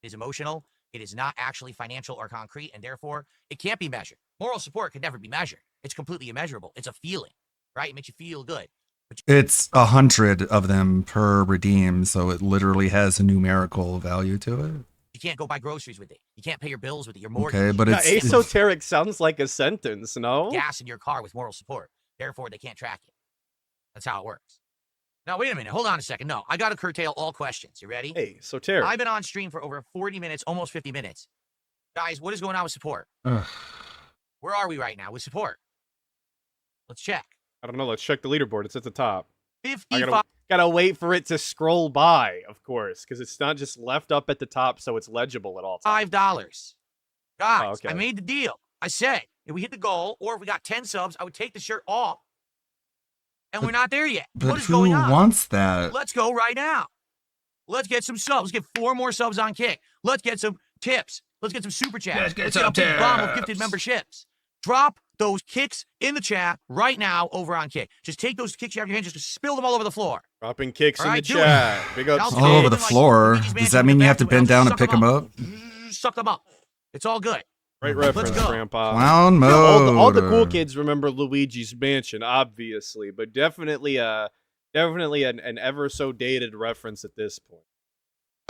It is emotional. It is not actually financial or concrete, and therefore it can't be measured. Moral support can never be measured. It's completely immeasurable. It's a feeling, right? It makes you feel good. It's 100 of them per redeem, so it literally has a numerical value to it. You can't go buy groceries with it. You can't pay your bills with it. Your mortgage. Okay, but it's esoteric sounds like a sentence, no? Gas in your car with moral support. Therefore, they can't track it. That's how it works. Now, wait a minute. Hold on a second. No, I got to curtail all questions. You ready? Hey, esoteric. I've been on stream for over 40 minutes, almost 50 minutes. Guys, what is going on with support? Where are we right now with support? Let's check. I don't know. Let's check the leaderboard. It's at the top. 55. Gotta wait for it to scroll by, of course, because it's not just left up at the top, so it's legible at all times. $5. Guys, okay. I made the deal. I said if we hit the goal, or if we got 10 subs, I would take the shirt off. And we're not there yet. But what is going on? Who wants that? Let's go right now. Let's get some subs. Let's get 4 more subs on Kick. Let's get some tips. Let's get some super chats. Let's get some a big bomb of gifted memberships. Drop those kicks in the chat right now over on Kick. Just take those kicks you have in your hand, just spill them all over the floor. Dropping kicks in the do chat. Big ups. All over the floor. Does that mean you have to bend down and pick them up? Suck them up. It's all good. Great reference, Grandpa. Clown mode. All the cool kids remember Luigi's Mansion, obviously, but definitely an ever so dated reference at this point.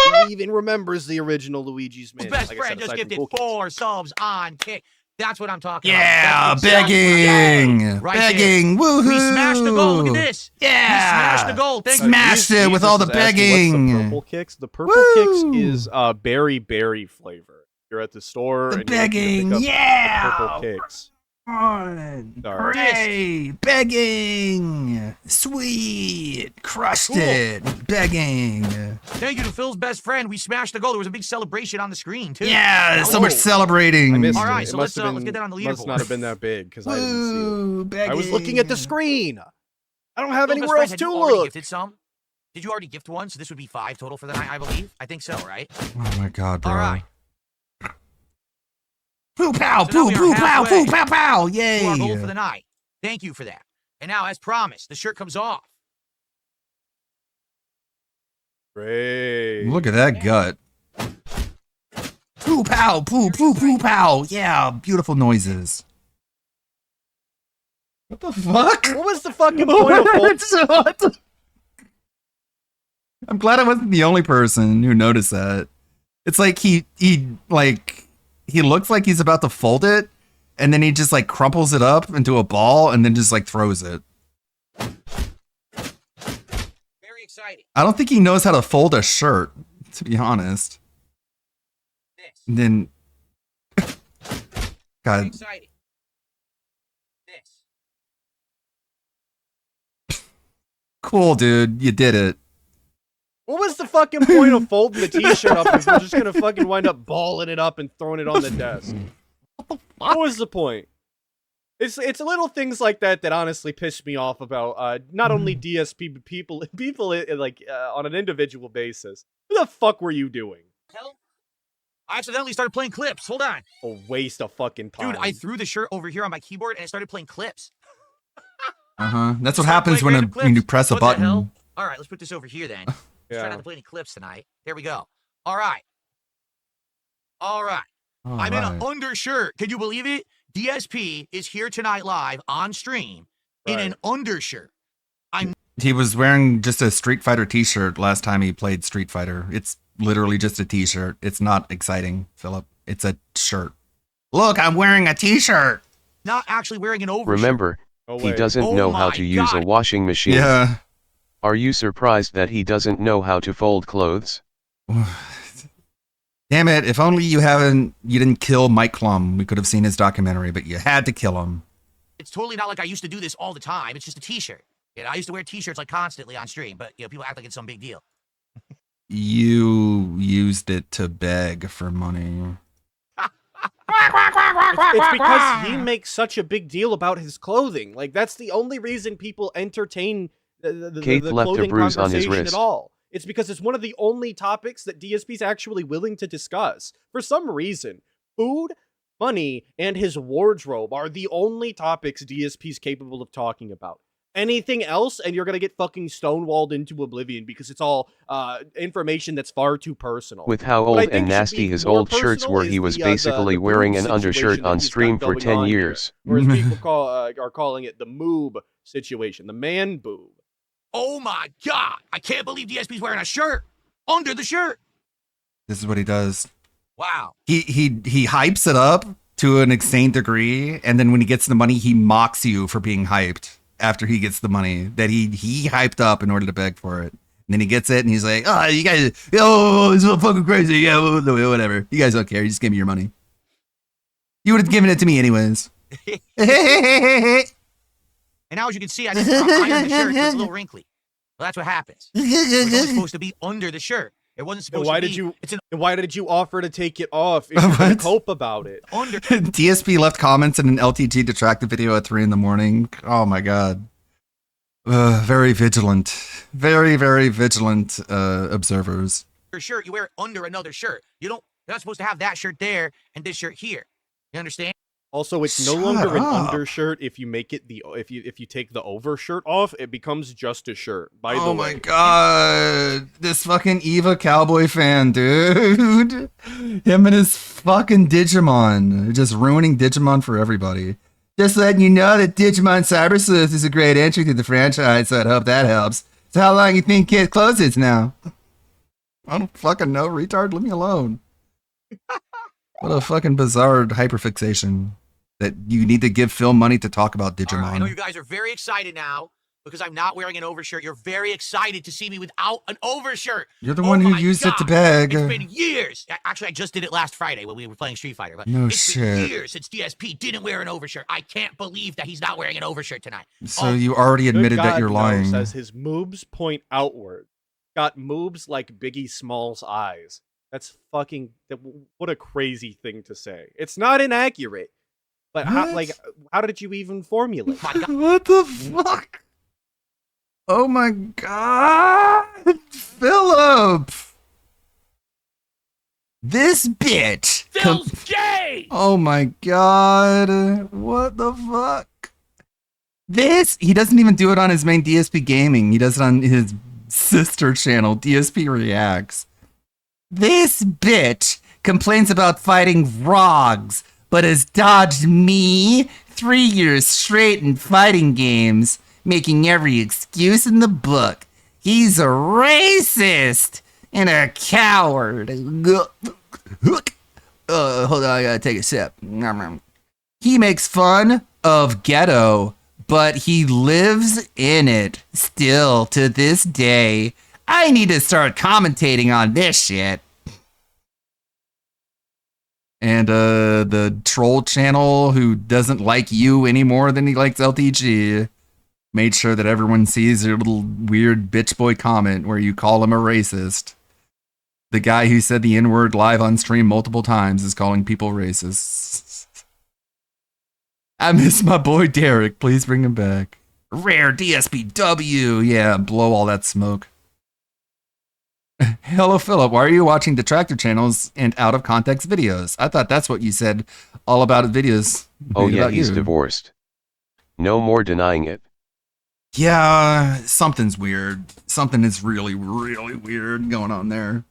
Who even remembers the original Luigi's Mansion? Best friend just gifted 4 subs on Kick. That's what I'm talking about. That's begging. Right begging. There. Woohoo. We smashed the goal. Look at this. Yeah. We smashed the goal. Thank smashed you. it with all the begging. What's the purple kicks? The purple kicks is berry flavor. You're at the store. The begging. The purple Yeah. kicks. Hooray. Begging. Sweet. Crushed it. Begging. Thank you to Phil's best friend. We smashed the goal. There was a big celebration on the screen, too. Yeah, so much celebrating. I missed all right, it. so let's get that on the leaderboard. Must not have been that big because I didn't see it. Begging. I was looking at the screen. I don't have Phil's anywhere best else friend, to had you already look. Gifted some? Did you already gift one? So this would be 5 total for the night, I believe. I think so, right? Oh my god, bro. All right. Poo pow, So now poo we are poo pow, halfway poo pow pow. to Yay. our goal for the night. Thank you for that. And now, as promised, the shirt comes off. Great. Look at that gut. Poo pow, poo poo poo pow. Yeah, beautiful noises. What the fuck? What was the fucking point of What? I'm glad I wasn't the only person who noticed that. It's like he looks like he's about to fold it, and then he just like crumples it up into a ball and then just like throws it. Very exciting. I don't think he knows how to fold a shirt, to be honest. This. And then Very God, exciting. This. cool dude, you did it. What was the fucking point of folding the t-shirt up if we're just gonna fucking wind up balling it up and throwing it on the desk? What was the point? It's little things like that that honestly piss me off about not only DSP but people like on an individual basis. What the fuck were you doing? Hell, I accidentally started playing clips. Hold on. A waste of fucking time. Dude, I threw the shirt over here on my keyboard and it started playing clips. That's what happens when you press a What the hell? button. All right, let's put this over here then. Try not to play any clips tonight. There we go. All right. I'm in an undershirt. Can you believe it? DSP is here tonight live on stream in an undershirt. He was wearing just a Street Fighter t-shirt last time he played Street Fighter. It's literally just a t-shirt. It's not exciting, Philip. It's a shirt. Look, I'm wearing a t-shirt. Not actually wearing an overshirt. Remember, he doesn't know how to use a washing machine. Yeah. Are you surprised that he doesn't know how to fold clothes? Damn it, if only you didn't kill Mike Klum. We could have seen his documentary, but you had to kill him. It's totally not like I used to do this all the time. It's just a t-shirt. You know, I used to wear t-shirts like constantly on stream, but you know, people act like it's some big deal. You used it to beg for money. It's because he makes such a big deal about his clothing. Like, that's the only reason people entertain the clothing bruise on his conversation wrist. at all. It's because it's one of the only topics that DSP's actually willing to discuss. For some reason, food, money, and his wardrobe are the only topics DSP's capable of talking about. Anything else, and you're gonna get fucking stonewalled into oblivion because it's all information that's far too personal. With how old and nasty his old shirts were, he was basically wearing an undershirt on stream for 10 years. Whereas people are calling it the moob situation, the man boob. Oh my God! I can't believe DSP's wearing a shirt under the shirt. This is what he does. Wow. He hypes it up to an insane degree, and then when he gets the money, he mocks you for being hyped after he gets the money that he hyped up in order to beg for it. And then he gets it, and he's like, "Oh, you guys, it's so fucking crazy. Yeah, whatever. You guys don't care. You just give me your money. You would have given it to me anyways." And now, as you can see, I just ironed the shirt, so it's a little wrinkly. Well, that's what happens. It was only supposed to be under the shirt. It wasn't supposed to be. Why did you offer to take it off if you're gonna cope about it? DSP left comments in an LTG detracted video at 3 in. Oh my God. Very vigilant. Very, very vigilant observers. Your shirt, you wear it under another shirt. You're not supposed to have that shirt there and this shirt here. You understand? Also, it's no longer an undershirt if you make it if you take the overshirt off, it becomes just a shirt. By the way. Oh my God. This fucking Eva Cowboy fan, dude. Him and his fucking Digimon. Just ruining Digimon for everybody. Just letting you know that Digimon Cyber Sleuth is a great entry to the franchise, so I hope that helps. So how long you think Kid closes now? I don't fucking know, retard. Leave me alone. What a fucking bizarre hyperfixation. That you need to give Phil money to talk about Digimon. Right, I know you guys are very excited now because I'm not wearing an overshirt. You're very excited to see me without an overshirt. You're the one who used it to beg. It's been years. Actually, I just did it last Friday when we were playing Street Fighter. But no it's shit. Been years since DSP didn't wear an overshirt. I can't believe that he's not wearing an overshirt tonight. So you already admitted that you're lying. Says his moobs point outward. Got moobs like Biggie Small's eyes. That's fucking. What a crazy thing to say. It's not inaccurate. But how did you even formulate? What the fuck? Oh my God, Philip! This bitch. Phil's gay. Oh my God, what the fuck? He doesn't even do it on his main DSP Gaming. He does it on his sister channel, DSP Reacts. This bitch complains about fighting Rogs, but has dodged me 3 years straight in fighting games, making every excuse in the book. He's a racist and a coward. Hold on, I gotta take a sip. He makes fun of ghetto, but he lives in it still to this day. I need to start commentating on this shit. And the troll channel who doesn't like you any more than he likes LTG made sure that everyone sees your little weird bitch boy comment where you call him a racist. The guy who said the N-word live on stream multiple times is calling people racists. I miss my boy Derek. Please bring him back. Rare DSPW. Yeah, blow all that smoke. Hello, Philip. Why are you watching detractor channels and out of context videos? I thought that's what you said all about videos. Oh yeah, he's divorced. No more denying it. Yeah, something's weird. Something is really, really weird going on there.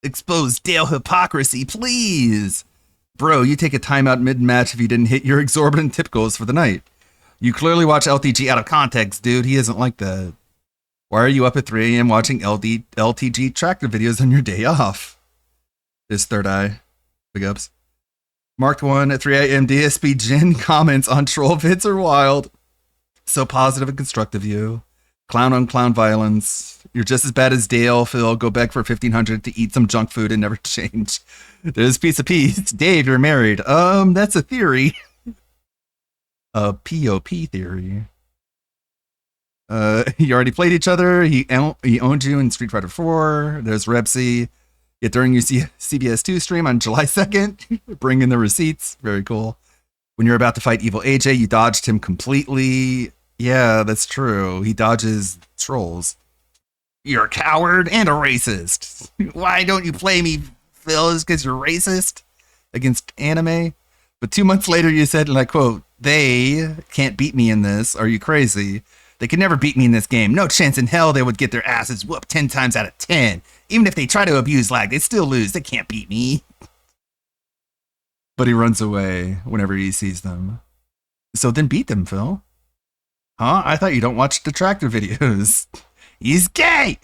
Expose Dale hypocrisy, please. Bro, you take a timeout mid-match if you didn't hit your exorbitant tip goals for the night. You clearly watch LTG out of context, dude. He isn't like that. Why are you up at 3 a.m. watching LTG tractor videos on your day off? This third eye. Big ups. Marked 1 at 3 a.m. DSP Jin comments on troll vids are wild. So positive and constructive, you. Clown on clown violence. You're just as bad as Dale, Phil. Go back for 1500 to eat some junk food and never change. There's piece of peace. Dave, you're married. That's a theory. A POP theory. You already played each other. He owned you in Street Fighter 4. There's Repsy. Yet during your CBS 2 stream on July 2nd, bring in the receipts. Very cool. When you're about to fight Evil AJ, you dodged him completely. Yeah, that's true. He dodges trolls. You're a coward and a racist. Why don't you play me, Phil? Is because you're racist against anime? But 2 months later, you said, and I quote, they can't beat me in this. Are you crazy? They could never beat me in this game. No chance in hell they would get their asses whooped 10 times out of 10. Even if they try to abuse lag, they still lose. They can't beat me. But he runs away whenever he sees them. So then beat them, Phil. Huh? I thought you don't watch detractor videos. He's gay!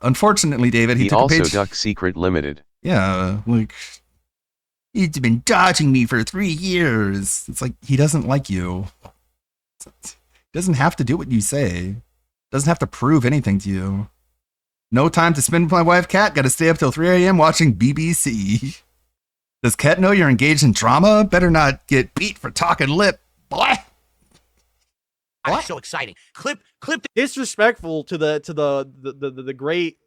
Unfortunately, David, he took also a page... Duck Secret Limited. Yeah, like... He's been dodging me for 3 years. It's like, he doesn't like you. He doesn't have to do what you say. Doesn't have to prove anything to you. No time to spend with my wife, Kat. Gotta stay up till 3 a.m. watching BBC. Does Kat know you're engaged in drama? Better not get beat for talking lip. Boy. That's so exciting. Clip. Disrespectful to the great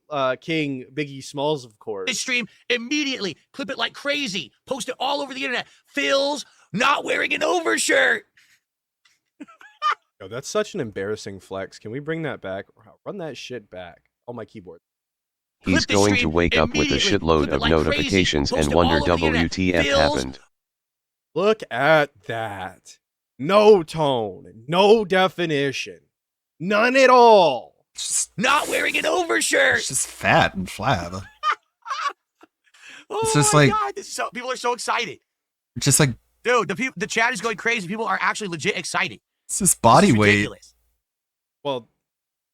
King Biggie Smalls, of course. This stream immediately. Clip it like crazy. Post it all over the internet. Phil's not wearing an overshirt. Yo, that's such an embarrassing flex. Can we bring that back? Run that shit back on my keyboard. He's going to wake up with a shitload of notifications and wonder WTF happened. Look at that. No tone, no definition, none at all. Just not wearing an overshirt. It's just fat and flab. It's just my like God, people are so excited. It's just like, dude, the chat is going crazy. People are actually legit excited. It's just body weight. Ridiculous. Well,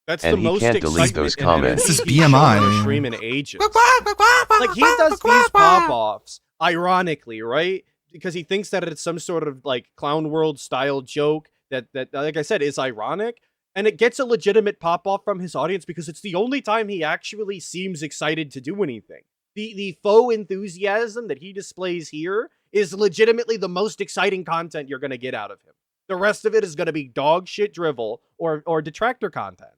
that's and the most can't delete those comments. This is BMI. Stream in ages. Like he does these pop-offs, ironically, right? Because he thinks that it's some sort of like Clown World style joke that like I said is ironic, and it gets a legitimate pop-off from his audience because it's the only time he actually seems excited to do anything. The faux enthusiasm that he displays here is legitimately the most exciting content you're gonna get out of him. The rest of it is gonna be dog shit drivel or detractor content.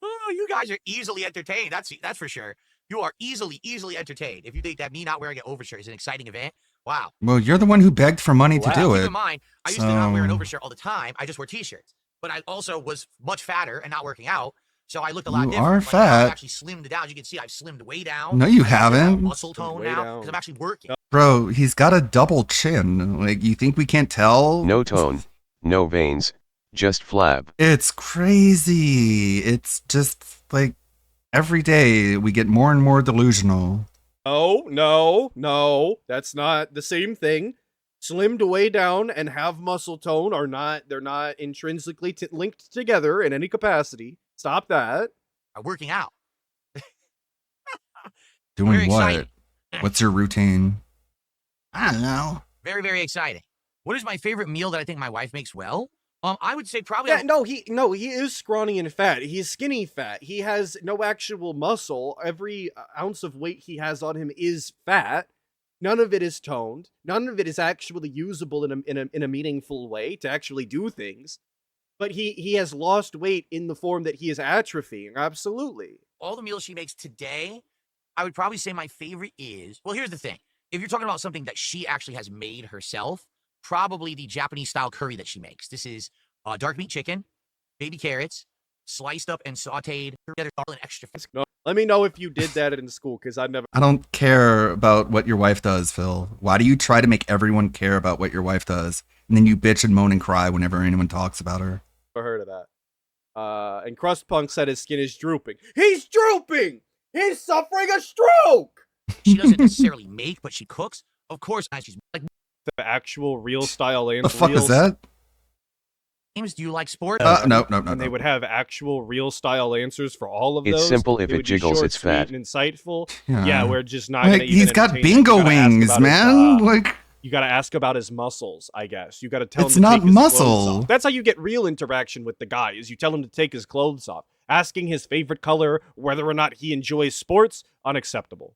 Oh, you guys are easily entertained. That's for sure. You are easily entertained. If you think that me not wearing an overshirt is an exciting event, wow. Well, you're the one who begged for money to do it. Keep in mind, I used to not wear an overshirt all the time. I just wore t-shirts. But I also was much fatter and not working out, so I looked a lot different. You are fat. Now I've fat. actually slimmed down. As you can see, I've slimmed way down. No, you haven't. Muscle tone now because I'm actually working. Bro, he's got a double chin. Like, you think we can't tell? No tone, no veins, just flab. It's crazy. It's just like every day we get more and more delusional. Oh, no, that's not the same thing. Slimmed way down and have muscle tone they're not intrinsically linked together in any capacity. Stop that. I'm working out. Doing what? What's your routine? I don't know. Very, very exciting. What is my favorite meal that I think my wife makes well? I would say probably. Yeah, he is scrawny and fat. He's skinny fat. He has no actual muscle. Every ounce of weight he has on him is fat. None of it is toned. None of it is actually usable in a meaningful way to actually do things. But he has lost weight in the form that he is atrophying. Absolutely. All the meals she makes today, I would probably say my favorite is, well, here's the thing. If you're talking about something that she actually has made herself, probably the Japanese style curry that she makes. This is dark meat chicken, baby carrots, sliced up and sauteed, together and extra. No, let me know if you did that in school, because I don't care about what your wife does, Phil. Why do you try to make everyone care about what your wife does, and then you bitch and moan and cry whenever anyone talks about her? Never heard of that. And Crust Punk said his skin is drooping. He's drooping! He's suffering a stroke! She doesn't necessarily make, but she cooks. Of course, she's like the actual real style The fuck is that? games. Do you like sports? No. And they would have actual real style answers for all of It's those. simple. If They it would be jiggles, short, it's sweet, fat. and insightful. Yeah. Yeah, we're just not Like, gonna even he's got entertain it. bingo You gotta ask wings, about man. his, Like, you gotta ask about his muscles, I guess. You gotta tell It's him to not take his clothes muscle. off. That's how you get real interaction with the guy, is you tell him to take his clothes off. Asking his favorite color, whether or not he enjoys sports, unacceptable.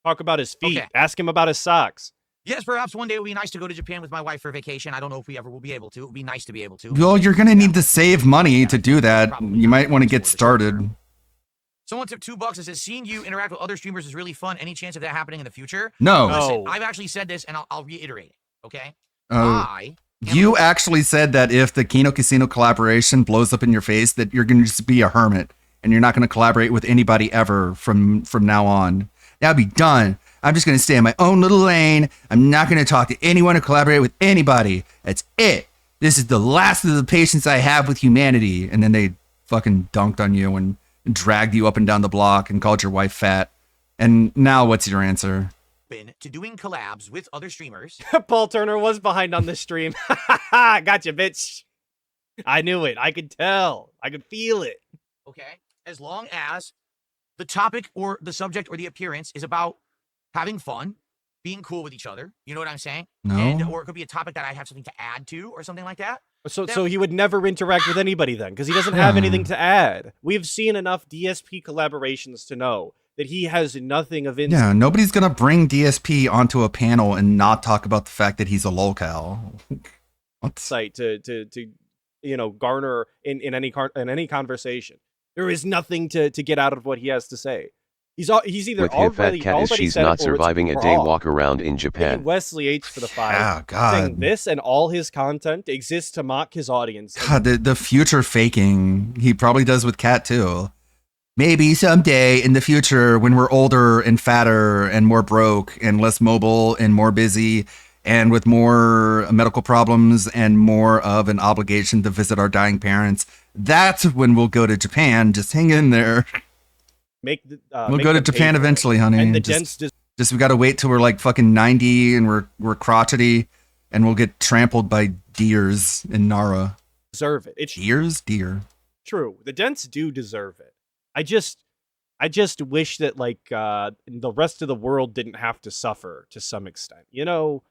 Talk about his feet. Okay. Ask him about his socks. Yes, perhaps one day it would be nice to go to Japan with my wife for vacation. I don't know if we ever will be able to. It would be nice to be able to. well, you're gonna need to save money to do that. You might want to get started. Someone took $2 and says, seeing you interact with other streamers is really fun. Any chance of that happening in the future? No. Listen, No. I've actually said this, and I'll reiterate it, okay? Uh, You actually said that if the Kino Casino collaboration blows up in your face, that you're gonna just be a hermit and you're not gonna collaborate with anybody ever from now on. That'll be done. I'm just gonna stay in my own little lane. I'm not gonna talk to anyone or collaborate with anybody. That's it. This is the last of the patience I have with humanity. And then they fucking dunked on you and dragged you up and down the block and called your wife fat. And now what's your answer? Been to doing collabs with other streamers. Paul Turner was behind on the stream. Gotcha, bitch. I knew it. I could tell. I could feel it. Okay, as long as the topic or the subject or the appearance is about having fun, being cool with each other. You know what I'm saying? No. And, or it could be a topic that I have something to add to or something like that. So he would never interact with anybody then, because he doesn't have anything to add. We've seen enough DSP collaborations to know that he has nothing of interest. Yeah, nobody's gonna bring DSP onto a panel and not talk about the fact that he's a lolcow. What? Site to garner in any conversation. There is nothing to get out of what he has to say. He's either With already Fat Cat is already she's said not it or it's surviving a day wrong. walk around in Thank Japan. you, Wesley H for the 5. Ah, God. Saying this and all his content exists to mock his audience. God, the future faking. He probably does with Cat too. Maybe someday in the future when we're older and fatter and more broke and less mobile and more busy and with more medical problems and more of an obligation to visit our dying parents, that's when we'll go to Japan. Just hang in there. We'll go to Japan eventually, honey. And the just, dents just we got to wait till we're like fucking 90 and we're crotchety and we'll get trampled by deers in Nara. deserve it. It's Deer. true. The dents do deserve it. I just wish that the rest of the world didn't have to suffer to some extent. You know,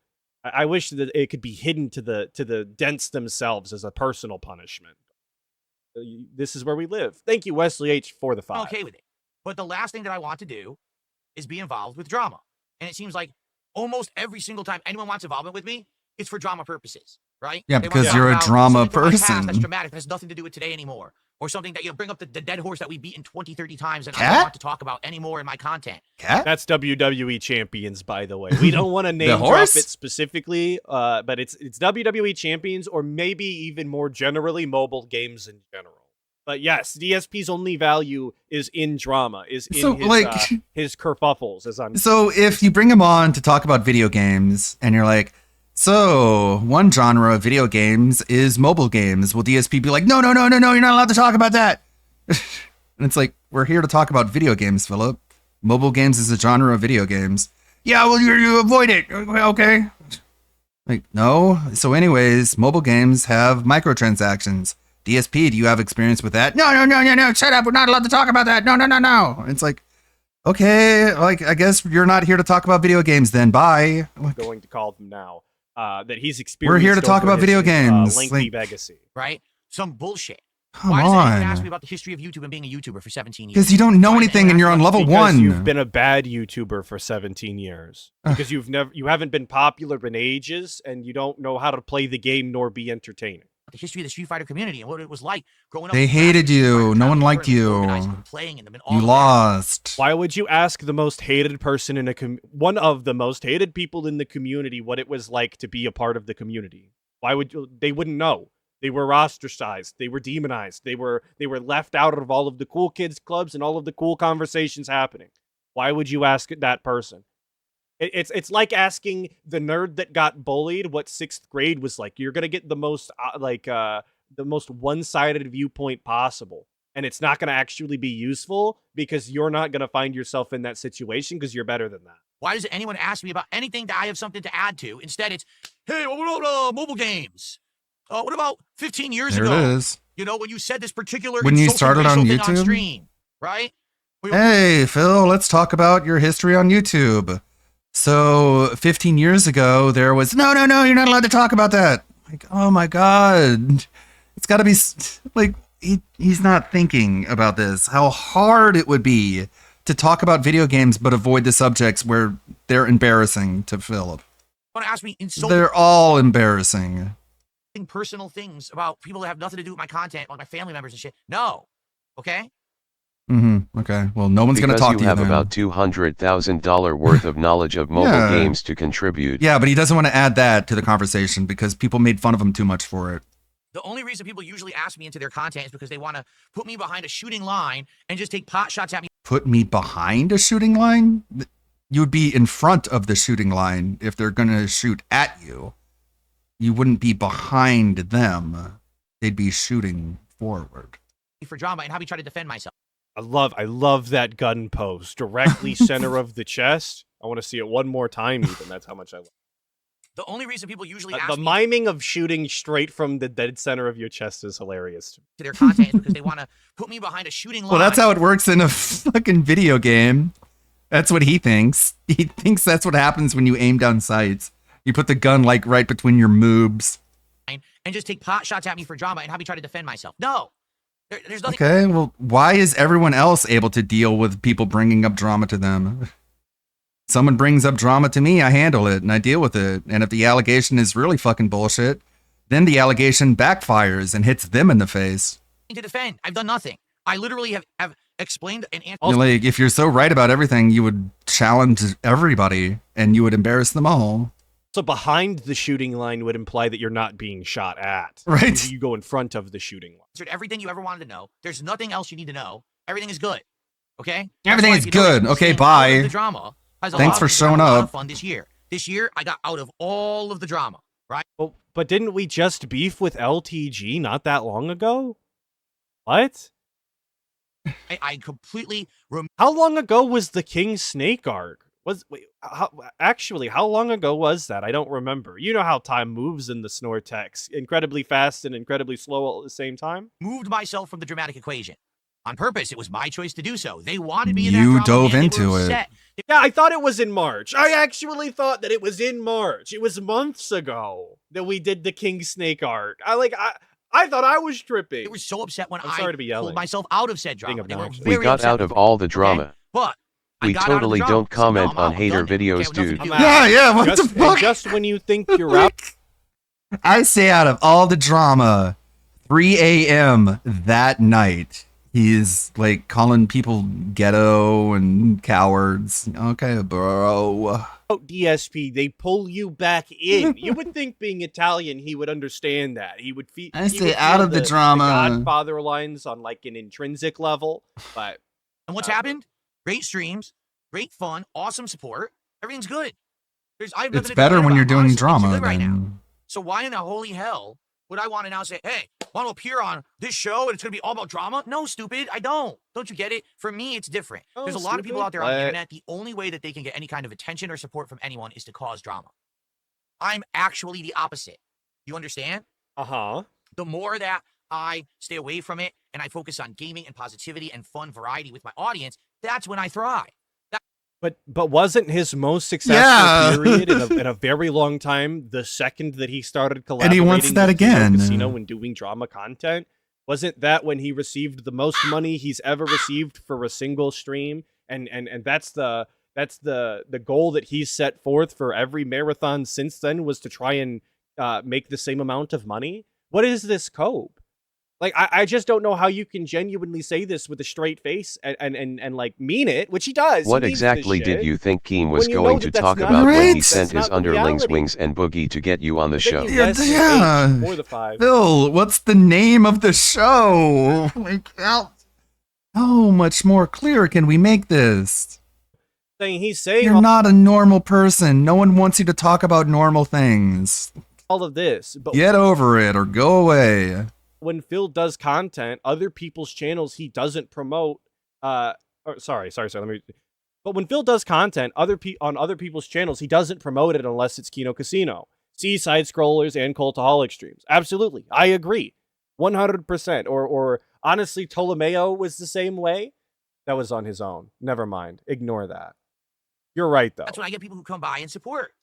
I wish that it could be hidden to the dents themselves as a personal punishment. This is where we live. Thank you, Wesley H, for the 5. I'm okay with it. But the last thing that I want to do is be involved with drama. And it seems like almost every single time anyone wants involvement with me, it's for drama purposes, right? Yeah, They want to because talk you're a about drama something from my past person. That's dramatic. That has nothing to do with today anymore. Or something that, bring up the dead horse that we've beaten 20, 30 times and I Cat? don't want to talk about anymore in my content. Cat? That's WWE champions, by the way. We don't want to name drop horse? it specifically, but it's WWE champions, or maybe even more generally, mobile games in general. But yes, DSP's only value is in drama, is in So, his kerfuffles, as I'm. So if you bring him on to talk about video games and you're like, so one genre of video games is mobile games, will DSP be like, no, you're not allowed to talk about that? And it's like, we're here to talk about video games, Philip. Mobile games is a genre of video games. Yeah, well, you avoid it. Okay. Like, no. So anyways, mobile games have microtransactions. DSP, do you have experience with that? No, shut up. We're not allowed to talk about that. No. It's like, okay, I guess you're not here to talk about video games then. Bye. I'm going to call them now. That he's experienced. We're here to talk over about video his, games. lengthy legacy. Right? Some bullshit. Come Why does anyone ask on. me about the history of YouTube and being a YouTuber for 17 years? Because you don't know Why does anything and anyone you're on ask level Because 1. you've been a bad YouTuber for 17 years. Because you haven't been popular in ages, and you don't know how to play the game nor be entertaining. The history of the Street Fighter community and what it was like growing up. They with hated Street you. Fighter, No one traveling liked tournaments, you. organizing them, playing in them, and all You of that. lost. Why would you ask the most hated person in one of the most hated people in the community what it was like to be a part of the community? Why would you? They wouldn't know. They were ostracized. They were demonized. They were left out of all of the cool kids clubs and all of the cool conversations happening. Why would you ask that person? It's like asking the nerd that got bullied what 6th grade was like. You're gonna get the most the most one-sided viewpoint possible. And it's not going to actually be useful because you're not going to find yourself in that situation because you're better than that. Why does anyone ask me about anything that I have something to add to? Instead, it's, hey, what about mobile games? What about 15 years There ago? it is. You know, when you said this particular When you started on thing YouTube? stream, right? Hey, Phil, let's talk about your history on YouTube. So 15 years ago, there was, no, you're not allowed to talk about that. Like, oh my God. It's got to be, like, he's not thinking about this. How hard it would be to talk about video games but avoid the subjects where they're embarrassing to Philip. Want to ask me They're all embarrassing. Personal things about people that have nothing to do with my content, like my family members and shit. No. Okay? Okay. Well, no one's going to talk to you have then. about $200,000 worth of knowledge of mobile games to contribute. Yeah, but he doesn't want to add that to the conversation because people made fun of him too much for it. The only reason people usually ask me into their content is because they want to put me behind a shooting line and just take pot shots at me. Put me behind a shooting line? You would be in front of the shooting line if they're going to shoot at you. You wouldn't be behind them. They'd be shooting forward. For drama and how we try to defend myself. I love that gun pose. Directly center of the chest. I want to see it one more time even. That's how much I love it. The only reason people usually ask the me miming of shooting straight from the dead center of your chest is hilarious. To their content is because they want to put me behind a shooting line. Well, that's how it works in a fucking video game. That's what he thinks. He thinks that's what happens when you aim down sights. You put the gun like right between your moobs. And just take pot shots at me for drama and how we try to defend myself. No. There's nothing. Okay, well, why is everyone else able to deal with people bringing up drama to them? Someone brings up drama to me, I handle it, and I deal with it. And if the allegation is really fucking bullshit, then the allegation backfires and hits them in the face. To defend. I've done nothing. I literally have explained and answered. Like, if you're so right about everything, you would challenge everybody, and you would embarrass them all. So behind the shooting line would imply that you're not being shot at. Right. You go in front of the shooting line. Answered everything you ever wanted to know. There's nothing else you need to know. Everything is good. Okay? Everything is good. Okay, bye. The drama Thanks for showing up. A lot of up. fun this year. This year, I got out of all of the drama, right? Well, but didn't we just beef with LTG not that long ago? What? I completely... How long ago was the King Snake arc? How long ago was that? I don't remember. You know how time moves in the Snortex. Incredibly fast and incredibly slow at the same time. Moved myself from the dramatic equation. On purpose, it was my choice to do so. They wanted me in that You drama, dove and they into were it. upset. Yeah, I thought it was in March. I actually thought that it was in March. It was months ago that we did the King Snake arc. I thought I was tripping. They were so upset when I'm sorry to be yelling. pulled myself out of said drama. They were obnoxious. We very got upset out of with me. all the drama. Okay? But I We got out of the totally drama. don't comment So, no, on I'm hater done. Okay, videos, well, nothing dude. to do with Yeah, what just, the fuck? and just when you think you're out. I say out of all the drama, 3 a.m. that night, he's like calling people ghetto and cowards. Okay, bro. DSP, they pull you back in. You would think being Italian, he would understand that. He would feel. I say out of the drama. Godfather lines on like an intrinsic level, but. And what's happened? Great streams, great fun, awesome support. Everything's good. I've It's better when you're doing drama right now. than... So why in the holy hell would I want to now say, hey, want to appear on this show and it's going to be all about drama? No, stupid. I don't. Don't you get it? For me, it's different. Oh, There's a lot of people stupid. out there on the internet. The only way that they can get any kind of attention or support from anyone is to cause drama. I'm actually the opposite. You understand? Uh-huh. The more that I stay away from it and I focus on gaming and positivity and fun variety with my audience, that's when I thrive. But wasn't his most successful period in a very long time the second that he started collaborating And he wants that with again. Casino and doing drama content? Wasn't that when he received the most money he's ever received for a single stream? And that's the goal that he's set forth for every marathon since then, was to try and make the same amount of money. What is this cope? Like, I just don't know how you can genuinely say this with a straight face and like mean it, which he does. What He means exactly this did shit. you think Keen was When you know going that to that's talk not about when he right. sent That's his not the underlings reality. Wings and Boogie to get you on the I show? think you Yeah, guys yeah. ate more the 5. Phil, what's the name of the show? Like, how much more clear can we make this? He's saying You're not a normal person. No one wants you to talk about normal things. all of this, but Get over it or go away. when Phil does content, other people's channels he doesn't promote. Sorry. Let me. But when Phil does content, on other people's channels, he doesn't promote it unless it's Kino Casino. See side scrollers and Cultaholic streams. Absolutely, I agree, 100%. Or honestly, Ptolemaeo was the same way. That was on his own. Never mind. Ignore that. You're right, though. That's when I get people who come by and support.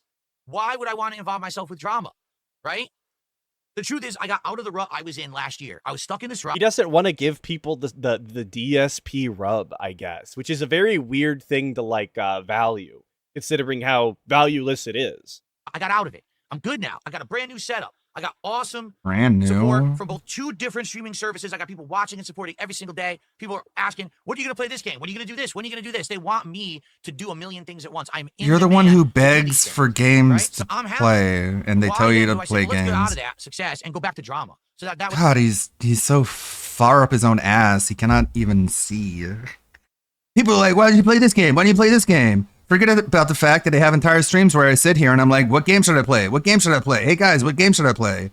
Why would I want to involve myself with drama, right? The truth is, I got out of the rut I was in last year. I was stuck in this rut. He doesn't want to give people the DSP rub, I guess, which is a very weird thing to like value, considering how valueless it is. I got out of it. I'm good now. I got a brand new setup. I got awesome brand support new from both 2 different streaming services. I got people watching and supporting every single day. People are asking, when are you going to play this game? When are you going to do this? When are you going to do this? They want me to do a million things at once. You're the one who begs for games right? to So play, and they tell you to play Let's games. get out of that success and go back to drama. So that was God, he's so far up his own ass, he cannot even see. People are like, why did you play this game? Why do you play this game? Forget about the fact that I have entire streams where I sit here and I'm like, what game should I play? What game should I play? Hey guys, what game should I play?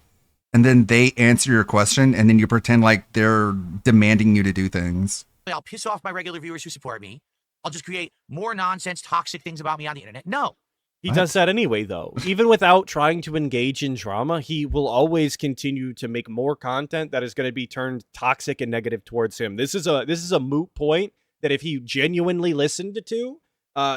And then they answer your question, and then you pretend like they're demanding you to do things. I'll piss off my regular viewers who support me. I'll just create more nonsense, toxic things about me on the internet. No. He does that anyway, though. Even without trying to engage in drama, he will always continue to make more content that is going to be turned toxic and negative towards him. This is a moot point that if he genuinely listened to,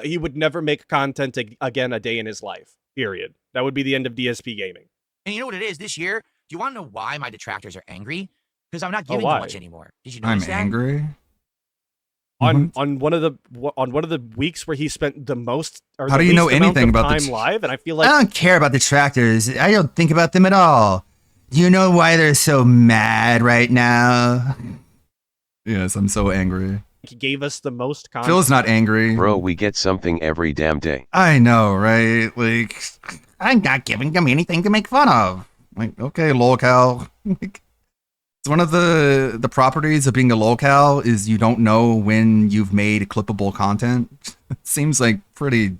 he would never make content again a day in his life. Period. That would be the end of DSP gaming. And you know what it is this year? Do you want to know why my detractors are angry? Because I'm not giving them much anymore. Did you notice that? I'm angry. On one of the weeks where he spent the most, or how the do you know least amount anything of about time live? And I feel like I don't care about detractors. I don't think about them at all. Do you know why they're so mad right now? Yes, I'm so angry. He gave us the most content. Phil's not angry. Bro, we get something every damn day. I know, right? Like, I'm not giving them anything to make fun of. Like, okay, lolcow. It's one of the properties of being a lolcow is you don't know when you've made clippable content. It seems like pretty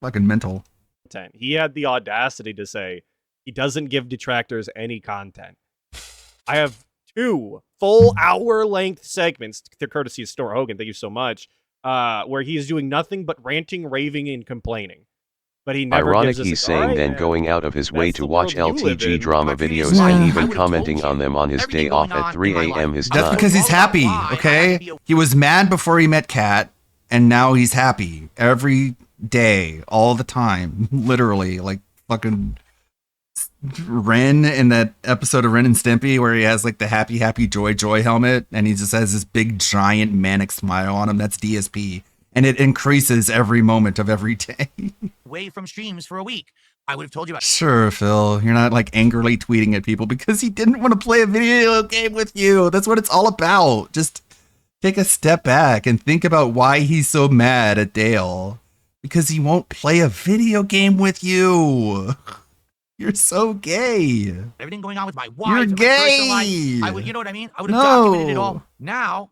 fucking mental. He had the audacity to say he doesn't give detractors any content. I have 2 full hour-length segments, courtesy of Store Hogan, thank you so much, where he is doing nothing but ranting, raving, and complaining. But he never Ironic gives us he's saying then going out of his way to watch LTG drama videos Yeah. and even commenting on them on his day off at 3 a.m. his time. That's because he's happy, okay? He was mad before he met Kat, and now he's happy. Every day, all the time. Literally, like fucking Ren in that episode of Ren and Stimpy where he has like the happy, happy, joy, joy helmet, and he just has this big, giant, manic smile on him. That's DSP. And it increases every moment of every day. Away from streams for a week. I would have told you about. Sure, Phil. You're not like angrily tweeting at people because he didn't want to play a video game with you. That's what it's all about. Just take a step back and think about why he's so mad at Dale. Because he won't play a video game with you. You're so gay. Everything going on with my wife. You're and my personal gay. life, you know what I mean? I would have documented it all. Now,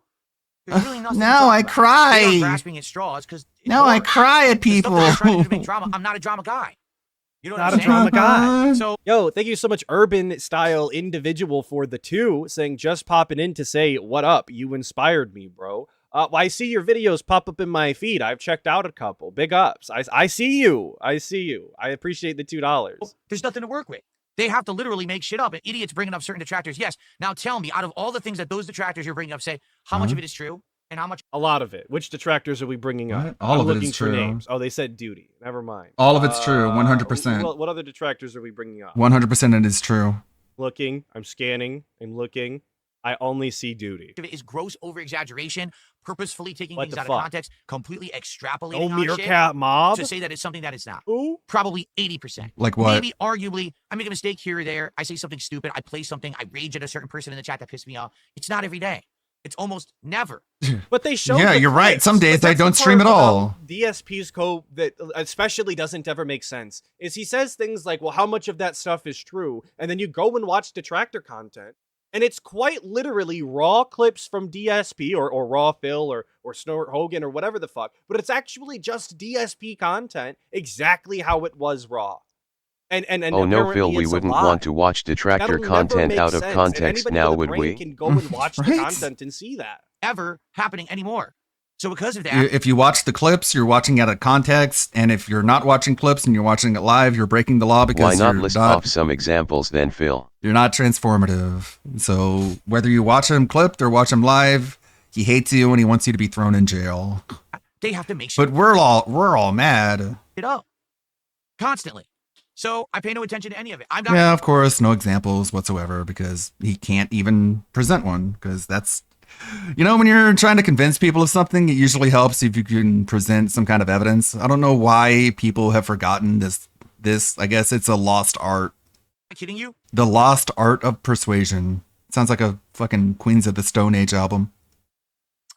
there's really nothing. Now I cry. They are grasping at straws because. Now I cry at people. I'm not a drama guy. You know what I'm saying? Not a drama guy. So, yo, thank you so much, Urban Style Individual, for the 2, saying just popping in to say, what up? You inspired me, bro. I see your videos pop up in my feed. I've checked out a couple. Big ups. I see you. I see you. I appreciate the $2. there's nothing to work with. They have to literally make shit up. And idiots bringing up certain detractors. Yes. Now tell me, out of all the things that those detractors you're bringing up say, how much of it is true and how much? A lot of it. Which detractors are we bringing up? All I'm of it looking is for true. names. Oh, they said duty. Never mind. All of it's true. 100%. What other detractors are we bringing up? 100% it is true. Looking. I'm scanning. I'm looking. I only see duty. It is gross over-exaggeration, purposefully taking What things the out fuck? of context, completely extrapolating Oh, on Meerkat shit Mob? to say that it's something that it's not. Who? Probably 80%. Like what? Maybe, arguably, I make a mistake here or there. I say something stupid. I play something. I rage at a certain person in the chat that pissed me off. It's not every day. It's almost never. But they show. Yeah, the you're right. clips. Some days But I that's the don't stream part at about all. DSP's code that especially doesn't ever make sense is he says things like, well, how much of that stuff is true? And then you go and watch detractor content, and it's quite literally raw clips from DSP or Raw Phil or Snort Hogan or whatever the fuck. But it's actually just DSP content exactly how it was raw. And oh no, Phil, apparently we it's a wouldn't lie. want to watch detractor That'll never content make out of sense, and context anybody now, with a would brain we? can go and watch the Right? content and see that. Ever happening anymore. So because of that, If you watch the clips, you're watching out of context, and if you're not watching clips and you're watching it live, you're breaking the law because Why not you're list not, off some examples then, Phil? you're not transformative. So whether you watch him clipped or watch him live, he hates you and he wants you to be thrown in jail. they have to make sure But we're all mad. it up constantly. So I pay no attention to any of it. I'm not. Yeah, of course, no examples whatsoever because he can't even present one because that's, when you're trying to convince people of something, it usually helps if you can present some kind of evidence. I don't know why people have forgotten this. I guess it's a lost art. Am I kidding you? The lost art of persuasion. Sounds like a fucking Queens of the Stone Age album.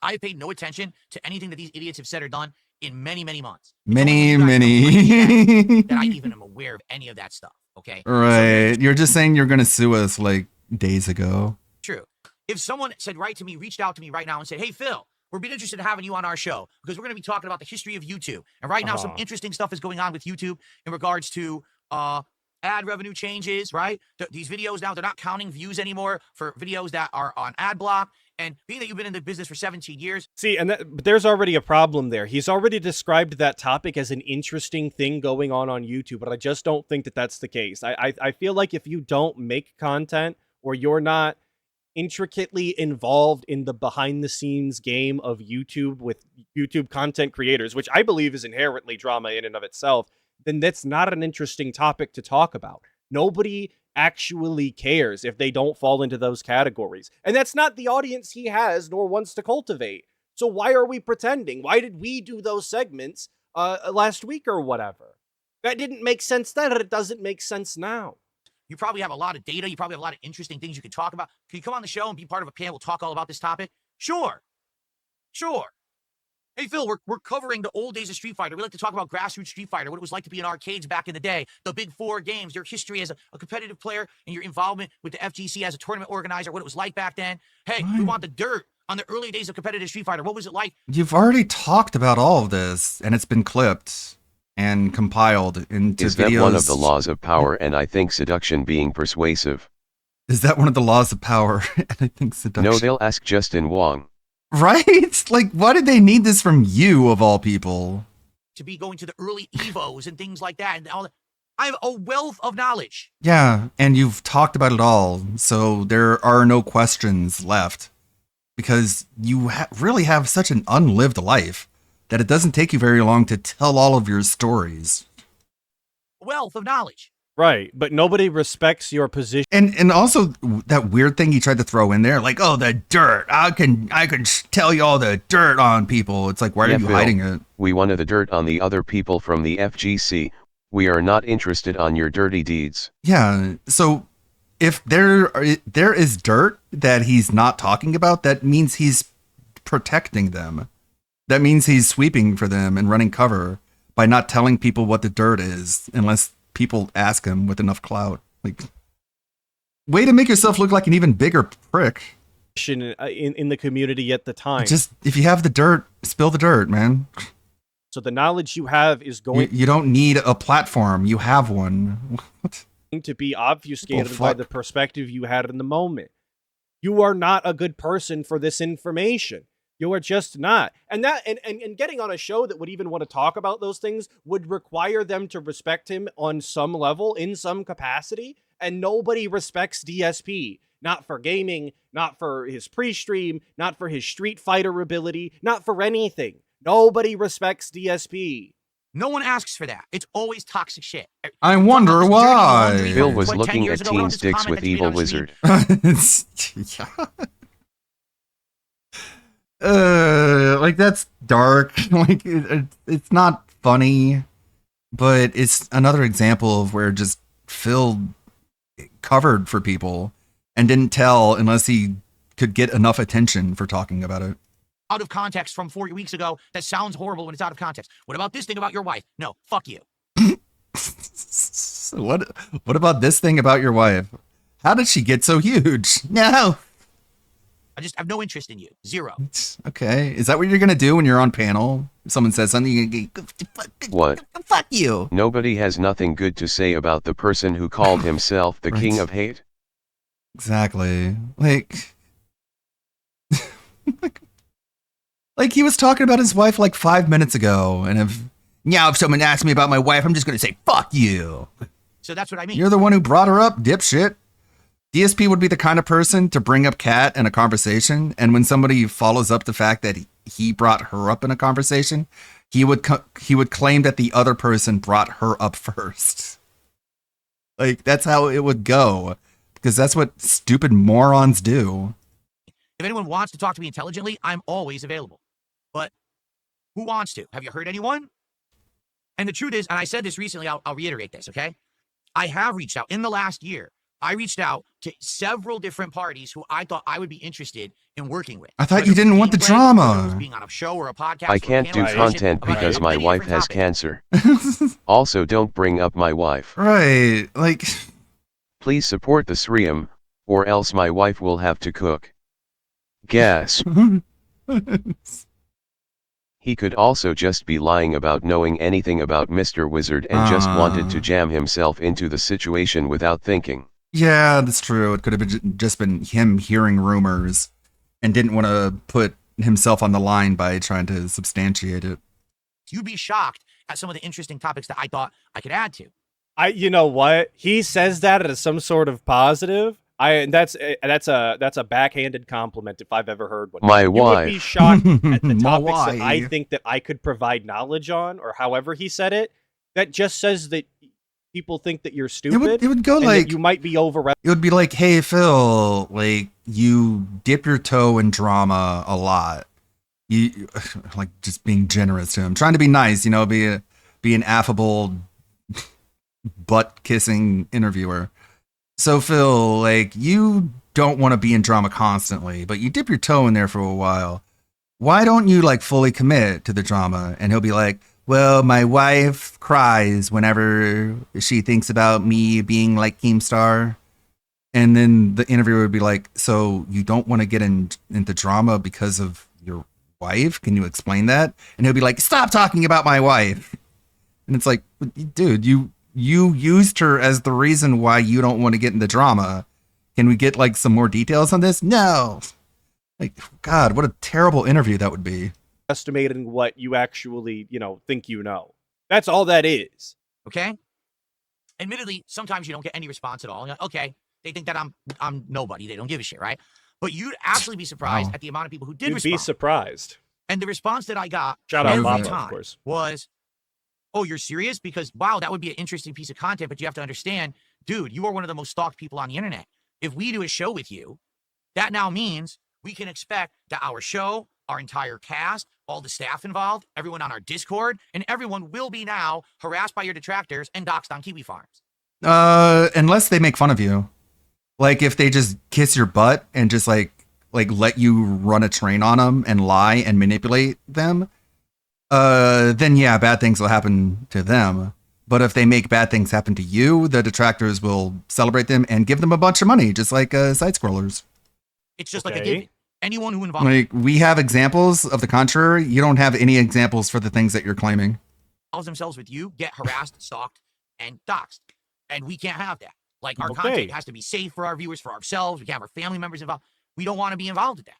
I have paid no attention to anything that these idiots have said or done in many, many months. Many. That I even am aware of any of that stuff. Okay. Right. You're just saying you're going to sue us like days ago. True. If someone said reached out to me right now and said, hey, Phil, we're being interested in having you on our show because we're going to be talking about the history of YouTube. And right now, some interesting stuff is going on with YouTube in regards to ad revenue changes, right? These videos now, they're not counting views anymore for videos that are on ad block. And being that you've been in the business for 17 years. See, and but there's already a problem there. He's already described that topic as an interesting thing going on YouTube, but I just don't think that that's the case. I feel like if you don't make content or you're not intricately involved in the behind-the-scenes game of YouTube with YouTube content creators, which I believe is inherently drama in and of itself, then that's not an interesting topic to talk about. Nobody actually cares if they don't fall into those categories. And that's not the audience he has nor wants to cultivate. So why are we pretending? Why did we do those segments last week or whatever? That didn't make sense then, and it doesn't make sense now. You probably have a lot of data. You probably have a lot of interesting things you can talk about. Can you come on the show and be part of a panel, talk all about this topic? Sure. Hey, Phil, we're covering the old days of Street Fighter. We like to talk about grassroots Street Fighter, what it was like to be in arcades back in the day, the big 4 games, your history as a competitive player, and your involvement with the FGC as a tournament organizer, what it was like back then. Hey, we want the dirt on the early days of competitive Street Fighter. What was it like? You've already talked about all of this, and it's been clipped and compiled into videos. Is that one of the laws of power, and I think seduction being persuasive? Is that one of the laws of power? And I think seduction. No, they'll ask Justin Wong. Right? Like, why did they need this from you, of all people? To be going to the early Evos and things like that. And all that. I have a wealth of knowledge. Yeah, and you've talked about it all, so there are no questions left. Because you really have such an unlived life that it doesn't take you very long to tell all of your stories. Wealth of knowledge. Right, but nobody respects your position. And also that weird thing he tried to throw in there, like, oh, the dirt. I can tell you all the dirt on people. It's like, why are you Phil, hiding it? We wanted the dirt on the other people from the FGC. We are not interested on your dirty deeds. Yeah, so if there is dirt that he's not talking about, that means he's protecting them. That means he's sweeping for them and running cover by not telling people what the dirt is unless people ask him with enough clout. Like, way to make yourself look like an even bigger prick. In the community at the time. Just, if you have the dirt, spill the dirt, man. So the knowledge you have is going You don't need a platform. You have one. What? To be obfuscated by the perspective you had in the moment. You are not a good person for this information. You are just not. And that and getting on a show that would even want to talk about those things would require them to respect him on some level, in some capacity. And nobody respects DSP. Not for gaming, not for his pre-stream, not for his Street Fighter ability, not for anything. Nobody respects DSP. No one asks for that. It's always toxic shit. I wonder why. Phil was looking at teen sticks with Evil Wizard. Like, that's dark. Like, it's not funny, but it's another example of where just Phil covered for people and didn't tell unless he could get enough attention for talking about it. Out of context from 4 weeks ago, that sounds horrible when it's out of context. What about this thing about your wife? No, fuck you. What about this thing about your wife? How did she get so huge? No. I just have no interest in you. Zero. Okay. Is that what you're going to do when you're on panel? If someone says something, you're going to go, What? Fuck you. Nobody has nothing good to say about the person who called himself the king of hate? Exactly. Like, like he was talking about his wife like 5 minutes ago, and if someone asks me about my wife, I'm just gonna say fuck you. So that's what I mean. You're the one who brought her up, dipshit. DSP would be the kind of person to bring up Kat in a conversation, and when somebody follows up the fact that he brought her up in a conversation, he would claim that the other person brought her up first. Like, that's how it would go, because that's what stupid morons do. If anyone wants to talk to me intelligently, I'm always available. But who wants to? Have you heard anyone? And the truth is, and I said this recently, I'll reiterate this, okay? I have reached out in the last year. I reached out to several different parties who I thought I would be interested in working with. I thought you didn't want the drama. Being on a show or a podcast. I can't do content because my wife has cancer. Also, don't bring up my wife. Right, like... Please support the Sriam, or else my wife will have to cook. Gasp. He could also just be lying about knowing anything about Mr. Wizard and just wanted to jam himself into the situation without thinking. Yeah, that's true. It could have just been him hearing rumors and didn't want to put himself on the line by trying to substantiate it. You'd be shocked at some of the interesting topics that I thought I could add to. You know what? He says that as some sort of positive. That's a backhanded compliment if I've ever heard one. My you wife. would be shocked at the My topics that I wife. think that I could provide knowledge on, or however he said it. That just says that people think that you're stupid. It would go and like that you might be over. It would be like, hey Phil, like you dip your toe in drama a lot. You like just being generous to him, trying to be nice, be an affable butt kissing interviewer. So Phil, like you don't want to be in drama constantly, but you dip your toe in there for a while. Why don't you like fully commit to the drama? And he'll be like, well, my wife cries whenever she thinks about me being like Keemstar. And then the interviewer would be like, so you don't want to get into drama because of your wife? Can you explain that? And he'll be like, stop talking about my wife. And it's like, dude, you used her as the reason why you don't want to get into drama. Can we get like some more details on this? No. Like, God, what a terrible interview that would be. Estimating what you actually, think you know. That's all that is. Okay? Admittedly, sometimes you don't get any response at all. You're like, okay, they think that I'm nobody. They don't give a shit, right? But you'd actually be surprised at the amount of people who did respond. You'd be surprised. And the response that I got every time of course. was, oh, you're serious? Because, wow, that would be an interesting piece of content, but you have to understand, dude, you are one of the most stalked people on the internet. If we do a show with you, that now means we can expect that our show, our entire cast, all the staff involved, everyone on our Discord, and everyone will be now harassed by your detractors and doxxed on Kiwi Farms. Unless they make fun of you. Like if they just kiss your butt and just like let you run a train on them and lie and manipulate them, then yeah, bad things will happen to them. But if they make bad things happen to you, the detractors will celebrate them and give them a bunch of money, just like side scrollers. It's just like a given. Anyone who involves like we have examples of the contrary. You don't have any examples for the things that you're claiming. Themselves with you get harassed, stalked, and doxxed, and we can't have that. Like our content has to be safe for our viewers, for ourselves. We can't have our family members involved. We don't want to be involved with that.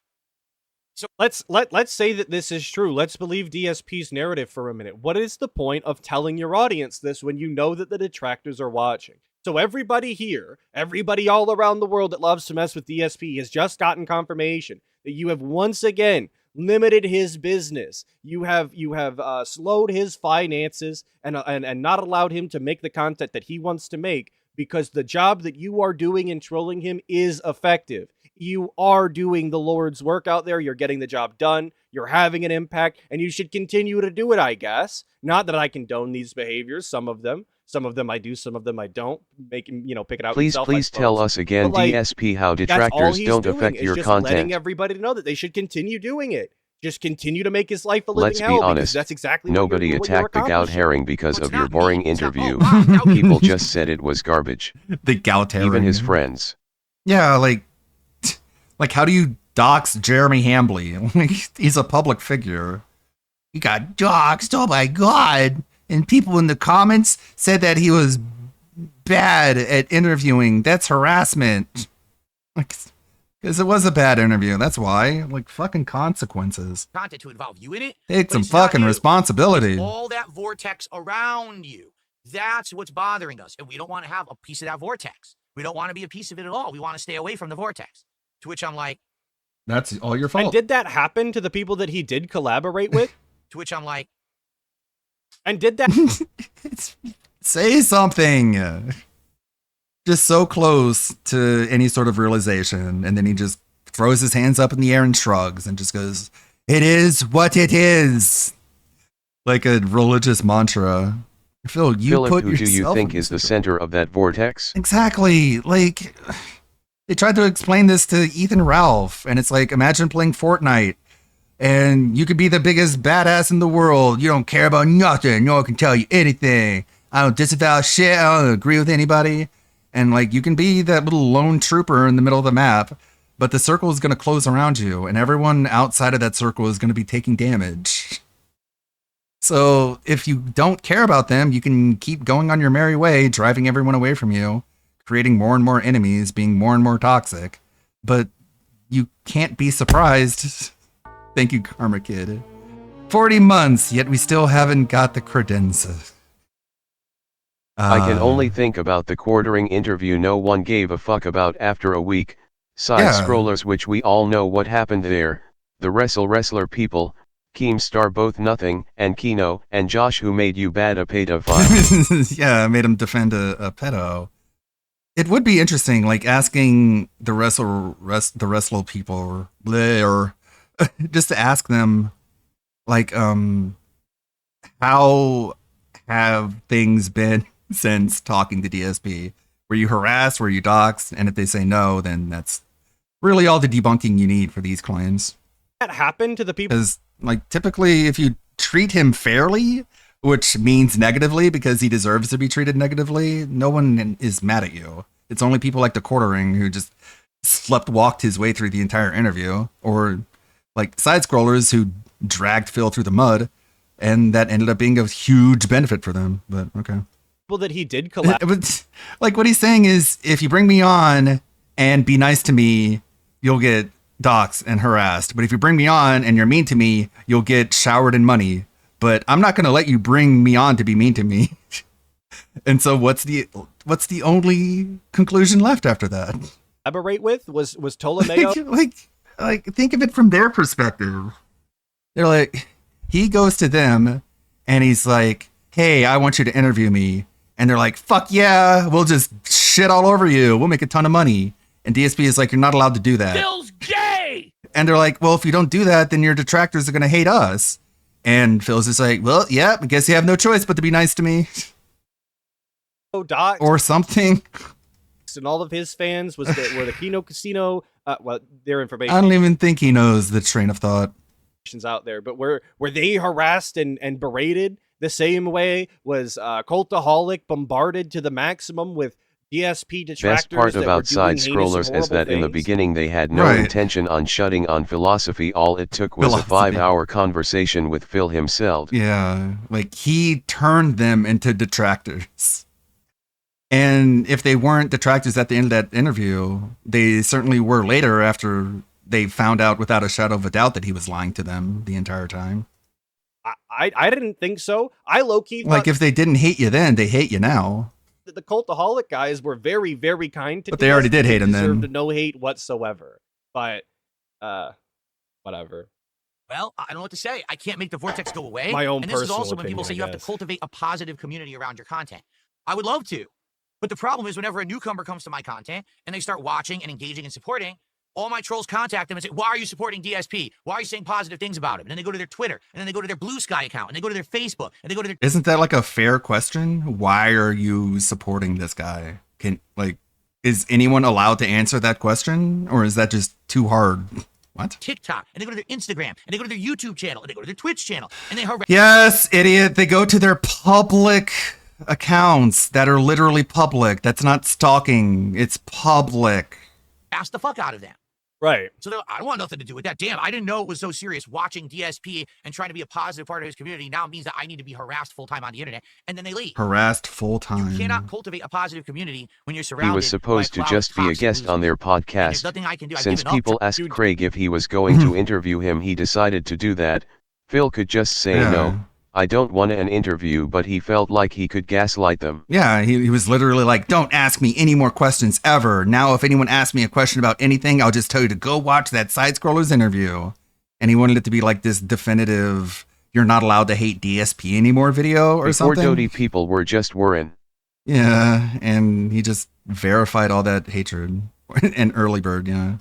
So let's say that this is true. Let's believe DSP's narrative for a minute. What is the point of telling your audience this when you know that the detractors are watching? So everybody here, everybody all around the world that loves to mess with DSP has just gotten confirmation that you have once again limited his business. You have slowed his finances and not allowed him to make the content that he wants to make because the job that you are doing in trolling him is effective. You are doing the Lord's work out there. You're getting the job done. You're having an impact, and you should continue to do it, I guess. Not that I condone these behaviors. Some of them I do, some of them I don't. Make him, pick it out. Please tell us again, DSP, how detractors don't affect your content. Letting everybody know that they should continue doing it. Just continue to make his life a living Let's hell. be honest. That's exactly nobody what attacked the gout herring because of your boring interview. People just said it was garbage. The gout herring. Even his friends. Yeah, like how do you dox Jeremy Hambley? He's a public figure. You got doxed. Oh my God. and people in the comments said that he was bad at interviewing. That's harassment. Like, because it was a bad interview. That's why. Like, fucking consequences. Content to involve you in it. Take some fucking responsibility. It's all that vortex around you. That's what's bothering us. And we don't want to have a piece of that vortex. We don't want to be a piece of it at all. We want to stay away from the vortex. To which I'm like, that's all your fault. And did that happen to the people that he did collaborate with? To which I'm like, and did that say something? Just so close to any sort of realization, and then he just throws his hands up in the air and shrugs and just goes, "It is what it is," like a religious mantra. Phil, Philip, who do you think is the center of that vortex? Exactly. Like, they tried to explain this to Ethan Ralph, and it's like, imagine playing Fortnite, and you could be the biggest badass in the world. You don't care about nothing. No one can tell you anything. I don't disavow shit. I don't agree with anybody. And, like, you can be that little lone trooper in the middle of the map, but the circle is going to close around you, and everyone outside of that circle is going to be taking damage. So if you don't care about them, you can keep going on your merry way, driving everyone away from you, creating more and more enemies, being more and more toxic. But you can't be surprised. Thank you, Karma Kid. 40 months, yet we still haven't got the credenza. I can only think about the quartering interview no one gave a fuck about after a week. Side scrollers, which we all know what happened there. The wrestler people. Keemstar both nothing, and Kino, and Josh who made you bad a pedophile. Yeah, I made him defend a pedo. It would be interesting, like asking the wrestler people, or just to ask them, like, how have things been since talking to DSP? Were you harassed? Were you doxxed? And if they say no, then that's really all the debunking you need for these claims. That happened to the people. Because, like, typically, if you treat him fairly, which means negatively because he deserves to be treated negatively, no one is mad at you. It's only people like the quartering who just walked his way through the entire interview, or like side scrollers who dragged Phil through the mud, and that ended up being a huge benefit for them. But okay. People that he did collect. Like, what he's saying is, if you bring me on and be nice to me, you'll get doxxed and harassed. But if you bring me on and you're mean to me, you'll get showered in money. But I'm not going to let you bring me on to be mean to me. And so what's the only conclusion left after that? Collaborate with was Ptolemaio. like think of it from their perspective. They're like, he goes to them and he's like, "Hey, I want you to interview me." And they're like, "Fuck yeah, we'll just shit all over you. We'll make a ton of money." And DSP is like, "You're not allowed to do that." Phil's gay! And they're like, "Well, if you don't do that, then your detractors are going to hate us." And Phil's just like, "Well, yeah, I guess you have no choice but to be nice to me." Or something. And all of his fans were the Kino Casino. Well, their information. I don't even think he knows the train of thought out there. But were they harassed and berated the same way? Was Cultaholic bombarded to the maximum with DSP detractors? Best part about side scrollers is that in the beginning they had no intention on shutting on philosophy. All it took was a 5-hour conversation with Phil himself. Yeah, like he turned them into detractors. And if they weren't detractors at the end of that interview, they certainly were later after they found out without a shadow of a doubt that he was lying to them the entire time. I didn't think so. I low-key thought, like, if they didn't hate you then, they hate you now. The Cultaholic guys were very, very kind to But they already did hate him then. No hate whatsoever. But, whatever. Well, I don't know what to say. I can't make the vortex go away. My own and this is personal also when people say you have to cultivate a positive community around your content. I would love to. But the problem is whenever a newcomer comes to my content and they start watching and engaging and supporting, all my trolls contact them and say, "Why are you supporting DSP? Why are you saying positive things about him?" And then they go to their Twitter, and then they go to their Blue Sky account, and they go to their Facebook, and they go to their... Isn't that like a fair question? Why are you supporting this guy? Is anyone allowed to answer that question? Or is that just too hard? What? TikTok, and they go to their Instagram, and they go to their YouTube channel, and they go to their Twitch channel, and they harass... Yes, idiot. They go to their public accounts that are literally public. That's not stalking. It's public. Ask the fuck out of them. Right. So I don't want nothing to do with that. Damn, I didn't know it was so serious. Watching DSP and trying to be a positive part of his community now means that I need to be harassed full-time on the internet, and then they leave. Harassed full-time. You cannot cultivate a positive community when you're surrounded. He was supposed by to just be a guest losers. on their And there's podcast. nothing I can do. Since people asked Craig if he was going to interview him, he decided to do that. Phil could just say no. I don't want an interview, but he felt like he could gaslight them. Yeah, he was literally like, don't ask me any more questions ever. Now, if anyone asks me a question about anything, I'll just tell you to go watch that Side-Scrollers interview. And he wanted it to be like this definitive, you're not allowed to hate DSP anymore video or something. Before Dodie, people were just worrying. Yeah, and he just verified all that hatred. And early bird, yeah.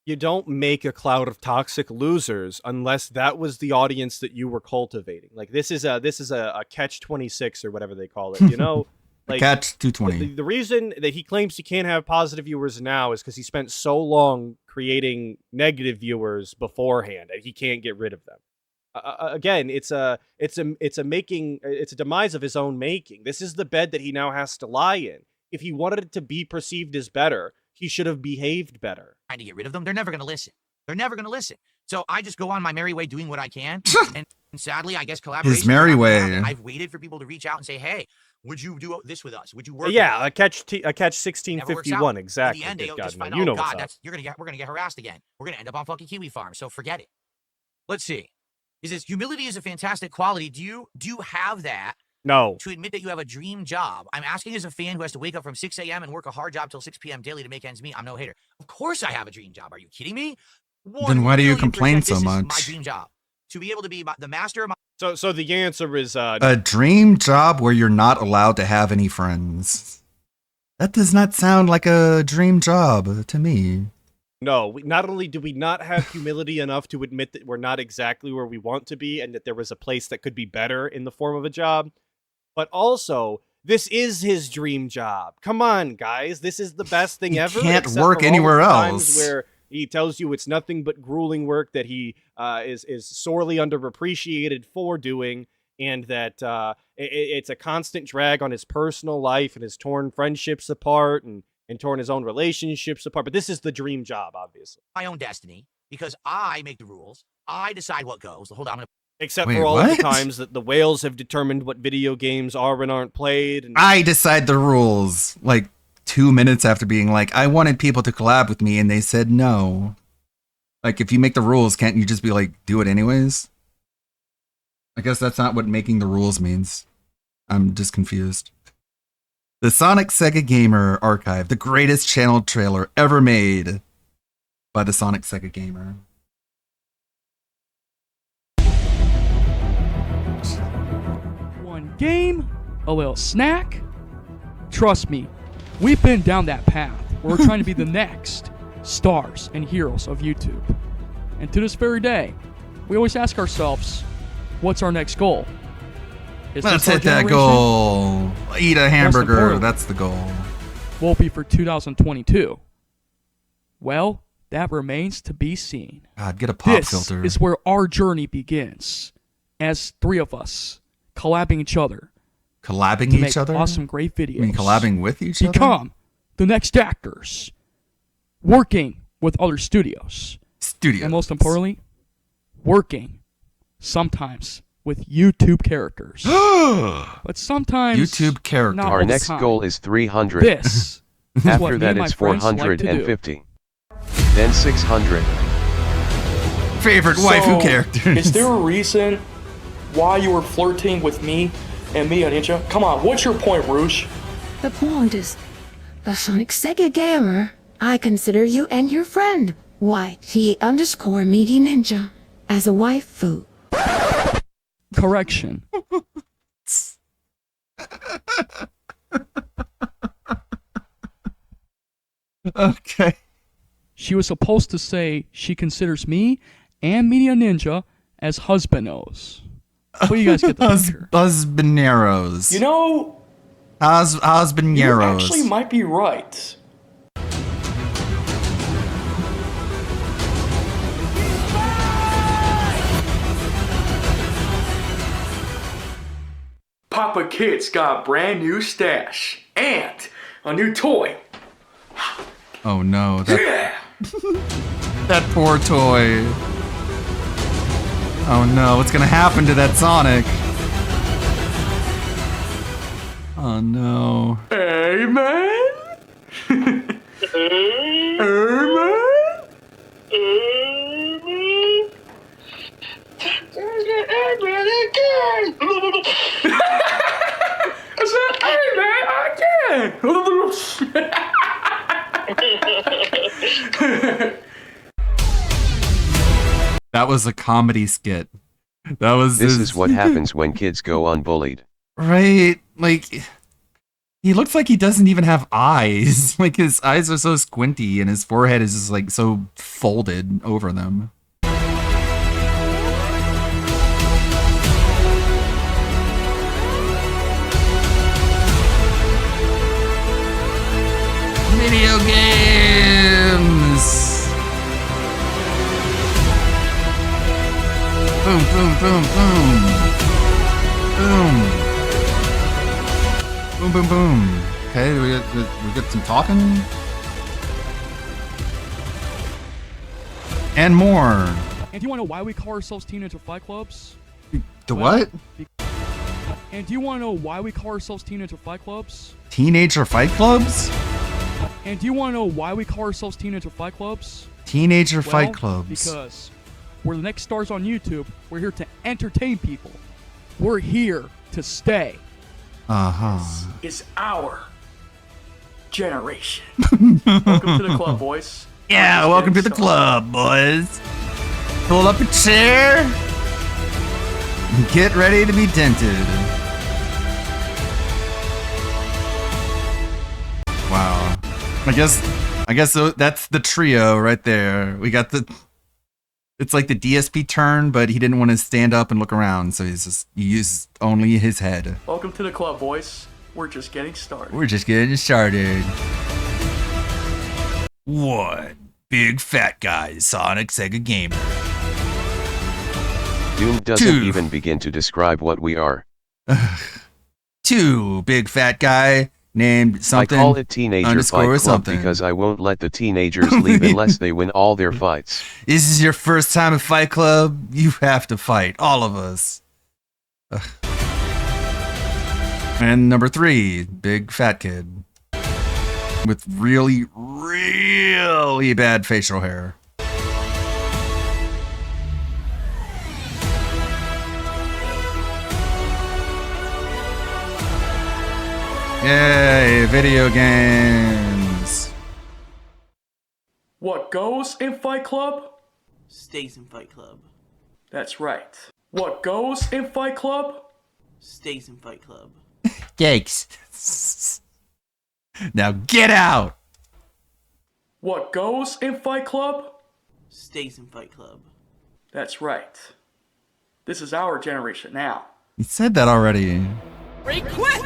You don't make a cloud of toxic losers unless that was the audience that you were cultivating. Like this is a catch 26 or whatever they call it. You know, like catch 220. The reason that he claims he can't have positive viewers now is because he spent so long creating negative viewers beforehand, and he can't get rid of them. Again, it's a demise of his own making. This is the bed that he now has to lie in. If he wanted it to be perceived as better, he should have behaved better. Trying to get rid of them, they're never going to listen. They're never going to listen. So I just go on my merry way doing what I can. And sadly, I guess collaboration. His merry way. I've waited for people to reach out and say, hey, would you do this with us? Would you work? Yeah, a catch 1651 exactly. In the end, they just find, you know God, we're gonna get harassed again. We're gonna end up on fucking Kiwi Farm. So forget it. Let's see. He says humility is a fantastic quality. Do you have that? No. To admit that you have a dream job. I'm asking as a fan who has to wake up from 6 a.m. and work a hard job till 6 p.m. daily to make ends meet. I'm no hater. Of course I have a dream job. Are you kidding me? Then why do you complain so much? This is my dream job. To be able to be the master of my... So the answer is... a dream job where you're not allowed to have any friends. That does not sound like a dream job to me. No, not only do we not have humility enough to admit that we're not exactly where we want to be and that there was a place that could be better in the form of a job, but also, this is his dream job. Come on, guys. This is the best thing ever. Can't work anywhere else. Where he tells you it's nothing but grueling work that he is sorely underappreciated for doing, and that it's a constant drag on his personal life and has torn friendships apart and torn his own relationships apart. But this is the dream job, obviously. My own destiny, because I make the rules. I decide what goes. Hold on, I'm gonna... Except for all of the times that the whales have determined what video games are and aren't played. And I decide the rules, like 2 minutes after being like, I wanted people to collab with me, and they said no. Like, if you make the rules, can't you just be like, do it anyways? I guess that's not what making the rules means. I'm just confused. The Sonic Sega Gamer Archive, the greatest channel trailer ever made by the Sonic Sega Gamer. One game, a little snack. Trust me, we've been down that path. We're trying to be the next stars and heroes of YouTube. And to this very day, we always ask ourselves, what's our next goal? Let's hit that goal. Eat a hamburger. That's the goal. Will it be for 2022? Well, that remains to be seen. God, get a pop filter. This is where our journey begins. As three of us, collabing each other. Collabing each other? Awesome, great videos. You mean collabing with each other? Become the next actors. Working with other studios. And most importantly, working sometimes with YouTube characters. But sometimes YouTube characters. Our next goal is 300. This After that it's 450. Then 600. Favorite waifu characters. Is there a reason why you were flirting with me and Mia Ninja? Come on, what's your point, Rouge? The point is, the Sonic Sega Gamer, I consider you and your friend, YT_Media Ninja, as a waifu. Correction. Okay. She was supposed to say she considers me and Media Ninja as husbandos. What do you guys get the picture? Husbanderos. You know, Husbanderos. You actually might be right. Papa Kid's got a brand new stash and a new toy. Oh no. That poor toy. Oh no, what's gonna happen to that Sonic? Oh no. Hey, man. Hey, man. I said, hey, man, again. That was a comedy skit. That was This is what happens when kids go unbullied. Right? Like, he looks like he doesn't even have eyes. Like, his eyes are so squinty and his forehead is just like so folded over them. Video games! Boom, boom, boom, boom. Boom. Boom, boom, boom. Okay, we get some talking. And more. And do you want to know why we call ourselves Teenager Fight Clubs? The what? And do you want to know why we call ourselves Teenager Fight Clubs? Teenager Fight Clubs? And do you want to know why we call ourselves Teenager Fight Clubs? Teenager Fight Clubs. Because we're the next stars on YouTube. We're here to entertain people. We're here to stay. Uh-huh. This is our generation. Welcome to the club, boys. Yeah, welcome to the club, boys. Pull up a chair. And get ready to be dented. Wow. I guess that's the trio right there. We got it's like the DSP turn, but he didn't want to stand up and look around, so he used only his head. Welcome to the club, boys. We're just getting started. We're just getting started. 1 big fat guy, Sonic Sega gamer. Doom doesn't even begin to describe what we are. 2 big fat guy named something. I call it Teenager Fight Club because I won't let the teenagers leave unless they win all their fights. This is your first time at Fight Club? You have to fight, all of us. Ugh. And number 3, big fat kid. With really, really bad facial hair. Yay, video games. What goes in Fight Club? Stays in Fight Club. That's right. What goes in Fight Club? Stays in Fight Club. Yikes. Now get out! What goes in Fight Club? Stays in Fight Club. That's right. This is our generation now. You said that already. Request!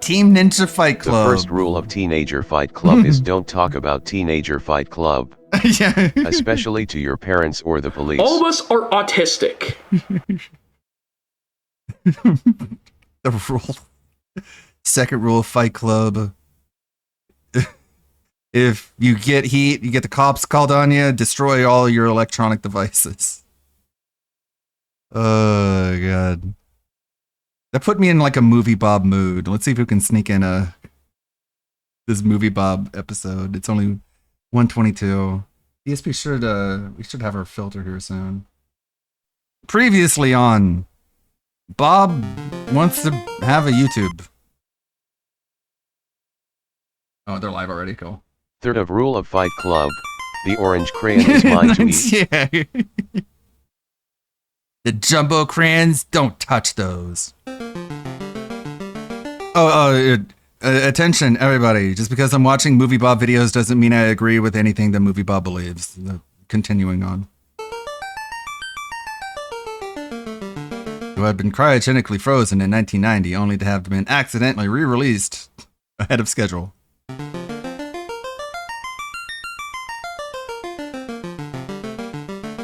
Team Ninja Fight Club. The first rule of Teenager Fight Club is don't talk about Teenager Fight Club. Yeah. Especially to your parents or the police. All of us are autistic. The rule. Second rule of Fight Club. If you get heat, you get the cops called on you, destroy all your electronic devices. Oh, God. That put me in like a Movie Bob mood. Let's see if we can sneak in this Movie Bob episode. It's only 122. ESP should we should have our filter here soon. Previously on, Bob wants to have a YouTube. Oh, they're live already. Cool. Third of rule of Fight Club: the orange crayon is mine to eat. Yeah. The jumbo crayons, don't touch those. Attention, everybody. Just because I'm watching Movie Bob videos doesn't mean I agree with anything that Movie Bob believes. Continuing on. Who had been cryogenically frozen in 1990, only to have been accidentally re-released ahead of schedule.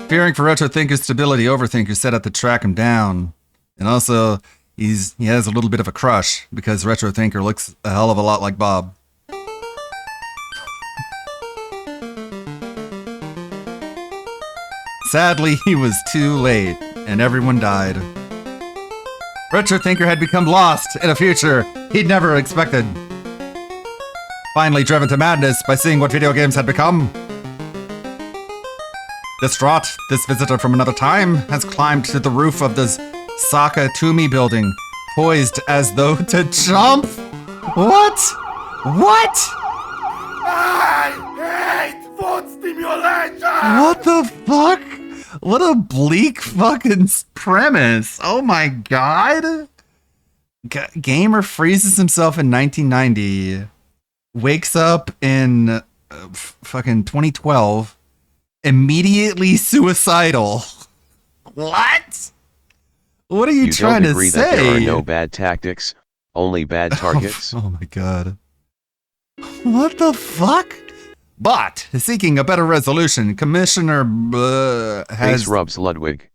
Fearing for Retro Thinker's stability, Overthinker set out to track him down. And also, he has a little bit of a crush, because Retro Thinker looks a hell of a lot like Bob. Sadly, he was too late, and everyone died. Retro Thinker had become lost in a future he'd never expected. Finally driven to madness by seeing what video games had become. Distraught, this visitor from another time has climbed to the roof of this Sakatumi building, poised as though to jump. What? What? I hate foot stimulation! What the fuck? What a bleak fucking premise. Oh my god. Gamer freezes himself in 1990, wakes up in fucking 2012, immediately suicidal. What? What are you trying to say? You don't agree that there are no bad tactics, only bad targets? Oh my god. What the fuck? But, seeking a better resolution, Commissioner has... Face rubs Ludwig.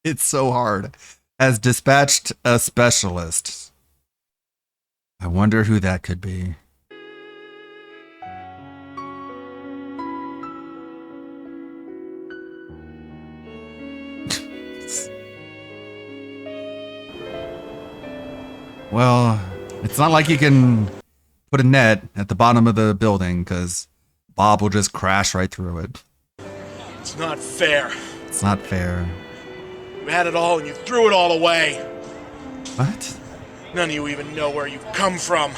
It's so hard. Has dispatched a specialist. I wonder who that could be. Well, it's not like you can put a net at the bottom of the building, because Bob will just crash right through it. It's not fair. It's not fair. You had it all and you threw it all away. What? None of you even know where you've come from.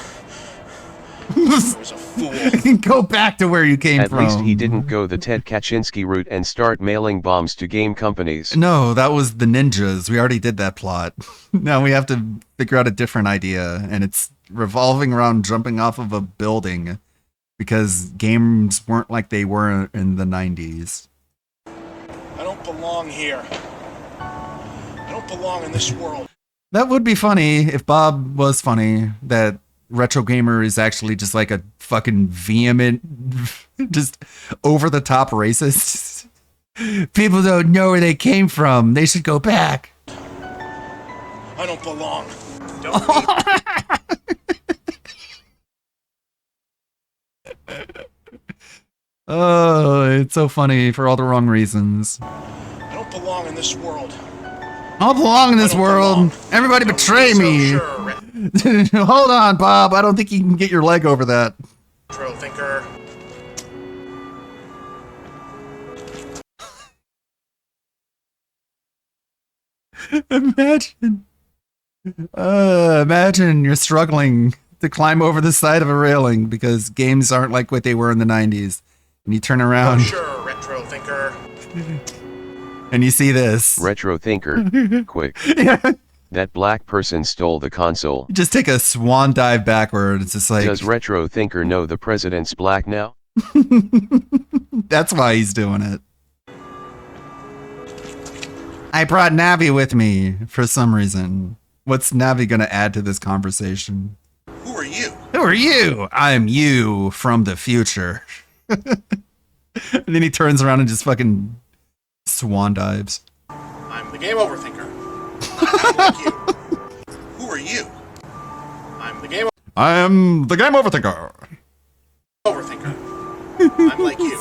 I was a fool. Go back to where you came from. At least he didn't go the Ted Kaczynski route and start mailing bombs to game companies. No, that was the ninjas. We already did that plot. Now we have to figure out a different idea, and it's revolving around jumping off of a building because games weren't like they were in the 90s. I don't belong here. I don't belong in this world. That would be funny if Bob was funny, that Retro Gamer is actually just like a fucking vehement, just over-the-top racist. People don't know where they came from. They should go back. I don't belong. Don't Oh, it's so funny for all the wrong reasons. I don't belong in this world. I don't belong in this world. Everybody betray me. Hold on, Bob. I don't think you can get your leg over that. Retro Thinker. Imagine you're struggling to climb over the side of a railing because games aren't like what they were in the 90s. And you turn around. Oh, sure, Retro Thinker. And you see this. Retro Thinker. Quick. Yeah. That black person stole the console. You just take a swan dive backward. It's just like... Does Retro Thinker know the president's black now? That's why he's doing it. I brought Navi with me for some reason. What's Navi going to add to this conversation? Who are you? Who are you? I'm you from the future. And then he turns around and just fucking swan dives. I'm the Game Over Thinker. I'm like you. Who are you? I'm the Game Overthinker. I'm like you.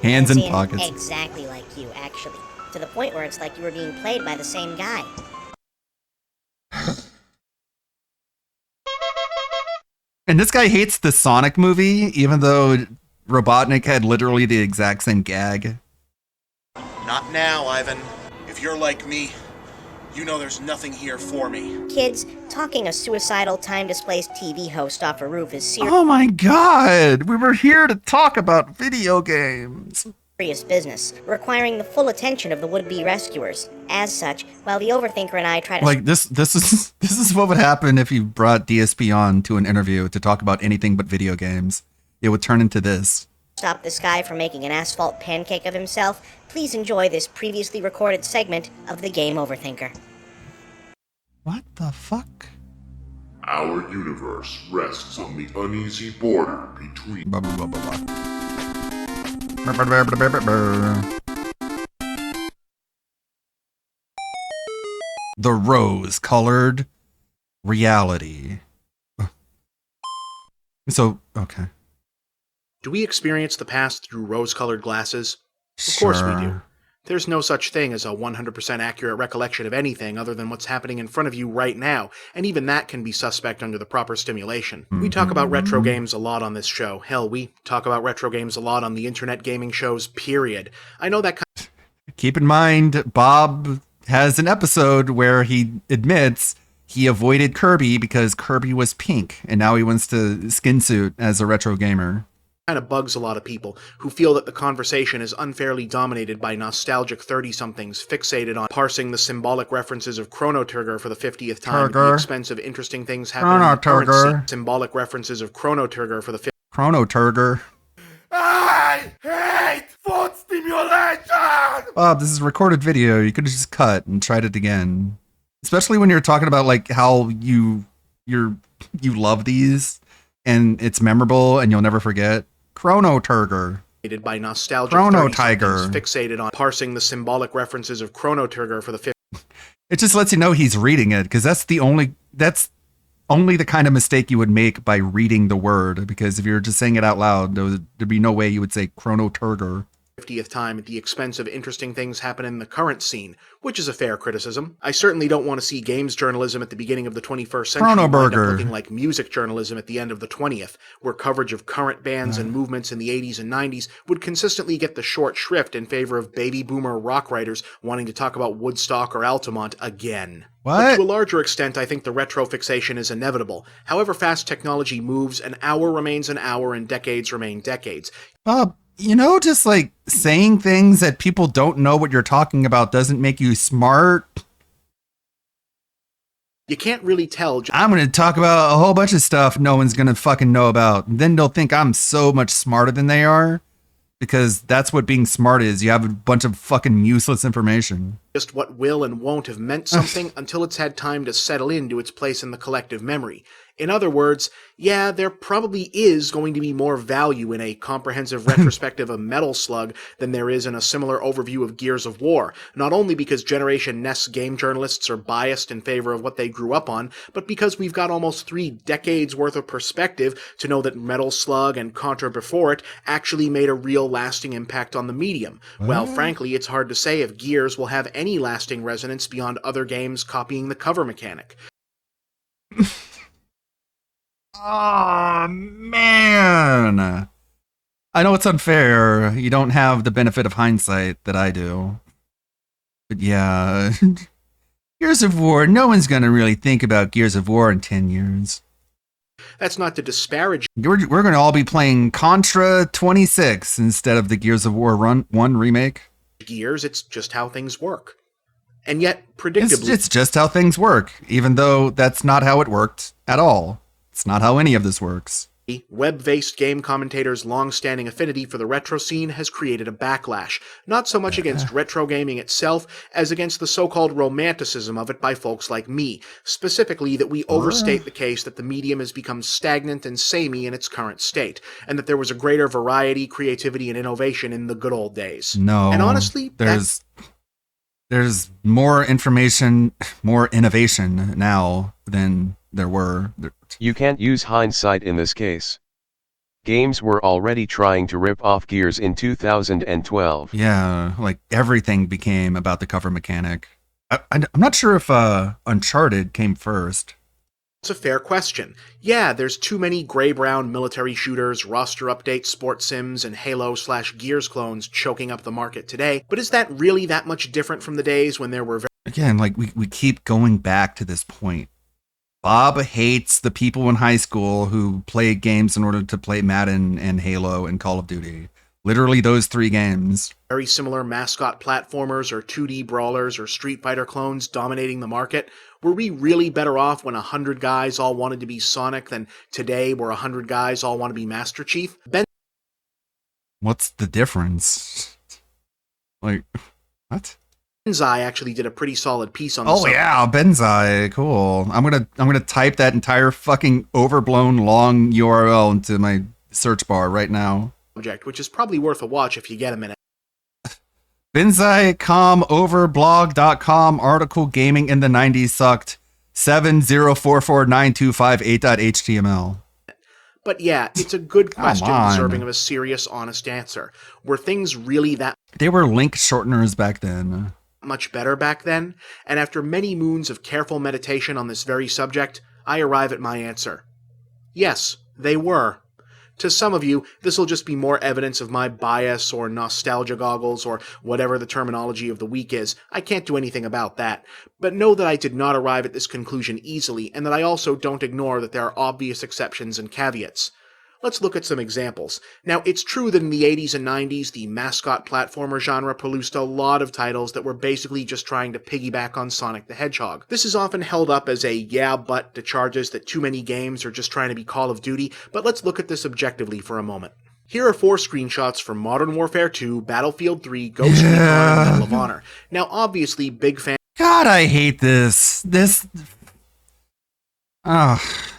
Hands in pockets. Exactly like you, actually. To the point where it's like you were being played by the same guy. And this guy hates the Sonic movie, even though Robotnik had literally the exact same gag. Not now, Ivan. If you're like me, you know there's nothing here for me. Kids, talking a suicidal time-displaced TV host off a roof is Oh my god! We were here to talk about video games. Serious business, requiring the full attention of the would-be rescuers. As such, while the Overthinker and I try to... Like, this is what would happen if you brought DSP on to an interview to talk about anything but video games. It would turn into this. Stop this guy from making an asphalt pancake of himself, please enjoy this previously recorded segment of the Game Overthinker. What the fuck? Our universe rests on the uneasy border between... The rose-colored reality. So, okay. Do we experience the past through rose-colored glasses? Of course we do. There's no such thing as a 100% accurate recollection of anything other than what's happening in front of you right now, and even that can be suspect under the proper stimulation. We talk about retro games a lot on this show. Hell, we talk about retro games a lot on the internet gaming shows, period. I know that Keep in mind, Bob has an episode where he admits he avoided Kirby because Kirby was pink, and now he wants to skin suit as a retro gamer. kind of bugs a lot of people who feel that the conversation is unfairly dominated by nostalgic 30-somethings fixated on parsing the symbolic references of Chrono Trigger for the 50th time at the expense of interesting things happening in the current scene. Symbolic references of Chrono Trigger for the Chrono Trigger. I hate foot stimulation! Bob, this is a recorded video. You could have just cut and tried it again. Especially when you're talking about like how you love these and it's memorable and you'll never forget. Chrono Trigger. by nostalgic Chrono Tiger. Fixated on parsing the symbolic references of Chrono Trigger for the 50th. It just lets you know he's reading it, because that's only the kind of mistake you would make by reading the word, because if you're just saying it out loud, there'd be no way you would say Chrono Trigger 50th time at the expense of interesting things happen in the current scene, which is a fair criticism. I certainly don't want to see games journalism at the beginning of the 21st century wind up looking like music journalism at the end of the 20th, where coverage of current bands and movements in the 80s and 90s would consistently get the short shrift in favor of baby boomer rock writers wanting to talk about Woodstock or Altamont again. But to a larger extent, I think the retro fixation is inevitable. However fast technology moves, an hour remains an hour and decades remain decades. Bob, just like saying things that people don't know what you're talking about doesn't make you smart. You can't really tell. I'm going to talk about a whole bunch of stuff no one's going to fucking know about. And then they'll think I'm so much smarter than they are, because that's what being smart is. You have a bunch of fucking useless information. Just what will and won't have meant something until it's had time to settle into its place in the collective memory. In other words, yeah, there probably is going to be more value in a comprehensive retrospective of Metal Slug than there is in a similar overview of Gears of War, not only because Generation NES game journalists are biased in favor of what they grew up on, but because we've got almost 3 decades worth of perspective to know that Metal Slug and Contra before it actually made a real lasting impact on the medium. Well, frankly, it's hard to say if Gears will have any lasting resonance beyond other games copying the cover mechanic. Oh, man. I know it's unfair. You don't have the benefit of hindsight that I do. But yeah, Gears of War, no one's going to really think about Gears of War in 10 years. That's not to disparage. We're going to all be playing Contra 26 instead of the Gears of War 1 remake. Gears, it's just how things work. And yet, predictably... It's just how things work, even though that's not how it worked at all. It's not how any of this works. Web-based game commentators' long-standing affinity for the retro scene has created a backlash, not so much against retro gaming itself as against the so-called romanticism of it by folks like me, specifically that we overstate the case that the medium has become stagnant and samey in its current state, and that there was a greater variety, creativity, and innovation in the good old days. No, and honestly, there's more information, more innovation now than there were. You can't use hindsight in this case. Games were already trying to rip off Gears in 2012. Yeah, like everything became about the cover mechanic. I'm not sure if Uncharted came first. It's a fair question. Yeah, there's too many gray-brown military shooters, roster updates, sports sims, and Halo/Gears clones choking up the market today, but is that really that much different from the days when there were... Again, like we keep going back to this point. Bob hates the people in high school who play games in order to play Madden and Halo and Call of Duty. Literally those 3 games. Very similar mascot platformers or 2D brawlers or Street Fighter clones dominating the market. Were we really better off when 100 guys all wanted to be Sonic than today where 100 guys all want to be Master Chief? What's the difference? Like, what? Benzai actually did a pretty solid piece on this. Oh yeah, Benzai, cool. I'm gonna type that entire fucking overblown long URL into my search bar right now. Which is probably worth a watch if you get a minute. Benzai.com overblog.com article gaming in the 90s sucked 7044925.8.html. But yeah, it's a good Come question on. deserving of a serious, honest answer. Were things really that They were link shorteners back then. much better back then? And after many moons of careful meditation on this very subject, I arrive at my answer. Yes, they were. To some of you, this will just be more evidence of my bias or nostalgia goggles or whatever the terminology of the week is. I can't do anything about that. But know that I did not arrive at this conclusion easily, and that I also don't ignore that there are obvious exceptions and caveats. Let's look at some examples. Now, it's true that in the 80s and 90s, the mascot platformer genre produced a lot of titles that were basically just trying to piggyback on Sonic the Hedgehog. This is often held up as a yeah but to charges that too many games are just trying to be Call of Duty, but let's look at this objectively for a moment. Here are 4 screenshots from Modern Warfare 2, Battlefield 3, Ghost Recon, and Medal of Honor. Now, obviously, big fan. God, I hate this.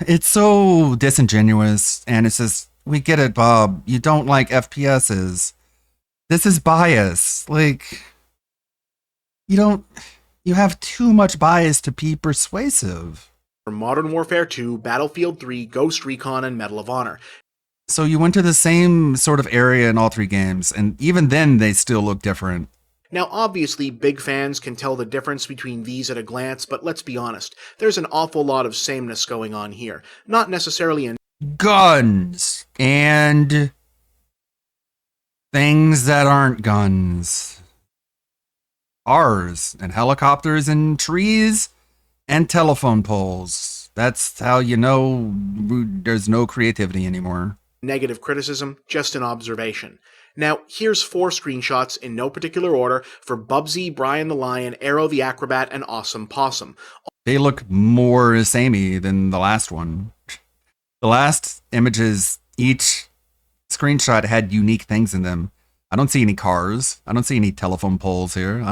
It's so disingenuous, and it's just, we get it, Bob. You don't like FPSs. This is bias. Like, you have too much bias to be persuasive. From Modern Warfare 2, Battlefield 3, Ghost Recon, and Medal of Honor. So you went to the same sort of area in all 3 games, and even then they still look different. Now, obviously, big fans can tell the difference between these at a glance, but let's be honest, there's an awful lot of sameness going on here. Not necessarily in guns and things that aren't guns. Cars and helicopters and trees and telephone poles. That's how you know there's no creativity anymore. Negative criticism, just an observation. Now, here's 4 screenshots in no particular order for Bubsy, Brian the Lion, Arrow the Acrobat, and Awesome Possum. They look more samey than the last one. The last images, each screenshot had unique things in them. I don't see any cars. I don't see any telephone poles here.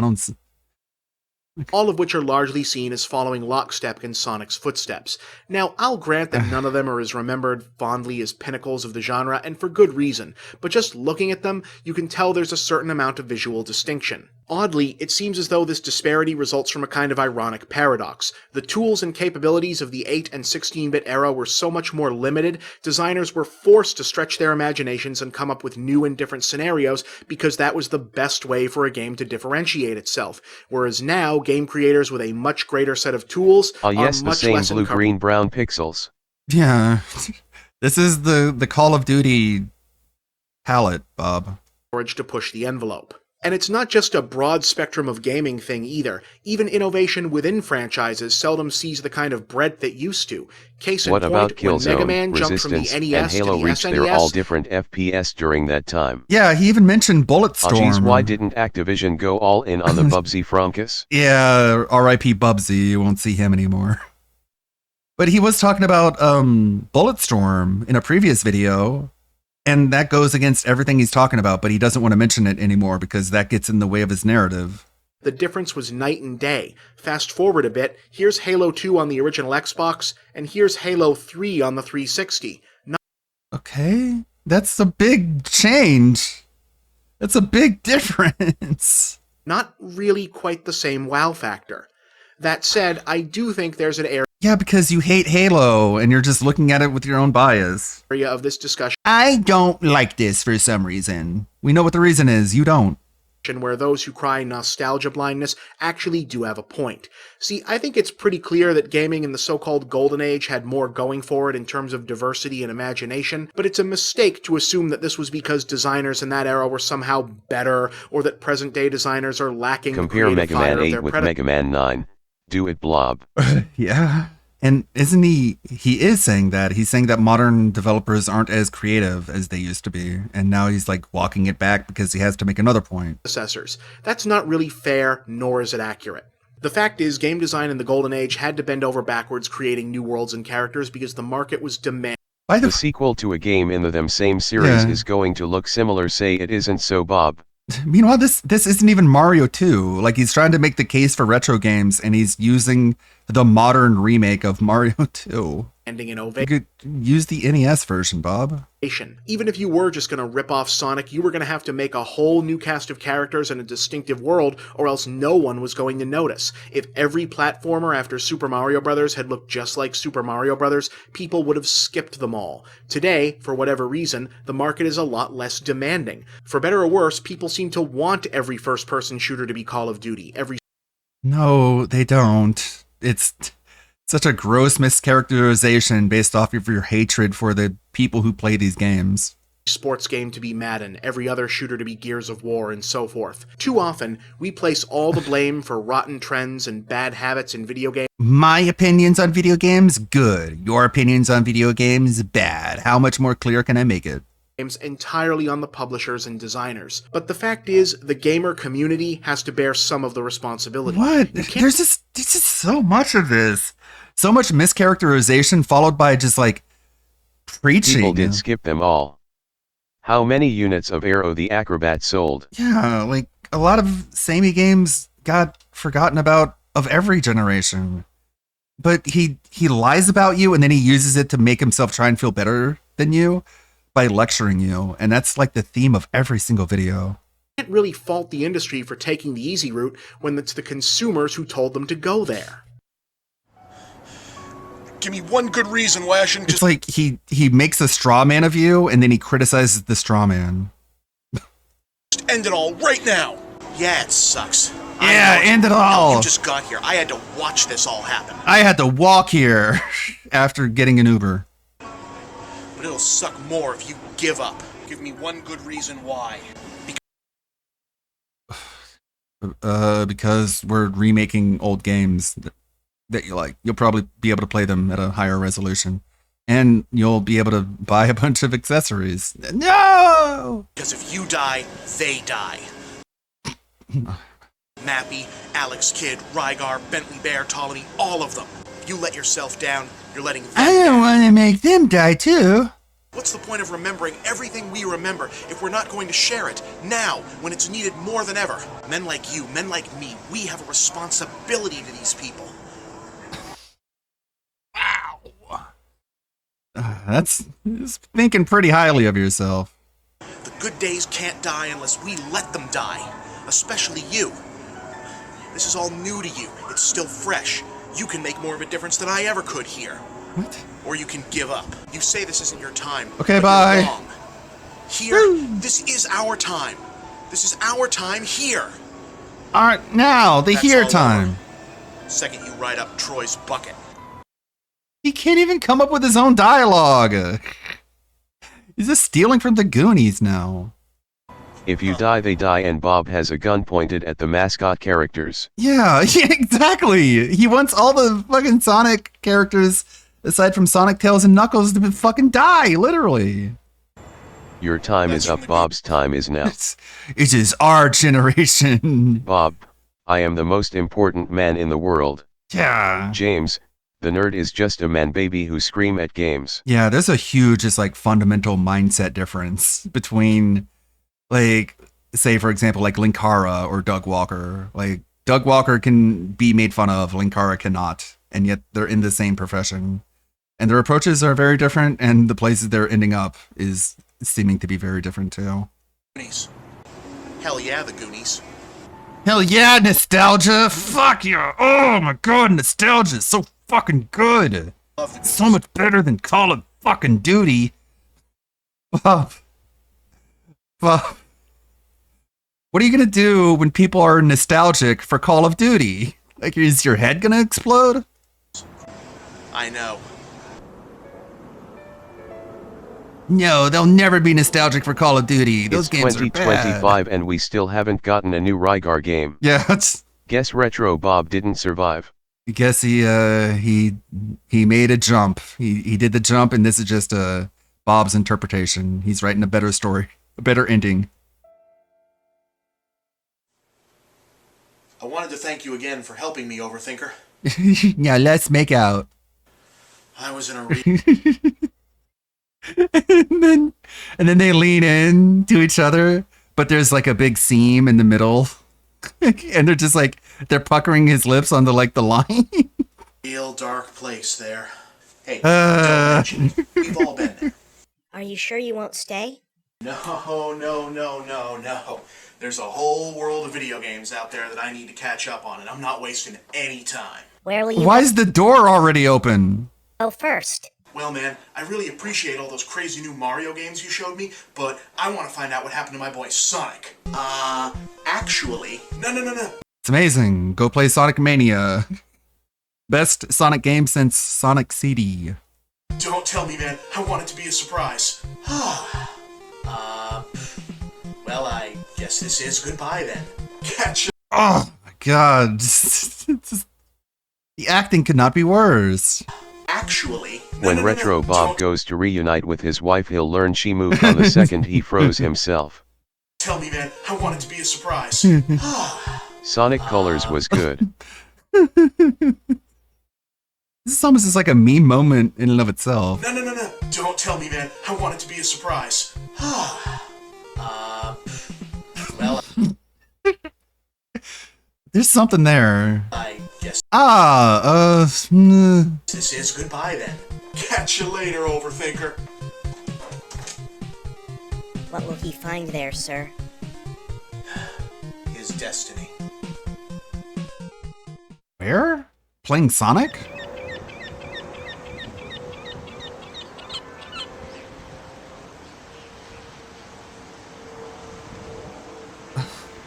All of which are largely seen as following lockstep in Sonic's footsteps. Now, I'll grant that none of them are as remembered fondly as pinnacles of the genre, and for good reason, but just looking at them, you can tell there's a certain amount of visual distinction. Oddly, it seems as though this disparity results from a kind of ironic paradox. The tools and capabilities of the 8 and 16-bit era were so much more limited, designers were forced to stretch their imaginations and come up with new and different scenarios because that was the best way for a game to differentiate itself. Whereas now, game creators with a much greater set of tools are yes, much the same less blue, green, brown pixels. Yeah. This is the Call of Duty palette, Bob. To push the envelope. And it's not just a broad spectrum of gaming thing either. Even innovation within franchises seldom sees the kind of breadth it used to. Case in What point, about when Mega Killzone, Man jumped from the Resistance, NES and Halo to the Reach? SNES, They're all different FPS during that time. Yeah, he even mentioned Bulletstorm. Oh geez, why didn't Activision go all in on the Bubsy Frankus? Yeah, R.I.P. Bubsy. You won't see him anymore. But he was talking about Bulletstorm in a previous video. And that goes against everything he's talking about, but he doesn't want to mention it anymore because that gets in the way of his narrative. The difference was night and day. Fast forward a bit, here's Halo 2 on the original Xbox, and here's Halo 3 on the 360. Okay, that's a big change. That's a big difference. Not really quite the same wow factor. That said, I do think there's an area... Yeah, because you hate Halo, and you're just looking at it with your own bias. ...of this discussion. I don't like this for some reason. We know what the reason is. You don't. ...where those who cry nostalgia blindness actually do have a point. See, I think it's pretty clear that gaming in the so-called Golden Age had more going for it in terms of diversity and imagination, but it's a mistake to assume that this was because designers in that era were somehow better, or that present-day designers are lacking... Compare Mega Man 8 with Mega Man 9. Do it, Blob. Yeah. And isn't he is saying that. He's saying that modern developers aren't as creative as they used to be. And now he's like walking it back because he has to make another point. That's not really fair, nor is it accurate. The fact is, game design in the Golden Age had to bend over backwards creating new worlds and characters because the market was demanding. The sequel to a game in the them same series is going to look similar. Say it isn't so, Bob. Meanwhile, this isn't even Mario 2. Like, he's trying to make the case for retro games, and he's using the modern remake of Mario 2. ending an You ovation. could use the NES version, Bob. Even if you were just going to rip off Sonic, you were going to have to make a whole new cast of characters and a distinctive world, or else no one was going to notice. If every platformer after Super Mario Bros. Had looked just like Super Mario Bros., people would have skipped them all. Today, for whatever reason, the market is a lot less demanding. For better or worse, people seem to want every first-person shooter to be Call of Duty. No, they don't. It's such a gross mischaracterization based off of your hatred for the people who play these games. Sports game to be Madden, every other shooter to be Gears of War, and so forth. Too often, we place all the blame for rotten trends and bad habits in video games. My opinions on video games, good. Your opinions on video games, bad. How much more clear can I make it? Entirely on the publishers and designers. But the fact is, the gamer community has to bear some of the responsibility. What? There's just so much of this. So much mischaracterization followed by just like preaching. People did skip them all. How many units of Aero the Acrobat sold? Yeah, like a lot of samey games got forgotten about of every generation. But he lies about you and then he uses it to make himself try and feel better than you by lecturing you. And that's like the theme of every single video. You can't really fault the industry for taking the easy route when it's the consumers who told them to go there. Give me one good reason why I shouldn't just... It's like he makes a straw man of you and then he criticizes the straw man. Just end it all right now. Yeah, it sucks. Yeah, end it all. You just got here. I had to watch this all happen. I had to walk here after getting an Uber. But it'll suck more if you give up. Give me one good reason why. Because we're remaking old games that you like. You'll probably be able to play them at a higher resolution. And you'll be able to buy a bunch of accessories. No! Because if you die, they die. Mappy, Alex Kidd, Rygar, Bentley Bear, Ptolemy, all of them. You let yourself down, you're letting them I don't want to make them die too. What's the point of remembering everything we remember if we're not going to share it now, when it's needed more than ever? Men like you, men like me, we have a responsibility to these people. That's thinking pretty highly of yourself. The good days can't die unless we let them die. Especially you. This is all new to you. It's still fresh. You can make more of a difference than I ever could here. What? Or you can give up. You say this isn't your time. Okay, but bye. You're wrong. Here, this is our time. This is our time here. Alright, now, the That's here all time. over. Second you ride up Troy's bucket. He can't even come up with his own dialogue. He's just stealing from the Goonies now. If you die, they die, and Bob has a gun pointed at the mascot characters. Yeah, exactly. He wants all the fucking Sonic characters, aside from Sonic, Tails, and Knuckles, to fucking die, literally. Your time is up, Bob's time is now. It is our generation. Bob, I am the most important man in the world. Yeah. James, the nerd is just a man baby who scream at games. Yeah, there's a huge, just like fundamental mindset difference between, like, say for example, like Linkara or Doug Walker. Like, Doug Walker can be made fun of, Linkara cannot, and yet they're in the same profession. And their approaches are very different, and the places they're ending up is seeming to be very different too. Goonies. Hell yeah, the Goonies. Hell yeah, nostalgia! Fuck yeah! Oh my god, nostalgia is so fucking good! So much better than Call of fucking Duty. Bob. What are you gonna do when people are nostalgic for Call of Duty? Like, is your head gonna explode? I know. No, they'll never be nostalgic for Call of Duty. Those It's games are bad. 2025 and we still haven't gotten a new Rygar game. Yeah, it's... Guess Retro Bob didn't survive. I guess he made a jump. He did the jump, and this is just Bob's interpretation. He's writing a better story, a better ending. I wanted to thank you again for helping me, Overthinker. Yeah, let's make out. I was in a and then they lean in to each other, but there's like a big seam in the middle. And they're just like, they're puckering his lips on the line. real dark place there. Hey, don't mention it. We've all been there. Are you sure you won't stay? No. There's a whole world of video games out there that I need to catch up on, and I'm not wasting any time. Where will you Why is the door already open? go first? Well, man, I really appreciate all those crazy new Mario games you showed me, but I want to find out what happened to my boy Sonic. Actually, no. It's amazing. Go play Sonic Mania. Best Sonic game since Sonic CD. Don't tell me, man. I want it to be a surprise. Well, I guess this is goodbye then. Catch you. Oh my god. The acting could not be worse. Actually, when Retro Bob goes to reunite with his wife, he'll learn she moved on the second he froze himself. Tell me, man. I want it to be a surprise. Sonic Colors was good. This is almost just like a meme moment in and of itself. No. Don't tell me, man. I want it to be a surprise. Well, There's something there. I guess. This is goodbye then. Catch you later, overthinker. What will he find there, sir? His destiny. Where? Playing Sonic?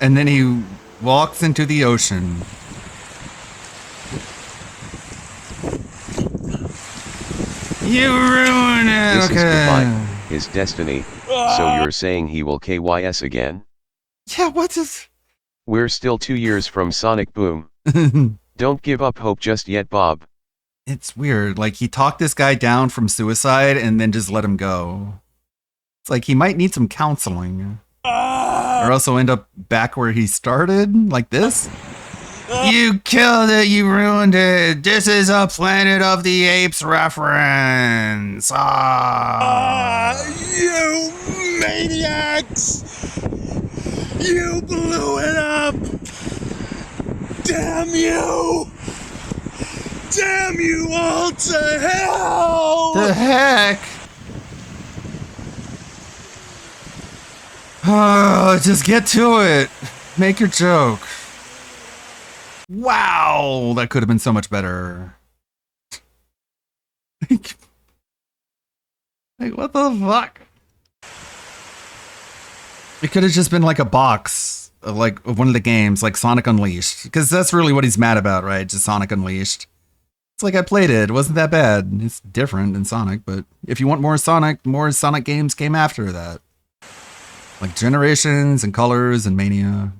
And then he walks into the ocean. You ruined it! This Okay. is goodbye, his destiny. So you're saying he will KYS again? Yeah, what's this? We're still 2 years from Sonic Boom. Don't give up hope just yet, Bob. It's weird. Like, he talked this guy down from suicide and then just let him go. It's like he might need some counseling. Or else he'll end up back where he started, like this. You killed it, you ruined it. This is a Planet of the Apes reference. You maniacs! You blew it up! Damn you! Damn you all to hell! The heck? Just get to it. Make your joke. Wow, that could have been so much better. Like, what the fuck? It could have just been like a box of of one of the games, like Sonic Unleashed. Because that's really what he's mad about, right? Just Sonic Unleashed. It's like I played it. It wasn't that bad. It's different than Sonic, but if you want more Sonic games came after that. Like Generations and Colors and Mania.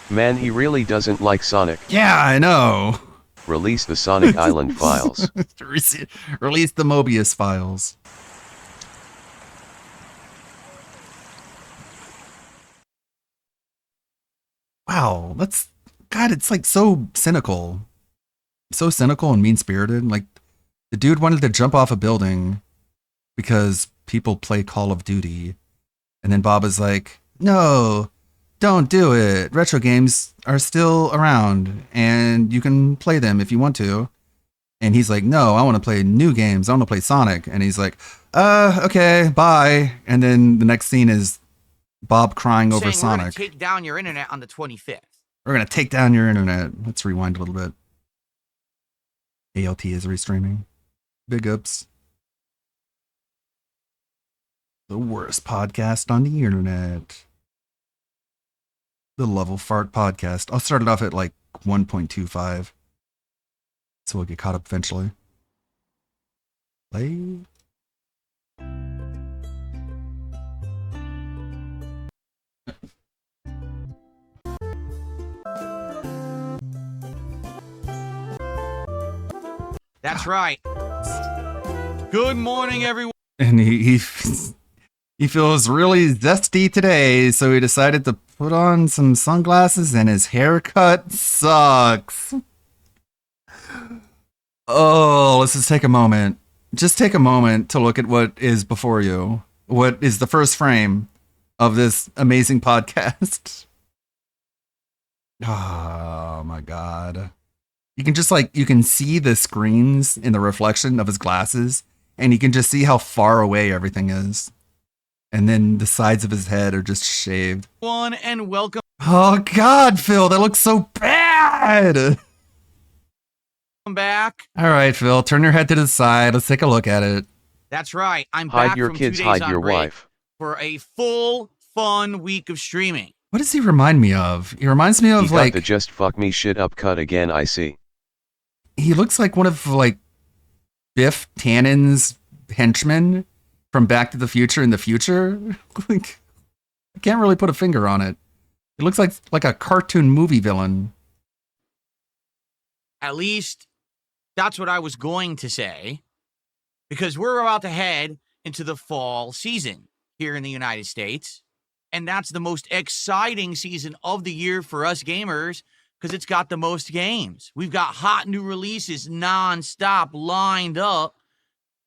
Man, he really doesn't like Sonic. Yeah, I know. Release the Sonic Island files. Release the Mobius files. Wow, God, it's like so cynical. So cynical and mean-spirited. Like, the dude wanted to jump off a building because people play Call of Duty. And then Bob is like, no, don't do it. Retro games are still around and you can play them if you want to. And he's like, no, I want to play new games. I want to play Sonic. And he's like, okay, bye. And then the next scene is Bob crying over Saying we're gonna Sonic. take down your internet on the 25th. We're going to take down your internet. Let's rewind a little bit. ALT is restreaming. Big ups. The worst podcast on the internet. The Level Fart Podcast. I'll start it off at like 1.25. So we'll get caught up eventually. Play. That's right. Good morning, everyone. And he feels really zesty today, so he decided to put on some sunglasses and his haircut sucks. Oh, let's just take a moment. Just take a moment to look at what is before you. What is the first frame of this amazing podcast? Oh my God. You can just like, you can see the screens in the reflection of his glasses, and you can just see how far away everything is. And then the sides of his head are just shaved. And welcome. Oh God, Phil, that looks so bad. Back. All right, Phil, turn your head to the side. Let's take a look at it. That's right. I'm Hide back your from kids, 2 days hide on your break wife. for a full fun week of streaming. What does he remind me of? He reminds me of He like got the just fuck me shit up cut again, I see. he looks like one of like Biff Tannen's henchmen from Back to the Future in the future. Like, I can't really put a finger on it. It looks like a cartoon movie villain. At least that's what I was going to say, because we're about to head into the fall season here in the United States. And that's the most exciting season of the year for us gamers because it's got the most games. We've got hot new releases nonstop lined up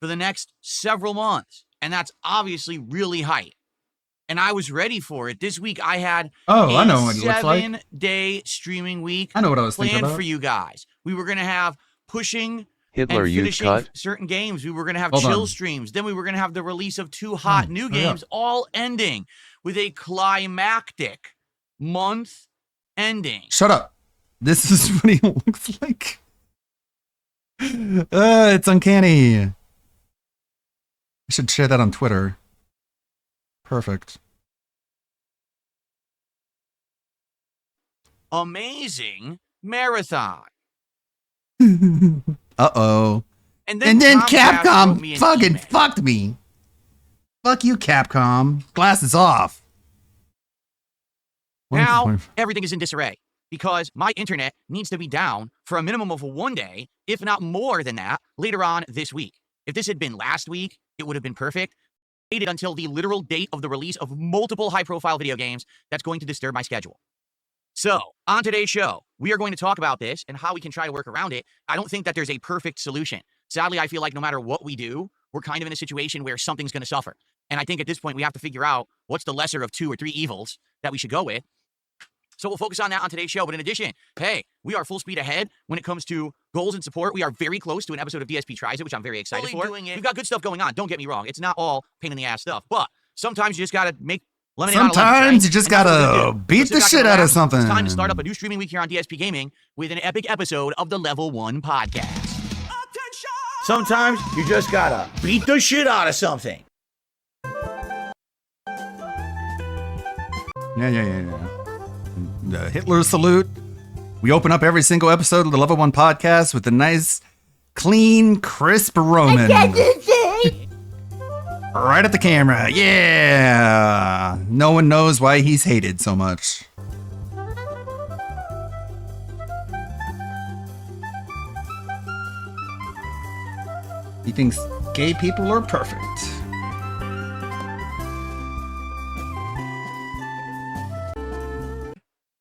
for the next several months. And that's obviously really hype. And I was ready for it. This week I had I know what it looks like. 7-day streaming week I know what I was thinking planned about. for you guys. We were going to have pushing Hitler, and you finishing cut? certain games. We were going to have Hold chill on. streams. Then we were going to have the release of 2 hot new hurry up. games, all ending with a climactic month ending. Shut up. This is what he looks like. It's uncanny. I should share that on Twitter. Perfect. Amazing marathon. Uh-oh. And then Comcast wrote me Capcom an fucking email. fucked me. Fuck you, Capcom. Glasses off. Now, everything is in disarray because my internet needs to be down for a minimum of 1 day, if not more than that, later on this week. If this had been last week, it would have been perfect. Waited until the literal date of the release of multiple high-profile video games. That's going to disturb my schedule. So, on today's show, we are going to talk about this and how we can try to work around it. I don't think that there's a perfect solution. Sadly, I feel like no matter what we do, we're kind of in a situation where something's going to suffer. And I think at this point, we have to figure out what's the lesser of 2 or 3 evils that we should go with. So we'll focus on that on today's show. But in addition, hey, we are full speed ahead when it comes to goals and support. We are very close to an episode of DSP Tries It, which I'm very excited for. We've got good stuff going on. Don't get me wrong. It's not all pain in the ass stuff. But sometimes you just got to make lemonade out of lemons, Sometimes right? you just And that's what we're gotta gonna do. beat So the sit back shit and out of relax. something. It's time to start up a new streaming week here on DSP Gaming with an epic episode of the Level 1 podcast. Sometimes you just gotta beat the shit out of something. Yeah. The Hitler salute. We open up every single episode of the Level 1 podcast with a nice, clean, crisp Roman. Right at the camera. Yeah. No one knows why he's hated so much. He thinks gay people are perfect.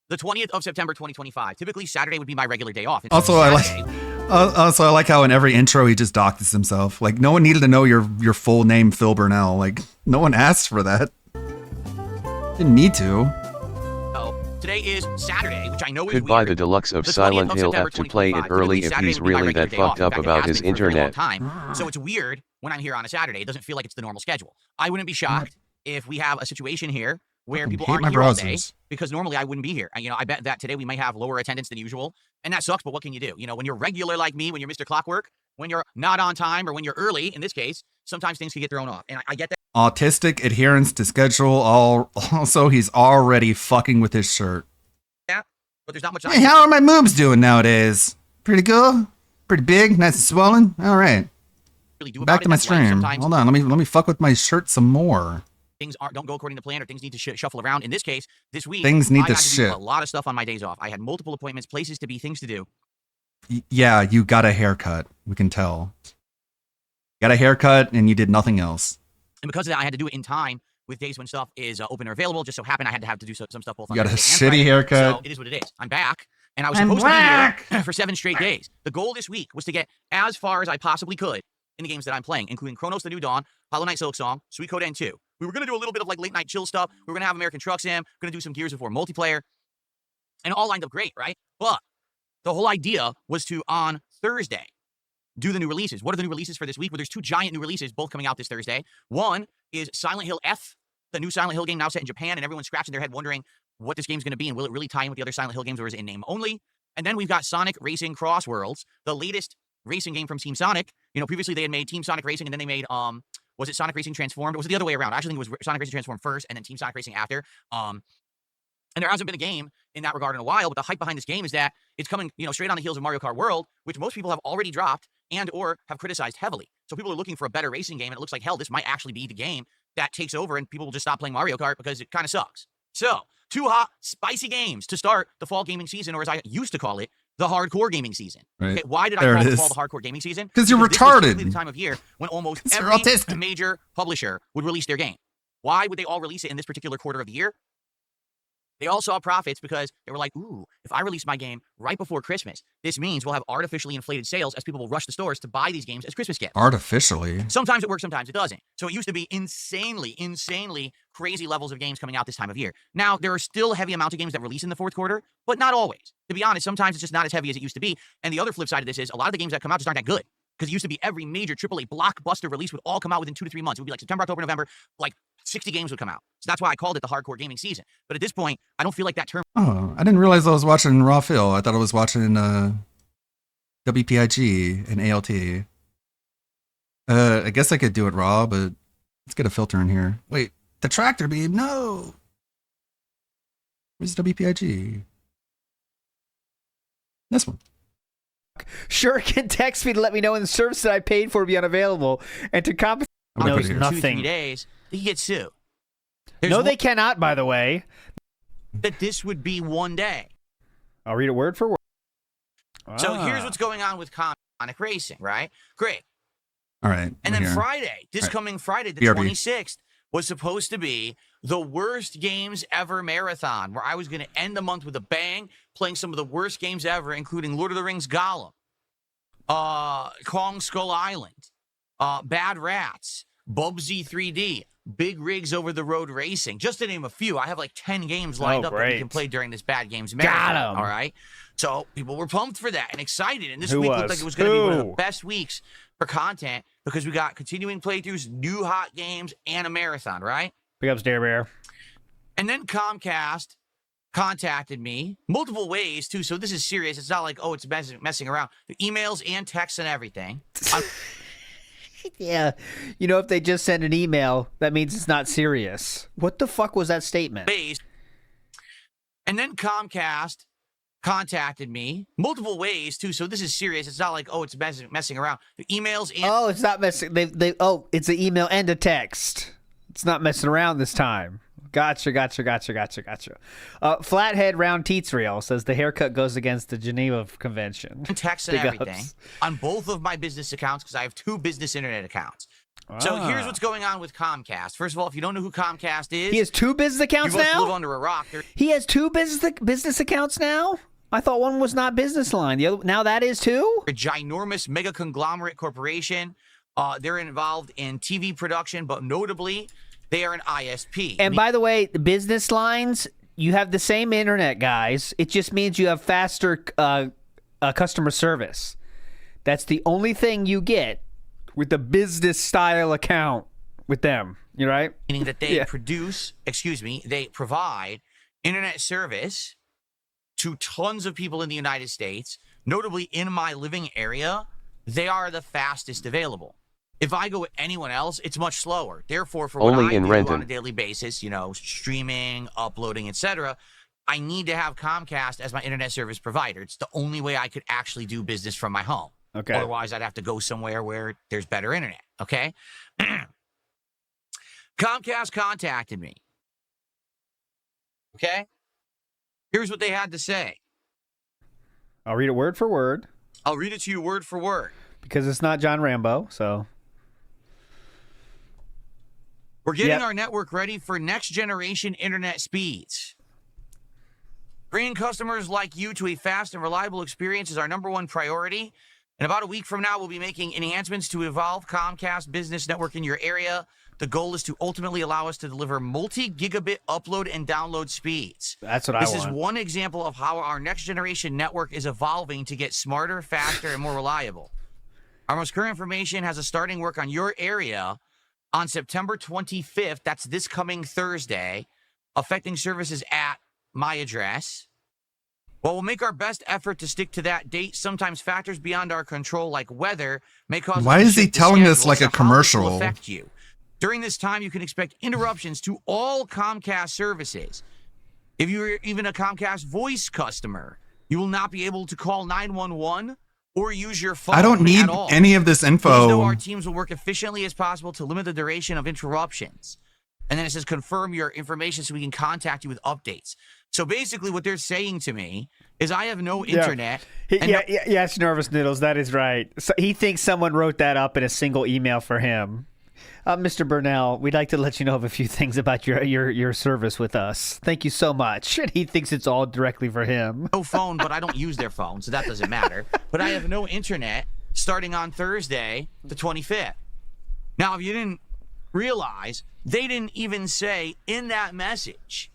The 20th of September, 2025. Typically, Saturday would be my regular day off. Also, I like how in every intro he just doxes himself. Like, no one needed to know your full name, Phil Burnell. Like, no one asked for that. Didn't need to. Oh, today is Saturday, which I know is Could buy weird. the deluxe of The 20th Silent of Hill September, F to play it 2025. early Typically, if Saturday he's would be my really regular that day fucked off. up In fact, it about has his been for a really long internet. time. So it's weird when I'm here on a Saturday. It doesn't feel like it's the normal schedule. I wouldn't be shocked if we have a situation here where people hate aren't my here all day browsers. because normally I wouldn't be here. And, I bet that today we might have lower attendance than usual, and that sucks. But what can you do? When you're regular like me, when you're Mr. Clockwork, when you're not on time, or when you're early, in this case, sometimes things can get thrown off, and I get that. Autistic adherence to schedule. Also, he's already fucking with his shirt. Yeah, but there's not much. Hey, how are my moves doing nowadays? Pretty good? Pretty big? Nice and swollen? All right. Really do Back about to it. my That's life stream. sometimes. Hold on. Let me fuck with my shirt some more. Things don't go according to plan, or things need to shuffle around. In this case, this week, Things need I to had do shit. a lot of stuff on my days off. I had multiple appointments, places to be, things to do. Yeah, you got a haircut. We can tell. Got a haircut and you did nothing else. And because of that, I had to do it in time with days when stuff is open or available. Just so happened I had to do some stuff both on You got a Thursday and shitty Friday. haircut. So it is what it is. I'm back, and I was I'm supposed back. to be here for 7 straight days. The goal this week was to get as far as I possibly could in the games that I'm playing, including Chronos: The New Dawn, Hollow Knight Silk Song, Suikoden N2. We were going to do a little bit of like late night chill stuff. We were going to have American Truck Sim. Going to do some Gears of War multiplayer, and it all lined up great, right? But the whole idea was to, on Thursday, do the new releases. What are the new releases for this week? Well, there's 2 giant new releases, both coming out this Thursday. One is Silent Hill F, the new Silent Hill game now set in Japan, and everyone's scratching their head wondering what this game's going to be, and will it really tie in with the other Silent Hill games, or is it in name only? And then we've got Sonic Racing Cross Worlds, the latest racing game from Team Sonic. You know, previously they had made Team Sonic Racing, and then they made, was it Sonic Racing Transformed? Or was it the other way around? I actually think it was Sonic Racing Transformed first, and then Team Sonic Racing after. And there hasn't been a game in that regard in a while, but the hype behind this game is that it's coming, you know, straight on the heels of Mario Kart World, which most people have already dropped and or have criticized heavily. So people are looking for a better racing game, and it looks like, hell, this might actually be the game that takes over, and people will just stop playing Mario Kart because it kind of sucks. So, 2 hot, spicy games to start the fall gaming season, or as I used to call it, the hardcore gaming season. Right. Okay, why did I There call it the is. fall the hardcore gaming season? Because you're this was retarded. typically the time of year when almost you're every autistic. major publisher would release their game. Why would they all release it in this particular quarter of the year? They all saw profits because they were like, ooh, if I release my game right before Christmas, this means we'll have artificially inflated sales as people will rush the stores to buy these games as Christmas gifts. Artificially. Sometimes it works, sometimes it doesn't. So it used to be insanely crazy levels of games coming out this time of year. Now, there are still heavy amounts of games that release in the fourth quarter, but not always. To be honest, sometimes it's just not as heavy as it used to be. And the other flip side of this is a lot of the games that come out just aren't that good. Because it used to be every major AAA blockbuster release would all come out within 2 to 3 months. It would be like September, October, November, like 60 games would come out. So that's why I called it the hardcore gaming season. But at this point, I don't feel like that term. Oh, I didn't realize I was watching Raw Phil. I thought I was watching WPIG and ALT. I guess I could do it raw, but let's get a filter in here. Wait, the tractor beam? No. Where's WPIG? This one. Sure can text me to let me know when the service that I paid for be unavailable and to compensate. I'm gonna put Knows it here. 2 to 3 nothing. days, they could get sued. No, they cannot, by the way. That this would be one day. I'll read it word for word. So here's what's going on with Sonic Racing, right? Great. All right. And then here. Friday, this All right. coming Friday, the BRB. 26th, was supposed to be the worst games ever marathon, where I was going to end the month with a bang, playing some of the worst games ever, including Lord of the Rings Gollum, Kong Skull Island, Bad Rats, Bubsy 3D, Big Rigs Over the Road Racing, just to name a few. I have like 10 games lined up that we great. can play during this Bad Games Got marathon. 'em. All right. So people were pumped for that and excited. And this Who week was? looked like it was going to be one of the Who? best weeks for content because we got continuing playthroughs, new hot games, and a marathon, right? Big ups, Dare Bear. And then Comcast contacted me multiple ways, too. So this is serious. It's not like, oh, it's messing around. The emails and texts and everything. Yeah. You know, if they just send an email, that means it's not serious. What the fuck was that statement? And then Comcast contacted me multiple ways, too. So this is serious. It's not like, oh, it's messing around. The emails and... Oh, it's not messing. It's an email and a text. It's not messing around this time. Gotcha. Flathead Round Teats Reel says the haircut goes against the Geneva Convention. Texts and Big everything ups. on both of my business accounts because I have 2 business internet accounts. So here's what's going on with Comcast. First of all, if you don't know who Comcast is, He has 2 business accounts you must now? live under a rock. He has 2 business accounts now? I thought one was not business line. The other now that is 2? A ginormous mega conglomerate corporation. They're involved in TV production, but notably, they are an ISP. And by the way, the business lines, you have the same internet, guys. It just means you have faster customer service. That's the only thing you get with the business style account with them. You right? Meaning that they they provide internet service to tons of people in the United States. Notably, in my living area, they are the fastest available. If I go with anyone else, it's much slower. Therefore, for what Only I in do Renton. on a daily basis, you know, streaming, uploading, etc., I need to have Comcast as my internet service provider. It's the only way I could actually do business from my home. Okay. Otherwise, I'd have to go somewhere where there's better internet. Okay. Comcast contacted me. Okay. Here's what they had to say. I'll read it word for word. I'll read it to you word for word. Because it's not John Rambo, so. We're getting our network ready for next generation internet speeds. Bringing customers like you to a fast and reliable experience is our #1 priority. In about a week from now, we'll be making enhancements to evolve Comcast Business Network in your area. The goal is to ultimately allow us to deliver multi-gigabit upload and download speeds. That's what I want. This is one example of how our next generation network is evolving to get smarter, faster, and more reliable. Our most current information has us starting work on your area on September 25th. That's this coming Thursday, affecting services at my address. While we'll make our best effort to stick to that date, sometimes factors beyond our control, like weather, may cause. Why is he telling us like a commercial? Will affect you. During this time, you can expect interruptions to all Comcast services. If you're even a Comcast voice customer, you will not be able to call 911 or use your phone. I don't need any of this info. Please know our teams will work efficiently as possible to limit the duration of interruptions. And then it says confirm your information so we can contact you with updates. So basically what they're saying to me is I have no internet. Yes, Nervous Noodles, that is right. So he thinks someone wrote that up in a single email for him. Mr. Burnell, we'd like to let you know of a few things about your service with us. Thank you so much. And he thinks it's all directly for him. No phone, but I don't use their phone, so that doesn't matter. But I have no internet starting on Thursday, the 25th. Now, if you didn't realize, they didn't even say in that message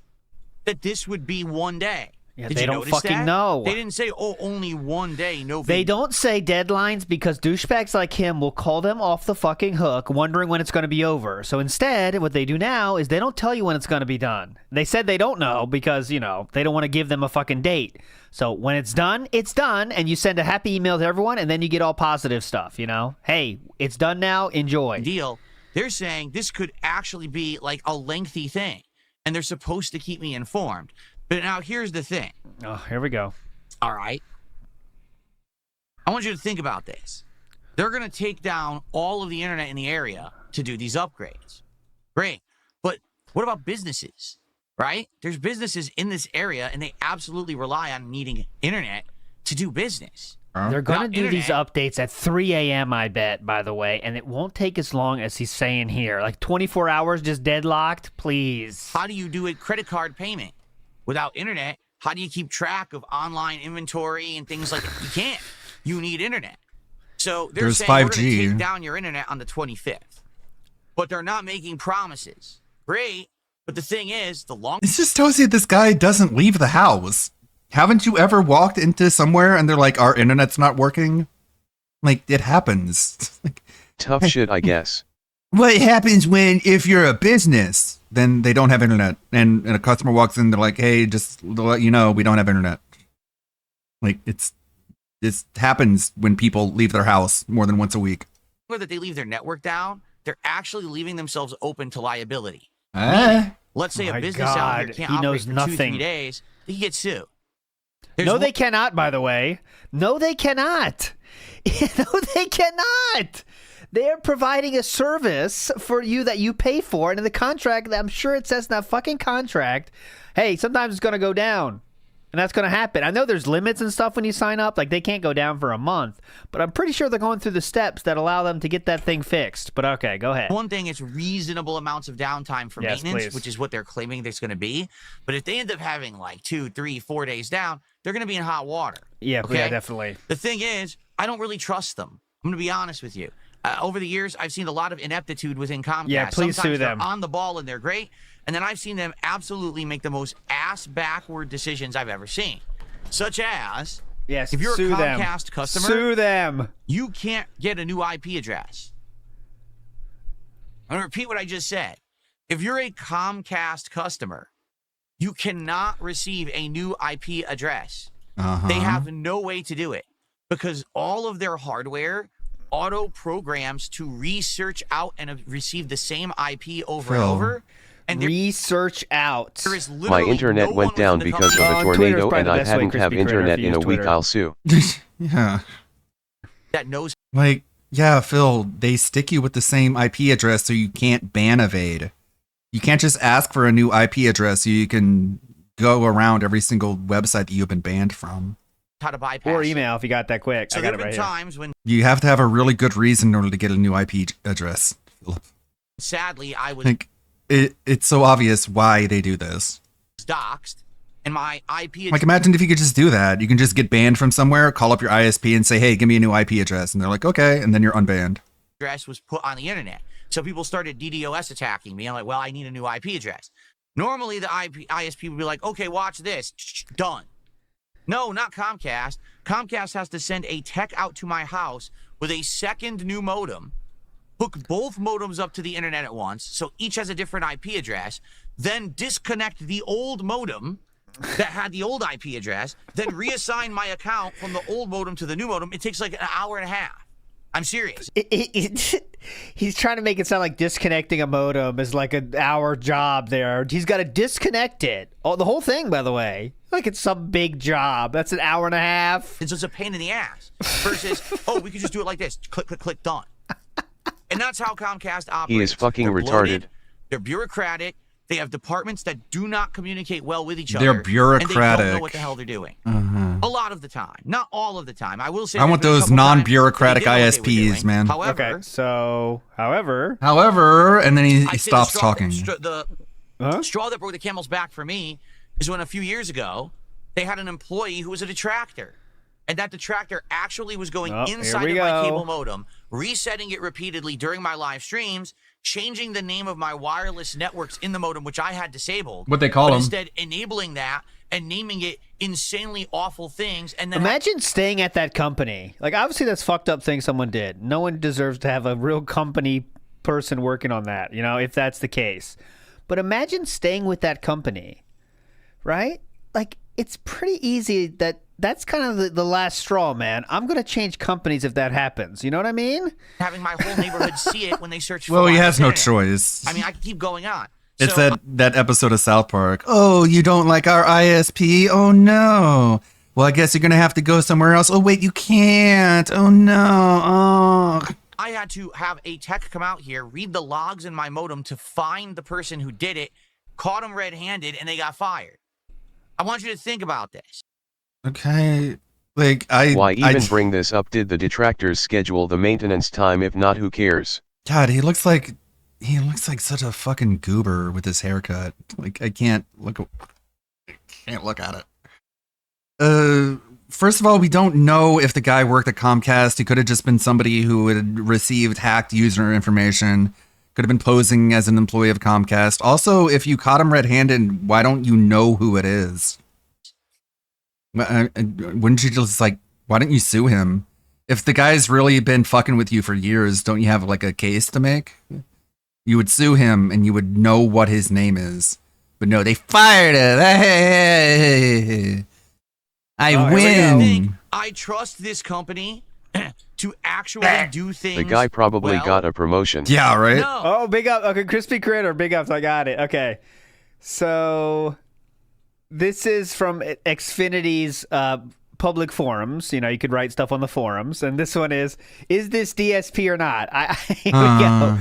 that this would be one day. Yeah, Did they you don't notice fucking that? know. They didn't say, oh, only one day, no. They don't say deadlines because douchebags like him will call them off the fucking hook wondering when it's going to be over. So instead, what they do now is they don't tell you when it's going to be done. They said they don't know because, they don't want to give them a fucking date. So when it's done, and you send a happy email to everyone, and then you get all positive stuff, Hey, it's done now, enjoy. Deal. They're saying this could actually be like a lengthy thing, and they're supposed to keep me informed. But now here's the thing. Oh, here we go. All right. I want you to think about this. They're going to take down all of the internet in the area to do these upgrades. Great. But what about businesses, right? There's businesses in this area, and they absolutely rely on needing internet to do business. They're going to do these updates at 3 a.m., I bet, by the way, and it won't take as long as he's saying here. Like 24 hours just deadlocked, please. How do you do a credit card payment? Without internet, how do you keep track of online inventory and things like that? You can't. You need internet. So they're saying 5G. We're going to take down your internet on the 25th. But they're not making promises. Great. But the thing is, This just tells you this guy doesn't leave the house. Haven't you ever walked into somewhere and they're like, our internet's not working? Like, it happens. Tough shit, I guess. What happens if you're a business, then they don't have internet, and a customer walks in, they're like, hey, just to let you know, we don't have internet. Like, this happens when people leave their house more than once a week. that they leave their network down, they're actually leaving themselves open to liability. Let's say a business out here can't operate for 2-3 days, they can get sued. No, they cannot, by the way. No, they cannot. No, they cannot. They're providing a service for you that you pay for, and in the contract, I'm sure it says in that fucking contract, hey, sometimes it's going to go down, and that's going to happen. I know there's limits and stuff when you sign up, like they can't go down for a month, but I'm pretty sure they're going through the steps that allow them to get that thing fixed. But okay, go ahead. One thing is reasonable amounts of downtime for maintenance, which is what they're claiming there's going to be. But if they end up having like 2, 3, 4 days down, they're going to be in hot water. Yeah, okay? Yeah, definitely. The thing is, I don't really trust them. I'm going to be honest with you. Over the years, I've seen a lot of ineptitude within Comcast. Yeah, please Sometimes sue them. They're on the ball and they're great. And then I've seen them absolutely make the most ass-backward decisions I've ever seen. Such as, yes, if you're a sue Comcast them. customer, sue them. You can't get a new IP address. I'm going to repeat what I just said. If you're a Comcast customer, you cannot receive a new IP address. They have no way to do it because all of their hardware auto programs to research out and receive the same IP over and over. And research out. There is My internet went down because of a tornado and I hadn't have internet in a week. I'll sue. Yeah. That knows. Like, yeah, Phil, they stick you with the same IP address so you can't ban evade. You can't just ask for a new IP address so you can go around every single website that you've been banned from. How to bypass or email if you got that quick. So I got it there right have been here. times when You have to have a really good reason in order to get a new IP address. sadly I was Like, it's so obvious why they do this. doxxed, and my IP Like, imagine if you could just do that. You can just get banned from somewhere, call up your ISP and say, hey, give me a new IP address. And they're like, okay. And then you're unbanned. address was put on the internet. So people started DDoS attacking me. I'm like, well, I need a new IP address. Normally, the ISP would be like, okay, watch this. Done. No, not Comcast. Comcast has to send a tech out to my house with a second new modem, hook both modems up to the internet at once, so each has a different IP address, then disconnect the old modem that had the old IP address, then reassign my account from the old modem to the new modem. It takes like an hour and a half. I'm serious. He's trying to make it sound like disconnecting a modem is like an hour job there. He's got to disconnect it. Oh, the whole thing, by the way. Like it's some big job. That's an hour and a half. It's just a pain in the ass. Versus, oh, we could just do it like this. Click, click, click, done. And that's how Comcast operates. He is fucking They're retarded. bloated, they're bureaucratic. They have departments that do not communicate well with each other. They're bureaucratic. And they don't know what the hell they're doing. A lot of the time. Not all of the time. I will say I want those non-bureaucratic ISPs, man. However, Okay, so, however, and then he I'd say stops the straw, talking. The straw that broke the camel's back for me is when a few years ago, they had an employee who was a detractor. And that detractor actually was going inside of my cable modem, resetting it repeatedly during my live streams, changing the name of my wireless networks in the modem, which I had disabled. What they call but them. Instead, enabling that and naming it insanely awful things. And then imagine staying at that company. Like, obviously, that's fucked up thing someone did. No one deserves to have a real company person working on that, you know, if that's the case. But imagine staying with that company, right? Like, it's pretty easy that's kind of the last straw, man. I'm going to change companies if that happens. You know what I mean? having my whole neighborhood see it when they search for Well, he wireless has no internet. choice. I mean, I can keep going on. It's So, that episode of South Park. Oh, you don't like our ISP? Oh, no. Well, I guess you're going to have to go somewhere else. Oh, wait, you can't. Oh, no. Oh. I had to have a tech come out here, read the logs in my modem to find the person who did it, caught them red-handed, and they got fired. I want you to think about this. Okay. Like, Why even bring this up? Did the detractors schedule the maintenance time? If not, who cares? God, he looks like such a fucking goober with his haircut. Like, I can't look at it. First of all, we don't know if the guy worked at Comcast. He could have just been somebody who had received hacked user information. Could have been posing as an employee of Comcast. Also, if you caught him red-handed, why don't you know who it is? Wouldn't you just why don't you sue him? If the guy's really been fucking with you for years, don't you have like a case to make? You would sue him and you would know what his name is. But no, they fired him. Hey, I win. I trust this company to actually do things. The guy probably got a promotion. Yeah, right? No. Oh, big up. Okay, Crispy Critter, big ups. I got it. Okay. So this is from Xfinity's public forums. You know, you could write stuff on the forums. And this one is this DSP or not? Here we go.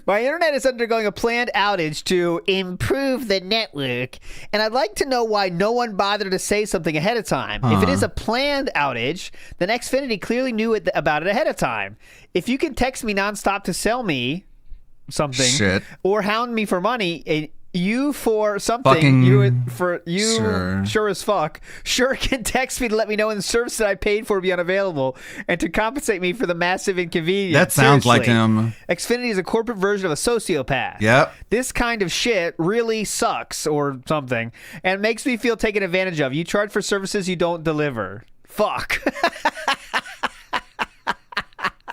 My internet is undergoing a planned outage to improve the network. And I'd like to know why no one bothered to say something ahead of time. If it is a planned outage, then Xfinity clearly knew about it ahead of time. If you can text me nonstop to sell me something or hound me for money, you for something, sure as fuck, sure can text me to let me know when the service that I paid for be unavailable and to compensate me for the massive inconvenience. That sounds like him. Xfinity is a corporate version of a sociopath. Yep. This kind of shit really sucks or something and makes me feel taken advantage of. You charge for services you don't deliver. Fuck.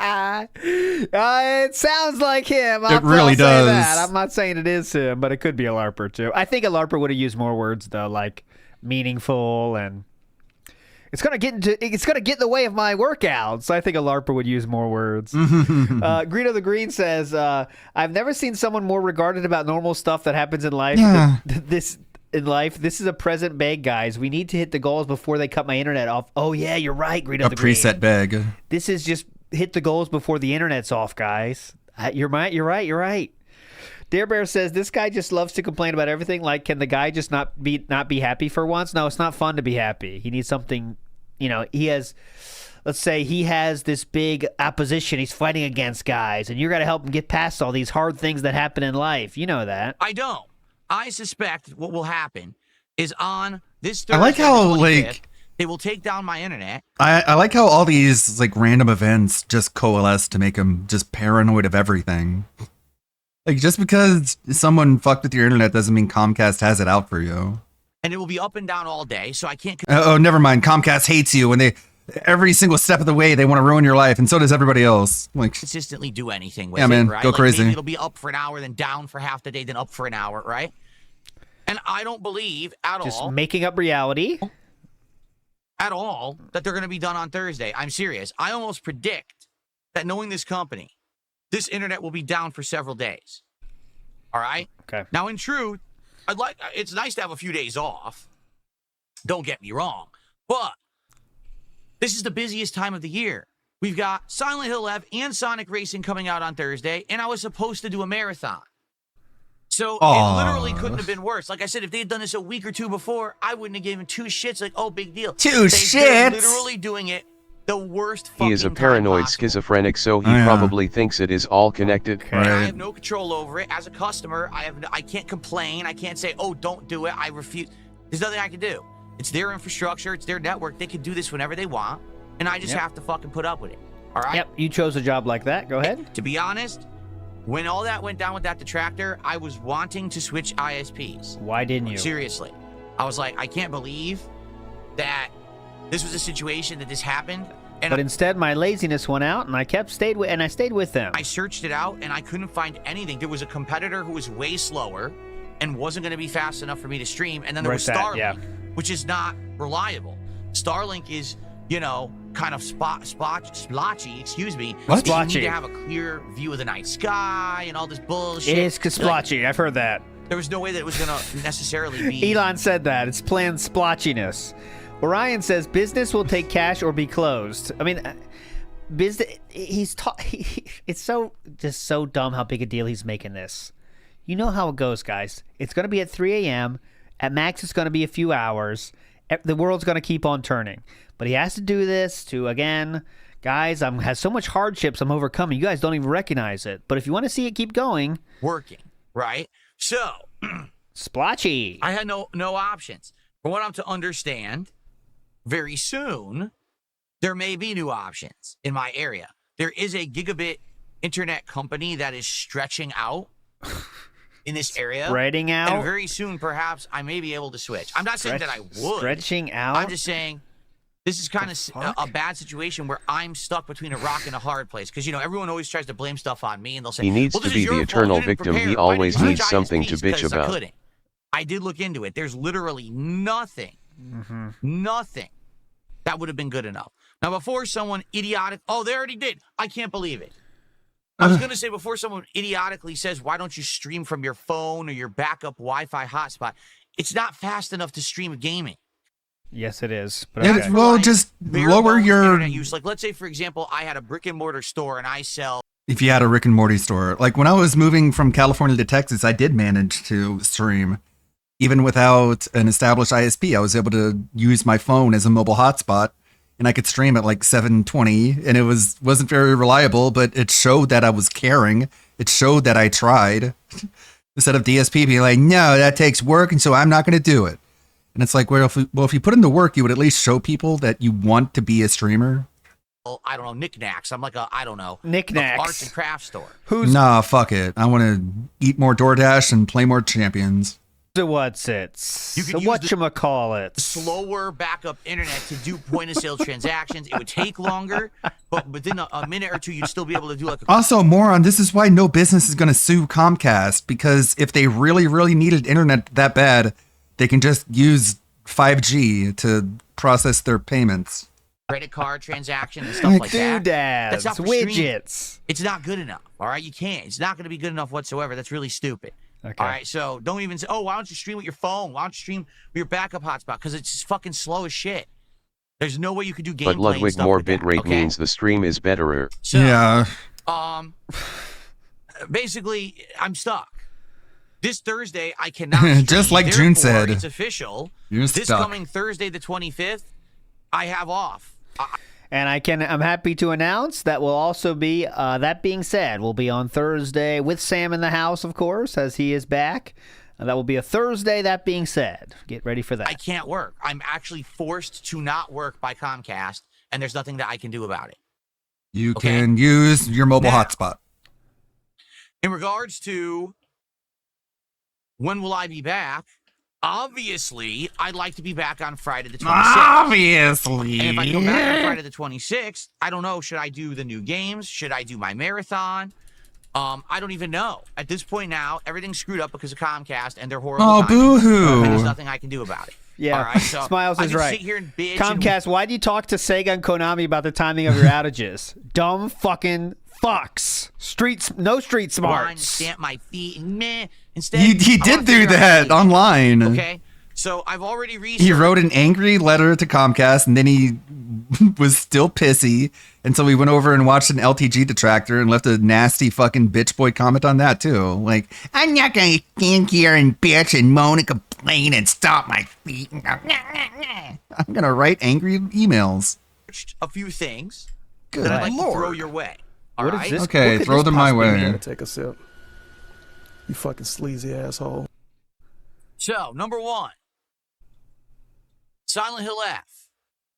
It sounds like him. It really does. That. I'm not saying it is him, but it could be a LARPer too. I think a LARPer would have used more words though, like meaningful, and it's gonna get in the way of my workouts. I think a LARPer would use more words. Greedo the Green says, "I've never seen someone more regarded about normal stuff that happens in life. Yeah. This is a present beg, guys. We need to hit the goals before they cut my internet off." Oh yeah, you're right, Greedo the Green. A preset beg. This is just hit the goals before the internet's off, guys. You're right. Dare Bear says this guy just loves to complain about everything. Like, can the guy just not be happy for once? No, it's not fun to be happy. He needs something. You know, let's say he has this big opposition he's fighting against, guys, and you're gonna help him get past all these hard things that happen in life. You know that. I don't. I suspect what will happen is on this I like Thursday, how, the 25th, like, they will take down my internet. I like how all these like random events just coalesce to make them just paranoid of everything. Like, just because someone fucked with your internet doesn't mean Comcast has it out for you. And it will be up and down all day, so I can't. Oh, never mind. Comcast hates you, and every single step of the way they want to ruin your life, and so does everybody else. Like, consistently do anything with yeah, it, man, right? go Like, crazy. Maybe it'll be up for an hour, then down for half the day, then up for an hour, right? And I don't believe at Just all. making up reality. At all that they're going to be done on Thursday. I'm serious. I almost predict that knowing this company, this internet will be down for several days. All right? Okay. Now, in truth, it's nice to have a few days off. Don't get me wrong. But this is the busiest time of the year. We've got Silent Hill F and Sonic Racing coming out on Thursday, and I was supposed to do a marathon. So it literally couldn't have been worse. Like I said, if they had done this a week or two before, I wouldn't have given two shits. Like, oh, big deal. They're literally doing it the worst fucking He is a paranoid schizophrenic, so he probably thinks it is all connected. And I have no control over it. As a customer, I can't complain. I can't say, oh, don't do it. I refuse. There's nothing I can do. It's their infrastructure. It's their network. They can do this whenever they want. And I just have to fucking put up with it. All right? Yep, you chose a job like that. Go ahead. To be honest, when all that went down with that detractor, I was wanting to switch ISPs. Why didn't you? Seriously. I was like, I can't believe that this was a situation that this happened. And But instead, my laziness went out, and I stayed with them. I searched it out, and I couldn't find anything. There was a competitor who was way slower and wasn't going to be fast enough for me to stream. And then there was Starlink, which is not reliable. Starlink is, kind of splotchy, excuse me. What? You need Splotchy. to have a clear view of the night sky and all this bullshit. It is splotchy. I've heard that. There was no way that it was going to necessarily be. Elon said that. It's planned splotchiness. Orion says business will take cash or be closed. I mean, business. It's so dumb how big a deal he's making this. You know how it goes, guys. It's going to be at 3 a.m. At max, it's going to be a few hours. The world's going to keep on turning. But he has to do this to, again, guys, has so much hardships I'm overcoming. You guys don't even recognize it. But if you want to see it keep going. Working, right? So. Splotchy. I had no options. From what I'm to understand, very soon, there may be new options in my area. There is a gigabit internet company that is stretching out in this area. Spreading out? And very soon, perhaps, I may be able to switch. I'm not saying that I would. Stretching out? I'm just saying this is kind of a bad situation where I'm stuck between a rock and a hard place. Because, everyone always tries to blame stuff on me, and they'll say, He needs well, to this be is your the fault. eternal You didn't victim. prepare. He Why always didn't you needs switch something to ISPs? bitch 'Cause I about. couldn't. I did look into it. There's literally nothing that would have been good enough. Now, before someone they already did. I can't believe it. I was going to say, before someone idiotically says, why don't you stream from your phone or your backup Wi-Fi hotspot? It's not fast enough to stream gaming. Yes, it is. But Yeah, okay. well, just lower your. Internet use. Like, let's say, for example, I had a brick and mortar store and I sell. If you had a Rick and Morty store, like when I was moving from California to Texas, I did manage to stream. Even without an established ISP, I was able to use my phone as a mobile hotspot, and I could stream at like 720, and it wasn't very reliable, but it showed that I was caring. It showed that I tried. Instead of DSP being like, no, that takes work, and so I'm not going to do it. And it's like, well, if you put in the work, you would at least show people that you want to be a streamer. I don't know, knickknacks. I'm like knickknacks arts and crafts store. Nah, fuck it. I want to eat more DoorDash and play more Champions. So what's it? You could whatchamacallit. Slower backup internet to do point of sale transactions. It would take longer, but within a minute or two, you'd still be able to do like. Also, moron, this is why no business is going to sue Comcast, because if they really, really needed internet that bad, they can just use 5G to process their payments. Credit card transaction and stuff like that. Doodads, not for streaming. widgets. It's not good enough. All right, you can't. It's not going to be good enough whatsoever. That's really stupid. Okay. All right, so don't even say, oh, why don't you stream with your phone? Why don't you stream with your backup hotspot? Because it's just fucking slow as shit. There's no way you could do gameplay. But Ludwig, stuff more with that, bitrate okay? means the stream is betterer. So, yeah. Basically, I'm stuck. This Thursday, I cannot stream. Just like June said. It's official. You're this stuck. coming Thursday, the 25th, I have off. And I'm happy to announce that will also be, that being said, we'll be on Thursday with Sam in the house, of course, as he is back. That will be a Thursday, that being said. Get ready for that. I can't work. I'm actually forced to not work by Comcast, and there's nothing that I can do about it. You can use your mobile hotspot. In regards to when will I be back, obviously, I'd like to be back on Friday the 26th. Obviously. And if I go back on Friday the 26th, I don't know. Should I do the new games? Should I do my marathon? I don't even know. At this point now, everything's screwed up because of Comcast and their horrible timing. boo-hoo. And there's nothing I can do about it. Yeah, all right, so Smiles I is can right. Sit here and bitch Comcast, why do you talk to Sega and Konami about the timing of your outages? Dumb fucking fucks. No street and smarts. stamp my feet and meh. Instead, He I did wanna do figure out that the- online. Okay, so I've already researched. He wrote an angry letter to Comcast, and then he was still pissy. And so we went over and watched an LTG detractor and left a nasty fucking bitch boy comment on that too. Like, I'm not going to stand here and bitch and moan and complain and stomp my feet. I'm going to write angry emails. a few things Good that I'd like Lord. to throw your way. All What is right? this? Okay, what could throw this them my possibly way. mean? Gotta take a sip. You fucking sleazy asshole. So, number one, Silent Hill F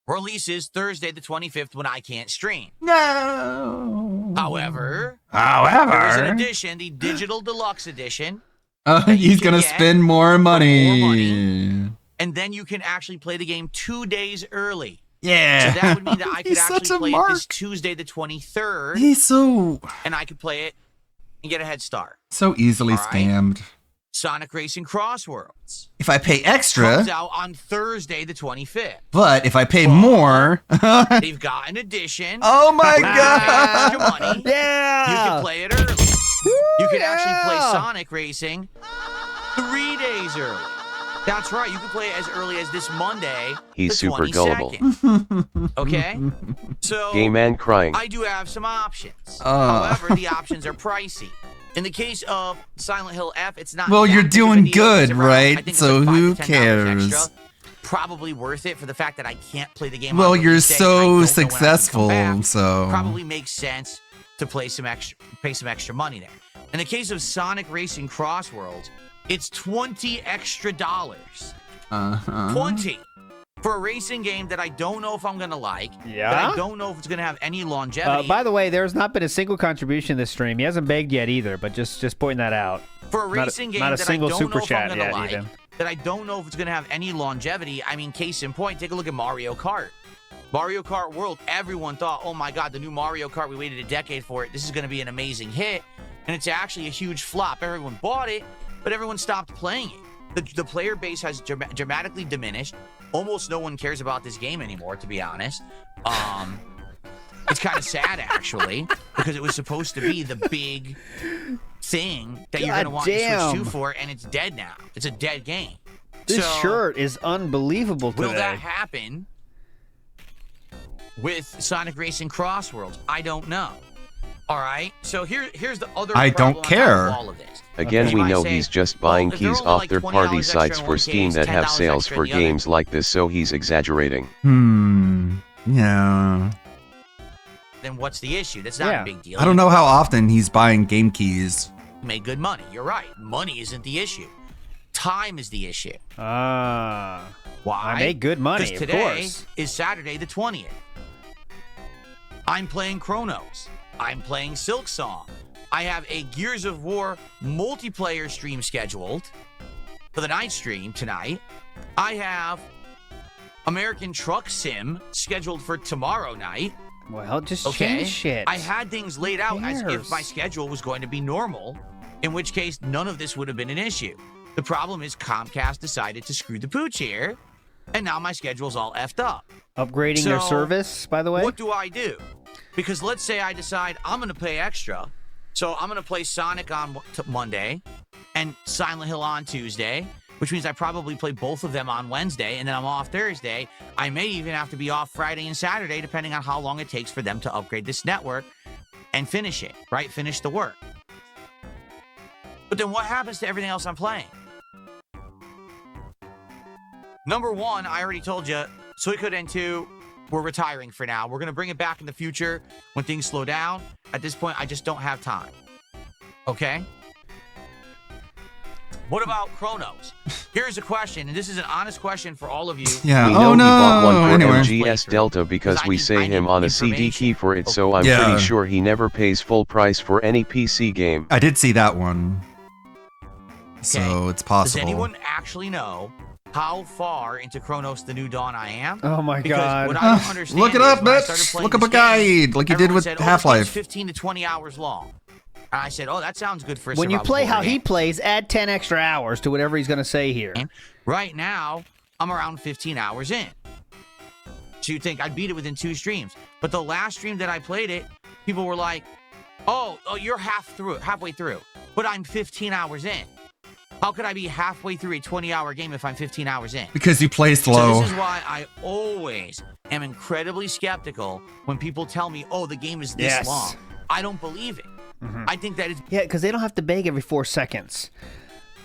releases Thursday the 25th when I can't stream. No. However, there is an edition, the Digital Deluxe Edition. He's going to spend more money. And then you can actually play the game 2 days early. Yeah. So that would mean that I could He's such actually a play it mark. this Tuesday the 23rd. He's so And I could play it and get a head start. easily All right. scammed. Sonic Racing Crossworlds If I pay extra, comes out on Thursday the 25th. but if I pay more, They've got an edition. Oh my With God. extra money. Yeah. You can play it early. You can actually play Sonic Racing 3 days early. That's right. You can play it as early as this Monday. He's the super 22nd. gullible. Okay? So Gay man crying. I do have some options. Oh. However, the options are pricey. In the case of Silent Hill F, it's not. well, that you're big of a doing deal. good, It's around- I right? think it's So like $5 who to $10 cares? extra. Probably worth it for the fact that I can't play the game. Well, on you're release day and I don't know so when I can come successful, back. so Probably makes sense to pay some extra money there. In the case of Sonic Racing Crossworlds, it's $20 extra. 20 for a racing game that I don't know if I'm gonna like. Yeah? That I don't know if it's gonna have any longevity. By the way, there's not been a single contribution this stream. He hasn't begged yet either, but just pointing that out. For a Not racing game not a that single I don't super know if I'm chat gonna yet, like, even. that I don't know if it's gonna have any longevity. I mean, case in point, take a look at Mario Kart. Mario Kart World, everyone thought, oh my God, the new Mario Kart, we waited a decade for it. This is gonna be an amazing hit. And it's actually a huge flop. Everyone bought it, but everyone stopped playing it. The player base has dramatically diminished. Almost no one cares about this game anymore, to be honest. It's kind of sad, actually, because it was supposed to be the big thing that you're going to want to Switch 2 for, and it's dead now. It's a dead game. This So, shirt is unbelievable today. will that happen with Sonic Racing Crossworlds? I don't know. All right, so here's the other I don't problem on top care. of all of this. Again, You we might know say, he's just buying if they're keys only off like third-party $20 sites extra in for one Steam case, that have $10 sales extra for in the other. games like this, so he's exaggerating. Yeah. Then what's the issue? That's not a big deal. I don't know how often he's buying game keys. You made good money. You're right. Money isn't the issue. Time is the issue. Ah. Why? I make good money, Because of today course. is Saturday the 20th. I'm playing Chronos. I'm playing Silk Song. I have a Gears of War multiplayer stream scheduled for the night stream tonight. I have American Truck Sim scheduled for tomorrow night. Well, just Okay. change shit. I had things laid out as if cares? my schedule was going to be normal, in which case none of this would have been an issue. The problem is Comcast decided to screw the pooch here, and now my schedule's all effed up. Upgrading their So, service, by the way. What do I do? Because let's say I decide I'm going to pay extra, so I'm going to play Sonic on Monday and Silent Hill on Tuesday, which means I probably play both of them on Wednesday, and then I'm off Thursday. I may even have to be off Friday and Saturday, depending on how long it takes for them to upgrade this network and finish it, right? Finish the work. But then what happens to everything else I'm playing? Number one, I already told you, Suikoden 2, we're retiring for now. We're going to bring it back in the future when things slow down. At this point, I just don't have time. Okay? What about Chronos? Here's a question, and this is an honest question for all of you. Yeah. We know he bought one for MGS Delta because we say him on a CD key for it, so I'm pretty sure he never pays full price for any PC game. I did see that one. So it's possible. Does anyone actually know how far into Chronos the New Dawn I am? Oh my Because God. what I don't understand Look it is up, when I started Mitch. playing Look up this a guide game, like you did everyone with said, "Oh, Half-Life." the game's 15 to 20 hours long. And I said, oh, that sounds good for a When you survival play horror how he game. plays, add 10 extra hours to whatever he's going to say here. Right now, I'm around 15 hours in. So you'd think I'd beat it within 2 streams. But the last stream that I played it, people were like, oh, you're halfway through. But I'm 15 hours in. How could I be halfway through a 20-hour game if I'm 15 hours in? Because you play slow. So this is why I always am incredibly skeptical when people tell me, oh, the game is this long. I don't believe it. I think that it's... Yeah, because they don't have to beg every 4 seconds.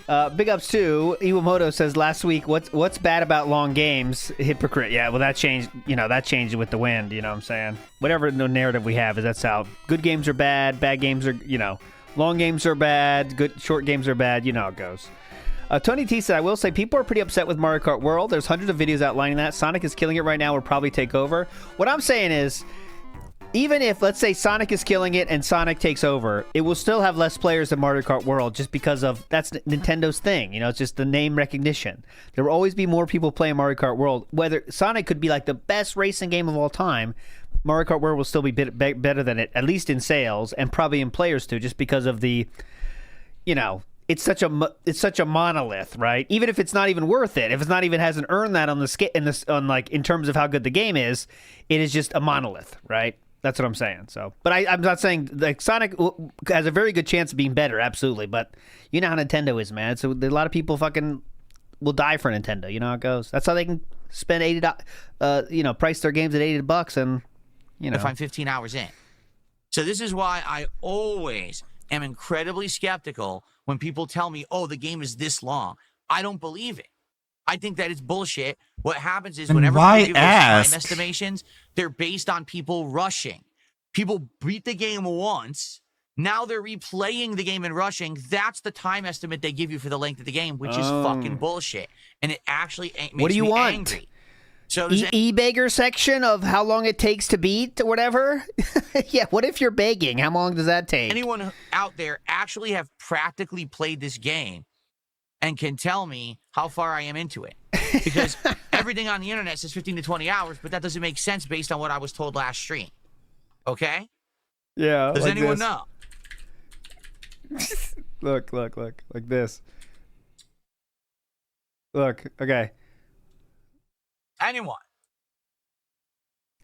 Big ups too. Iwamoto says last week, what's bad about long games? Hypocrite. Yeah, well that changed. That changed with the wind. You know what I'm saying? Whatever the narrative we have is that's how good games are bad games are. Long games are bad. Good short games are bad. You know how it goes. Tony T said, I will say people are pretty upset with Mario Kart World. There's hundreds of videos outlining that. Sonic is killing it right now. Will probably take over. What I'm saying is, even if, let's say, Sonic is killing it and Sonic takes over, it will still have less players than Mario Kart World just because of, that's Nintendo's thing. It's just the name recognition. There will always be more people playing Mario Kart World. Whether Sonic could be like the best racing game of all time, Mario Kart World will still be better than it, at least in sales and probably in players too, just because of the, it's such a monolith, right? Even if it's not even worth it, if it's not even hasn't earned that on the in terms of how good the game is, it is just a monolith, right? That's what I'm saying. So, but I'm not saying like Sonic has a very good chance of being better, absolutely. But you know how Nintendo is, man. So a lot of people fucking will die for Nintendo. You know how it goes. That's how they can spend price their games at $80, and if I'm 15 hours in. So this is why I always am incredibly skeptical when people tell me, oh, the game is this long. I don't believe it. I think that it's bullshit. What happens is whenever people give those time estimations, they're based on people rushing. People beat the game once. Now they're replaying the game and rushing. That's the time estimate they give you for the length of the game, which is fucking bullshit. And it actually makes what do you me want? angry. So e-beggar section of how long it takes to beat or whatever? Yeah, what if you're begging? How long does that take? Anyone out there actually have practically played this game and can tell me how far I am into it. Because everything on the internet says 15 to 20 hours, but that doesn't make sense based on what I was told last stream. Okay? Yeah. Does anyone know? Look, like this. Look, okay. Anyone?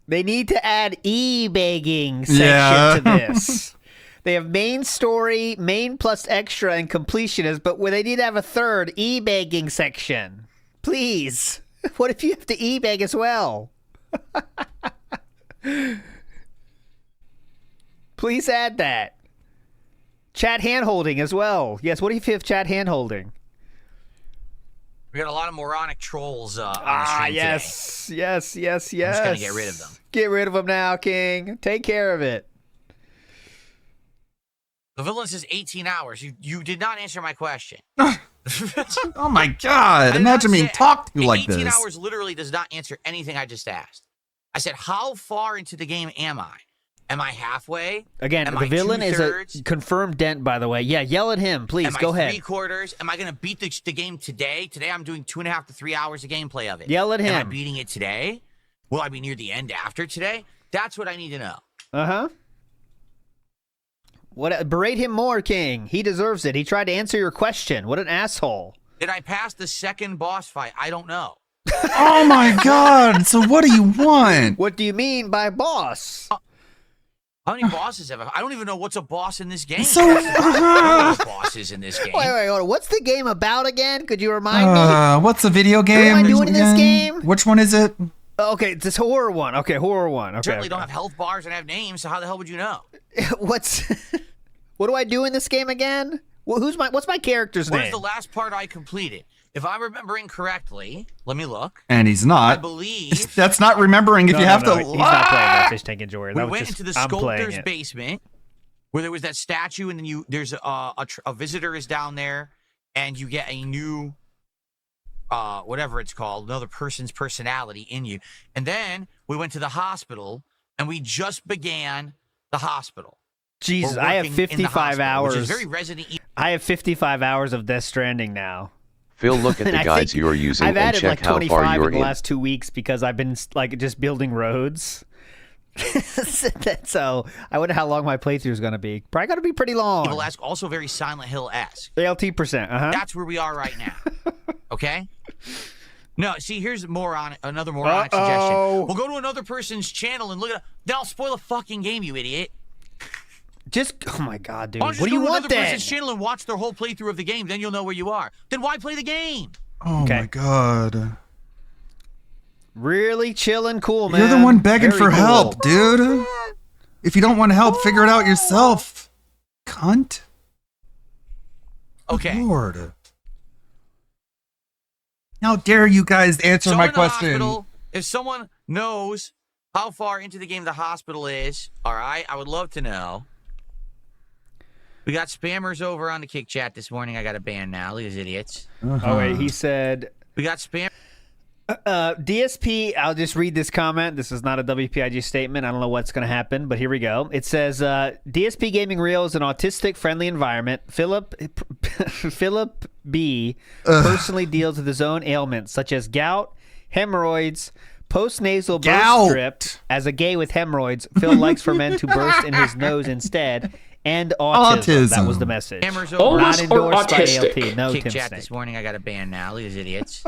They need to add e-begging section to this. They have main story, main plus extra, and completionist, but where they need to have a third e-begging section. Please. What if you have to e-beg as well? Please add that. Chat hand-holding as well. Yes, what if you have chat hand-holding? We got a lot of moronic trolls on the stream yes. today. Yes. I'm just going to get rid of them. Get rid of them now, King. Take care of it. The villain says 18 hours. You did not answer my question. Oh my God. Imagine being talked to like this. 18 hours literally does not answer anything I just asked. I said, how far into the game am I? Am I halfway? Again, the villain is a confirmed dent, by the way. Yeah, yell at him, please. Go ahead. 3/4? Am I going to beat the game today? Today I'm doing 2.5 to 3 hours of gameplay of it. Yell at him. Am I beating it today? Will I be near the end after today? That's what I need to know. Uh-huh. Berate him more, King. He deserves it. He tried to answer your question. What an asshole. Did I pass the second boss fight? I don't know. Oh my God. So what do you want? What do you mean by boss? How many bosses have I don't even know what's a boss in this game. So bosses in this game. Wait, hold on. What's the game about again? Could you remind me? What's the video game? What am I doing in this game? Which one is it? Okay, it's this horror one. Okay, horror one. Okay. Certainly don't have health bars and have names, so how the hell would you know? What do I do in this game again? What's my character's name? What is the last part I completed? If I'm remembering correctly, let me look. And he's not. I believe that's not remembering if you have to. He's not playing that fish tank enjoyer. We went into the sculptor's basement where there was that statue, and then there's a visitor is down there, and you get a new, whatever it's called, another person's personality in you. And then we went to the hospital, and we just began the hospital. Jesus, We're I have working in the 55 hospital, hours. which is very Resident Evil. I have 55 hours of Death Stranding now. Phil, look at And the I guides think you are using I've and added check like how 25 far you're in the in. last 2 weeks because I've been like just building roads. So I wonder how long my playthrough is going to be. Probably going to be pretty long. Evil-esque, also very Silent Hill-esque. ALT%, That's where we are right now. Okay? No, see, here's another moronic suggestion. We'll go to another person's channel and look at it. Then I'll spoil the fucking game, you idiot. Oh my god, dude. Why don't you What do you go to want another then? person's channel and watch their whole playthrough of the game? Then you'll know where you are. Then why play the game? Oh my god. Really chill and cool, man. You're the one begging Very for cool. help, dude. If you don't want help, figure it out yourself. Cunt. Okay. Lord. How dare you guys answer my question? Hospital, if someone knows how far into the game the hospital is, all right, I would love to know. We got spammers over on the Kick Chat this morning. I got a ban now. These idiots. Oh, wait. He said... We got spam... DSP, I'll just read this comment. This is not a WPIG statement. I don't know what's going to happen, but here we go. It says, DSP Gaming Reel is an autistic-friendly environment. Philip B. personally deals with his own ailments, such as gout, hemorrhoids, post-nasal burst strip. As a gay with hemorrhoids, Phil likes for men to burst in his nose instead, and autism. That was the message. Spammers over Not endorsed by ALT. No, Kick Tim Chat Snake. this morning. I got a ban now. These idiots.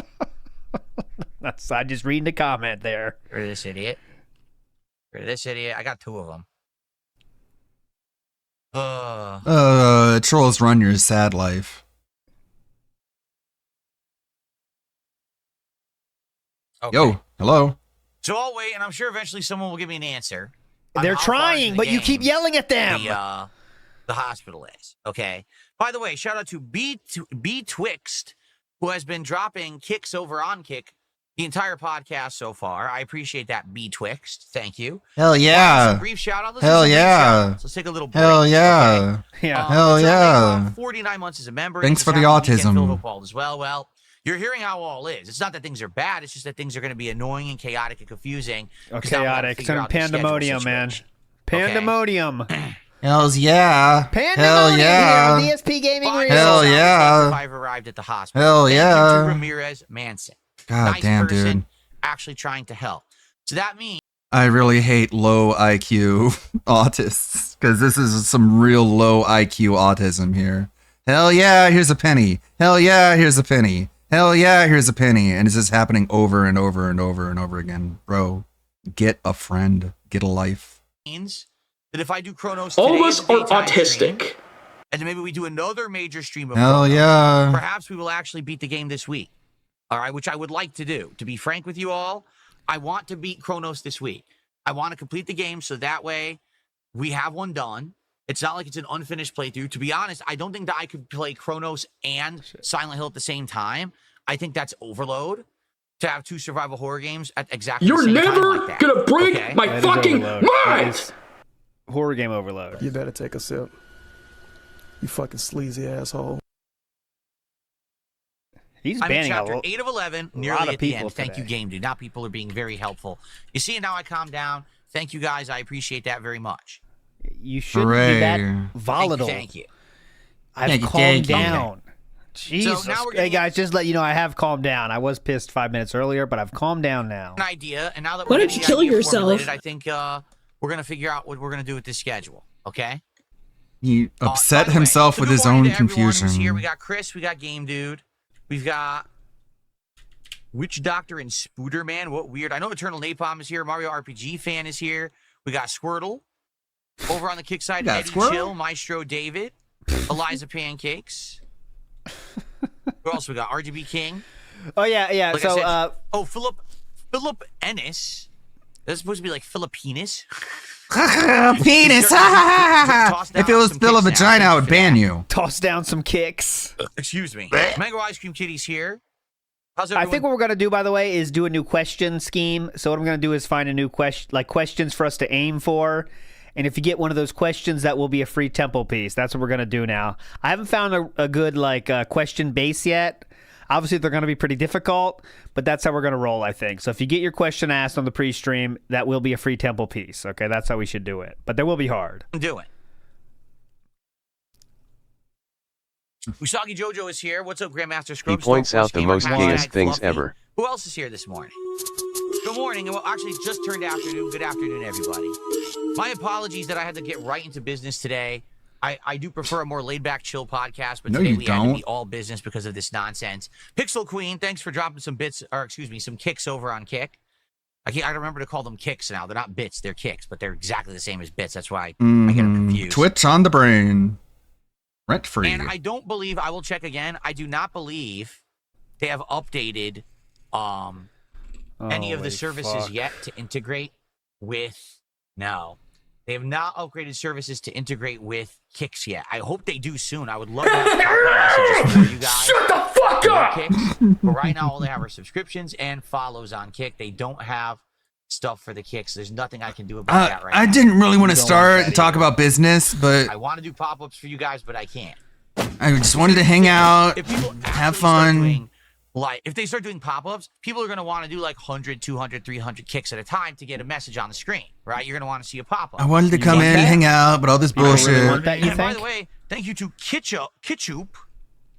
I just reading the comment there. Rid of this idiot. Rid of this idiot. I got two of them. Trolls run your sad life. Okay. Yo, hello. So I'll wait, and I'm sure eventually someone will give me an answer. They're trying, but you keep yelling at them. The hospital is. Okay. By the way, shout out to B Twixt, who has been dropping kicks over on Kick the entire podcast so far. I appreciate that, B Twixt. Thank you. Hell yeah. Some brief shout out. Hell yeah. Let's take a little break. Hell yeah. Okay? Yeah. Hell yeah. 49 months as a member. Thanks for the Phil autism. Hopewald as well. Well, you're hearing how all is. It's not that things are bad. It's just that things are going to be annoying and chaotic and confusing. Chaotic. Some pandemonium, man. Pandemonium. Hells yeah. Pandemonium Hell yeah. here on DSP Gaming Reel. Hell yeah. I've arrived at the hospital. Hell Thank yeah. you to Ramirez Manson. God Nice damn, person, dude. actually trying to help. So that means I really hate low IQ autists because this is some real low IQ autism here. Hell yeah, here's a penny. Hell yeah, here's a penny. Hell yeah, here's a penny. And it's just happening over and over and over and over again. Bro, get a friend. Get a life. that if I do Chronos All today of us as a are daytime autistic. stream, and then maybe we do another major stream of Hell Chronos, yeah. perhaps we will actually beat the game this week. All right, which I would like to do. To be frank with you all, I want to beat Chronos this week. I want to complete the game so that way we have one done. It's not like it's an unfinished playthrough. To be honest, I don't think that I could play Chronos and Silent Hill at the same time. I think that's overload to have two survival horror games at exactly You're the same time never like that. gonna break Okay? my fucking mind! Horror game overload. You better take a sip. You fucking sleazy asshole. He's I'm in banning chapter a 8 of 11, lot nearly of at the people end. Thank you, today. Game Dude. Now people are being very helpful. You see, now I calm down. Thank you, guys. I appreciate that very much. You shouldn't be that Hooray. volatile. Thank you. I've Thank you, calmed thank you. down. Jesus. So now we're Hey, gonna- guys, just let you know I have calmed down. I was pissed 5 minutes earlier, but I've calmed down now. An idea, and now that Why we're don't getting you the kill idea yourself? formulated, I think we're going to figure out what we're going to do with this schedule, okay? He upset By the way, himself with good his morning own to everyone who's confusion. Here. We got Chris, we got Game Dude, we've got Witch Doctor and Spooderman. What weird. I know Eternal Napalm is here. Mario RPG Fan is here. We got Squirtle. Over on the kick side, You got Eddie Squirtle? Chill, Maestro David, Eliza Pancakes. Who else we got? RGB King. Oh, yeah, yeah. Like I so, said, Philip Ennis. That's supposed to be like Filipinas. Penis! If it was still a vagina, I would ban you. toss down some kicks. Excuse me. Mango Ice Cream Kitty's here. How's I everyone? think what we're gonna do, by the way, is do a new question scheme. So what I'm gonna do is find a new question, like questions for us to aim for, And if you get one of those questions, that will be a free temple piece. That's what we're going to do now. I haven't found a good question base yet. Obviously, they're going to be pretty difficult, but that's how we're going to roll, I think. So if you get your question asked on the pre-stream, that will be a free temple piece. Okay, that's how we should do it. But they will be hard. Do it. Usagi Jojo is here. What's up, Grandmaster Scrubs? He points out the most gayest things ever. Who else is here this morning? Good morning. Well, actually, it just turned afternoon. Good afternoon, everybody. My apologies that I had to get right into business today. I do prefer a more laid-back, chill podcast, but today we had to be all business because of this nonsense. Pixel Queen, thanks for dropping some some kicks over on Kick. I remember to call them kicks now. They're not bits, they're kicks, but they're exactly the same as bits. That's why I get them confused. Twitch on the brain. Rent-free. And I don't believe, I will check again, I do not believe they have updated any of the services yet to integrate with, no. They have not upgraded services to integrate with Kicks yet. I hope they do soon. I would love to have messages for you guys. Shut the fuck up! Kicks. But right now, all they have are subscriptions and follows on Kick. They don't have stuff for the Kicks. There's nothing I can do about that right now. I didn't really want to start and talk about business, but I want to do pop-ups for you guys, but I can't. I just wanted to hang out, have fun. If they start doing pop-ups, people are going to want to do like 100, 200, 300 kicks at a time to get a message on the screen, right? You're going to want to see a pop-up. I wanted to come in, hang out, but all this bullshit. Really want that, you and think? by the way, thank you to Kitchup,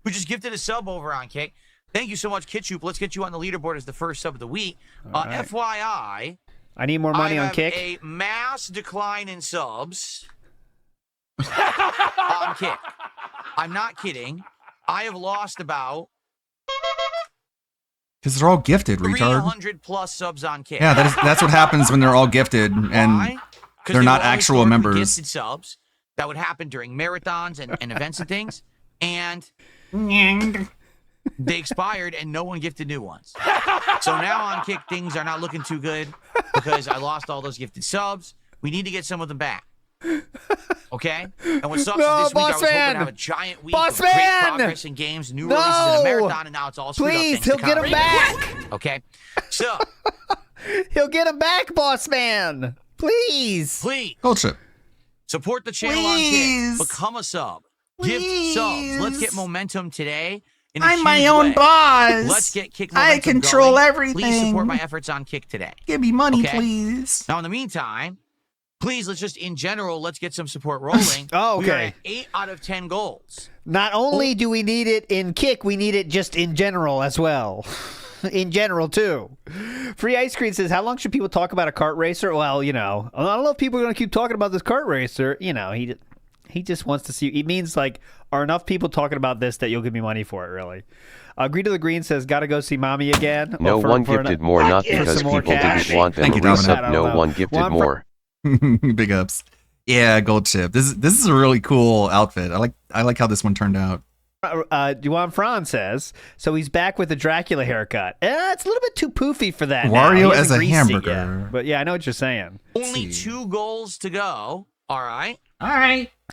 who just gifted a sub over on Kick. Thank you so much, Kitchup. Let's get you on the leaderboard as the first sub of the week. Right. FYI, I need more money on Kick. a mass decline in subs on Kick. I'm not kidding. I have lost about... Because they're all gifted, retard. 300 plus subs on Kick. Yeah, that's what happens when they're all gifted and they're not actual members. Gifted subs that would happen during marathons and events and things, and they expired and no one gifted new ones. So now on Kick, things are not looking too good because I lost all those gifted subs. We need to get some of them back. Okay? And what sucks is this week I was hoping to have a giant week of great progress in games, new releases in a marathon, and now it's all screwed up. Please, he'll get him back. Okay? So. He'll get him back, Boss Man. Please. Gold chip. Support the channel on Kick. Become a sub. Gift subs. Let's get momentum today. I'm my own boss. Let's get Kick momentum I control going. everything. Please support my efforts on Kick today. Give me money, okay? please. Now, in the meantime, please, let's just, in general, let's get some support rolling. Oh, okay. We are at 8 out of 10 goals. Not only do we need it in Kick, we need it just in general as well. In general, too. Free Ice Cream says, how long should people talk about a kart racer? Well, I don't know if people are going to keep talking about this kart racer. He just wants to see. It means, are enough people talking about this that you'll give me money for it, really? Green to the Green says, gotta go see Mommy again. No one gifted more, not because people didn't want them to resub. No one gifted more. Big ups. Yeah, gold chip. This is a really cool outfit. I like how this one turned out. Duan Fran says, so he's back with the Dracula haircut. It's a little bit too poofy for that. Wario as a hamburger. But yeah, I know what you're saying. Only 2 goals to go. All right.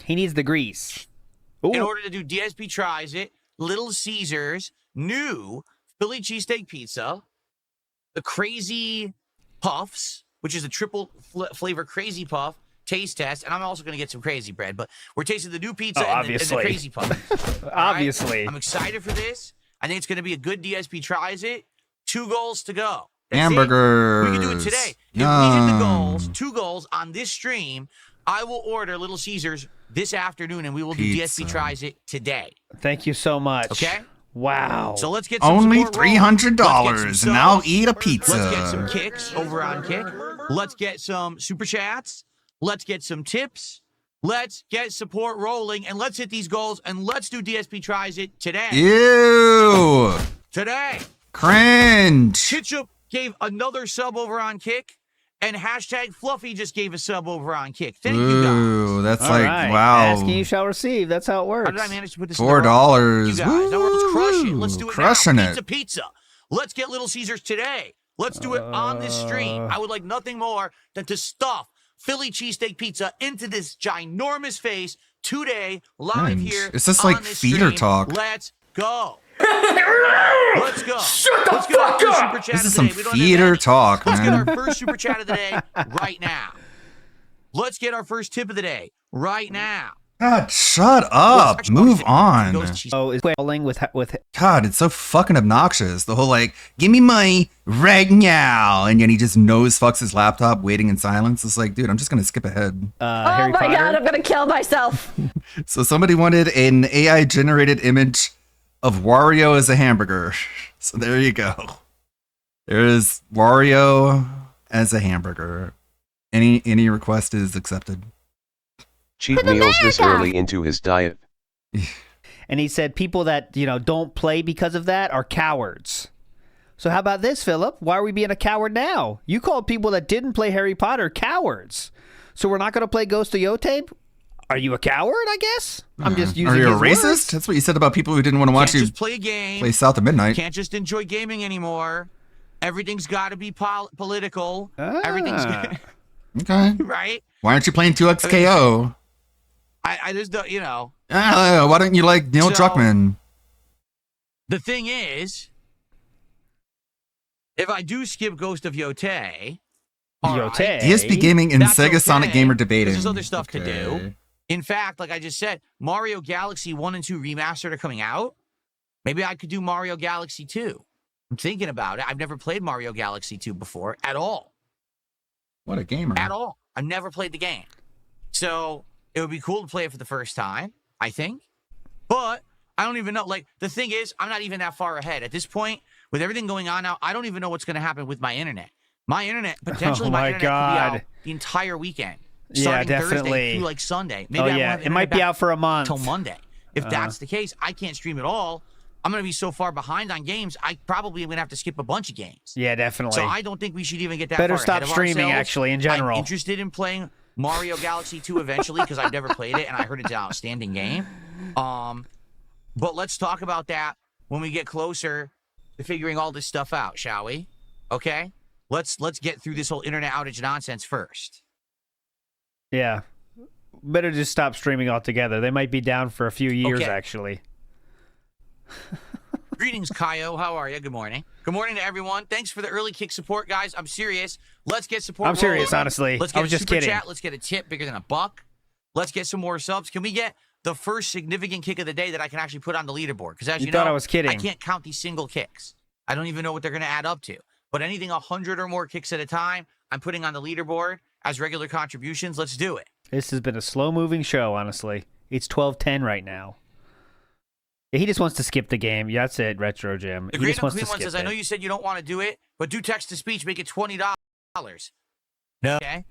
He needs the grease. In order to do DSP Tries It, Little Caesars, new Philly cheesesteak pizza, the Crazy Puffs, which is a triple flavor Crazy Puff taste test, and I'm also going to get some Crazy Bread, but we're tasting the new pizza and the Crazy Puff. Obviously. Right? I'm excited for this. I think it's going to be a good DSP Tries It. 2 goals to go. That's Hamburgers. We can do it today. If we hit the goals, 2 goals on this stream, I will order Little Caesars this afternoon, and we will do DSP Tries It today. Thank you so much. Okay? Wow. So let's get some only $300 and I'll eat a pizza. Let's get some kicks over on Kick. Let's get some super chats. Let's get some tips. Let's get support rolling, and let's hit these goals, and let's do DSP Tries It today. Ew. Today. Cringe. Ketchup gave another sub over on Kick, and hashtag Fluffy just gave a sub over on Kick. Thank you guys. Ooh, that's All right. wow. Asking you shall receive. That's how it works. How did I manage to put this $4. You guys, now let's crush it. Let's do it Crushing now. it. Pizza. Let's get Little Caesars today. Let's do it on this stream. I would like nothing more than to stuff Philly cheesesteak pizza into this ginormous face today, live here. Is this on like this feeder stream. talk? Let's go. Let's go. Shut the Let's get our fuck first up. super chat This of is the day. some We don't have feeder any. talk, Let's man. get our first super chat of the day right now. let's get our first tip of the day right now. God, shut up. Move on. Oh, is playing with God, it's so fucking obnoxious. The whole like, give me money right now, and then he just nose fucks his laptop, waiting in silence. It's like, dude, I'm just gonna skip ahead. Harry my Potter? god, I'm gonna kill myself. So somebody wanted an AI generated image of Wario as a hamburger. So there you go. There's Wario as a hamburger. Any request is accepted. Cheat meals this early into his diet. And he said people that, don't play because of that are cowards. So how about this, Philip? Why are we being a coward now? You called people that didn't play Harry Potter cowards. So we're not going to play Ghost of Yotabe? Are you a coward, I guess? I'm just using Are you a his racist? words. That's what you said about people who didn't want to watch Can't you just play a game. play South of Midnight. Can't just enjoy gaming anymore. Everything's got to be political. Everything's Okay. right. Why aren't you playing 2XKO? I just don't, Why don't you like Neil Druckmann? The thing is, if I do skip Ghost of Yotei, DSP Gaming and that's Sega Sonic Gamer debating. There's other stuff to do. In fact, like I just said, Mario Galaxy 1 and 2 Remastered are coming out. Maybe I could do Mario Galaxy 2. I'm thinking about it. I've never played Mario Galaxy 2 before at all. What a gamer. At all. I've never played the game. So it would be cool to play it for the first time, I think. But I don't even know. Like, the thing is, I'm not even that far ahead. At this point, with everything going on now, I don't even know what's going to happen with my internet. My internet, potentially my internet could be out the entire weekend. Starting Thursday through, Sunday. Maybe I won't have it might be out for a month. Till Monday. If that's the case, I can't stream at all. I'm going to be so far behind on games, I probably am going to have to skip a bunch of games. Yeah, definitely. So I don't think we should even get that Better far stop ahead of streaming, ourselves. actually, in general. I'm interested in playing Mario Galaxy 2 eventually because I've never played it and I heard it's an outstanding game. But let's talk about that when we get closer to figuring all this stuff out, shall we? Okay? Let's get through this whole internet outage nonsense first. Yeah. Better just stop streaming altogether. They might be down for a few years, actually. Greetings, Kaio. How are you? Good morning. Good morning to everyone. Thanks for the early kick support, guys. I'm serious. Let's get support. I'm serious, rolling. honestly. Let's get I was a just super kidding. chat. Let's get a tip bigger than a buck. Let's get some more subs. Can we get the first significant kick of the day that I can actually put on the leaderboard? Because as you know, thought I was kidding. I can't count these single kicks. I don't even know what they're going to add up to. But anything 100 or more kicks at a time, I'm putting on the leaderboard as regular contributions. Let's do it. This has been a slow-moving show, honestly. It's 12:10 right now. Yeah, he just wants to skip the game. Yeah, that's it, Retro Jim. The He Great just wants Queen to one skip says, it. I know you said you don't want to do it, but do text-to-speech, make it $20. No. Okay?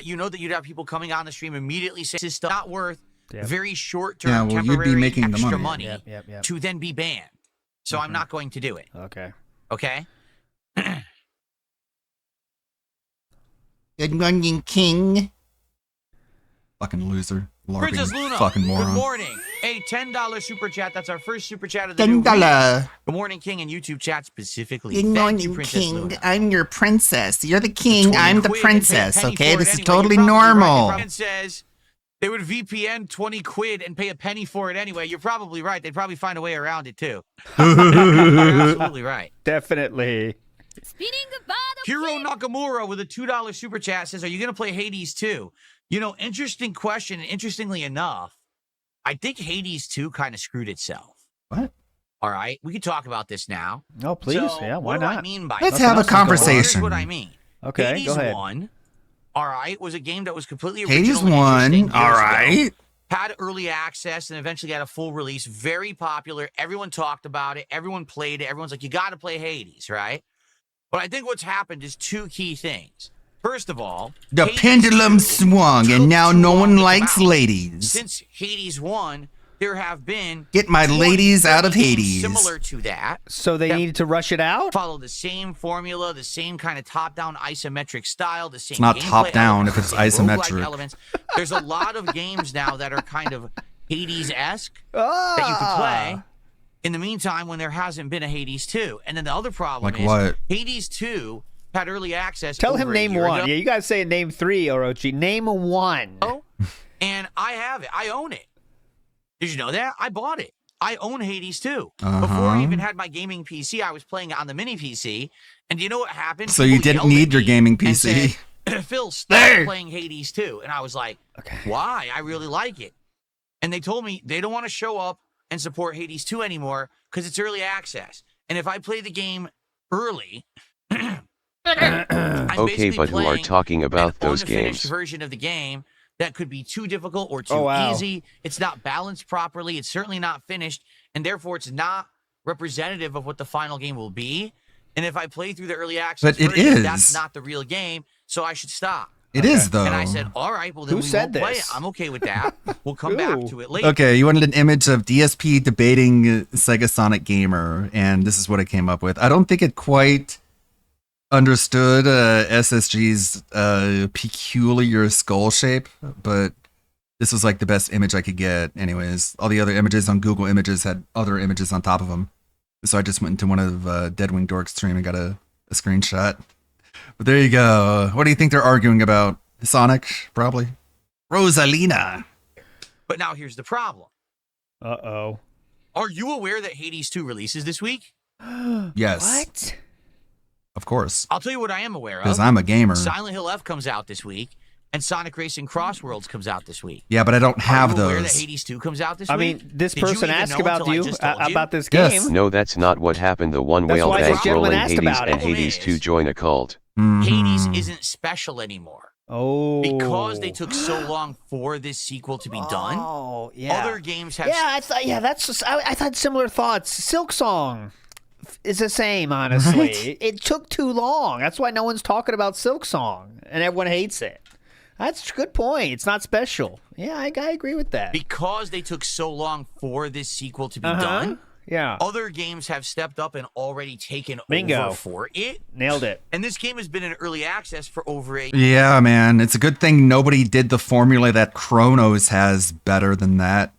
You know that you'd have people coming on the stream immediately saying this is stuff not worth very short-term, you'd be temporary making the extra money. money to then be banned. So I'm not going to do it. Okay. Okay? Good morning, King. Fucking loser. LARPing Princess Luna, fucking good moron. morning. A $10 super chat. That's our first super chat of the new week. $10. Good morning, King, and YouTube chat specifically. Good Thank you, morning, Princess King. Luna. I'm your princess. You're the king. I'm the Quid and pay a princess. penny Okay, for it this is anyway. totally You're probably normal. Right. It says they would VPN 20 quid and pay a penny for it anyway. You're probably right. They'd probably find a way around it too. You're absolutely right. Definitely. Hiro Nakamura with a $2 super chat says, are you going to play Hades 2? You know, interesting question. And interestingly enough, I think Hades 2 kind of screwed itself. What? All right. We can talk about this now. Oh, please. So, Yeah, why what do I not? mean by Let's this? have a conversation. Here's what I mean. Okay, Hades go ahead. 1, all right, was a game that was completely original. Hades and 1, interesting all years ago. right. Had early access and eventually got a full release. Very popular. Everyone talked about it. Everyone played it. Everyone's like, you got to play Hades, right? But I think what's happened is two key things. First of all, The Hades pendulum 2 swung, and now too no long one to come likes out. ladies. Since Hades 1, there have been Get my 20 ladies out of games Hades. similar to that. So they needed to rush it out? Follow the same formula, the same kind of top-down isometric style, the same. It's not gameplay top-down elements, if it's the same roguelike isometric. Elements. There's a lot of games now that are kind of Hades-esque that you can play. In the meantime, when there hasn't been a Hades 2, and then the other problem Like is what? Hades 2 had early access. Tell over him a name year one. ago. Yeah, you guys say name 3, Orochi. Name 1. And I have it. I own it. Did you know that? I bought it. I own Hades 2. Uh-huh. Before I even had my gaming PC, I was playing it on the mini PC. And do you know what happened? So you People didn't yelled at need your me gaming and PC. said, Phil, stop playing Hades 2. And I was like, why? I really like it. And they told me they don't want to show up and support Hades 2 anymore because it's early access. And if I play the game early, okay, but who are talking about those games? Version of the game that could be too difficult or too easy. It's not balanced properly. It's certainly not finished, and therefore it's not representative of what the final game will be. And if I play through the early access version, that's not the real game, so I should stop. It is, though. And I said, all right, well, then we won't play it. I'm okay with that. We'll come back to it later. Okay, you wanted an image of DSP debating Sega Sonic Gamer, and this is what it came up with. I don't think it quite understood SSG's peculiar skull shape, but this was like the best image I could get. Anyways, all the other images on Google Images had other images on top of them. So I just went into one of Deadwing Dork's stream and got a screenshot. But there you go. What do you think they're arguing about? Sonic, probably. Rosalina. But now here's the problem. Uh-oh. Are you aware that Hades 2 releases this week? Yes. What? Of course. I'll tell you what I am aware of. Because I'm a gamer. Silent Hill F comes out this week, and Sonic Racing Cross Worlds comes out this week. Yeah, but I don't have Are you aware those. that Hades 2 comes out this week? I mean, this Did you person even asked know about until I you just told you? about this Yes. game. No, that's not what happened. The one That's whale why this bags gentleman rolling asked Hades about and it. Hades 2 join a cult. Hades isn't special anymore. Oh. Because they took so long for this sequel to be done. Oh, yeah. Other games have... Yeah, I thought. Yeah, that's just. I thought similar thoughts. Silk Song is the same, honestly. Right? It took too long. That's why no one's talking about Silk Song, and everyone hates it. That's a good point. It's not special. Yeah, I agree with that. Because they took so long for this sequel to be done. Yeah. Other games have stepped up and already taken Bingo. over for it. Nailed it. And this game has been in early access for over a... Yeah, man. It's a good thing nobody did the formula that Chronos has better than that.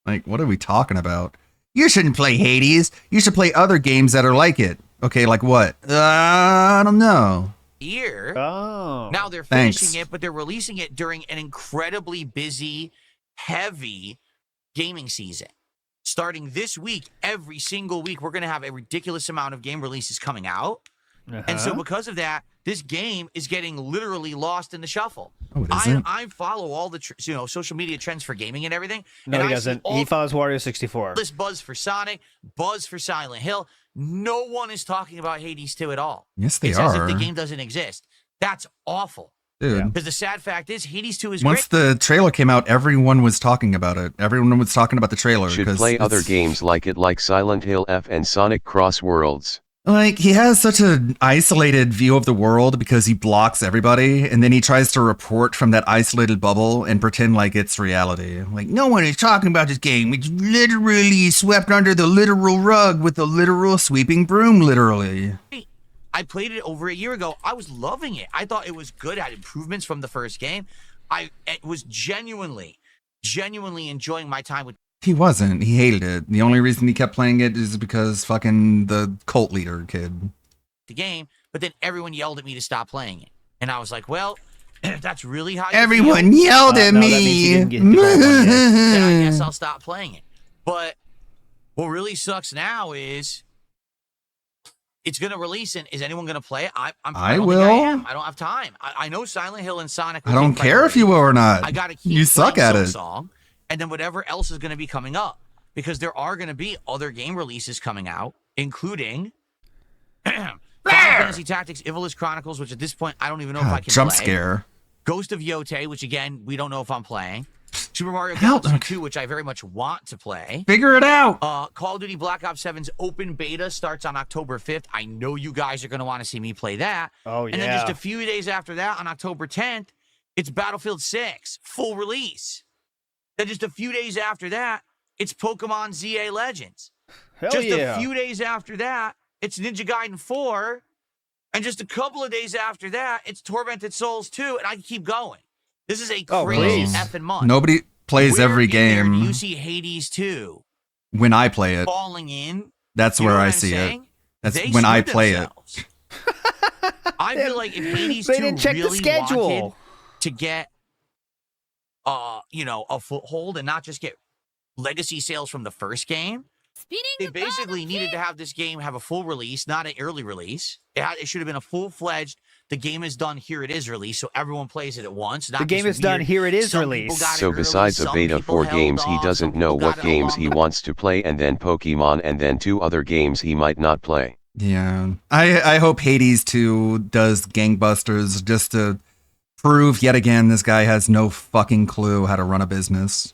Like, what are we talking about? You shouldn't play Hades. You should play other games that are like it. Okay, like what? I don't know. year. Oh. Now they're finishing it, but they're releasing it during an incredibly busy, heavy gaming season. Starting this week, every single week, we're going to have a ridiculous amount of game releases coming out. And so because of that, this game is getting literally lost in the shuffle. Oh, it isn't? I follow all the social media trends for gaming and everything. No, and he doesn't. He follows Wario 64. This buzz for Sonic, buzz for Silent Hill. No one is talking about Hades 2 at all. Yes, they it's are. as if the game doesn't exist. That's awful. Dude. Because the sad fact is, Hades 2 is Once great. the trailer came out, everyone was talking about it. Everyone was talking about the trailer. Should 'cause play other it's- games like it, like Silent Hill F and Sonic Cross Worlds. Like, he has such an isolated view of the world because he blocks everybody, and then he tries to report from that isolated bubble and pretend like it's reality. Like, no one is talking about this game. It's literally swept under the literal rug with the literal sweeping broom, literally. I played it over a year ago. I was loving it. I thought it was good. I had improvements from the first game. I was genuinely enjoying my time with He wasn't. He hated it. The only reason he kept playing it is because fucking the cult leader kid. the game, but then everyone yelled at me to stop playing it. And I was like, well, that's really how you Everyone feel. yelled at no, that means he me. didn't get to go one yet. Then I guess I'll stop playing it. But what really sucks now is it's going to release, and is anyone going to play it? I don't will. think I am. I don't have time. I know Silent Hill and Sonic. I don't care if you will or not. I got to keep You suck playing at it. Song, and then whatever else is going to be coming up, because there are going to be other game releases coming out, including Final Fantasy Tactics: Evilus Chronicles, which at this point I don't even know if I can Jump play. scare. Ghost of Yote, which again we don't know if I'm playing. Super Mario Galaxy 2, which I very much want to play. Figure it out. Call of Duty Black Ops 7's open beta starts on October 5th. I know you guys are going to want to see me play that. Oh, And then just a few days after that, on October 10th, it's Battlefield 6, full release. Then just a few days after that, it's Pokemon ZA Legends. Hell just yeah. a few days after that, it's Ninja Gaiden 4. And just a couple of days after that, it's Tormented Souls 2. And I can keep going. This is a crazy effing month. Nobody plays Where every in there game do you see Hades 2 when I play it. falling in? That's You know where what I I'm see saying? it. That's They when I screwed play themselves. I feel like if Hades 2 They didn't check the really schedule. wanted to get a foothold and not just get legacy sales from the first game, They basically needed to have this game have a full release, not an early release. It should have been a full-fledged, the game is done, here it is release, so everyone plays it at once. The game is done, here it is release. So besides a beta 4 games he doesn't know what games he wants to play, and then Pokemon, and then 2 other games he might not play. Yeah. I hope Hades 2 does gangbusters just to prove yet again this guy has no fucking clue how to run a business.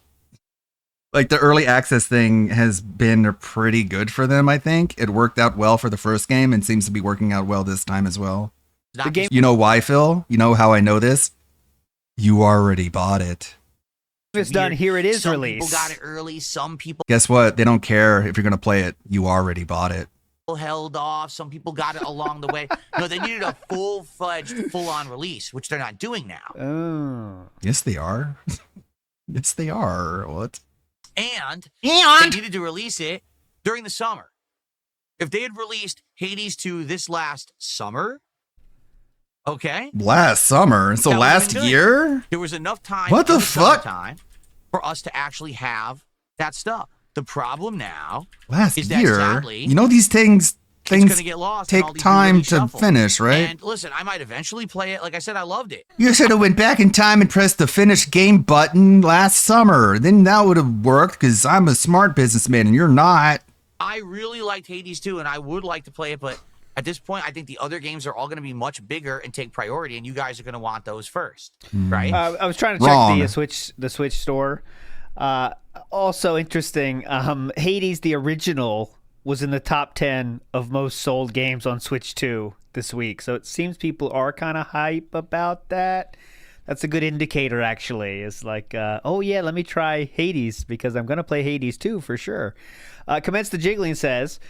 Like, the early access thing has been pretty good for them, I think. It worked out well for the first game and seems to be working out well this time as well. The game. You know why, Phil? You know how I know this? You already bought it. It's done, here it is some release. People got it early, some people Guess what? They don't care if you're going to play it. You already bought it. held off, some people got it along the way. No, they needed a full-fledged, full-on release, which they're not doing now. Oh. Yes, they are. Yes, they are. What? And they needed to release it during the summer. If they had released Hades 2 this last summer, okay? Last summer? So last year? There was enough time. What the fuck? Time for us to actually have that stuff. The problem now Last is that year? sadly, You know these things gonna get lost in take all these time re-release to shuffle. finish, right? And listen, I might eventually play it. Like I said, I loved it. You should have went back in time and pressed the finish game button last summer. Then that would have worked because I'm a smart businessman and you're not. I really liked Hades 2, and I would like to play it, but at this point, I think the other games are all going to be much bigger and take priority, and you guys are going to want those first, right? I was trying to check the Switch store. Also interesting, Hades, the original, was in the top 10 of most sold games on Switch 2 this week. So it seems people are kind of hype about that. That's a good indicator, actually. It's like, oh yeah, let me try Hades because I'm going to play Hades 2 for sure. Commence the Jiggling says,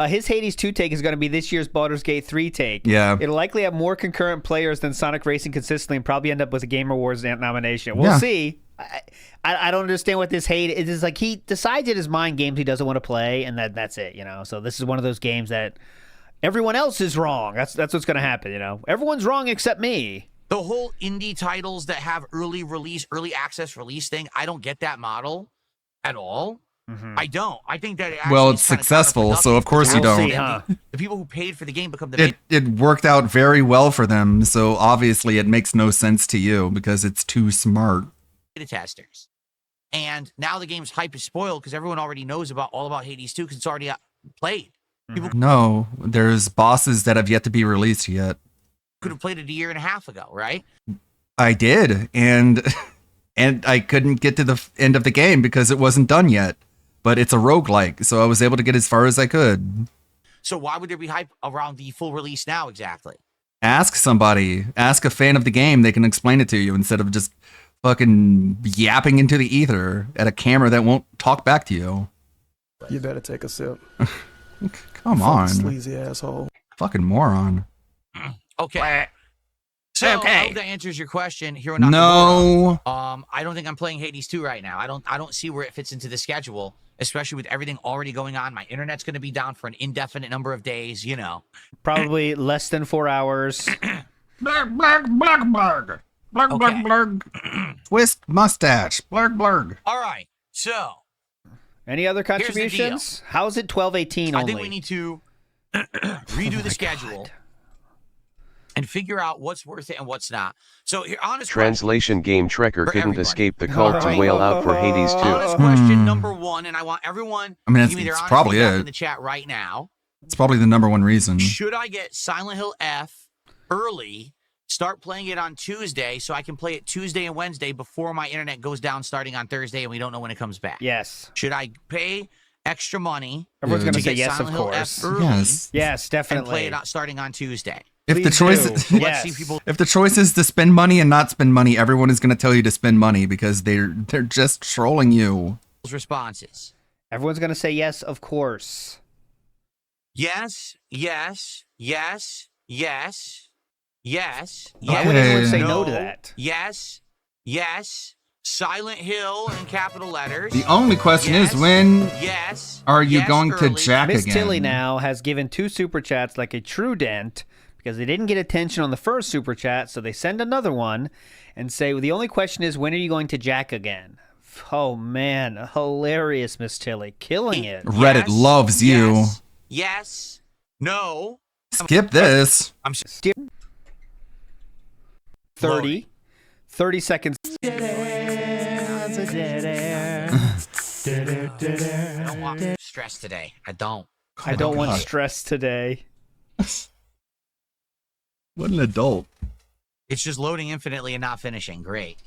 his Hades 2 take is going to be this year's Baldur's Gate 3 take. Yeah. It'll likely have more concurrent players than Sonic Racing consistently and probably end up with a Game Awards nomination. We'll see. I don't understand what this hate is. It's like he decides in his mind games he doesn't want to play, and that's it, you know. So this is one of those games that everyone else is wrong. That's what's going to happen, you know. Everyone's wrong except me. The whole indie titles that have early access release thing, I don't get that model at all. Mm-hmm. I don't. I think that it actually Well, is it's kinda successful, so of course you don't. The people who paid for the game become the It worked out very well for them, so obviously it makes no sense to you because it's too smart. beta testers. And now the game's hype is spoiled because everyone already knows all about Hades 2 because it's already played. People No, there's bosses that have yet to be released yet. could have played it a year and a half ago, right? I did, and I couldn't get to the end of the game because it wasn't done yet. But it's a roguelike, so I was able to get as far as I could. So why would there be hype around the full release now exactly? Ask somebody. Ask a fan of the game. They can explain it to you instead of just fucking yapping into the ether at a camera that won't talk back to you. You better take a sip. Come on. Sleazy asshole. Fucking moron. Okay. So I hope that answers your question. Here No. I don't think I'm playing Hades 2 right now. I don't see where it fits into the schedule, especially with everything already going on. My internet's going to be down for an indefinite number of days, you know. Probably less than 4 hours. Blurg, blurg, blurg, blurg. Blurg, blurg, blurg. Twist mustache. Blurg, blurg. All right. So, any other here's the deal. contributions? How's it 12/18 only? I think we need to redo the schedule and figure out what's worth it and what's not. So, here, honest Translation Game Trekker couldn't escape the cult to wail out for Hades 2. honest question number one, and I want everyone I mean, to give me their it's honest probably feedback it. in the chat right now. It's probably the number one reason. Should I get Silent Hill F early, start playing it on Tuesday, so I can play it Tuesday and Wednesday before my internet goes down starting on Thursday and we don't know when it comes back? Yes. Should I pay extra money Everyone's going to say get yes, Silent of Hill course. F early Yes, definitely. and play it out starting on Tuesday? If the choice, Let's see people. if the choice is to spend money and not spend money, everyone is going to tell you to spend money because they're just trolling you. Responses. Everyone's going to say yes, of course. Yes, yes, yes, yes, yes, Why yes. would anyone say no to that? Yes, yes. Silent Hill in capital letters. The only question Yes, is when yes, are you yes, going to early. jack Miss again? Tilly now has given 2 super chats like a true dent because they didn't get attention on the first super chat, so they send another one and say, well, the only question is when are you going to jack again? Oh man, hilarious, Miss Tilly, killing it. Reddit loves you. Yes. No. Skip this. I'm skip. 30 seconds. I don't want stress today. I don't. I don't want stress today. What an adult. It's just loading infinitely and not finishing. Great.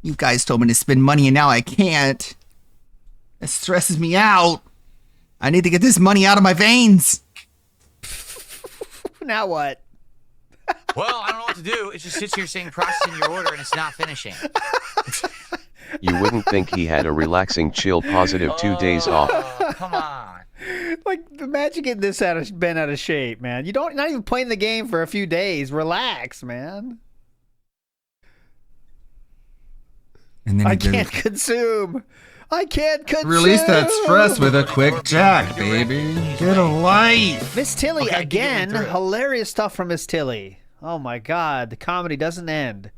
You guys told me to spend money and now I can't. That stresses me out. I need to get this money out of my veins. Now what? Well, I don't know what to do. It just sits here saying processing your order and it's not finishing. You wouldn't think he had a relaxing, chill, positive 2 days off. Come on. Like, imagine getting this bent out of shape, man. Not even playing the game for a few days. Relax, man. And then I can't consume. Release that stress with a quick jack, baby. Get a life. Miss Tilly again. Hilarious stuff from Miss Tilly. Oh my God, the comedy doesn't end.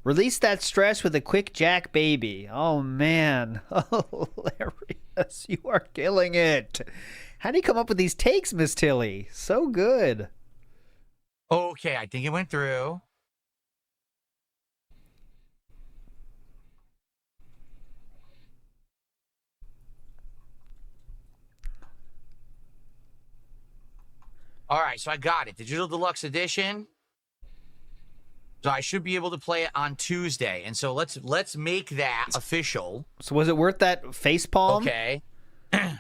Release that stress with a quick jack, baby. Oh man, hilarious! You are killing it. How do you come up with these takes, Miss Tilly? So good. Okay, I think it went through. All right, so I got it. Digital Deluxe Edition. So I should be able to play it on Tuesday. And so let's make that official. So was it worth that facepalm? Okay. That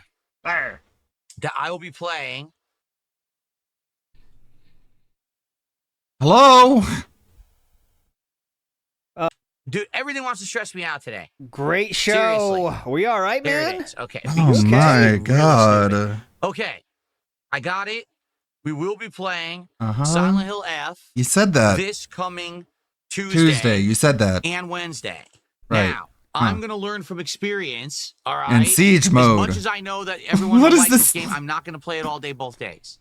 I will be playing. Hello? Dude, everything wants to stress me out today. Great show. Seriously. We all right, There man? it is. Okay. Oh my God. Okay. I got it. We will be playing Uh-huh. Silent Hill F. You said that. This coming Tuesday. You said that. And Wednesday. Right. Now, I'm going to learn from experience, all right? In siege mode. As much as I know that everyone What will is like this? this game, I'm not going to play it all day, both days.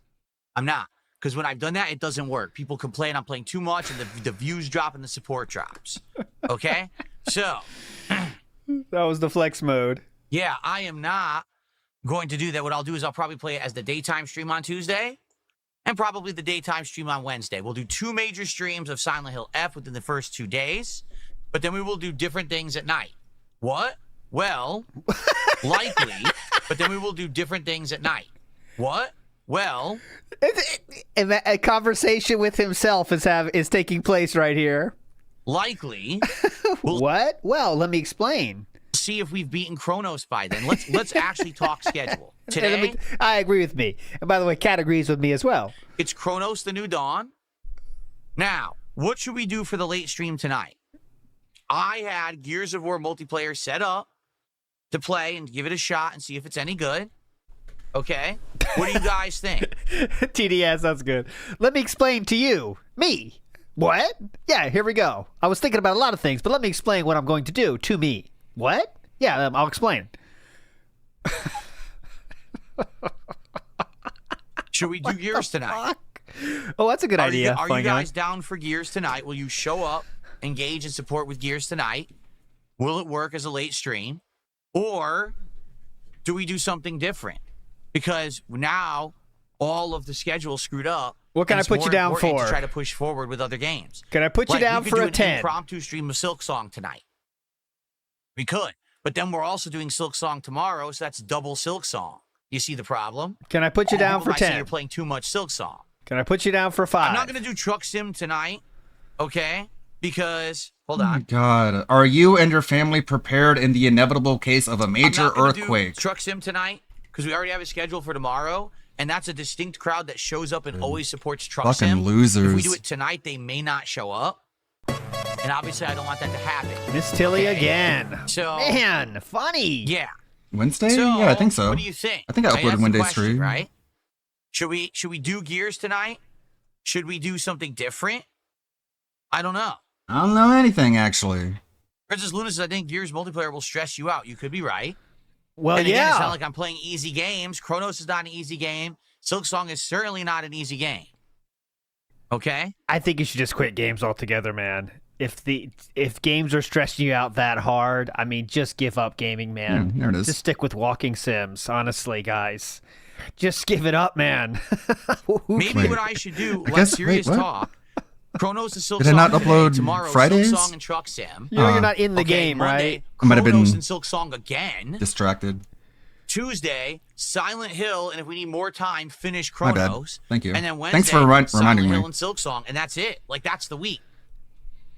I'm not. Because when I've done that, it doesn't work. People complain I'm playing too much, and the views drop and the support drops. Okay? So. That was the flex mode. Yeah, I am not going to do that. What I'll do is I'll probably play it as the daytime stream on Tuesday and probably the daytime stream on Wednesday. We'll do 2 major streams of Silent Hill F within the first 2 days, but then we will do different things at night. What? Well, likely, but then we will do different things at night. What? Well, A conversation with himself is taking place right here. likely. What? Well, let me explain. See if we've beaten Chronos by then. Let's actually talk schedule. Today, I agree with me. And by the way, Kat agrees with me as well. it's Chronos the New Dawn. Now, what should we do for the late stream tonight? I had Gears of War multiplayer set up to play and give it a shot and see if it's any good. Okay? What do you guys think? TDS, that's good. Let me explain to you. Me. What? Yeah, here we go. I was thinking about a lot of things, but let me explain what I'm going to do to me. What? Yeah, I'll explain. Should we do Gears tonight? Oh, that's a good idea. Are you guys down for Gears tonight? Will you show up, engage, and support with Gears tonight? Will it work as a late stream? Or do we do something different? Because now all of the schedule screwed up. What can I put you down for? To try to push forward with other games. Can I put you down for a 10? We could do an impromptu stream of Silk Song tonight. We could. But then we're also doing Silk Song tomorrow, so that's double Silk Song. You see the problem? Can I put you down for 10? You're playing too much Silk Song. Can I put you down for 5? I'm not going to do Truck Sim tonight, okay? Because, hold Oh on. my God. Are you and your family prepared in the inevitable case of a major I'm not gonna earthquake? do Truck Sim tonight because we already have a schedule for tomorrow, and that's a distinct crowd that shows up and always supports Truck Fucking Sim. losers. If we do it tonight, they may not show up, and obviously I don't want that to happen. Miss Tilly again. So, man, funny. Yeah. Wednesday? So, Yeah, I think so. What do you think? I think I Right, uploaded that's the Wednesday question, stream. right? Should we do Gears tonight? Should we do something different? I don't know. I don't know anything, actually. Princess Luna says, I think Gears multiplayer will stress you out. You could be right. Well, and again, yeah. it's not like I'm playing easy games. Chronos is not an easy game. Silk Song is certainly not an easy game. Okay? I think you should just quit games altogether, man. if games are stressing you out that hard, I mean, just give up gaming, man. There it is. Just stick with walking sims, honestly, guys. Just give it up, man. Maybe what I should do, like serious talk. Chronos and Silk Did I Song not today, upload tomorrow, Fridays? Silk Song and Truck Sim. You're not in the game, Monday, right? I might have Chronos been and Silk Song again. distracted. Tuesday, Silent Hill, and if we need more time, finish My bad. Chronos. Thank you. And then Wednesday, Thanks for reminding Silent me. Hill and Silk Song, and that's it. Like, that's the week.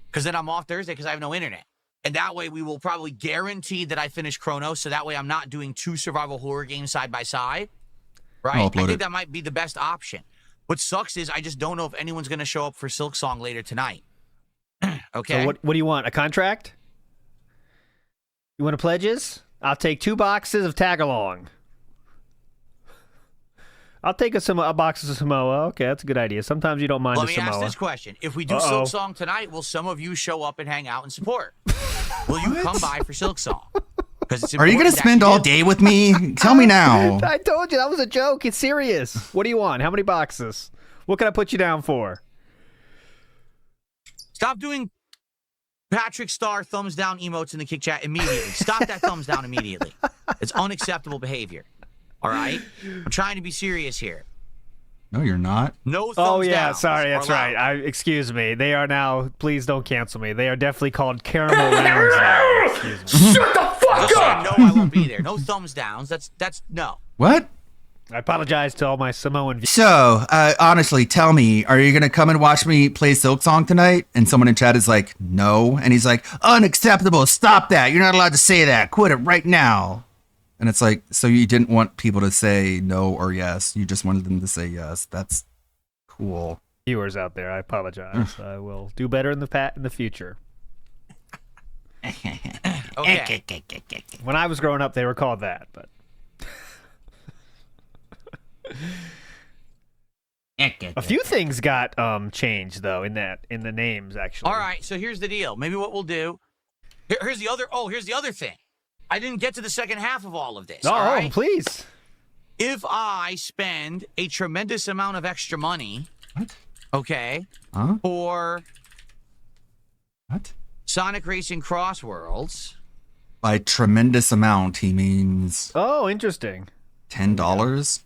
Because then I'm off Thursday because I have no internet. And that way we will probably guarantee that I finish Chronos, so that way I'm not doing 2 survival horror games side by side. Right? I'll I upload think it. that might be the best option. What sucks is I just don't know if anyone's going to show up for Silk Song later tonight. Okay. So what do you want? A contract? You want to pledges? I'll take 2 boxes of tag-along. I'll take a box of Samoa. Okay, that's a good idea. Sometimes you don't mind Let a me Samoa. ask this question. If we do Silk Song tonight, will some of you show up and hang out and support? Will you come by for Silk Song? Are you going to spend all day with me? Tell me now. I told you, that was a joke. It's serious. What do you want? How many boxes? What can I put you down for? Stop doing Patrick Star thumbs down emotes in the kick chat immediately. Stop that thumbs down immediately. It's unacceptable behavior. All right? I'm trying to be serious here. No, you're not. No thumbs Oh, yeah, down. sorry, that's right. Excuse me. They are now, please don't cancel me. They are definitely called caramel rounds now. Excuse me. Shut the fuck up! No, I won't be there. No thumbs downs. That's no. What? I apologize to all my Samoan viewers. So, honestly, tell me, are you going to come and watch me play Silk Song tonight? And someone in chat is like, no. And he's like, unacceptable. Stop that. You're not allowed to say that. Quit it right now. And it's like, so you didn't want people to say no or yes. You just wanted them to say yes. That's cool. Viewers out there, I apologize. I will do better in the future. Okay. When I was growing up, they were called that, but a few things got changed though in the names actually. All right, so here's the deal. Maybe what we'll do. Here's the other thing. I didn't get to the second half of all of this. Oh, all right? Please. If I spend a tremendous amount of extra money, okay, for Sonic Racing Cross Worlds. By tremendous amount, he means. Oh, interesting. $10.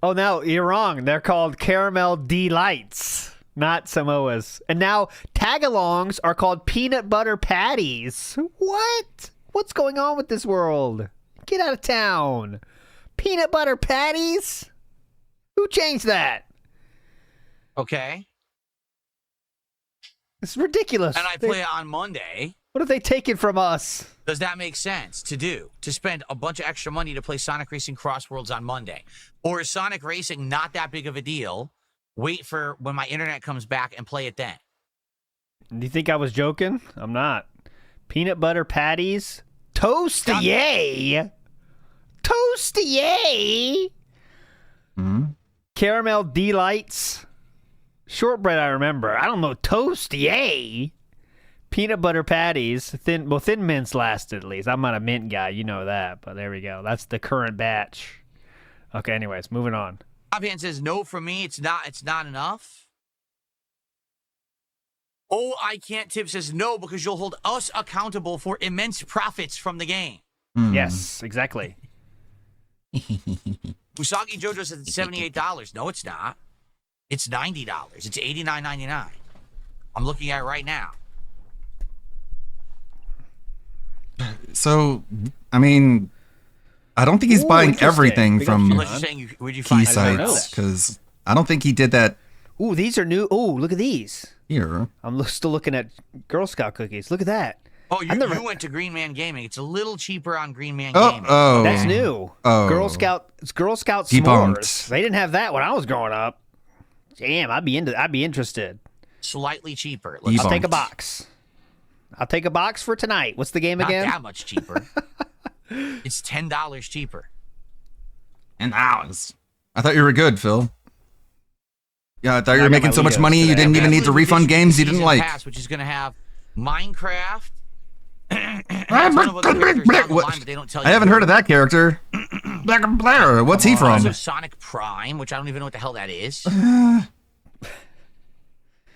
Oh, no, you're wrong. They're called Caramel Delights, not Samoas. And now tag-alongs are called peanut butter patties. What? What's going on with this world? Get out of town. Peanut butter patties? Who changed that? Okay. It's ridiculous. And I play it on Monday. What have they taken from us? Does that make sense to do? To spend a bunch of extra money to play Sonic Racing Cross Worlds on Monday? Or is Sonic Racing not that big of a deal? Wait for when my internet comes back and play it then. Do you think I was joking? I'm not. Peanut butter patties? Toast-a-yay! Toast-a-yay! Caramel Delights? Shortbread, I remember. I don't know. Toast-a-yay! Peanut butter patties. Thin mints last at least. I'm not a mint guy. You know that. But there we go. That's the current batch. Okay, anyways, moving on. Top says no for me. It's not enough. Oh, I can't tip says no because you'll hold us accountable for immense profits from the game. Yes, exactly. Usagi Jojo says it's $78. No, it's not. It's $90. It's $89.99. I'm looking at it right now. So, I mean, I don't think he's buying everything from key sites because I don't think he did that. Ooh, these are new. Ooh, look at these. Here. I'm still looking at Girl Scout cookies. Look at that. Oh, you went to Green Man Gaming. It's a little cheaper on Green Man Gaming. Oh, that's new. Oh, Girl Scout Debunked. s'mores. They didn't have that when I was growing up. Damn, I'd be interested. Slightly cheaper. I'll take a box. I'll take a box for tonight. What's the game again? Not that much cheaper. It's $10 cheaper. $10. I thought you were good, Phil. Yeah, I thought you were making so much money you didn't even need to refund games you didn't like. Pass, which is going to have Minecraft. I haven't heard of that character. What's he from? Also Sonic Prime, which I don't even know what the hell that is.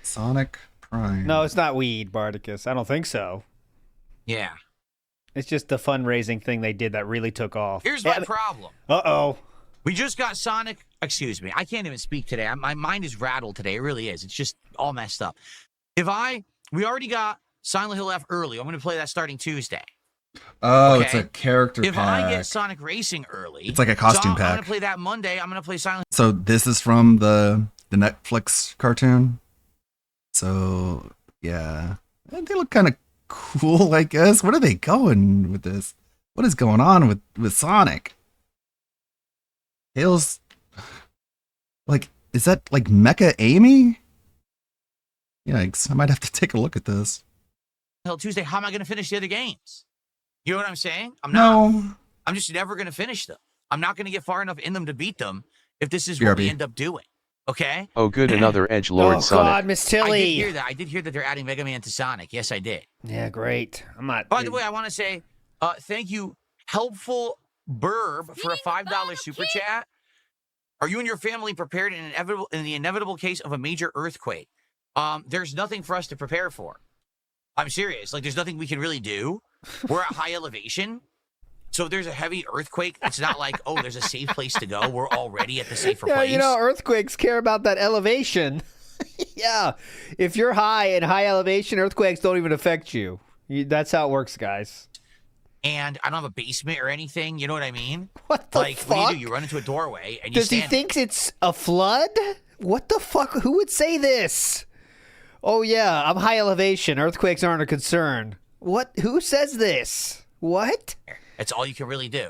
Sonic crying. No, it's not weed, Bardicus. I don't think so. Yeah. It's just the fundraising thing they did that really took off. Here's my problem. Uh-oh. We just got Sonic. Excuse me. I can't even speak today. My mind is rattled today. It really is. It's just all messed up. We already got Silent Hill F early. I'm going to play that starting Tuesday. Oh, okay? It's a character pack. If I get Sonic Racing early. It's like a costume pack. I'm going to play that Monday. I'm going to play Silent So this is from the Netflix cartoon. So, yeah. They look kind of cool, I guess. What are they going with this? What is going on with Sonic? Tails, like, is that like Mecha Amy? Yikes, I might have to take a look at this. Hill Tuesday. How am I going to finish the other games? You know what I'm saying? I'm just never going to finish them. I'm not going to get far enough in them to beat them if this is what we end up doing. Okay? Oh, good, another edgelord Sonic. God, Miss Tilly. I did hear that. I did hear that they're adding Mega Man to Sonic. Yes, I did. Yeah, great. I'm not. By the way, I want to say thank you, Helpful Burb, for a $5 super chat. Are you and your family prepared in the inevitable case of a major earthquake? There's nothing for us to prepare for. I'm serious. Like, there's nothing we can really do. We're at high elevation. So if there's a heavy earthquake, it's not like, oh, there's a safe place to go. We're already at the safer place. You know, earthquakes care about that elevation. Yeah. If you're high in high elevation, earthquakes don't even affect you. That's how it works, guys. And I don't have a basement or anything. You know what I mean? What the fuck? What do? You run into a doorway and you Does he think it's a flood? What the fuck? Who would say this? Oh, yeah, I'm high elevation. Earthquakes aren't a concern. What? Who says this? What? That's all you can really do.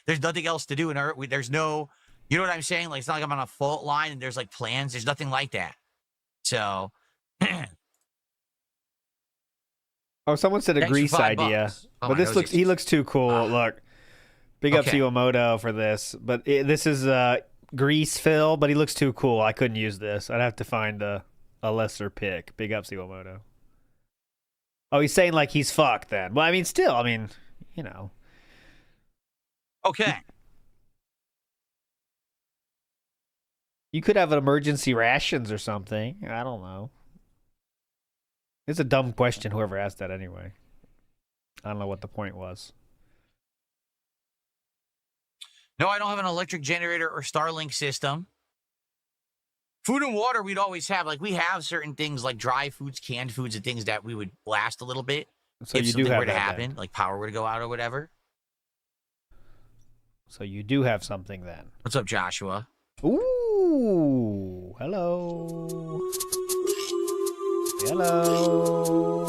There's nothing else to do in Earth. There's no, you know what I'm saying? Like, it's not like I'm on a fault line and there's like plans. There's nothing like that. So. Oh, someone said a Grease idea. Oh, but this looks, he looks too cool. Look. Big ups to Iwamoto for this. But this is Grease Phil, but he looks too cool. I couldn't use this. I'd have to find a lesser pick. Big ups to Iwamoto. Oh, he's saying like he's fucked then. Well, I mean, still, you know. Okay. You could have an emergency rations or something. I don't know. It's a dumb question, whoever asked that anyway. I don't know what the point was. No, I don't have an electric generator or Starlink system. Food and water we'd always have. Like, we have certain things like dry foods, canned foods, and things that we would last a little bit So if you something do have were to that happen, then. like power were to go out or whatever. So you do have something then. What's up, Joshua? Ooh, hello. Hello.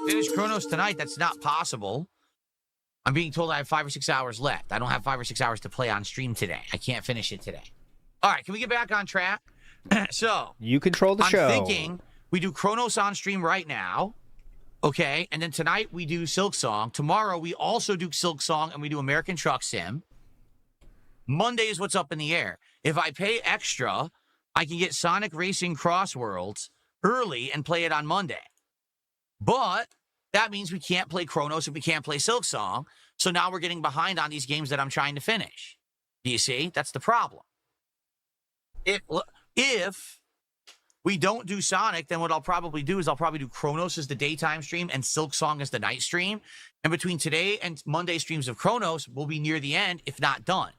Finish Chronos tonight. That's not possible. I'm being told I have 5 or 6 hours left. I don't have 5 or 6 hours to play on stream today. I can't finish it today. All right, can we get back on track? So You control the show. I'm thinking we do Chronos on stream right now. Okay, and then tonight we do Silk Song. Tomorrow we also do Silk Song and we do American Truck Sim. Monday is what's up in the air. If I pay extra, I can get Sonic Racing Cross Worlds early and play it on Monday. But that means we can't play Chronos and we can't play Silk Song. So now we're getting behind on these games that I'm trying to finish. Do you see? That's the problem. If we don't do Sonic, then what I'll probably do is I'll probably do Chronos as the daytime stream and Silk Song as the night stream. And between today and Monday streams of Chronos, we'll be near the end, if not done.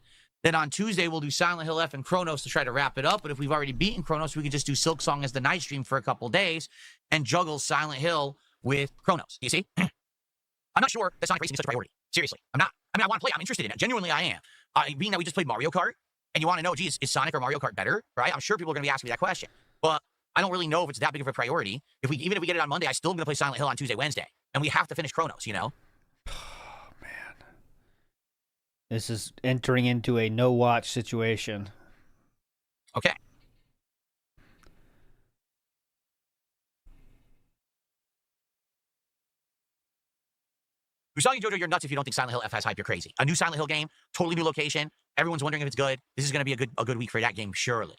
Then on Tuesday, we'll do Silent Hill F and Chronos to try to wrap it up. But if we've already beaten Chronos, we could just do Silk Song as the night stream for a couple days and juggle Silent Hill with Chronos. Do you see? I'm not sure that Sonic Racing is such a priority. Seriously. I'm not. I want to play. I'm interested in it. Genuinely, I am. Being that we just played Mario Kart, and you want to know, geez, is Sonic or Mario Kart better? Right? I'm sure people are going to be asking me that question. But I don't really know if it's that big of a priority. Even if we get it on Monday, I'm still going to play Silent Hill on Tuesday, Wednesday. And we have to finish Chronos, you know? Oh, man. This is entering into a no-watch situation. Okay. Usagi Jojo, you're nuts if you don't think Silent Hill F has hype. You're crazy. A new Silent Hill game, totally new location. Everyone's wondering if it's good. This is going to be a good week for that game, surely.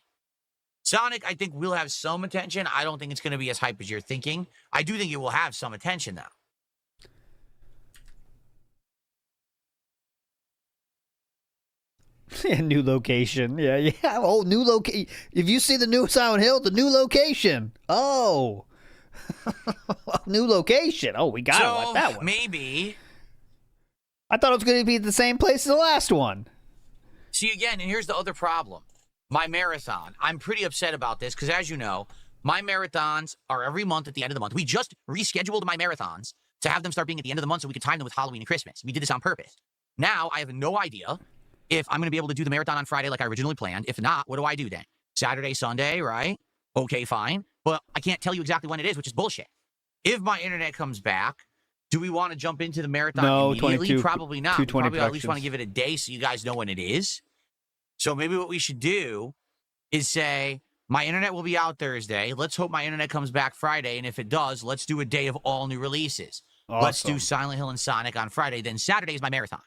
Sonic, I think, will have some attention. I don't think it's going to be as hype as you're thinking. I do think it will have some attention, though. New location. Yeah. Oh, new location. If you see the new Silent Hill, the new location. Oh. New location. Oh, we got to want that one. Maybe. I thought it was going to be the same place as the last one. See, again, and here's the other problem. My marathon. I'm pretty upset about this because, as you know, my marathons are every month at the end of the month. We just rescheduled my marathons to have them start being at the end of the month so we could time them with Halloween and Christmas. We did this on purpose. Now, I have no idea if I'm going to be able to do the marathon on Friday like I originally planned. If not, what do I do then? Saturday, Sunday, right? Okay, fine. But I can't tell you exactly when it is, which is bullshit. If my internet comes back, do we want to jump into the marathon immediately? Probably not. We probably at least want to give it a day so you guys know when it is. So maybe what we should do is say, my internet will be out Thursday. Let's hope my internet comes back Friday. And if it does, let's do a day of all new releases. Awesome. Let's do Silent Hill and Sonic on Friday. Then Saturday is my marathon.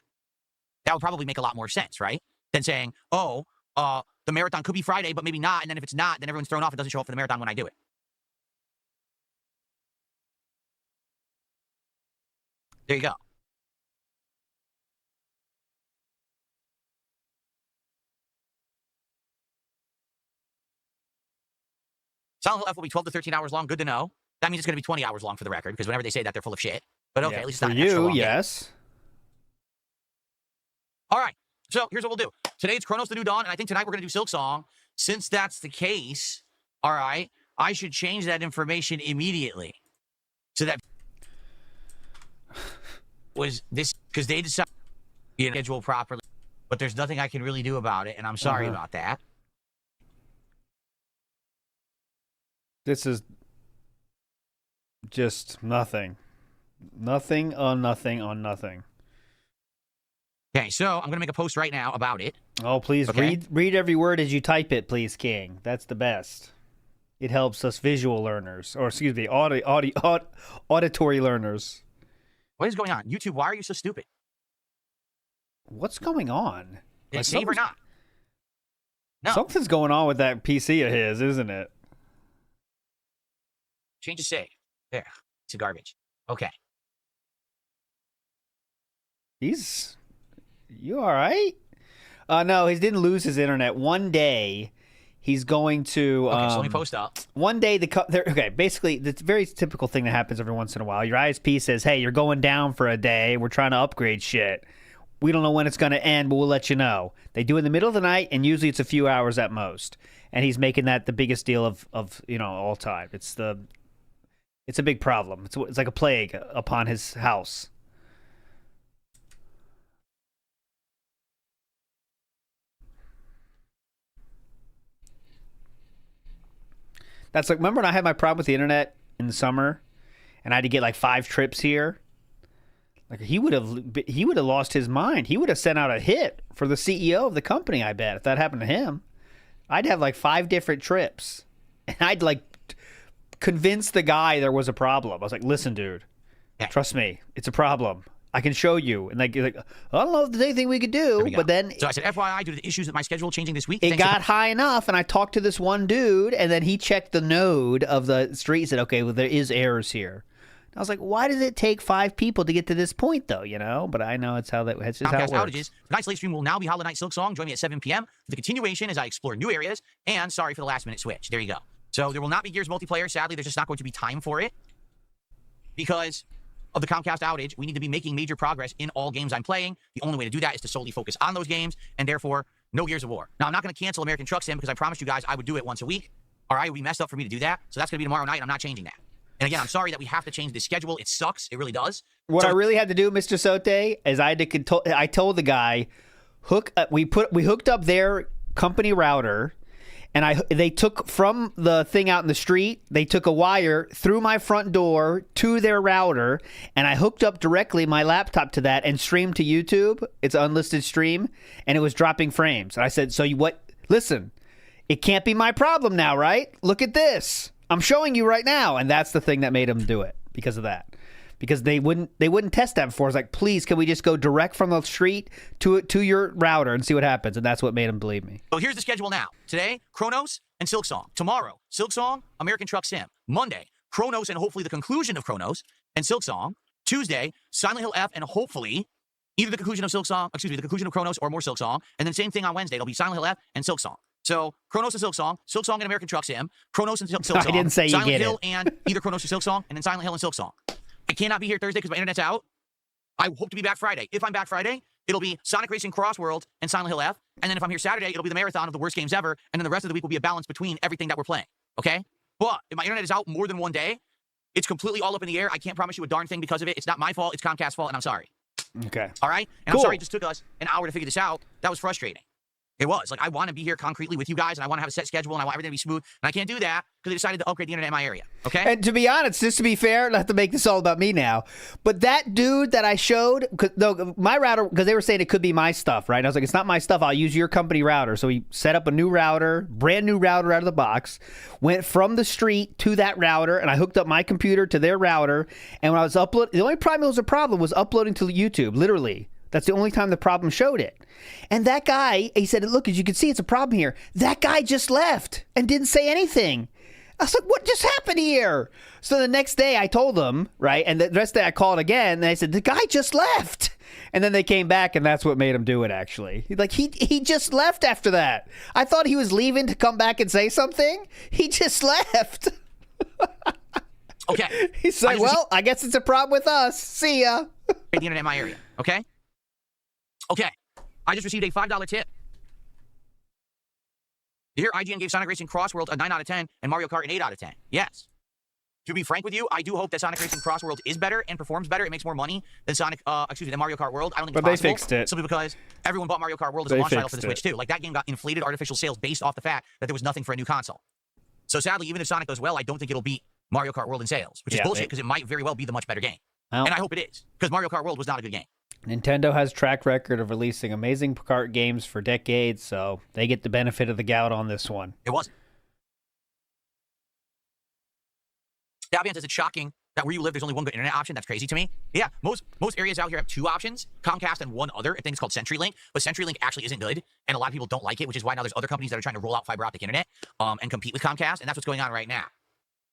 That would probably make a lot more sense, right? Than saying, the marathon could be Friday, but maybe not. And then if it's not, then everyone's thrown off and doesn't show up for the marathon when I do it. There you go. Silent Hill F will be 12 to 13 hours long. Good to know. That means it's going to be 20 hours long for the record, because whenever they say that, they're full of shit. But okay, at least it's not an extra long yes. Game. All right. So here's what we'll do. Today it's Chronos the New Dawn, and I think tonight we're going to do Silk Song. Since that's the case, all right, I should change that information immediately. So that was this, because they decided to schedule properly, but there's nothing I can really do about it, and I'm sorry about that. This is just nothing. Nothing on nothing on nothing. Okay, so I'm going to make a post right now about it. Oh, please read every word as you type it, please, King. That's the best. It helps us visual learners, or excuse me, auditory learners. What is going on? YouTube, why are you so stupid? What's going on? Did it save or not? No. Something's going on with that PC of his, isn't it? Change to save. There. It's a garbage. Okay. You all right? No, he didn't lose his internet. One day, he's going to. Okay, so let me post up. One day, basically, the very typical thing that happens every once in a while. Your ISP says, "Hey, you're going down for a day. We're trying to upgrade shit. We don't know when it's going to end, but we'll let you know." They do it in the middle of the night, and usually it's a few hours at most. And he's making that the biggest deal of all time. It's a big problem. It's like a plague upon his house. That's like, remember when I had my problem with the internet in the summer, and I had to get like 5 trips here? Like he would have lost his mind. He would have sent out a hit for the CEO of the company, I bet, if that happened to him. I'd have like 5 different trips, and I'd like convince the guy there was a problem. I was like, "Listen, dude, trust me, it's a problem. I can show you." And like, I don't know if there's anything we could do, but then... So I said, FYI, due to the issues with my schedule changing this week... It got high enough, and I talked to this one dude, and then he checked the node of the street and said, okay, well, there is errors here. And I was like, why does it take 5 people to get to this point, though, But I know it's just how it works. Outages. Tonight's late stream will now be Hollow Knight Silk Song. Join me at 7 p.m. for the continuation as I explore new areas, and sorry for the last-minute switch. There you go. So there will not be Gears multiplayer. Sadly, there's just not going to be time for it because of the Comcast outage. We need to be making major progress in all games I'm playing. The only way to do that is to solely focus on those games, and therefore, no Gears of War. Now, I'm not going to cancel American Truck Sim because I promised you guys I would do it once a week. All right, it would be messed up for me to do that, so that's going to be tomorrow night, and I'm not changing that. And again, I'm sorry that we have to change the schedule. It sucks. It really does. What I really had to do, Mr. Sote, is I told the guy, we hooked up their company router. And they took from the thing out in the street, they took a wire through my front door to their router, and I hooked up directly my laptop to that and streamed to YouTube. It's an unlisted stream, and it was dropping frames. And I said, listen, it can't be my problem now, right? Look at this. I'm showing you right now. And that's the thing that made them do it because of that. Because they wouldn't test that before. I was like, please, can we just go direct from the street to your router and see what happens? And that's what made them believe me. So here's the schedule now. Today, Chronos and Silk Song. Tomorrow, Silk Song, American Truck Sim. Monday, Chronos and hopefully the conclusion of Chronos and Silk Song. Tuesday, Silent Hill F and hopefully Either the conclusion of the conclusion of Chronos or more Silksong. And then same thing on Wednesday. It'll be Silent Hill F and Silksong. So Chronos and Silksong and American Truck Sim, Chronos and Silksong. I didn't say you Silent get Hill it. and either Chronos or Silksong, and then Silent Hill and Silksong. I cannot be here Thursday because my internet's out. I hope to be back Friday. If I'm back Friday, it'll be Sonic Racing Cross World and Silent Hill F. And then if I'm here Saturday, it'll be the marathon of the worst games ever. And then the rest of the week will be a balance between everything that we're playing. Okay? But if my internet is out more than one day, it's completely all up in the air. I can't promise you a darn thing because of it. It's not my fault. It's Comcast's fault, and I'm sorry. Okay. All right? And Cool. I'm sorry it just took us an hour to figure this out. That was frustrating. It was. Like, I want to be here concretely with you guys, and I want to have a set schedule, and I want everything to be smooth. And I can't do that because they decided to upgrade the internet in my area. Okay? And to be honest, just to be fair, not to make this all about me now, but that dude that I showed, my router, because they were saying it could be my stuff, right? And I was like, it's not my stuff. I'll use your company router. So he set up a new router, brand new router out of the box, went from the street to that router, and I hooked up my computer to their router. And when I was uploading, the only problem was uploading to YouTube, literally. That's the only time the problem showed it. And that guy, he said, look, as you can see, it's a problem here. That guy just left and didn't say anything. I was like, what just happened here? So the next day I told them, right? And the rest of the day I called again, and I said, the guy just left. And then they came back, and that's what made him do it, actually. Like, he just left after that. I thought he was leaving to come back and say something. He just left. Okay. He's like, well, I guess it's a problem with us. See ya. The internet in my area. Okay? Okay. I just received a $5 tip. Here, IGN gave Sonic Racing Cross World a 9 out of 10 and Mario Kart an 8 out of 10. Yes. To be frank with you, I do hope that Sonic Racing Cross World is better and performs better. It makes more money than than Mario Kart World. I don't think it's possible. They fixed it. Simply because everyone bought Mario Kart World as a launch title for the Switch, too. Like, that game got inflated artificial sales based off the fact that there was nothing for a new console. So sadly, even if Sonic does well, I don't think it'll beat Mario Kart World in sales, which is bullshit because it might very well be the much better game. Well, and I hope it is, because Mario Kart World was not a good game. Nintendo has track record of releasing amazing kart games for decades, so they get the benefit of the gout on this one. It wasn't. Davian says it's shocking that where you live, there's only one good internet option. That's crazy to me. Yeah, most areas out here have two options, Comcast and one other. I think it's called CenturyLink, but CenturyLink actually isn't good, and a lot of people don't like it, which is why now there's other companies that are trying to roll out fiber optic internet and compete with Comcast, and that's what's going on right now.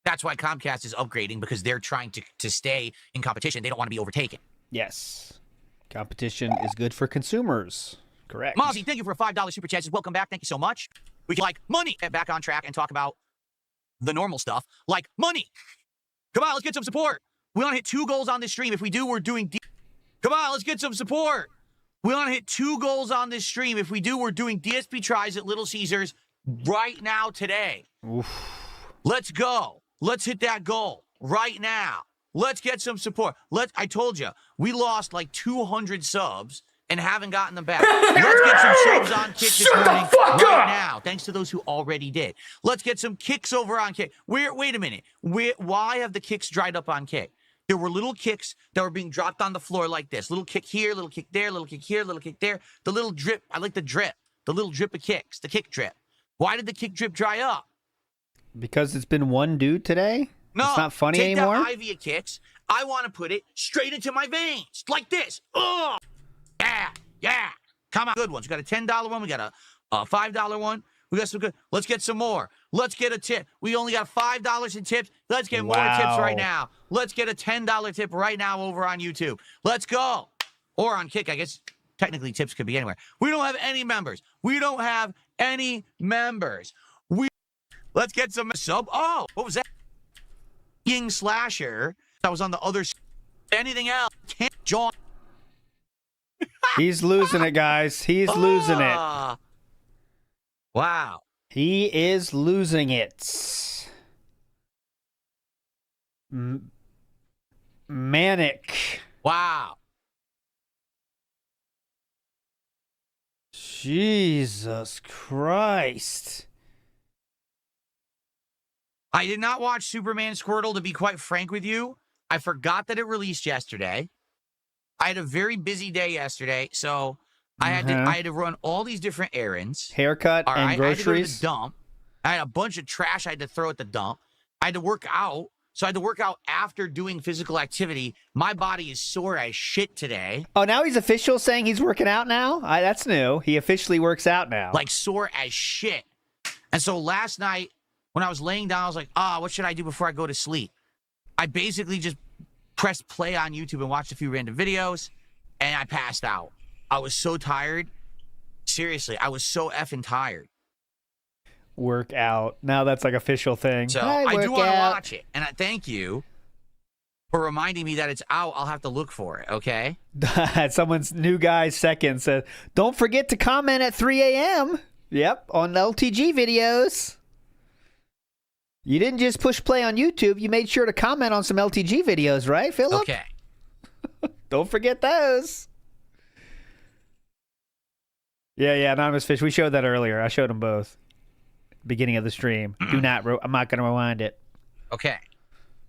That's why Comcast is upgrading, because they're trying to stay in competition. They don't want to be overtaken. Yes. Competition is good for consumers. Correct. Mozzie, thank you for a $5 super chat. Welcome back. Thank you so much. We can like money. Get back on track and talk about the normal stuff like money. Come on, let's get some support. We want to hit 2 goals on this stream. If we do, we're doing... Come on, let's get some support. We want to hit 2 goals on this stream. If we do, we're doing DSP tries at Little Caesars right now today. Oof. Let's go. Let's hit that goal right now. Let's get some support. I told you, we lost like 200 subs and haven't gotten them back. Let's get some subs on Kick this morning right now, thanks to those who already did. Let's get some kicks over on Kick. Wait a minute. Why have the kicks dried up on Kick? There were little kicks that were being dropped on the floor like this. Little kick here, little kick there, little kick here, little kick there. The little drip. I like the drip. The little drip of kicks. The kick drip. Why did the kick drip dry up? Because it's been one dude today? No, it's not funny take anymore? That IV of kicks. I want to put it straight into my veins, like this. Ugh. Yeah. Come on. Good ones. We got a $10 one. We got a $5 one. We got some good. Let's get some more. Let's get a tip. We only got $5 in tips. Let's get more tips right now. Let's get a $10 tip right now over on YouTube. Let's go. Or on Kick, I guess. Technically, tips could be anywhere. We don't have any members. Let's get some sub. Oh, what was that? King Slasher. That was on the other. Anything else? Can't join. He's losing it, guys. He's losing it. Wow. He is losing it. Manic. Wow. Jesus Christ. I did not watch Superman Squirtle, to be quite frank with you. I forgot that it released yesterday. I had a very busy day yesterday, so I had to run all these different errands. Haircut and groceries. I had to go to the dump. I had a bunch of trash I had to throw at the dump. I had to work out. So I had to work out after doing physical activity. My body is sore as shit today. Oh, now he's official saying he's working out now? That's new. He officially works out now. Like sore as shit. And so last night, when I was laying down, I was like, what should I do before I go to sleep? I basically just pressed play on YouTube and watched a few random videos. and I passed out. I was so tired. Seriously, I was so effing tired. Work out. Now that's like official thing. So I do want to watch it. And I thank you for reminding me that it's out. I'll have to look for it, okay? Someone's new guy second says, don't forget to comment at 3 a.m. Yep, on LTG videos. You didn't just push play on YouTube. You made sure to comment on some LTG videos, right, Philip? Okay. Don't forget those. Yeah, Anonymous Fish. We showed that earlier. I showed them both. Beginning of the stream. I'm not going to rewind it. Okay.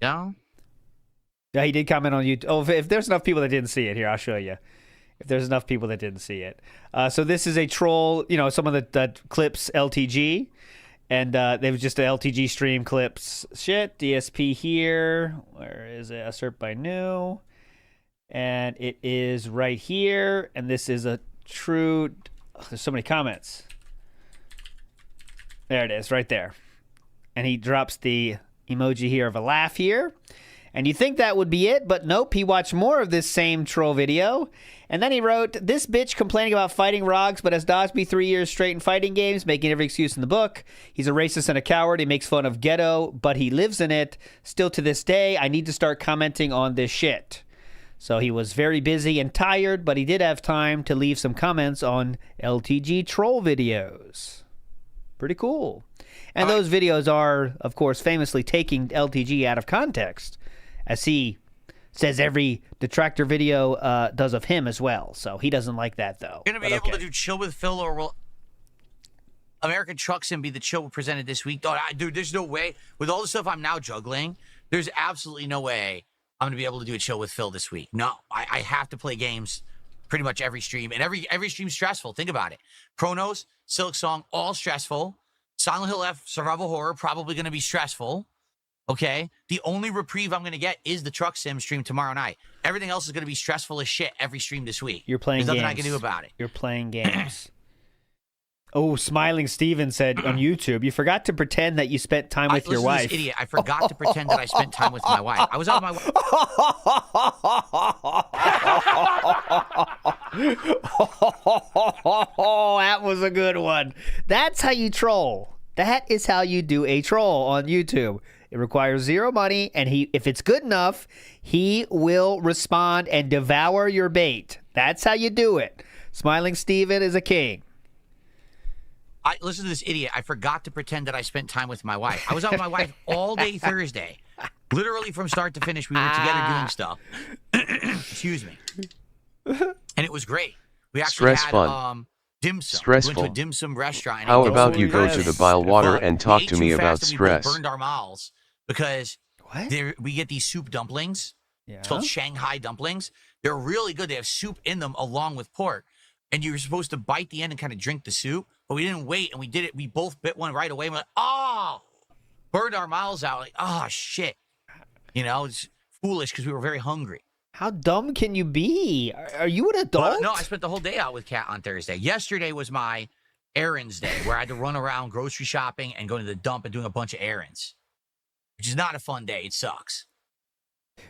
No? Yeah, he did comment on YouTube. Oh, if there's enough people that didn't see it, here, I'll show you. If there's enough people that didn't see it. So this is a troll, some of the clips LTG. And they was just the LTG stream clips. Shit, DSP here. Where is it? Assert by new. And it is right here. And this is a true... Oh, there's so many comments. There it is, right there. And he drops the emoji here of a laugh here. And you think that would be it, but nope, he watched more of this same troll video. And then he wrote, this bitch complaining about fighting Rogs, but has dodged me 3 years straight in fighting games, making every excuse in the book. He's a racist and a coward. He makes fun of ghetto, but he lives in it. Still to this day, I need to start commenting on this shit. So he was very busy and tired, but he did have time to leave some comments on LTG troll videos. Pretty cool. And those videos are, of course, famously taking LTG out of context, as he says every detractor video does of him as well. So he doesn't like that, though. You're going to be able to do Chill with Phil, or will American Truck Sim be the chill presented this week? Dude, there's no way. With all the stuff I'm now juggling, there's absolutely no way I'm going to be able to do a Chill with Phil this week. No, I have to play games pretty much every stream. And every stream's stressful. Think about it. Chronos, Silk Song, all stressful. Silent Hill F, Survival Horror, probably going to be stressful. Okay? The only reprieve I'm going to get is the Truck Sim stream tomorrow night. Everything else is going to be stressful as shit every stream this week. You're playing There's games. nothing I can do about it. You're playing games. Oh, Smiling Steven said on YouTube, you forgot to pretend that you spent time with your wife. This idiot. I forgot to pretend that I spent time with my wife. I was out with my wife. Oh, that was a good one. That's how you troll. That is how you do a troll on YouTube. It requires zero money, and if it's good enough, he will respond and devour your bait. That's how you do it. Smiling Steven is a king. Listen to this idiot. I forgot to pretend that I spent time with my wife. I was out with my wife all day Thursday. Literally from start to finish, we were together doing stuff. Excuse me. And it was great. We actually had dim sum. Stressful. We went to a dim sum restaurant. How about you go to the bile water and talk to me about stress? We burned our mouths because we get these soup dumplings. Yeah. It's called Shanghai dumplings. They're really good. They have soup in them along with pork. And you were supposed to bite the end and kind of drink the soup. But we didn't wait, and we did it. We both bit one right away. And we're like, oh! Burned our mouths out. Like, oh, shit. It's foolish because we were very hungry. How dumb can you be? Are you an adult? No, I spent the whole day out with Kat on Thursday. Yesterday was my errands day, where I had to run around grocery shopping and going to the dump and doing a bunch of errands, which is not a fun day. It sucks.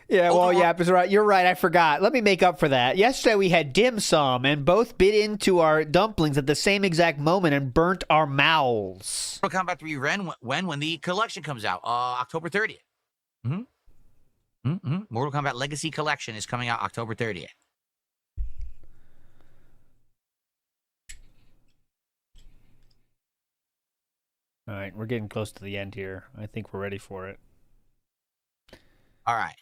Yeah, well, yeah, you're right. I forgot. Let me make up for that. Yesterday we had dim sum and both bit into our dumplings at the same exact moment and burnt our mouths. Mortal Kombat 3 when the collection comes out, October 30th. Mortal Kombat Legacy Collection is coming out October 30th. All right, we're getting close to the end here. I think we're ready for it. All right.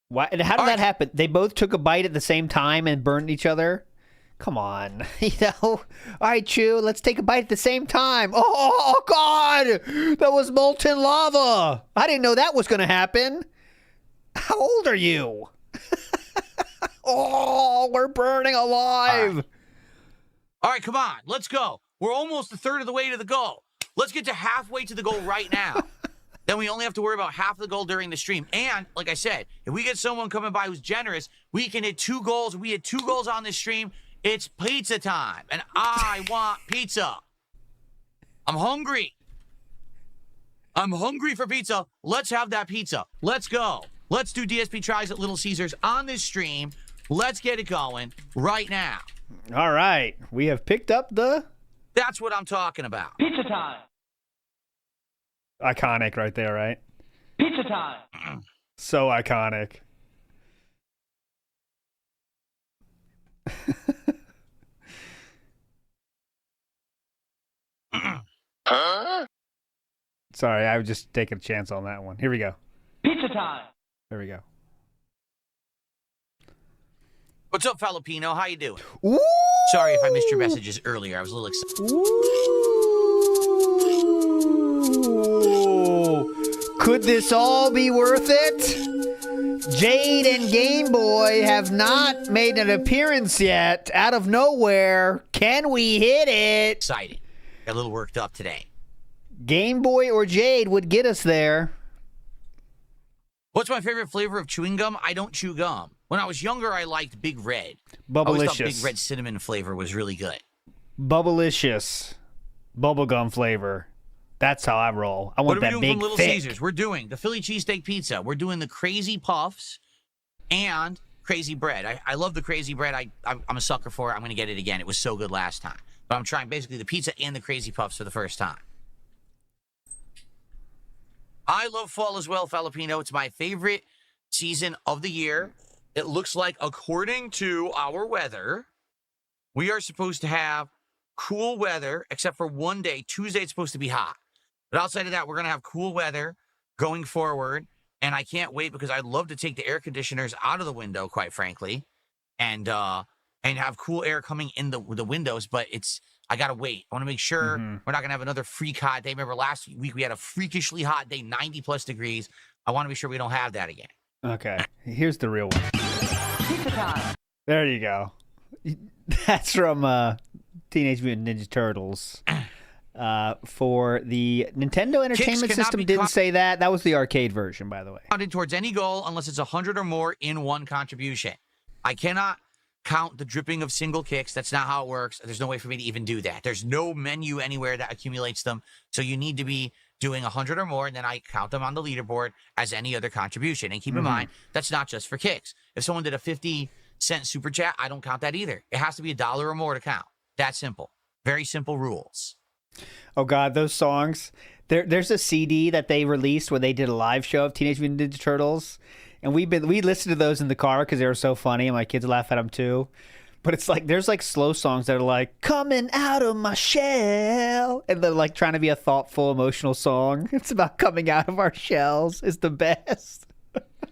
Why? And how did that happen? They both took a bite at the same time and burned each other? Come on. All right, Chew, let's take a bite at the same time. Oh, God! That was molten lava! I didn't know that was going to happen. How old are you? Oh, we're burning alive. All right, come on. Let's go. We're almost a third of the way to the goal. Let's get to halfway to the goal right now. Then we only have to worry about half the goal during the stream. And, like I said, if we get someone coming by who's generous, we can hit 2 goals. We hit 2 goals on this stream. It's pizza time. And I want pizza. I'm hungry. I'm hungry for pizza. Let's have that pizza. Let's go. Let's do DSP tries at Little Caesars on this stream Let's get it going right now. All right. We have picked up the... That's what I'm talking about. Pizza time. Iconic right there, right? Pizza time. So iconic. Huh? Sorry, I was just taking a chance on that one. Here we go. Pizza time. There we go. What's up, Filipino? How you doing? Ooh! Sorry if I missed your messages earlier. I was a little excited. Ooh. Could this all be worth it? Jade and Game Boy have not made an appearance yet. Out of nowhere, can we hit it? Exciting. Got a little worked up today. Game Boy or Jade would get us there. What's my favorite flavor of chewing gum? I don't chew gum. When I was younger, I liked Big Red. I always thought Big Bubblicious. Red cinnamon flavor was really good. Bubblicious. Bubblegum flavor. That's how I roll. I What want are we that doing big from Little thick. Caesars? We're doing the Philly cheesesteak pizza. We're doing the Crazy Puffs and Crazy Bread. I love the Crazy Bread. I'm a sucker for it. I'm going to get it again. It was so good last time. But I'm trying basically the pizza and the Crazy Puffs for the first time. I love fall as well, Filipino. It's my favorite season of the year. It looks like, according to our weather, we are supposed to have cool weather, except for one day. Tuesday, it's supposed to be hot. But outside of that, we're going to have cool weather going forward. And I can't wait because I'd love to take the air conditioners out of the window, quite frankly, and have cool air coming in the windows. But I got to wait. I want to make sure we're not going to have another freak hot day. Remember last week we had a freakishly hot day, 90 plus degrees. I want to be sure we don't have that again. Okay, here's the real one. There you go. That's from Teenage Mutant Ninja Turtles. For the Nintendo Entertainment cannot System be didn't say that. That was the arcade version, by the way. Counted towards any goal unless it's 100 or more in one contribution. I cannot count the dripping of single kicks. That's not how it works. There's no way for me to even do that. There's no menu anywhere that accumulates them. So you need to be doing 100 or more, and then I count them on the leaderboard as any other contribution. And keep in mind, that's not just for kicks. If someone did a 50-cent super chat, I don't count that either. It has to be $1 or more to count. That simple. Very simple rules. Oh God, those songs. There's a CD that they released where they did a live show of Teenage Mutant Ninja Turtles, and we listened to those in the car because they were so funny, and my kids laugh at them too. But it's like there's like slow songs that are like "Coming Out of My Shell," and they're like trying to be a thoughtful, emotional song. It's about coming out of our shells. It's the best.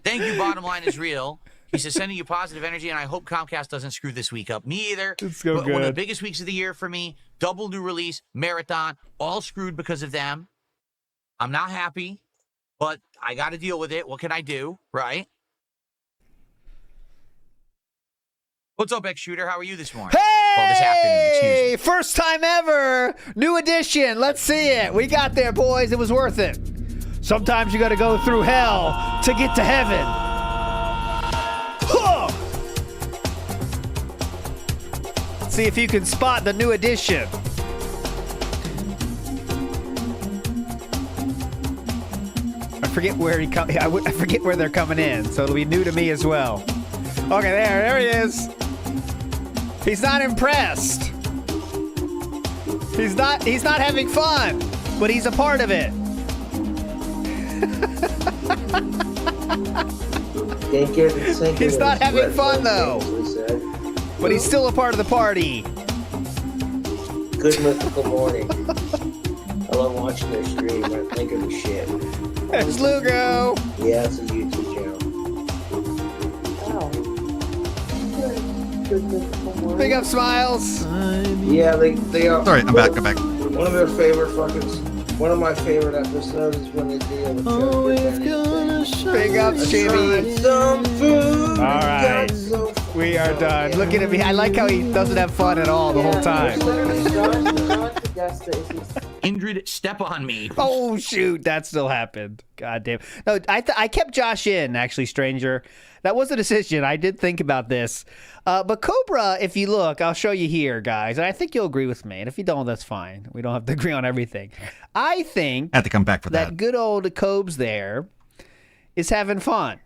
Thank you. Bottom line is real. He says, sending you positive energy, and I hope Comcast doesn't screw this week up. Me either. It's so But one of the good. biggest weeks of the year for me, double new release, marathon, all screwed because of them. I'm not happy, but I got to deal with it. What can I do, right? What's up, X-Shooter? How are you this morning? Well, this afternoon, excuse me. First time ever, new edition. Let's see it. We got there, boys. It was worth it. Sometimes you got to go through hell to get to heaven. Huh! See if you can spot the new edition. I forget where I forget where they're coming in, so it'll be new to me as well. Okay, there he is. He's not impressed. He's not having fun, but he's a part of it. He's not having fun though. But he's still a part of the party. Good mythical morning. I love watching their stream. I think of the shit. There's Lugo. Yeah, it's a YouTube channel. Big up, Smiles. Yeah, they are. Sorry, I'm back. One of their favorite one of my favorite episodes is when they deal with Big up, Jimmy. Some food. All right. We are done. Look at him. I like how he doesn't have fun at all the whole time. Ingrid, step on me. Oh, shoot. That still happened. God damn. No, I kept Josh in, actually, Stranger. That was a decision. I did think about this. But Cobra, if you look, I'll show you here, guys. And I think you'll agree with me. And if you don't, that's fine. We don't have to agree on everything. I think I have to come back for that. good old Cobes there is having fun.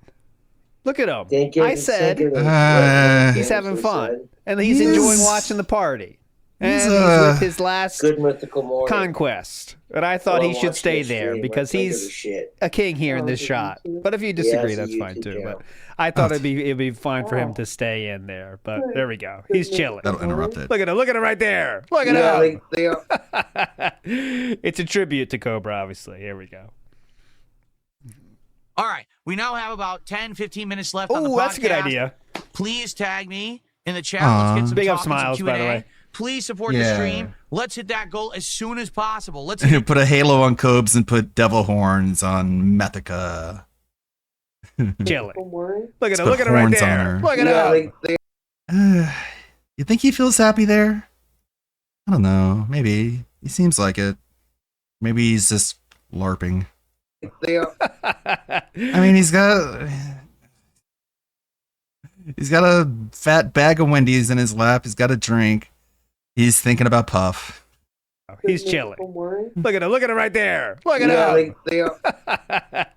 Look at him. Can't get I it said second. he's having fun. And he's He's- enjoying watching the party. And he's, he's with his last Good mythical morning. conquest. And I thought Well, he should watch stay this there stream. because Let's think of he's the shit. a king here in this shot. But if you disagree, it's a that's fine YouTube too. channel. But I thought it'd be fine for him to stay in there. But there we go. He's chilling. That'll interrupt it. Look at him. Look at him right there. Look at Yeah, him. they are. It's a tribute to Cobra, obviously. Here we go. All right. We now have about 10, 15 minutes left on the podcast. Oh, that's a good idea. Please tag me in the chat. Let's get some Big up talking, some smiles, by the Q&A. way. Please support the Yeah. stream. Let's hit that goal as soon as possible. Let's hit Put a halo on Cobes and put devil horns on Methica. Chilling. Look at Let's him. put Look at him right horns on there. her. Look at him. You think he feels happy there? I don't know. Maybe. He seems like it. Maybe he's just LARPing. They are. I mean, he's got a fat bag of Wendy's in his lap. He's got a drink. He's thinking about Puff. He's chilling. Look at him. Look at him right there. Look at him. They are.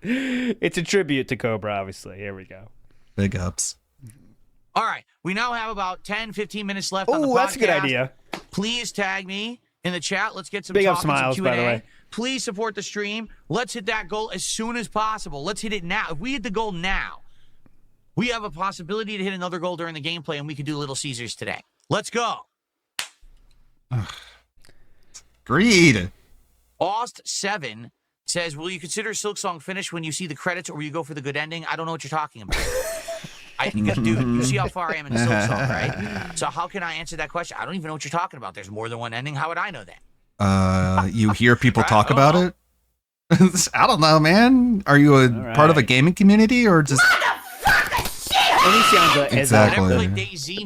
It's a tribute to Cobra, obviously. Here we go. Big ups. All right. We now have about 10, 15 minutes left on the podcast. Oh, that's a good idea. Please tag me in the chat. Let's get some Big up talking, some smiles, Q&A. by the way. Please support the stream. Let's hit that goal as soon as possible. Let's hit it now. If we hit the goal now, we have a possibility to hit another goal during the gameplay, and we could do Little Caesars today. Let's go. Greed. Aust7 says, will you consider Silk Song finished when you see the credits, or will you go for the good ending? I don't know what you're talking about. Dude, you see how far I am in Silk Song, right? So how can I answer that question? I don't even know what you're talking about. There's more than one ending. How would I know that? You hear people talk about it? I don't know, man. Are you part of a gaming community or just? And he sounds like Exactly.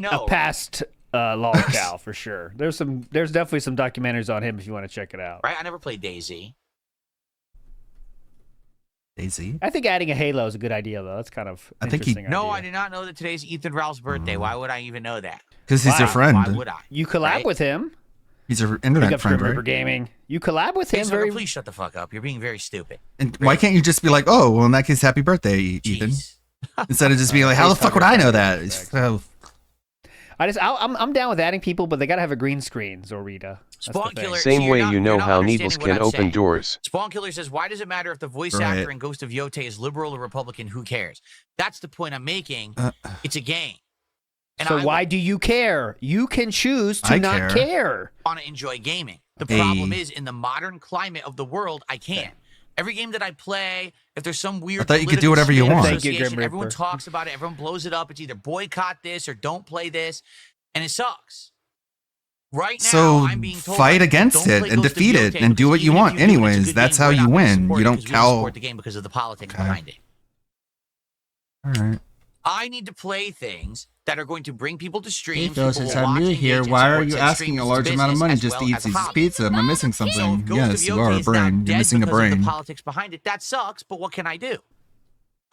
a past lolcow for sure. There's definitely some documentaries on him if you want to check it out. Right? I never played Daisy. Daisy? I think adding a Halo is a good idea, though. That's kind of interesting. No, I did not know that today's Ethan Ralph's birthday. Why would I even know that? 'Cause he's your friend. Why would I? You collab Right? with him. He's your Big internet up friend, Grim Reaper right? Gaming. You collab with him. Hey, Very. please shut the fuck up. You're being very stupid. And why can't you just be like, oh, well, in that case, happy birthday, Ethan? Instead of just being like, how the fuck would I know that? So, I'm down with adding people, but they gotta have a green screen, Zorita. Same way you know how needles can open doors. Spawn Killer says, why does it matter if the voice Right. actor in Ghost of Yote is liberal or Republican? Who cares? That's the point I'm making. It's a game. And So I why do you care? You can choose to I not care. want to enjoy gaming. The Hey. problem is, in the modern climate of the world, I can't. Every game that I play, if there's some weird I thought you could do political whatever you spin or want. Thank you, association, Grim everyone Reaper. talks about it, everyone blows it up. It's either boycott this or don't play this, and it sucks. Right now, so I'm being told fight like, against don't it play and Ghost of defeat it Yote and do because what you even if want. you do, it's a Anyways, good that's game. how We're you not gonna win. support You it don't because we don't cow. support the game because of the politics behind it. All right. I need to play things that are going to bring people to stream. Hey, Phil, since I'm new here, why are you asking a large amount of money just to eat this pizza? Am I missing something? Yes, you are a brain. You're missing a The brain. politics behind it. That sucks, but what can I do?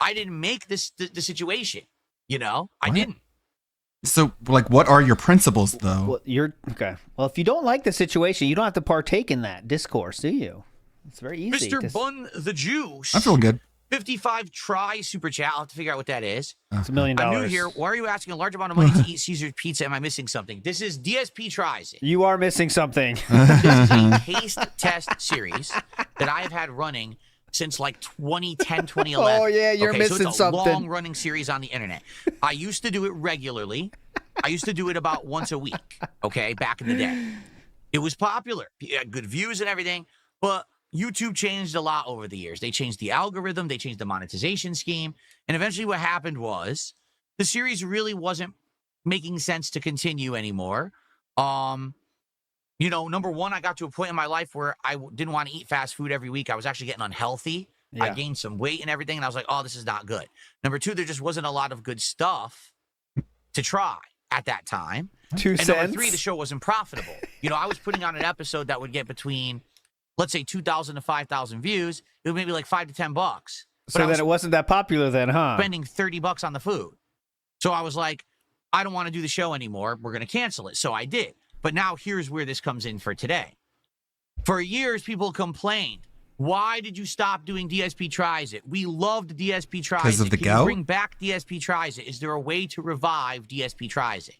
I didn't make this the situation. You know, I didn't. So, like, what are your principles, though? Well, you're okay. Well, if you don't like the situation, you don't have to partake in that discourse, do you? It's very easy. Mr. Bun the Juice. I'm feeling good. 55 try super chat. I'll have to figure out what that is. It's $1 million. I'm new here. Why are you asking a large amount of money to eat Caesar's pizza? Am I missing something? This is DSP Tries It. You are missing something. This is a taste test series that I have had running since like 2010, 2011. Oh, yeah, you're missing so it's a something. long-running series on the internet. I used to do it regularly. I used to do it about once a week, okay, back in the day. It was popular. It had good views and everything, but YouTube changed a lot over the years. They changed the algorithm. They changed the monetization scheme. And eventually what happened was the series really wasn't making sense to continue anymore. You know, number one, I got to a point in my life where I didn't want to eat fast food every week. I was actually getting unhealthy. I Yeah. gained some weight and everything. And I was like, oh, this is not good. Number two, there just wasn't a lot of good stuff to try at that time. 2 And cents. number three, the show wasn't profitable. You know, I was putting on an episode that would get between, let's say, 2,000 to 5,000 views. It would maybe like $5 to $10. But So I then was it wasn't that popular then, huh? spending $30 on the food. So I was like, I don't want to do the show anymore. We're going to cancel it. So I did. But now here's where this comes in for today. For years, people complained, Why did you stop doing DSP Tries It? We loved DSP Tries It. Because of the Can gout? you bring back DSP Tries It? Is there a way to revive DSP Tries It?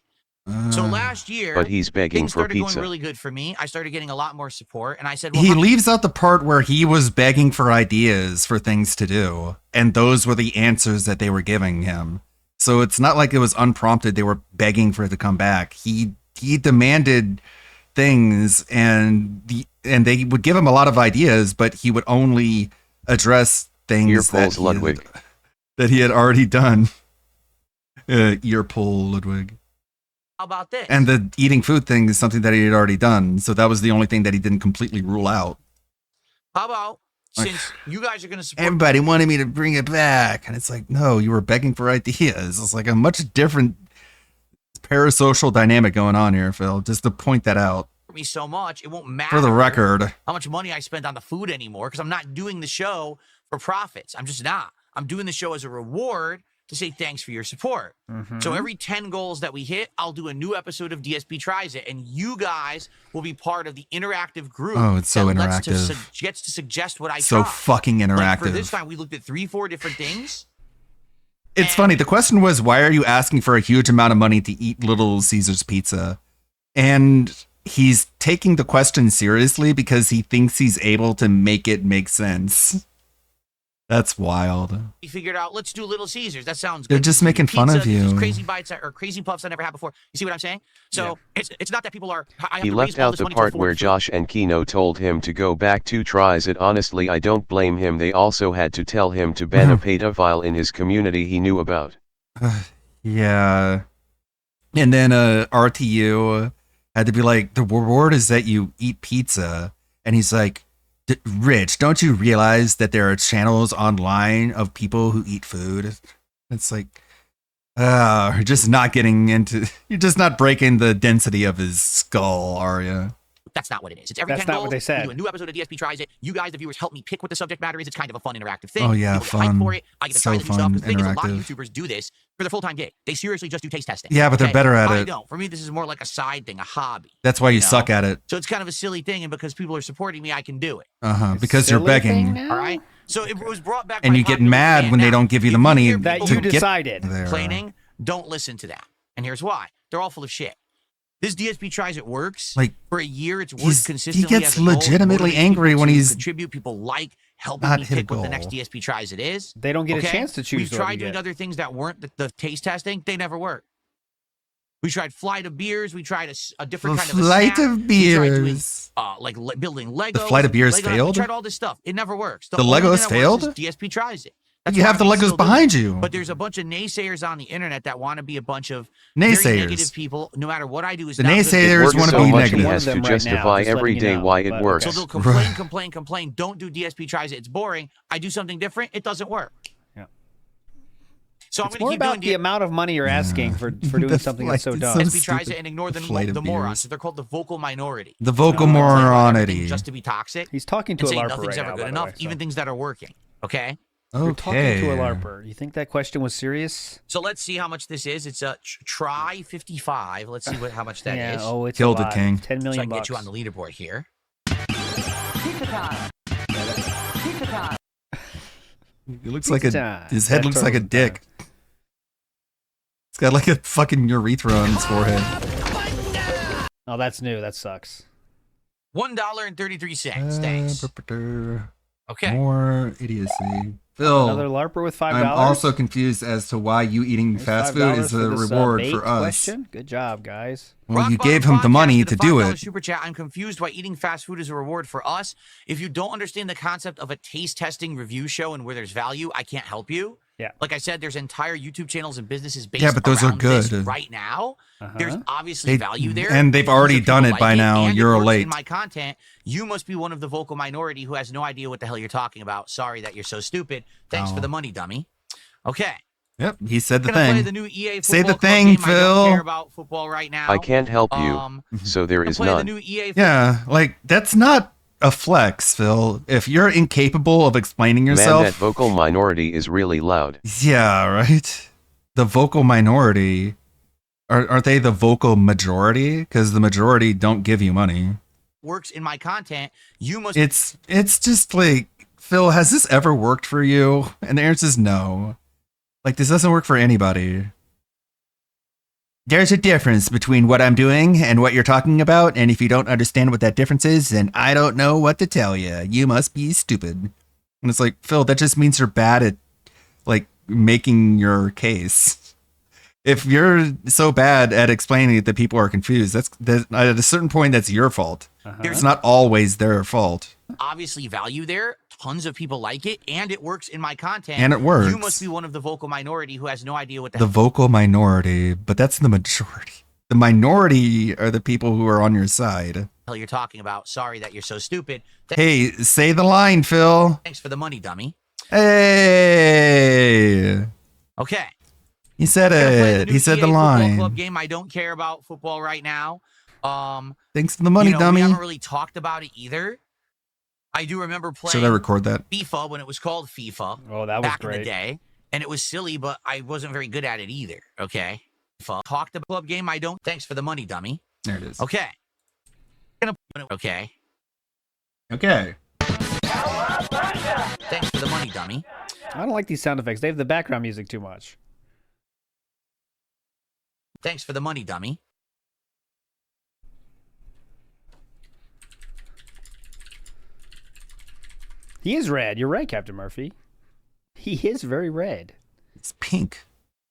So last year, But he's begging things for started pizza. going really good for me. I started getting a lot more support, and I said, well, He how- leaves out the part where he was begging for ideas for things to do, and those were the answers that they were giving him. So it's not like it was unprompted. They were begging for it to come back. He demanded things, and they would give him a lot of ideas, but he would only address things that Ludwig. that he had already done. Ear pull, Ludwig. How about this? And the eating food thing is something that he had already done. So that was the only thing that he didn't completely rule out. How about, since you guys are going to support... Everybody wanted me to bring it back. And it's like, no, you were begging for ideas. It's like a much different parasocial dynamic going on here, Phil. Just to point that out. me so much, it won't matter For the record. how much money I spend on the food anymore, because I'm not doing the show for profits. I'm just not. I'm doing the show as a reward to say thanks for your support. So every 10 goals that we hit, I'll do a new episode of DSP Tries It, and you guys will be part of the interactive group. Oh, it's so that interactive. Gets to suggest what I So try. fucking Like interactive. for this time, we looked at 3-4 different things. It's funny. The question was, why are you asking for a huge amount of money to eat Little Caesar's pizza? And he's taking the question seriously because he thinks he's able to make it make sense. That's wild. We figured out, let's do Little Caesars. That sounds They're good. just This is making fun pizza, of this is you. Crazy bites or crazy puffs I never had before. You see what I'm saying? So it's not that people are. I have He to left raise all out this the money part for where food. Josh and Kino told him to go back to Tries It. Honestly, I don't blame him. They also had to tell him to ban a pedophile in his community he knew about. Yeah. And then RTU had to be like, the reward is that you eat pizza. And he's like, Rich, don't you realize that there are channels online of people who eat food? It's like, you're just not getting into, you're just not breaking the density of his skull, are you? That's not what it is. It's every That's 10 not what goals. they said. We do a new episode of DSP Tries It. You guys, the viewers, help me pick what the subject matter is. It's kind of a fun interactive thing. Oh, yeah, People get hyped fun. for it. I get to So try the new stuff. fun, Because the thing is, a lot of interactive. YouTubers do this for their full-time gig. They seriously just do taste testing. Yeah, but they're better at I it. don't. For me, this is more like a side thing, a hobby. That's why you know? suck at it. So it's kind of a silly thing, and because people are supporting me, I can do it. Because you're begging. All right. So it was brought back. And by you get popular mad demand. when they Now, don't give you the if money hear that people you who decided there. complaining, don't listen to that. And here's why: they're all full of shit. This DSP Tries It works. Like, for a year, it's he worked consistently. gets as a goal. It legitimately motivates angry people when to he's contribute. People like helping not me hit a pick what the next goal. DSP Tries It is. They don't get a Okay? chance to choose We've what tried you doing get. other things that weren't the taste testing. They never work. We tried flight of beers. We tried a different kind of a Flight snack. of We tried doing, beers. like building Legos. The flight of beers Lego- failed? We tried all this stuff. It never works. The only thing Legos that failed? works is DSP Tries It. You have the why we Legos still do behind it. you. But there's a bunch of naysayers on the internet that want to be a bunch of very Naysayers. negative people. No matter what I do is The not good. naysayers It works wanna so be much negative. he One has of to them right now, justify just every letting you day know, why it but works. So they'll complain. Don't do DSP Tries It. It's boring. I do something different. It doesn't work. Yeah. So It's I'm more going to keep about doing the amount of money you're asking for doing something that's so dumb. DSP Tries It and ignore Flight of the morons. beers. So they're called the vocal minority. The vocal They'll tell you about everything moronity. just to be toxic. He's talking to and a say LARPer nothing's right ever now, good by the enough, way, so. even things that are working. Okay. You're talking to a LARPer. You think that question was serious? So let's see how much this is. It's a try 55. Let's see how much that is. Yeah, oh, it's Killed a it, lot. King. 10 So I million can get you bucks. on the leaderboard here. He looks like Pizza. his head That looks like a turtle's dick. It's got like a fucking urethra on his forehead. Oh, that's new. That sucks. $1.33. Thanks. Okay. More idiocy. Phil, Another LARPer with $5. I'm also confused as to why you eating There's fast $5 food is for a this, reward bait for us. question. Good job, guys. Well, you Rock gave Bottom him the Podcast money did to a do $5 it. Super chat. I'm confused why eating fast food is a reward for us. If you don't understand the concept of a taste testing review show and where there's value, I can't help you. Yeah. Like I said, there's entire YouTube channels and businesses based Yeah, but those are around this good. right now. Uh-huh. There's obviously value there. And they've because already if done people it by like now. and it You're works late. in my content, you must be one of the vocal minority who has no idea what the hell you're talking about. Sorry that you're so stupid. Thanks for Oh. the money, dummy. Okay. Yep, he said the Gonna play thing. the new EA Say the football club thing, game. I don't Phil. care about football right now. I can't help you, so there is play the none. new EA Yeah, like that's not a flex, Phil. If you're incapable of explaining Man, yourself, that vocal minority is really loud. yeah, right. The vocal minority, aren't they the vocal majority? Because the majority don't give you money. works in my content, you must It's just like Phil, has this ever worked for you? And the answer is no. Like, this doesn't work for anybody. There's a difference between what I'm doing and what you're talking about, and if you don't understand what that difference is, then I don't know what to tell you. You must be stupid. And it's like, Phil, that just means you're bad at, like, making your case. If you're so bad at explaining it that people are confused, that's at a certain point, that's your fault. It's not always their fault. Obviously value there. Tons of people like it, and it works in my content. And it works. You must be one of the vocal minority who has no idea what The vocal minority, but that's the majority. The minority are the people who are on your side. hell you're talking about. Sorry that you're so stupid. Hey, say the line, Phil. Thanks for the money, dummy. Hey. Okay. He said it. He said the line. Club game. I don't care about football right now. Thanks for the money, dummy. We haven't really talked about it either. I do remember playing Should I record that? FIFA when it was called FIFA. Oh, that was back great. in the day. And it was silly, but I wasn't very good at it either. Okay. Talked about club game. I don't. Thanks for the money, dummy. There it is. Okay. Okay. Okay. Thanks for the money, dummy. I don't like these sound effects. They have the background music too much. Thanks for the money, dummy. He is red. You're right, Captain Murphy. He is very red. It's pink.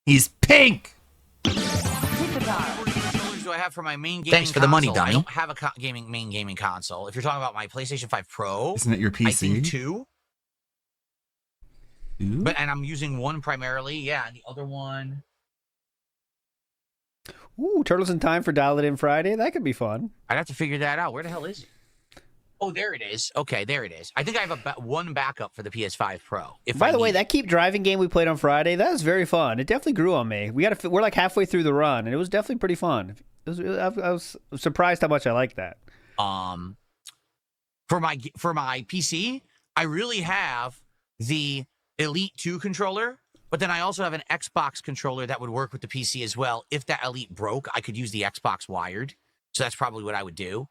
He's pink. Do I have for my main gaming Thanks for the money, dummy. I don't have a main gaming console. If you're talking about my PlayStation 5 Pro, isn't it your PC? I think two. But and I'm using one primarily, yeah, and the other one. Ooh, Turtles in Time for Dial It In Friday. That could be fun. I'd have to figure that out. Where the hell is it? Oh, there it is. Okay, there it is. I think I have one backup for the PS5 Pro. By the way, that Keep Driving game we played on Friday, that was very fun. It definitely grew on me. We're like halfway through the run, and it was definitely pretty fun. I was surprised how much I liked that. For my PC, I really have the Elite 2 controller, but then I also have an Xbox controller that would work with the PC as well. If that Elite broke, I could use the Xbox wired. So that's probably what I would do.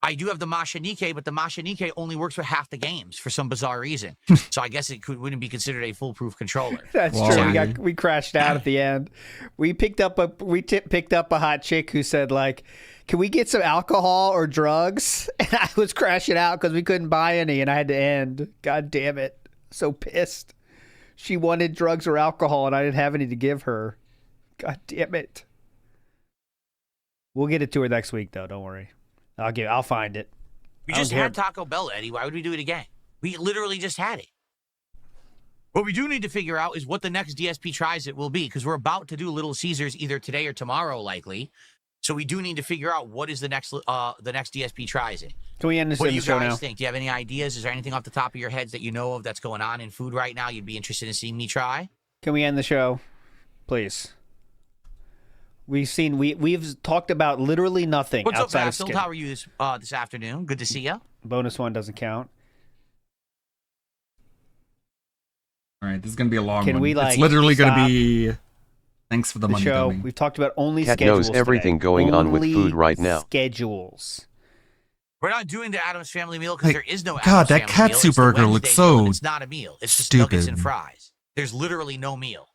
I do have the Mashinike, but the Mashinike only works with half the games for some bizarre reason. So I guess it wouldn't be considered a foolproof controller. That's true. We crashed out at the end. We picked up a hot chick who said, like, can we get some alcohol or drugs? And I was crashing out because we couldn't buy any, and I had to end. God damn it. So pissed. She wanted drugs or alcohol, and I didn't have any to give her. God damn it. We'll get it to her next week, though. Don't worry. I'll find it. We just had Taco Bell, Eddie. Why would we do it again? We literally just had it. What we do need to figure out is what the next DSP tries it will be, because we're about to do Little Caesars either today or tomorrow, likely. So we do need to figure out what is the next DSP tries it. Can we end this What do you show guys now? think? Do you have any ideas? Is there anything off the top of your heads that you know of that's going on in food right now you'd be interested in seeing me try? Can we end the show, please? We've talked about literally nothing. What's up, outside Basil? of How are you this afternoon? Good to see you. Bonus one doesn't count. All right, this is gonna be a long Can one. we, it's literally gonna be. Thanks for the money, show. dummy. We've talked about only Cat schedules knows everything today. going on with Only food right now. Schedules. We're not doing the Addams Family meal because there is no God, Addams that Family katsu meal. It's the burger Wednesday looks meal, so and it's not a meal. It's just nuggets stupid. and fries. There's literally no meal.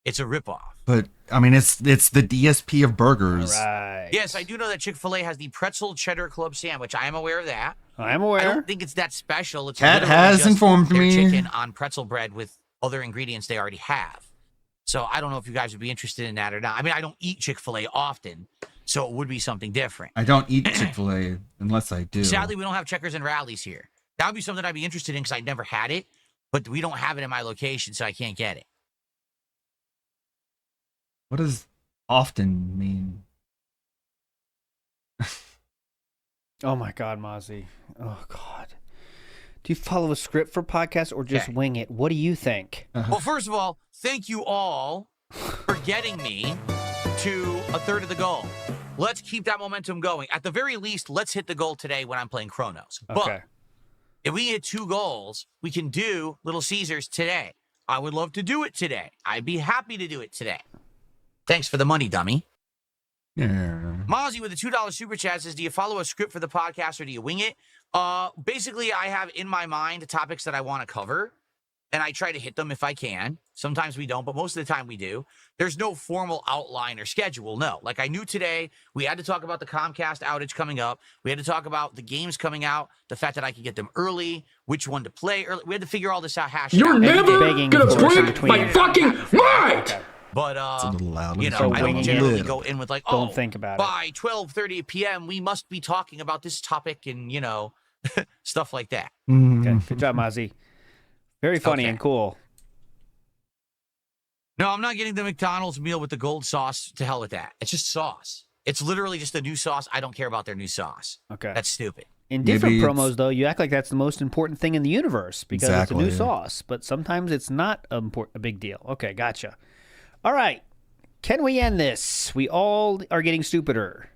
It's a ripoff. But I mean, it's the DSP of burgers. Right. Yes, I do know that Chick-fil-A has the pretzel cheddar club sandwich. I am aware of that. I am aware. I don't think it's that special. It's Cat literally has just informed their me. chicken on pretzel bread with other ingredients they already have. So I don't know if you guys would be interested in that or not. I mean, I don't eat Chick-fil-A often, so it would be something different. I don't eat Chick-fil-A unless I do. Sadly, we don't have Checkers and Rallies here. That would be something I'd be interested in because I never had it, but we don't have it in my location, so I can't get it. What does often mean? Oh my God, Mozzie. Oh God. Do you follow a script for podcasts or just wing it? What do you think? Well, first of all, thank you all for getting me to a third of the goal. Let's keep that momentum going. At the very least, let's hit the goal today when I'm playing Chronos. Okay. But if we hit 2 goals, we can do Little Caesars today. I would love to do it today. I'd be happy to do it today. Thanks for the money, dummy. Yeah. Mozzie with a $2 super chat says, do you follow a script for the podcast or do you wing it? Basically, I have in my mind the topics that I want to cover, and I try to hit them if I can. Sometimes we don't, but most of the time we do. There's no formal outline or schedule, no. Like I knew today, we had to talk about the Comcast outage coming up. We had to talk about the games coming out, the fact that I could get them early, which one to play early. We had to figure all this out, hash it You're out. never gonna break my fucking mind! But, It's a little loud. you know, So I don't winging generally it. go in with like, Don't think about it. by 12:30 p.m., we must be talking about this topic and, you know, stuff like that. Okay, good job, Mozzie. Very funny and cool. No, I'm not getting the McDonald's meal with the gold sauce. To hell with that. It's just sauce. It's literally just a new sauce. I don't care about their new sauce. Okay. That's stupid. In different Maybe promos, though, you act like that's the most important thing in the universe because it's a new Exactly. sauce, but sometimes it's not a big deal. Okay, gotcha. All right. Can we end this? We all are getting stupider.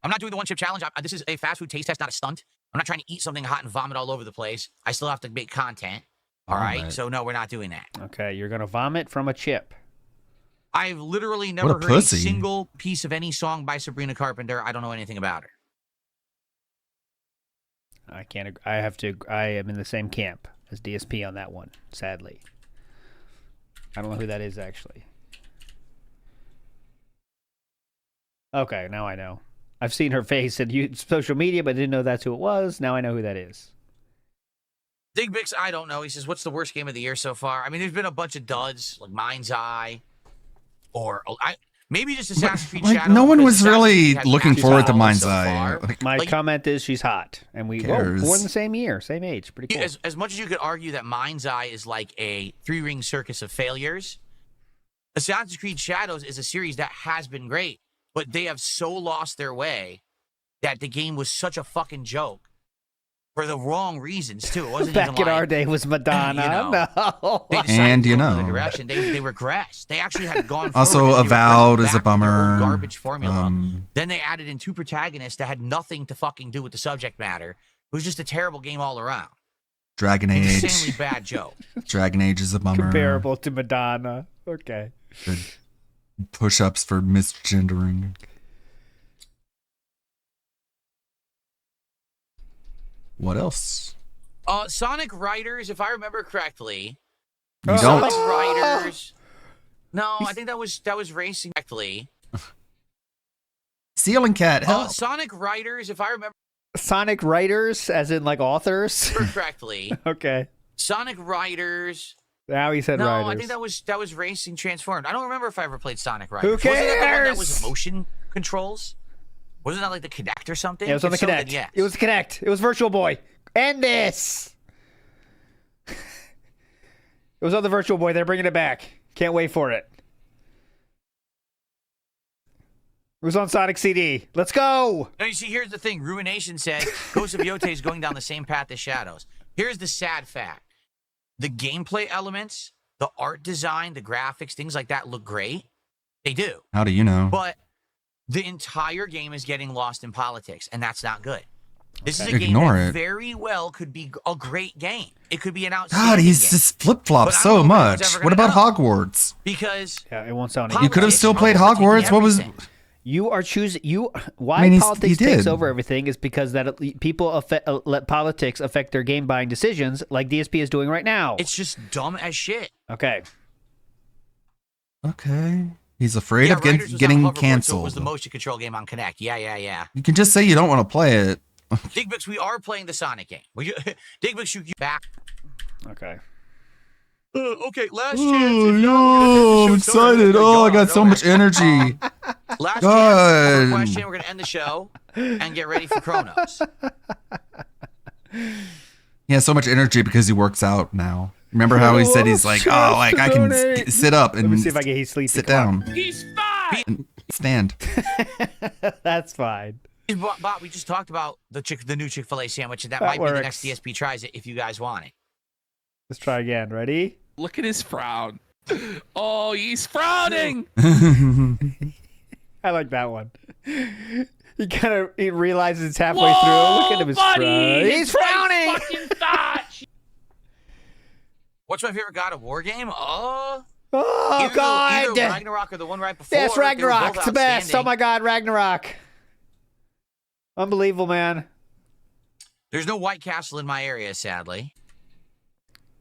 I'm not doing the one-chip challenge. This is a fast food taste test, not a stunt. I'm not trying to eat something hot and vomit all over the place. I still have to make content. All right? So, no, we're not doing that. Okay, you're going to vomit from a chip. I've literally never heard pussy. a single piece of any song by Sabrina Carpenter. I don't know anything about her. I can't. I have to. I am in the same camp as DSP on that one. Sadly, I don't know who that is actually. Okay, now I know. I've seen her face in social media, but didn't know that's who it was. Now I know who that is. Digbix, I don't know. He says, what's the worst game of the year so far? I mean, there's been a bunch of duds, like Mind's Eye, or maybe just Assassin's Creed Like, Shadows. no one because was Assassin's really Creed has looking massive forward to following Mind's so Eye. far. My Like, comment is she's hot, and we cares? born the same year, same age, pretty cool. as much as you could argue that Mind's Eye is like a three-ring circus of failures, Assassin's Creed Shadows is a series that has been great, but they have so lost their way that the game was such a fucking joke for the wrong reasons too. It wasn't Back even in our day was Madonna. you know, No. They decided And to you go another know. direction. They regressed. They actually had gone forward. Also, and they Avowed regressed is a back to their old bummer. garbage formula. Then they added in two protagonists that had nothing to fucking do with the subject matter. It was just a terrible game all around. Dragon Age. Insanely bad joke. Dragon Age is a bummer. Comparable to Madonna. Okay. Good push-ups for misgendering. What else? Sonic Riders, if I remember correctly. You Sonic don't. Riders. No, I think that was racing correctly. Ceiling Cat, help. Sonic Riders, if I remember Sonic writers, as in like authors. correctly. Okay. Sonic Riders. Now he said No, writers. I think that was Racing Transformed. I don't remember if I ever played Sonic Riders. Who cares? Wasn't that the one that was motion controls? Wasn't that like the Kinect or something? Yeah, it was on the If so, then Kinect. yes. It was the Kinect. It was Virtual Boy. End this. It was on the Virtual Boy. They're bringing it back. Can't wait for it. It was on Sonic CD. Let's go. No, you see, here's the thing. Ruination said Ghost of Yote is going down the same path as Shadows. Here's the sad fact. The gameplay elements, the art design, the graphics, things like that look great. They do. How do you know? But the entire game is getting lost in politics, and that's not good. This is a Ignore game that it. very well could be a great game. It could be an God, outstanding he's game. just flip-flops But I don't so know if anyone's much. ever What gonna about know. Hogwarts? Because Yeah, it won't sound. You could have still played Hogwarts. What was... You are choosing. Why I mean, politics he takes did. over everything is because that people let politics affect their game buying decisions, like DSP is doing right now. it's just dumb as shit. Okay. Okay. He's afraid Yeah, of Riders was on getting Hoverboard, so it canceled. was the motion control game on Kinect. Yeah. You can just say you don't want to play it. Digbix, we are playing the Sonic game. Digbix, you back. Okay. Okay, last chance. Oh, yo, I'm excited. Oh, I got so much energy. Last God. chance for a question. We're going to end the show and get ready for Chronos. He has so much energy because he works out now. Remember how he said he's like, oh, like I can sit up and Let me see if I can sleep. sit down He's fine. and stand. That's fine. Bob, we just talked about the new Chick-fil-A sandwich, and that That might be the works. next DSP tries it if you guys want it. Let's try again. Ready? Look at his frown. Oh, he's frowning. I like that one. He realizes it's halfway through. Look at him. His buddy, frown. He's it's my frowning. fucking thought. What's my favorite God of War game? Oh, Either God. Ragnarok or the one right before. Yes, they were Ragnarok. both It's the best. Oh, outstanding. my God, Ragnarok. Unbelievable, man. There's no White Castle in my area, sadly.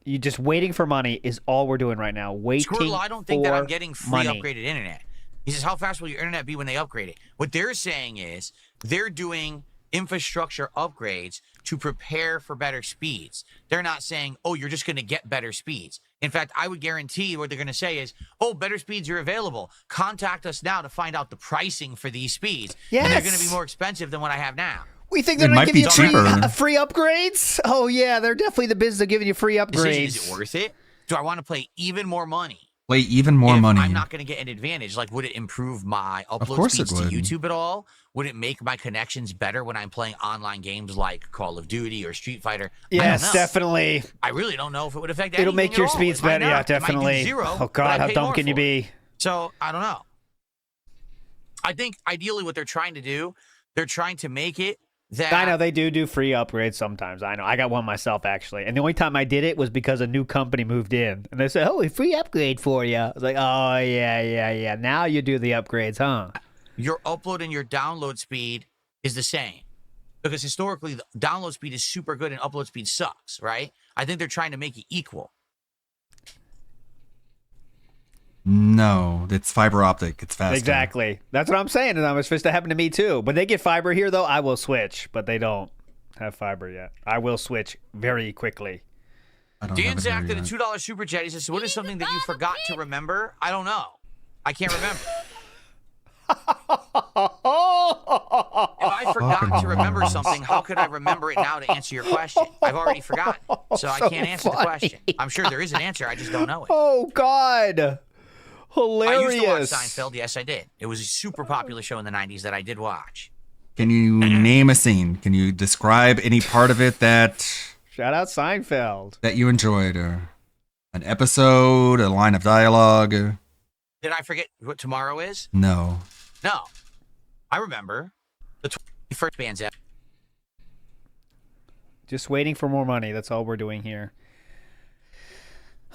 You just waiting for money is all we're doing right now. Waiting Squirtle, I don't think that I'm getting free money. upgraded internet. He says, how fast will your internet be when they upgrade it? What they're saying is they're doing infrastructure upgrades to prepare for better speeds. They're not saying, oh, you're just going to get better speeds. In fact, I would guarantee what they're going to say is, oh, better speeds are available. Contact us now to find out the pricing for these speeds. Yes. And they're going to be more expensive than what I have now. We think they're going to give you free upgrades? Oh, yeah, they're definitely the business of giving you free upgrades. Is it worth it? Do I want to play even more money? Play even more money. I'm not going to get an advantage. Like, would it improve my upload course it speeds to would. YouTube at all? Would it make my connections better when I'm playing online games like Call of Duty or Street Fighter? Yes, definitely. I really don't know if it would affect anything. It'll make your speeds better. Yeah, definitely. Zero, oh, God, how dumb can you be? So, I don't know. I think ideally what they're trying to do, they're trying to make it that... I know, they do free upgrades sometimes. I know. I got one myself, actually. And the only time I did it was because a new company moved in. And they said, oh, a free upgrade for you. I was like, oh, yeah. Now you do the upgrades, huh? Your upload and your download speed is the same. Because historically, the download speed is super good and upload speed sucks, right? I think they're trying to make it equal. No, it's fiber optic. It's faster. Exactly. That's what I'm saying. And it's supposed to happen to me, too. When they get fiber here, though, I will switch. But they don't have fiber yet. I will switch very quickly. Dan Zach did a $2 super chat. He says, what is something that you forgot to remember? I don't know. I can't remember. If I forgot to remember something, how could I remember it now to answer your question? I've already forgotten. So I can't answer the question. I'm sure there is an answer. I just don't know it. Oh, God. Hilarious. I used to watch Seinfeld. Yes, I did. It was a super popular show in the 90s that I did watch. Can you name a scene? Can you describe any part of it that... Shout out Seinfeld. That you enjoyed? Or an episode, a line of dialogue? Did I forget what tomorrow is? No. No. I remember. The 21st band's out. Just waiting for more money. That's all we're doing here.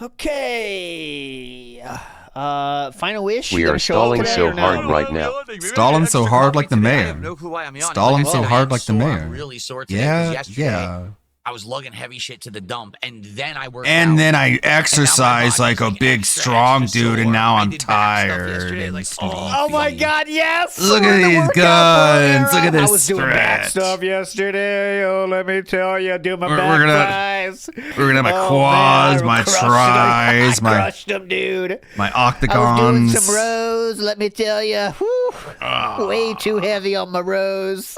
Okay. Final wish. We are stalling so hard right now. Stalling so hard like the mayor. I have no clue why I'm yawning. Stalling Like I so said, hard I'm like the sore. mayor. I'm really sore today. 'Cause yesterday, Yeah. I was lugging heavy shit to the dump, and then I worked And out. then I exercise like a big, strong dude, and now I'm tired. And Oh my God! Yes. Look We're at in the these workout guns. Look at program. this I was doing back stretch. stuff yesterday. Oh, let me tell you, do my We're back gonna- flies. we're gonna have my Oh, quads, man, my crushed 'em. tries, I my- crushed them, dude. my I was doing octagons. some rows. Let me tell you, way too heavy on my rows.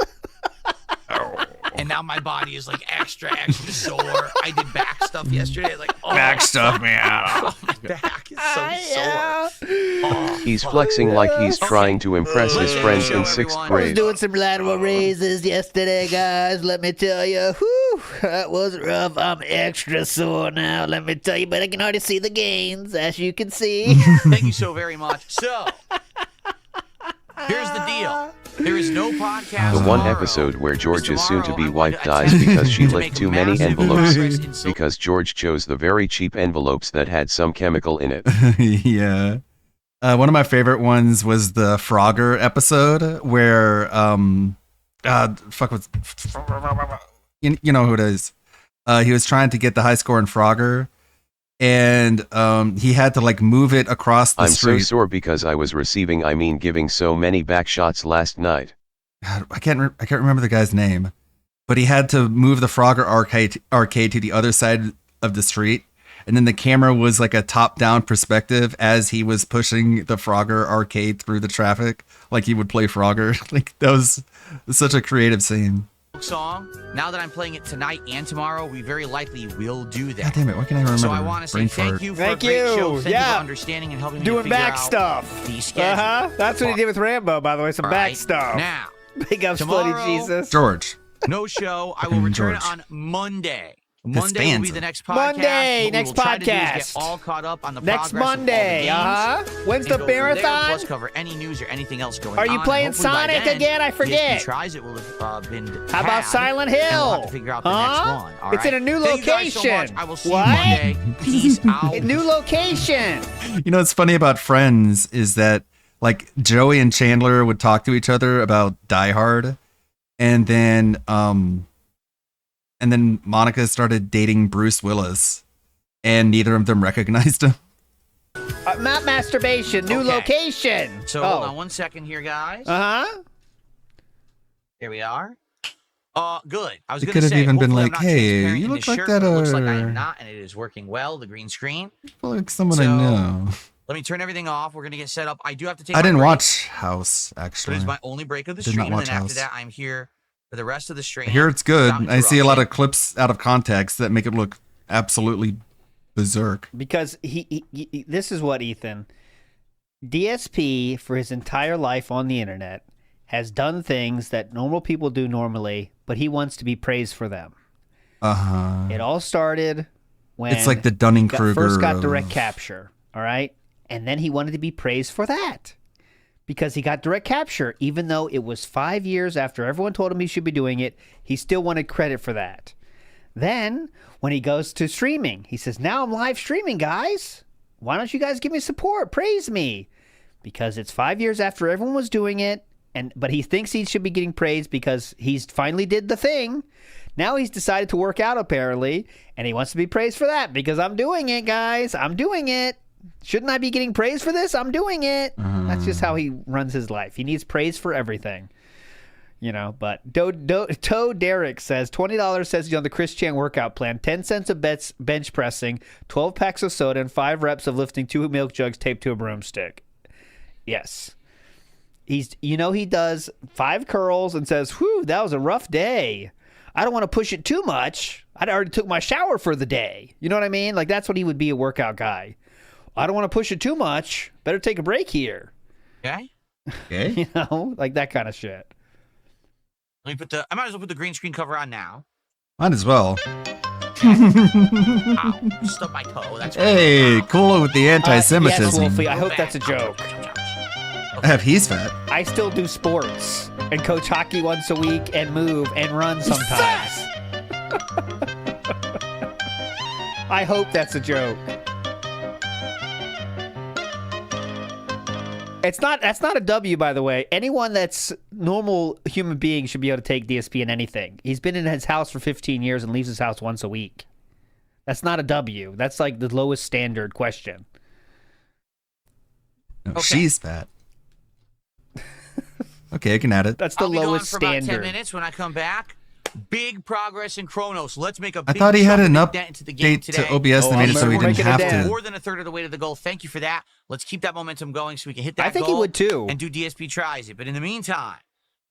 And now my body is like extra sore. I did back stuff yesterday. Like Back stuff, man. Oh, my back is so sore. He's flexing like he's trying to impress his friends in 6th I was grade. doing some lateral raises yesterday, guys. Let me tell you, whew, that was rough. I'm extra sore now, let me tell you, but I can already see the gains, as you can see. Thank you so very much. So, here's the deal. There is no podcast. The one tomorrow. episode where George's soon-to-be wife dies because she licked too many envelopes, because George chose the very cheap envelopes that had some chemical in it. Yeah. One of my favorite ones was the Frogger episode where, you know who it is. He was trying to get the high score in Frogger, and he had to like move it across the I'm street. so sore because I was giving so many back shots last night. God, I can't remember the guy's name, but he had to move the Frogger arcade to the other side of the street, and then the camera was like a top-down perspective as he was pushing the Frogger arcade through the traffic, like he would play Frogger. Like that was such a creative scene. Song. Now that I'm playing it tonight and tomorrow, we very likely will do that. God damn it! Why can't I remember? So I want to say Brain thank fart. you for a great show. Thank you for understanding and helping me Doing to figure back out stuff. the schedule. That's what he did with Rambo, by the way. Some back Right. stuff. Now, Big up, Bloody tomorrow, Jesus. George. No show. I will return George. on Monday. Monday will be the next podcast. Monday, What we next will try to do is podcast. get all caught up on the Next progress Monday, of all the games. When's the and go from there, marathon? plus cover any news or anything else going Are on. you and playing hopefully by Sonic then, again? I forget. DSP tries it will have been. How about Silent Hill? And we'll have to figure out the next one. All It's in right? a new Thank you guys so location. much. I will see What? you Monday. Peace out. A new location. You know what's funny about Friends is that like Joey and Chandler would talk to each other about Die Hard, and then Monica started dating Bruce Willis, and neither of them recognized him. Not masturbation. New location. So hold on 1 second here, guys. Here we are. Good. I was It going could to have say, even been hopefully I'm like, not "Hey, transparent you in look this like shirt, that." but it looks like I am not, and it is working well. The green screen. Like someone I know. Let me turn everything off. We're going to get set up. I do have to take. I my didn't break. watch House actually. It is my only break of the Did stream, not and watch then after House. that, I'm here for the rest of the stream. I hear it's good. without I see a lot interruption. of clips out of context that make it look absolutely berserk. Because he this is what Ethan, DSP for his entire life on the internet has done things that normal people do normally, but he wants to be praised for them. It all started when It's like the he Dunning-Kruger first got of- direct capture, all right? And then he wanted to be praised for that because he got direct capture. Even though it was 5 years after everyone told him he should be doing it, he still wanted credit for that. Then, when he goes to streaming, he says, now I'm live streaming, guys. Why don't you guys give me support? Praise me. Because it's 5 years after everyone was doing it, but he thinks he should be getting praised because he's finally did the thing. Now he's decided to work out, apparently, and he wants to be praised for that because I'm doing it, guys. I'm doing it. Shouldn't I be getting praise for this? I'm doing it. That's just how he runs his life. He needs praise for everything. You know, but Toe Derek says $20 says he's on the Chris Chan workout plan, 10 cents of bench pressing, 12 packs of soda, and 5 reps of lifting 2 milk jugs taped to a broomstick. Yes. He does 5 curls and says, whew, that was a rough day. I don't want to push it too much. I already took my shower for the day. You know what I mean? Like, that's what he would be, a workout guy. I don't want to push it too much. Better take a break here. Okay. Okay. You know, like that kind of shit. Let me I might as well put the green screen cover on now. Might as well. Ow, stubbed my toe. That's right. Hey, cool with the anti-Semitism. Yes, Wolfie, I hope that's a joke. He's fat. I still do sports and coach hockey once a week and move and run sometimes. I hope that's a joke. That's not a W, by the way. Anyone that's normal human being should be able to take DSP in anything. He's been in his house for 15 years and leaves his house once a week. That's not a W. That's like the lowest standard question. No, Okay. She's fat. Okay, I can add it. That's the I'll be lowest gone for about standard. 10 minutes. When I come back, big progress in Chronos. Let's make a I big thought he had chunk an of dent into the game update today. to OBS that made it so he didn't have to. More than a third of the way to the goal. Thank you for that. Let's keep that momentum going so we can hit that I think he goal would too. and do DSP tries it. But in the meantime,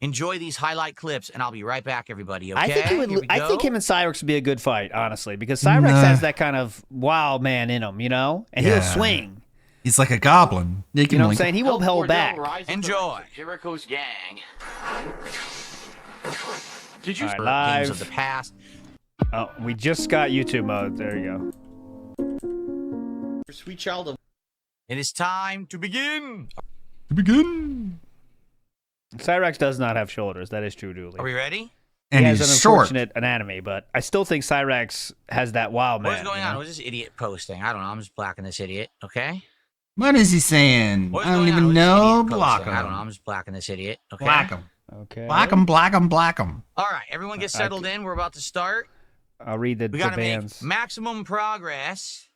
enjoy these highlight clips, and I'll be right back, everybody. Okay? I think he would. Here we I go. think him and Cyrex would be a good fight, honestly, because Cyrex Nah. has that kind of wild man in him, you know, and he'll Yeah. swing. He's like a goblin. You You know what I'm saying? He won't hold back. Enjoy. Jericho's gang. Did you All right, for live. games of the past? Oh, we just got YouTube mode. There you go. Sweet child of. It is time to begin. To begin. Cyrex does not have shoulders. That is true, Dooley. Are we ready? And he has he's an short. unfortunate anatomy, but I still think Cyrex has that wild man. What is going you know? on? What is this idiot posting? I don't know. I'm just blacking this idiot. Okay. What is he saying? What is I don't going on? even What is this know. idiot Block posting? I don't know. him. I'm just blacking this idiot. Okay. Black him. Okay. Black him, black him, black him. All right. Everyone get settled in. We're about to start. I'll read the We got to make bands. maximum progress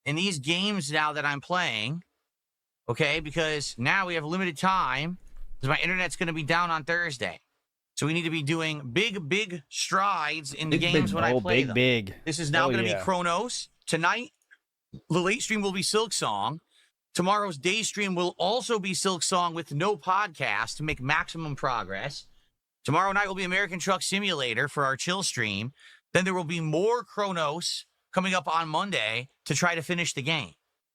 in these games now that I'm playing. Okay, because now we have limited time because my internet's going to be down on Thursday. So we need to be doing big strides in the games when I play them. Big. This is now Oh, going to yeah. be Chronos. Tonight, the late stream will be Silk Song. Tomorrow's day stream will also be Silk Song with no podcast to make maximum progress. Tomorrow night will be American Truck Simulator for our chill stream. Then there will be more Chronos coming up on Monday to try to finish the game.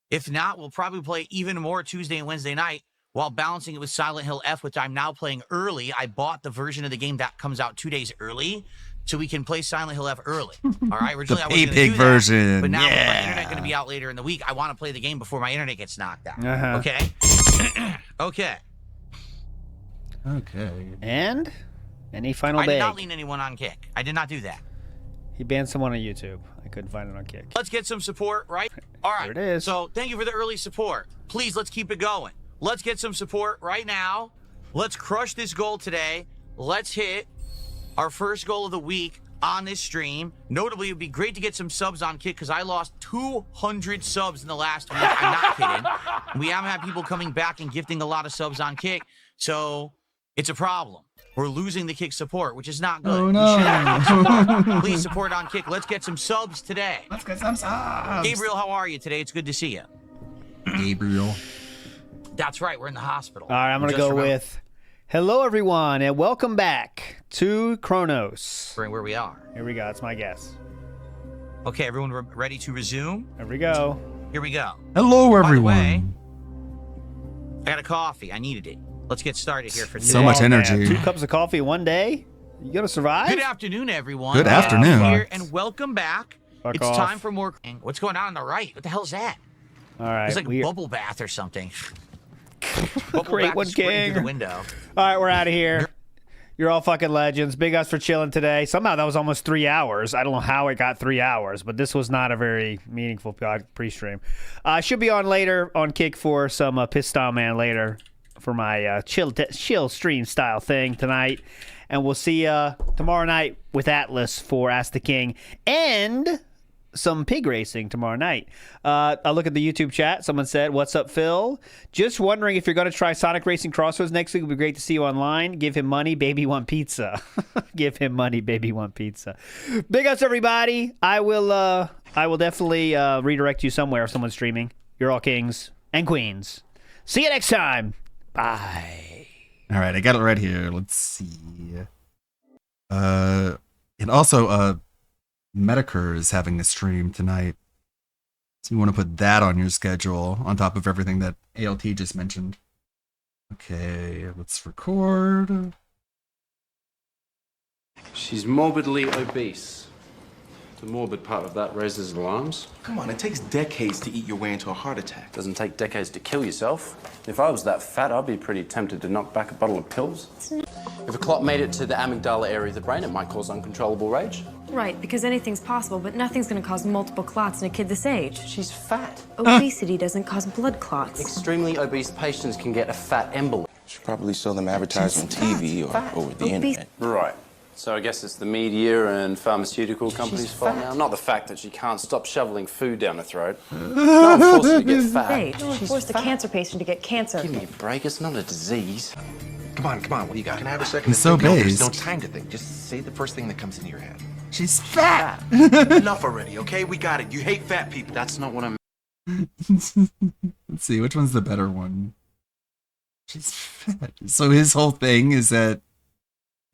If not, we'll probably play even more Tuesday and Wednesday night while balancing it with Silent Hill F, which I'm now playing early. I bought the version of the game that comes out 2 days early so we can play Silent Hill F early. All right, originally I was pay going to pig do version. that, but now with my Yeah. internet going to be out later in the week, I want to play the game before my internet gets knocked out. Uh-huh. Okay. Okay. Okay. And any final I day? did not lean anyone on Kick. I did not do that. He banned someone on YouTube. I couldn't find it on Kick. Let's get some support, right? All right. There it is. So thank you for the early support. Please, let's keep it going. Let's get some support right now. Let's crush this goal today. Let's hit our first goal of the week on this stream. Notably, it would be great to get some subs on Kick because I lost 200 subs in the last week. I'm not kidding. We haven't had people coming back and gifting a lot of subs on Kick, so it's a problem. We're losing the Kick support, which is not good. Oh, We no. should have support. Please support on Kick. Let's get some subs today. Let's get some subs. Gabriel, how are you today? It's good to see you. Gabriel. That's right. We're in the hospital. All right, I'm going to Just go remember with hello, everyone, and welcome back to Chronos. where we are. Here we go. That's my guess. Okay, everyone ready to resume? Here we go. Here we go. Hello, By the everyone. way, I got a coffee. I needed it. Let's get started here for today. So much Oh, man, energy. 2 cups of coffee in one day? You going to survive? Good afternoon, everyone. Good Get out afternoon. Here and welcome back. Fuck It's off. time for more. What's going on the right? What the hell's that? All right. It's like we- bubble bath or something. Bubble Great bath one, is spraying King. through the window. All right, we're out of here. You're all fucking legends. Big ups for chilling today. Somehow that was almost 3 hours. I don't know how it got 3 hours, but this was not a very meaningful pre-stream. Should be on later on Kick for some Pistol Man later for my chill stream style thing tonight. And we'll see you tomorrow night with Atlas for Ask the King and some pig racing tomorrow night. I look at the YouTube chat. Someone said, "What's up, Phil? Just wondering if you're going to try Sonic Racing Crossroads next week. It would be great to see you online. Give him money, baby want pizza." Give him money, baby want pizza. Big ups, everybody. I will definitely redirect you somewhere if someone's streaming. You're all kings and queens. See you next time. Bye. All right, I got it right here. Let's see. And also, Medicare is having a stream tonight. So you want to put that on your schedule on top of everything that ALT just mentioned. Okay, let's record. She's morbidly obese. The morbid part of that raises alarms. Come on, it takes decades to eat your way into a heart attack. Doesn't take decades to kill yourself. If I was that fat, I'd be pretty tempted to knock back a bottle of pills. If a clot made it to the amygdala area of the brain, it might cause uncontrollable rage. Right, because anything's possible, but nothing's gonna cause multiple clots in a kid this age. She's fat. Obesity doesn't cause blood clots. Extremely obese patients can get a fat embolism. Should probably saw them advertised on TV or over the internet. Right. So I guess it's the media and pharmaceutical companies' fault now. Not the fact that she can't stop shoveling food down her throat. No one forced her to get fat. Hey, don't force the cancer patient to get cancer. Give me a break. It's not a disease. Come on, what do you got? Can I have a second? He's so There's no based. time to think. Just say the first thing that comes into your head. She's fat. Enough already, okay? We got it. You hate fat people. That's not what I'm... Let's see, which one's the better one? She's fat. So his whole thing is that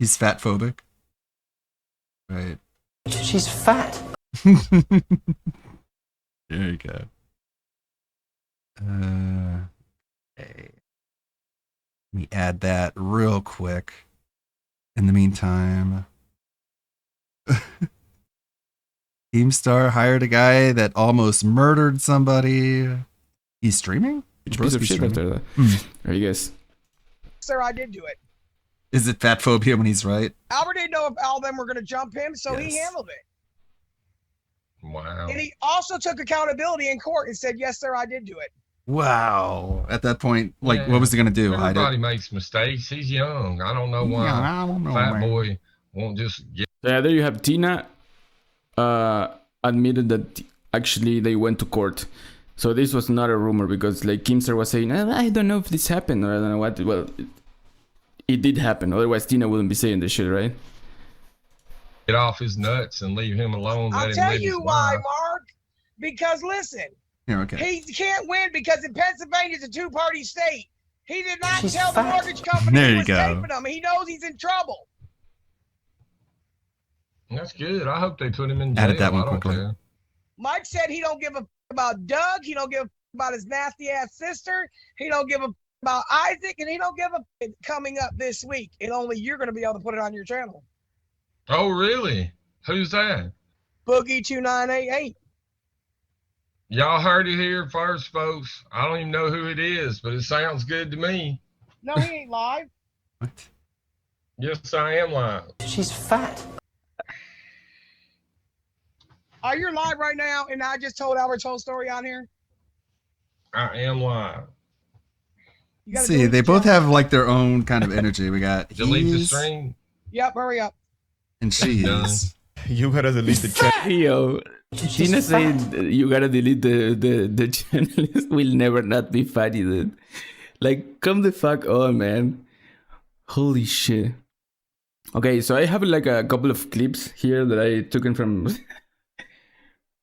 he's fat phobic. Right. She's fat. There you go. Okay. Let me add that real quick. In the meantime, Keemstar hired a guy that almost murdered somebody. He's streaming? Which piece of shit after that? Are you guys? Sir, I did do it. Is it fat phobia when he's right? Albert didn't know if all of them were going to jump him, so he Yes. handled it. Wow. And he also took accountability in court and said, "Yes, sir, I did do it." Wow. At that point, like, what was he going to do? Hide Everybody it? makes mistakes. He's young. I don't know why Yeah, I don't know, fat man. boy won't just get. So yeah, there you have Tina admitted that actually they went to court. So this was not a rumor because like Kimster was saying, I don't know if this happened or I don't know what. Well, it did happen. Otherwise, Tina wouldn't be saying this shit, right? Get off his nuts and leave him alone. I'll Let him tell live you his why, life. Mark. Because listen, Yeah, okay. he can't win because in Pennsylvania it's a two-party state. He did not She's tell the fat. mortgage company There he you was go. taping him. He knows he's in trouble. That's good. I hope they put him in jail. Added that one I don't quickly. care. Mike said he don't give a about Doug. He don't give a about his nasty ass sister. He don't give a about Isaac, and he don't give a coming up this week. And only you're going to be able to put it on your channel. Oh, really? Who's that? Boogie 2988. Y'all heard it here first, folks. I don't even know who it is, but it sounds good to me. No, he ain't live. Yes, I am live. She's fat. You're live right now, and I just told Albert's whole story on here. I am live. See, they both have like their own kind of energy. We got Delete the he's stream. Yep, hurry up. and she's. You gotta delete the chat. Yo, Tina saying you gotta delete the channel will never not be funny, dude. Like, come the fuck on, man. Holy shit. Okay, so I have like a couple of clips here that I took in from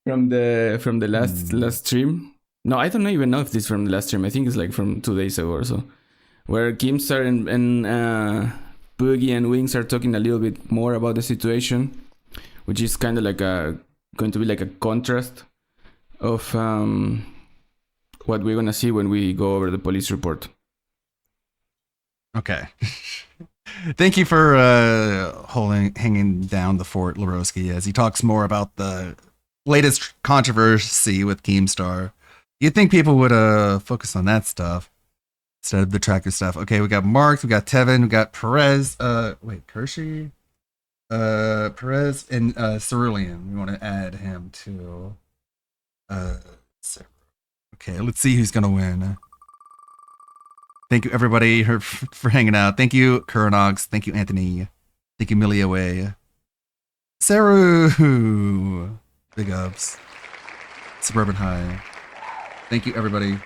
the last stream. No, I don't even know if this is from the last stream. I think it's like from 2 days ago or so, where Keemstar and Boogie and Wings are talking a little bit more about the situation, which is kind of like going to be like a contrast of what we're gonna see when we go over the police report. Okay. Thank you for hanging down the fort, Larosky, as he talks more about the latest controversy with Keemstar. You'd think people would focus on that stuff instead of the tracker stuff. Okay, we got Marks, we got Tevin, we got Perez. Kershey, Perez, and Cerulean. We want to add him to. Okay, let's see who's gonna win. Thank you everybody for hanging out. Thank you Kurnox. Thank you Anthony. Thank you Millie Away. Saru. Big ups. Suburban High. Thank you, everybody.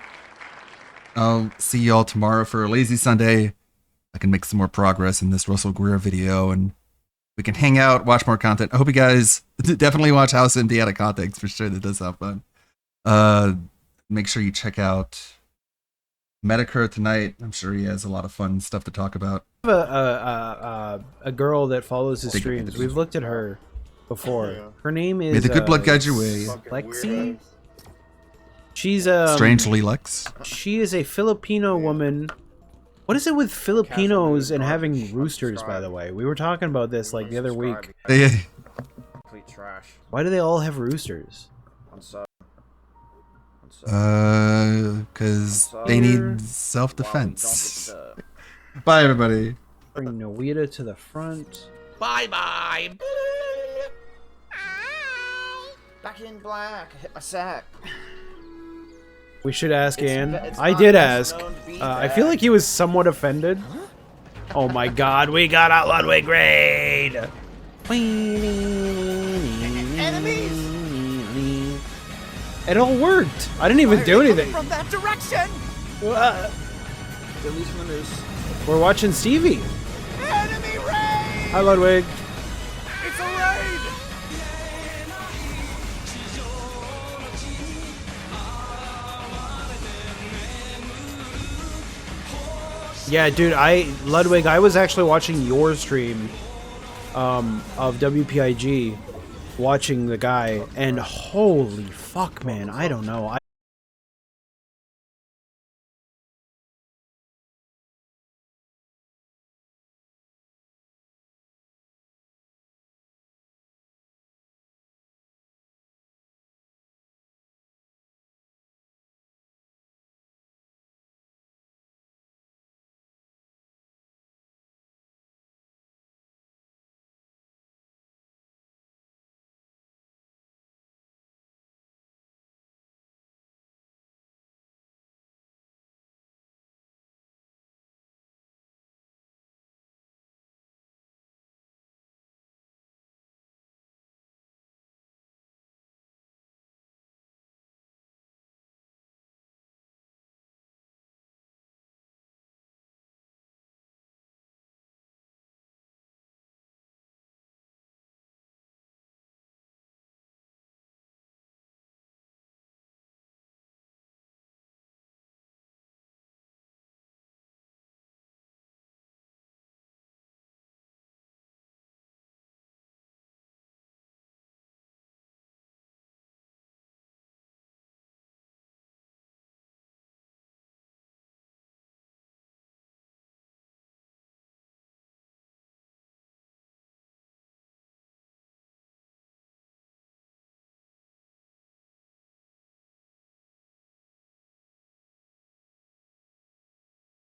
I'll see y'all tomorrow for a lazy Sunday. I can make some more progress in this Russell Greer video, and we can hang out, watch more content. I hope you guys definitely watch House MD out of context for sure. That does sound fun. Make sure you check out Medicare tonight. I'm sure he has a lot of fun stuff to talk about. I have a girl that follows his streams. We've looked at her before. Her name is May the good blood guide your way. Lexi. She's Strangely Lex. She is a Filipino woman. What is it with Filipinos and having roosters, by the way? We were talking about this like the other week. Complete trash. Why do they all have roosters? Because they need self-defense. Bye, everybody. Bring Noita to the front. Bye-bye. Back in black. I hit my sack. We should ask Ann. I did ask. I feel like he was somewhat offended. Oh my god, we got out Ludwig grade! Enemies! It all worked. I didn't even do anything. From that direction! Release from the noose. We're watching Stevie. Enemy raid! Hi, Ludwig. It's a raid! Yeah, dude, Ludwig, I was actually watching your stream of WPIG, watching the guy, and holy fuck, man, I don't know.